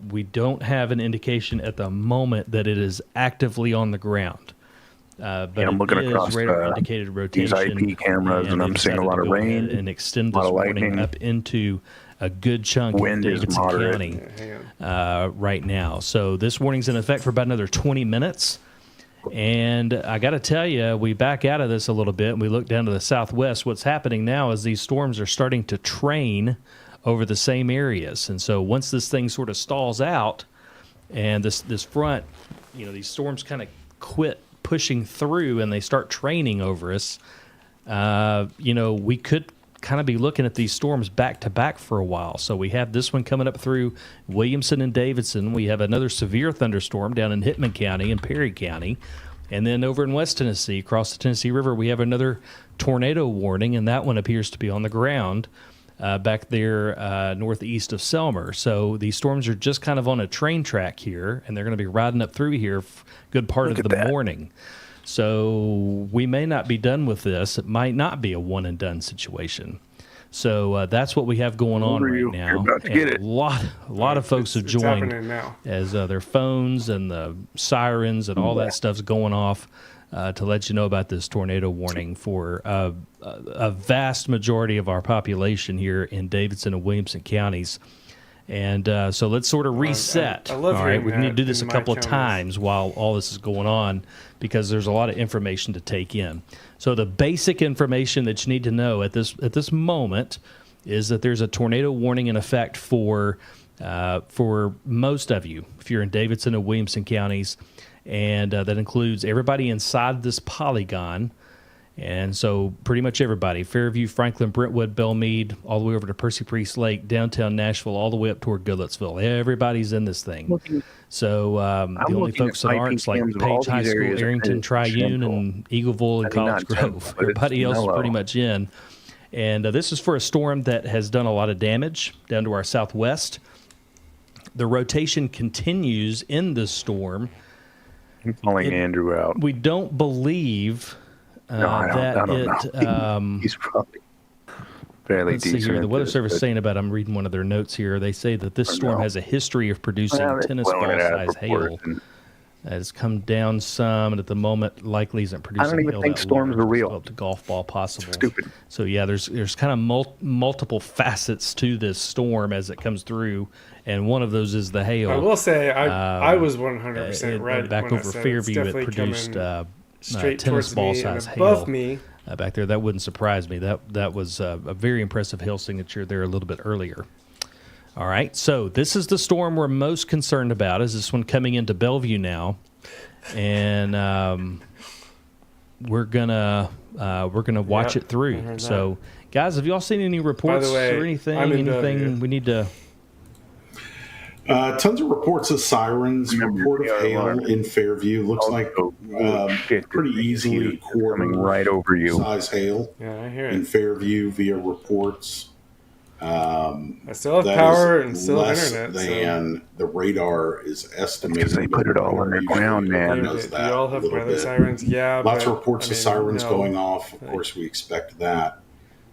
we don't have an indication at the moment that it is actively on the ground. But I'm looking across radar indicated rotation. these IP cameras, and I'm seeing a lot of rain, and extend this warning up into a good chunk of Davidson County right now. So this warning's in effect for about another 20 minutes. And I got to tell you, we back out of this a little bit and we look down to the southwest. What's happening now is these storms are starting to train over the same areas. And so once this thing sort of stalls out and this front, these storms kind of quit pushing through and they start training over us, we could kind of be looking at these storms back to back for a while. So we have this one coming up through Williamson and Davidson. We have another severe thunderstorm down in Hickman County and Perry County. And then over in West Tennessee, across the Tennessee River, we have another tornado warning, and that one appears to be on the ground back there northeast of Selmer. So these storms are just kind of on a train track here, and they're going to be riding up through here for a good part of the morning. So we may not be done with this. It might not be a one-and-done situation. So that's what we have going on right now. You're about to get it. A lot of folks have joined as their phones and the sirens and all that stuff's going off to let you know about this tornado warning for a vast majority of our population here in Davidson and Williamson counties. And so let's sort of reset. I love all right, hearing we need to do that this a in my couple of counties. times while all this is going on because there's a lot of information to take in. So the basic information that you need to know at this moment is that there's a tornado warning in effect for most of you if you're in Davidson and Williamson counties, and that includes everybody inside this polygon. And so pretty much everybody, Fairview, Franklin, Brentwood, Belmead, all the way over to Percy Priest Lake, downtown Nashville, all the way up toward Goodlettsville. Everybody's in this thing. So the only folks that aren't like Page High School, Arrington, Triune, and Eagleville, and College Grove. Everybody else is pretty much in. And this is for a storm that has done a lot of damage down to our southwest. The rotation continues in this storm. I'm calling Andrew out. We don't believe that I don't know. He's probably fairly let's decent. see here. The Weather Service saying about, I'm reading one of their notes here. They say that this storm has a history of producing tennis ball-sized hail. It's come down some, and at the moment, likely isn't producing. I don't even think storms are real. Up to golf ball possible. Stupid. So yeah, there's kind of multiple facets to this storm as it comes through, and one of those is the hail. I will say I was 100% right back when over I said Fairview. It produced tennis ball-sized hail me. Back there. That wouldn't surprise me. That was a very impressive hail signature there a little bit earlier. All right, so this is the storm we're most concerned about. Is this one coming into Bellevue now, and we're gonna watch it through. So, guys, have y'all seen any reports or anything? Anything we need to? Tons of reports of sirens. Report of hail in Fairview. Looks like pretty easily quarter right over you. Size hail. Yeah, I hear it. In Fairview via reports. I still have power and still have internet. Than the radar is estimating. Because they put it all underground, man. Do you all have weather sirens? Yeah. Lots of reports of sirens going off. Of course, we expect that.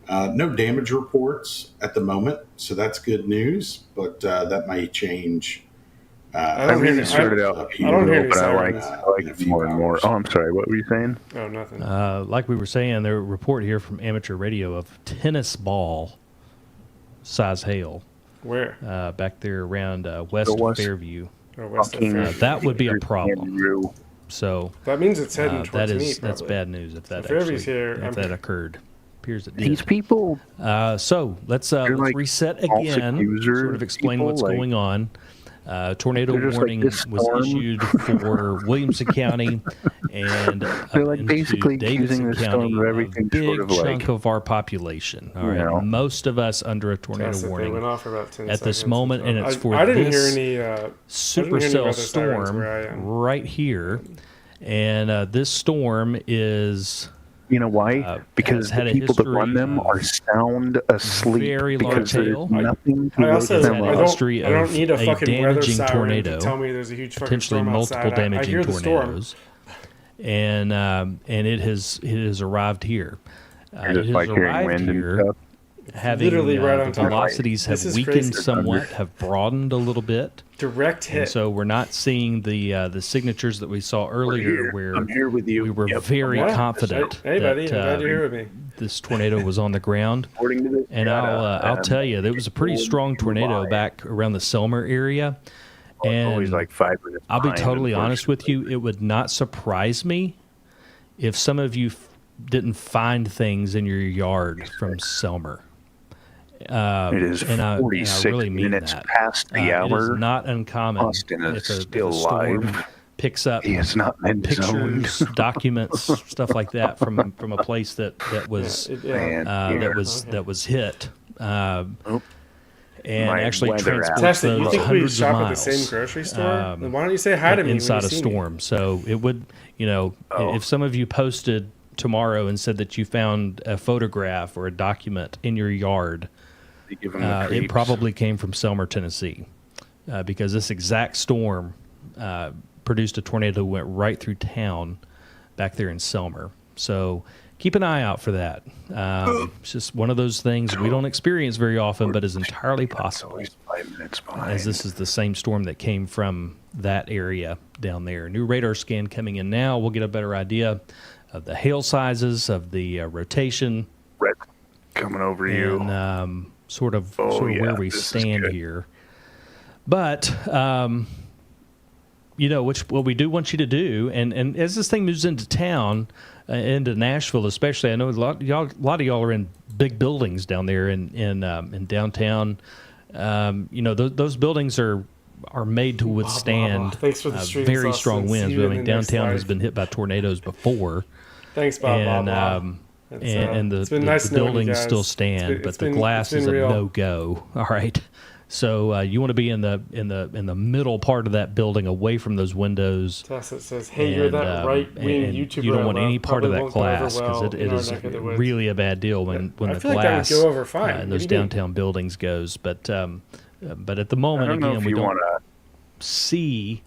No damage reports at the moment, so that's good news. But that may change. I really started out but I like it more and more. Oh, I'm sorry. What were you saying? Oh, nothing. Like we were saying, there a report here from Amateur Radio of tennis ball size hail. Where? Back there around west of Fairview. West of Fairview. That would be a problem. So that means it's heading towards me. That's bad news if that that occurred. Appears it These did. people. So let's like reset again. Sort of explain what's going on. Tornado warning was issued for Williamson County and they're like basically Davidson accusing the County, storm of everything. A big sort of chunk of our population. All right, most of us under a tornado warning went off for about 10 at this seconds moment, and it's for I didn't this hear any supercell storm right here, and this storm is. You know why? Because the people that run them are sound asleep. Very large hail. Nothing to I also them I don't need a fucking weather damaging siren tornado. to tell me there's a huge fucking Potentially storm multiple outside. damaging I hear tornadoes. And it has arrived here. It has like hearing arrived wind here. and stuff. Having literally right on the top. velocities have weakened somewhat, have broadened a little bit. Direct hit. And so we're not seeing the signatures that we saw earlier, where I'm here with you. We were very confident hey, buddy, that I'm glad you're here with me. This tornado was on the ground. According to this and I'll tell you, there was a pretty strong tornado back around the Selmer area. And always like 5 minutes. I'll be totally honest with you, it would not surprise me if some of you didn't find things in your yard from Selmer. It is 46 really minutes that. past the hour. It is not uncommon. Austin is if still a storm live. Picks up It's not pictures, documents, stuff like that from a place that was that was hit. And actually transports those you think hundreds we shop of miles. At the same grocery store? Then why don't you say hi to me inside when you a storm? So it would, if some of you posted tomorrow and said that you found a photograph or a document in your yard, it probably came from Selmer, Tennessee, because this exact storm produced a tornado that went right through town back there in Selmer. So keep an eye out for that. It's just one of those things we don't experience very often, but is entirely possible. 5 minutes behind. As this is the same storm that came from that area down there. New radar scan coming in now. We'll get a better idea of the hail sizes, of the rotation. Red coming over you. And sort of where we stand here. But, what we do want you to do, and as this thing moves into town, into Nashville especially, I know a lot of y'all are in big buildings down there in downtown. Those buildings are made to withstand Thanks for the very strong winds. I mean, downtown has been hit by tornadoes before. Thanks, Bob. And and it's been nice the knowing you buildings guys. still stand, but the glass is a real. no-go. All right. So you want to be in the middle part of that building, away from those windows. It says, "Hey, you're that right-wing YouTuber." You don't want any part of that Probably won't go glass, over well because it in our is neck of the woods. really a bad deal when I the feel like that glass would go over fine. in What those do you mean? downtown buildings goes. But at the moment, I don't know again, if we you don't wanna see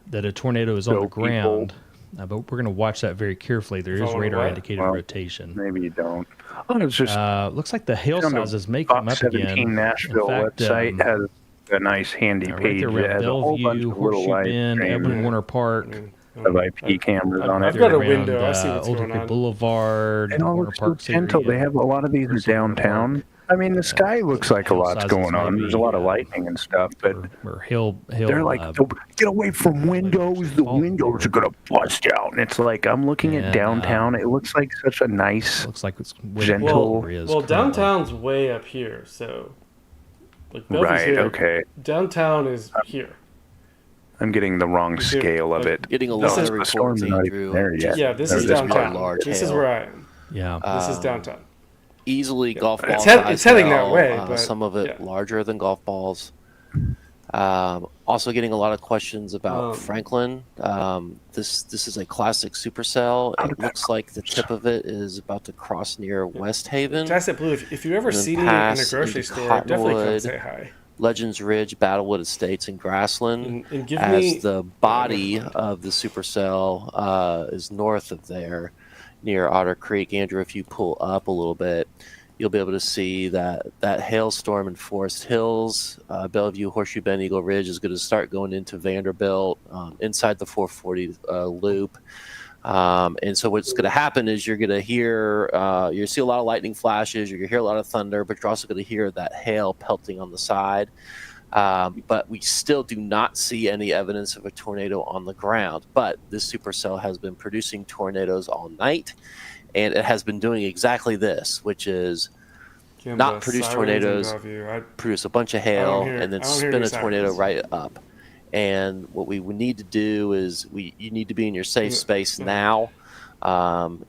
that a tornado is on the ground. But we're going to watch that very carefully. There is radar indicated rotation. Maybe you don't. Oh, it's just looks like the hail on the sizes may come up Fox 17 again. Nashville In fact, website has a nice handy right page there that around has a whole bunch Bellevue, of little Horseshoe live Bend, streams Edwin Warner Park. of IP cameras on it. I've got a window. I see what's Old going Hickory on. Boulevard, And all Warner looks so Park gentle. area. They have a lot of these in downtown. I mean, the sky looks like a lot's sizes going on. may There's a be, lot of lightning and stuff, but or hail. they're like, get away from windows. The windows are gonna bust out. And it's like I'm looking at downtown. It looks like such a nice, looks like it's gentle. Well, downtown's way up here, so like Bellevue's Right. here. Okay. Downtown is here. I'm getting the wrong scale of it. Getting a lot of the reports storm's came not through. even there yet. Yeah, this Or is this downtown. large This is hail. where I am. Yeah. This is downtown. Easily golf ball It's size heading that hail, way, but some of it larger than golf balls. Also getting a lot of questions about Franklin. This is a classic supercell. It looks like the tip of it is about to cross near West Haven. Cashapp Blue, if you ever and then see me in a pass grocery into store, definitely come Cottonwood, say hi. Legends Ridge, Battlewood Estates, and Grassland. And give as me the body of the supercell is north of there, near Otter Creek. Andrew, if you pull up a little bit, you'll be able to see that hailstorm in Forest Hills, Bellevue, Horseshoe Bend, Eagle Ridge is going to start going into Vanderbilt, inside the 440 loop. And so what's going to happen is you're going to hear, you'll see a lot of lightning flashes, you're going to hear a lot of thunder, but you're also going to hear that hail pelting on the side. But we still do not see any evidence of a tornado on the ground. But this supercell has been producing tornadoes all night, and it has been doing exactly this, which is not produce tornadoes, produce a bunch of hail, and then spin a tornado right up. And what we would need to do is you need to be in your safe space now.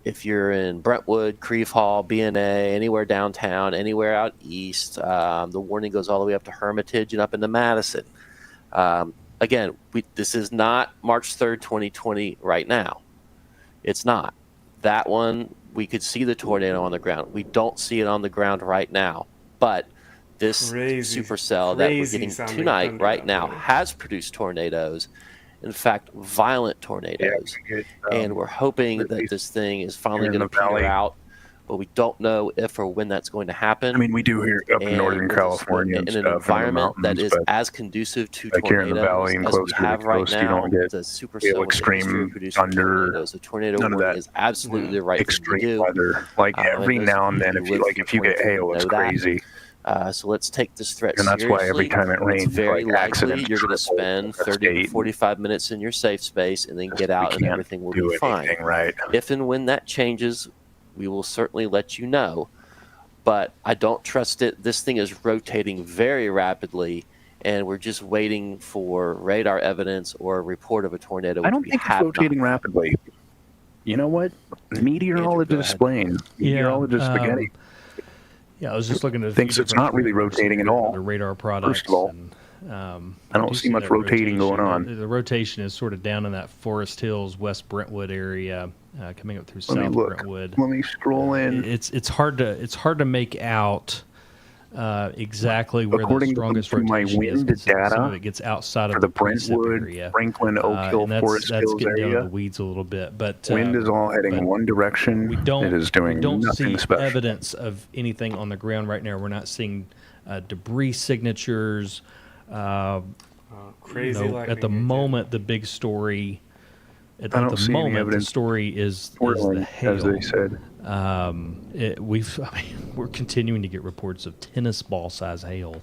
If you're in Brentwood, Creve Hall, BNA, anywhere downtown, anywhere out east, the warning goes all the way up to Hermitage and up into Madison. Again, this is not March 3rd, 2020 right now. It's not. That one, we could see the tornado on the ground. We don't see it on the ground right now. But this supercell that we're getting tonight, right now, has produced tornadoes. In fact, violent tornadoes. And we're hoping that this thing is finally going to peter out. But we don't know if or when that's going to happen. I mean, we do hear up in Northern California and in stuff, an environment that is but as conducive to like here in the tornadoes valley and as we closer to the have right coast, you now. don't get The supercell extreme thunder, tornadoes. A tornado none of warning that is absolutely the right thing to extreme do. weather. Like every now and then, if you get hail, it's crazy. So let's take this threat And that's seriously. why every time it rains, it's very like, likely accidents you're going to spend 30 to 45 minutes in your safe space and then get out and everything will be fine. Right. If and when that changes, we will certainly let you know. But I don't trust it. This thing is rotating very rapidly, and we're just waiting for radar evidence or a report of a tornado. I don't think it's rotating rapidly. You know what? Meteorologist explain. Meteorologist Spaghetti. Yeah, I was just looking at thinks it's not really rotating at all. The radar products. First of all, I don't see much rotating going on. The rotation is sort of down in that Forest Hills, West Brentwood area, coming up through South Brentwood. Let me scroll in. It's hard to make out exactly where the strongest rotation is. Data some of it gets outside of the Brentwood area. Franklin, Oak Hill, Forest that's Hills getting area. down in the weeds a little bit. But wind is all heading one direction. We don't. It is doing we don't nothing see special. evidence of anything on the ground right now. We're not seeing debris signatures. Crazy lightning. At the moment, the big story. At I don't the see any moment, the evidence story is swirling, the hail. as they said. We're continuing to get reports of tennis ball size hail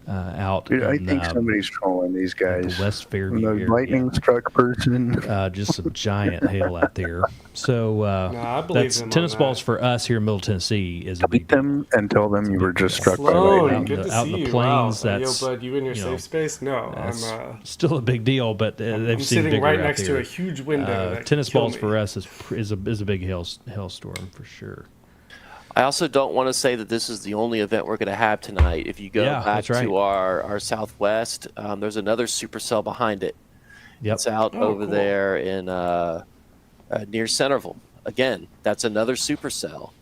out. Dude, I in, think somebody's trolling these guys. The West Fairview The area. lightning struck person. Just some giant hail out there. So I believe that's them on tennis that. balls for us here in Middle Tennessee is a big Beat them and tell them you were just struck by Sloan, lightning. good to out see in the you. plains, Wow. that's, Yo, bud, you in your you know, safe space? No, that's I'm still a big deal, but they've I'm seen sitting bigger right out next to there. a huge window that Tennis could kill balls me. for us is a big hailstorm for sure. I also don't want to say that this is the only event we're going to have tonight. If you go Yeah, back that's right. to our southwest, there's another supercell behind it. Yep. It's out over cool. there in near Centerville. Again, that's another supercell.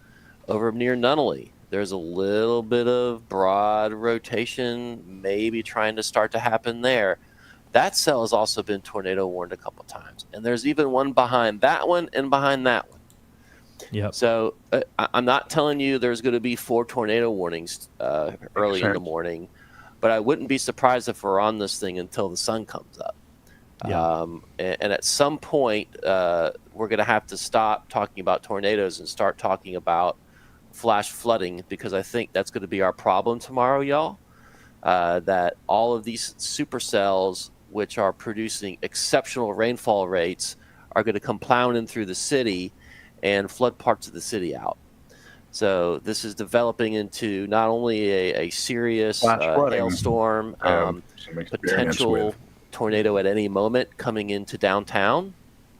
Over near Nunnally, there's a little bit of broad rotation, maybe trying to start to happen there. That cell has also been tornado warned a couple times, and there's even one behind that one and behind that one. Yep. So I'm not telling you there's going to be 4 tornado warnings early in the morning, but I wouldn't be surprised if we're on this thing until the sun comes up. Yeah. And at some point, we're going to have to stop talking about tornadoes and start talking about flash flooding, because I think that's going to be our problem tomorrow, y'all. That all of these supercells, which are producing exceptional rainfall rates, are going to come plowing in through the city and flood parts of the city out. So this is developing into not only a serious hailstorm, potential tornado at any moment coming into downtown,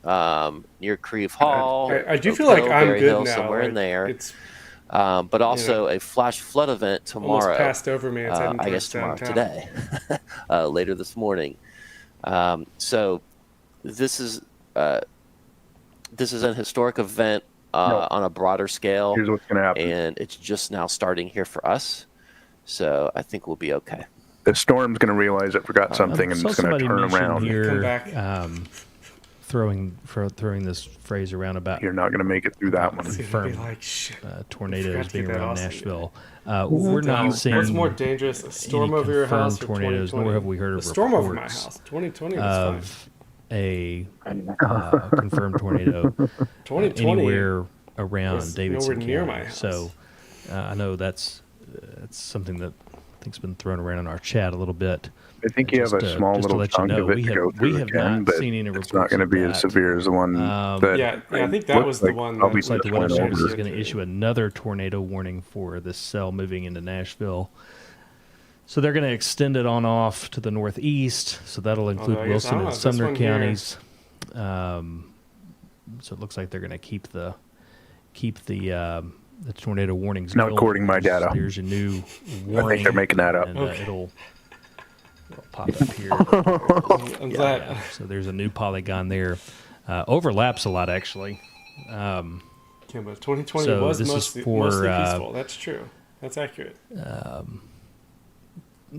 near Creve Hall. I do Oak feel like Hill, I'm Berry good Hill, now. somewhere in Like, there. it's but also a flash flood event tomorrow. almost passed over me. It's heading I towards guess tomorrow, downtown. today, later this morning. So this is an historic event on a broader scale. Here's what's going to happen. And it's just now starting here for us. So I think we'll be okay. The storm's going to realize it forgot something, and it's going to turn around. Here, throwing this phrase around about you're not going to make it through that one. Confirmed like, shit, tornadoes being that around Austin. Nashville. We're not seeing What's more dangerous, a storm any over your house or confirmed tornadoes, 2020? nor have we heard of a storm over my reports house. 2020 was of a confirmed tornado 2020 anywhere around was Davidson nowhere near County. my house. So I know that's something that I think's been thrown around in our chat a little bit. I think you have a small little chunk of it to go through again, but it's not going to be as severe as the one that I think that was the one that looks like the Weather went Service over. is going to issue another tornado warning for this cell moving into Nashville. So they're going to extend it on off to the northeast. So that'll include Wilson and Sumner counties. So it looks like they're going to keep the tornado warnings. Not going. according to my data. There's your new warning. I think they're making that up. And, it'll pop up here. I'm glad. So there's a new polygon there. Overlaps a lot, actually. Yeah, but 2020 so was this mostly is for, peaceful. That's true. That's accurate.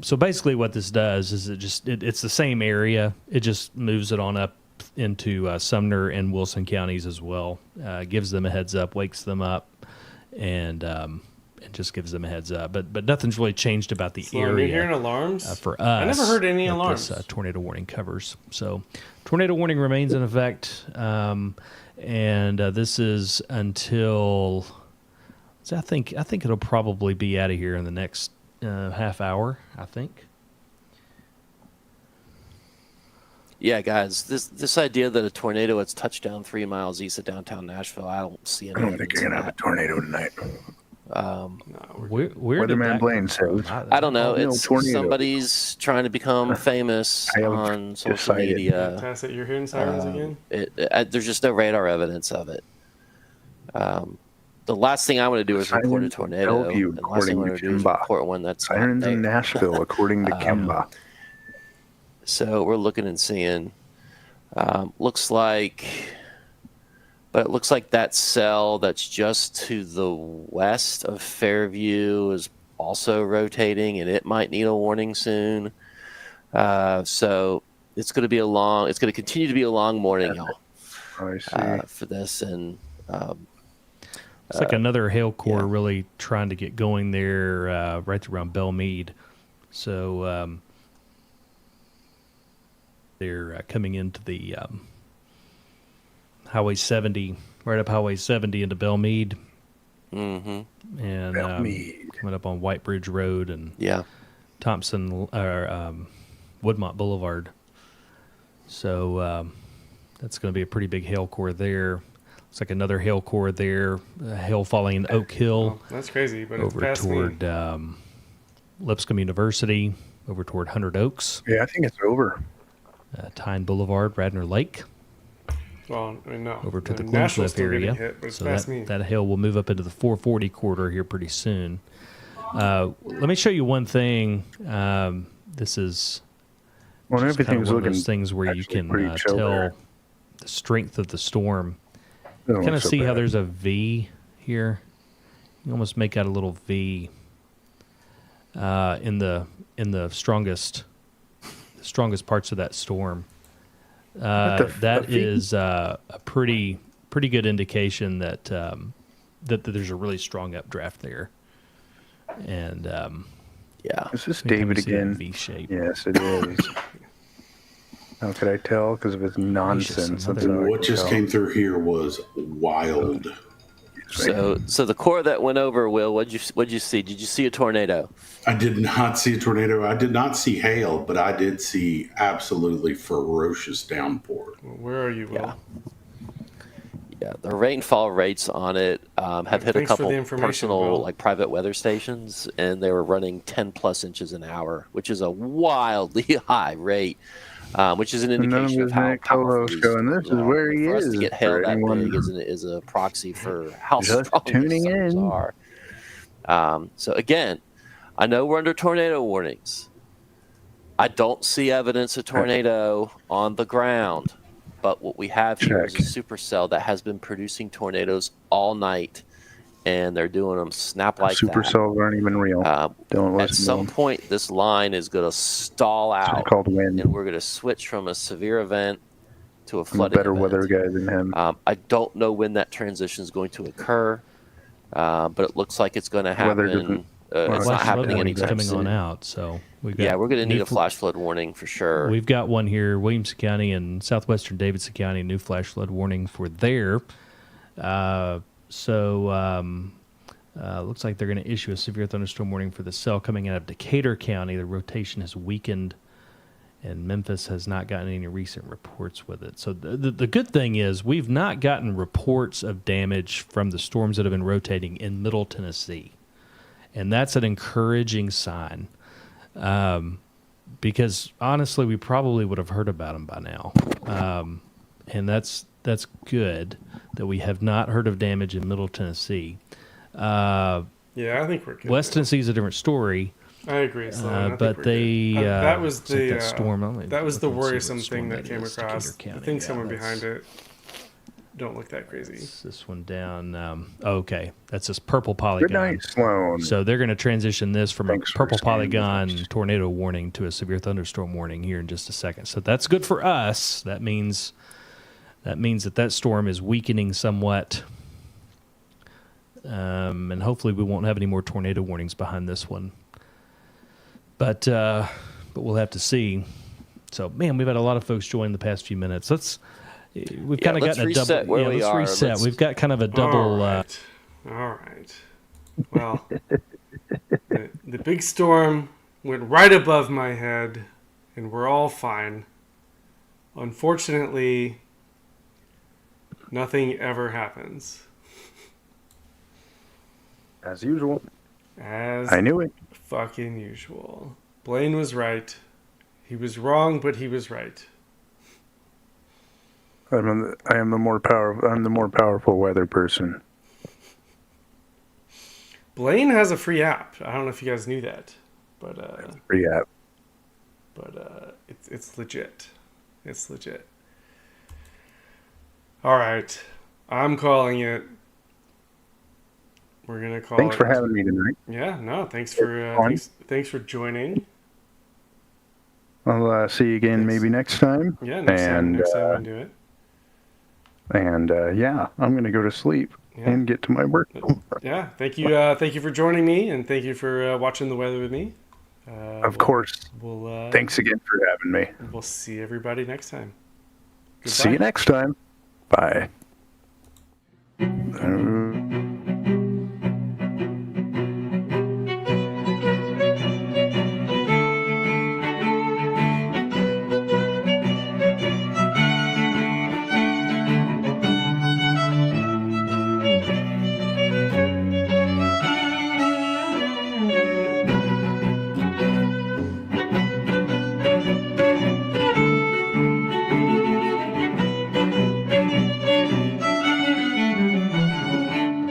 So basically what this does is it's the same area. It just moves it on up into Sumner and Wilson counties as well. Gives them a heads up, wakes them up, and just gives them a heads up. But nothing's really changed about the Sloan, area. you're hearing alarms? For us. I never heard any that alarms. This tornado warning covers. So tornado warning remains in effect. And this is until... So I think it'll probably be out of here in the next half hour, I think. Yeah, guys, this idea that a tornado has touched down 3 miles east of downtown Nashville, I don't see any. I don't think you're going to have a tornado tonight. Where Weatherman Blaine says. I don't know. No It's tornado. somebody's trying to become famous on social decided. media. Tassit, you're hearing sirens again? There's just no radar evidence of it. The last thing I want to do is report a tornado. Bellevue, And the last thing I want to do is Kimba. report one that's not Sirens there. in Nashville, according to Kimba. So we're looking and seeing. Looks like that cell that's just to the west of Fairview is also rotating, and it might need a warning soon. So it's going to continue to be a long morning, y'all. I see. For this, and It's like another hail core really trying to get going there right around Belmead. So they're coming into the Highway 70, right up Highway 70 into Belmead. Mm-hmm. And Belmead. coming up on White Bridge Road and Thompson or Woodmont Boulevard. So that's going to be a pretty big hail core there. Looks like another hail core there. Hail falling in Oak Hill. Oh, that's crazy, but over it's past toward Lipscomb University, over toward 100 Oaks. Yeah, I think it's over. Tyne Boulevard, Radnor Lake. Well, I mean, no. Over to the Nashville's Glencliff still getting area. hit, but it's So past me. that hail will move up into the 440 corridor here pretty soon. Let me show you one thing. This is Well, just kind everything's of one of those looking things where you actually can pretty chill tell there. the strength of the storm. Doesn't Kind look of so see how bad. there's a V here. You almost make out a little V in the strongest parts of that storm. That is a pretty good indication that that there's a really strong updraft there. And yeah, Is this we can David see that again? V shape. Yes, it is. How could I tell? Because of his nonsense. That's how I What can just tell. came through here was wild. So the core that went over, Will, what'd you see? Did you see a tornado? I did not see a tornado. I did not see hail, but I did see absolutely ferocious downpour. Where are you, Will? Yeah, the rainfall rates on it have hit a Thanks for couple the information, personal, Will. like private weather stations, and they were running 10 plus inches an hour, which is a wildly high rate, which is an None of indication of his how Nick powerful Colos these going, this storms is are. where he For us is. to get hail For that anyone big is a proxy for how just strong tuning these storms are. So again, I know we're under tornado warnings. I don't see evidence of tornado on the ground, but what we have here is a supercell that has been producing tornadoes all night, and they're doing them snap like that. Supercells aren't even real. Don't listen At to some them. point, this line is going to stall out, called wind. and we're going to switch from a severe event to a I'm a flooding better event. weather guy than him. I don't know when that transition is going to occur, but it looks like it's going to Weather happen. doesn't- It's not happening anytime coming soon. on out, so we've got Yeah, we're going to need new a flash flood warning for sure. We've got one here, Williamson County and southwestern Davidson County, new flash flood warning for there. Looks like they're going to issue a severe thunderstorm warning for the cell coming out of Decatur County. The rotation has weakened, and Memphis has not gotten any recent reports with it. So the good thing is we've not gotten reports of damage from the storms that have been rotating in Middle Tennessee. And that's an encouraging sign. Because honestly, we probably would have heard about them by now. And that's good that we have not heard of damage in Middle Tennessee. Yeah, I think we're good. West Tennessee is a different story. I agree, Sloan. I think But we're they good. That was looks like the that storm. that was the Let's see what worrisome storm thing that came is, across. Decatur I County. think Yeah, someone that's- behind it don't look that crazy. This one down. Okay, that's this purple polygon. Good night, Sloan. So they're going to transition this from Thanks a for purple scanning polygon this. tornado warning to a severe thunderstorm warning here in just a second. So that's good for us. That means that storm is weakening somewhat, and hopefully we won't have any more tornado warnings behind this one. But we'll have to see. So man, we've had a lot of folks join the past few minutes. We've kind of gotten a double. Where we let's are. reset. We've got kind of a double. All right. Well, the big storm went right above my head, and we're all fine. Unfortunately, nothing ever happens. As usual. As I knew it. Fucking usual. Blaine was right. He was wrong, but he was right. I'm the more powerful weather person. Blaine has a free app. I don't know if you guys knew that, but Free app. But it's legit. It's legit. All right, I'm calling it. We're gonna call. Thanks it. for having me tonight. Yeah, no, thanks for thanks for joining. I'll see you again maybe next time. Yeah, next time we can do it. And yeah, I'm gonna go to sleep and get to my work. Yeah, thank you for joining me, and thank you for watching the weather with me. Of course. Thanks again for having me. We'll see everybody next time. Goodbye. See you next time. Bye.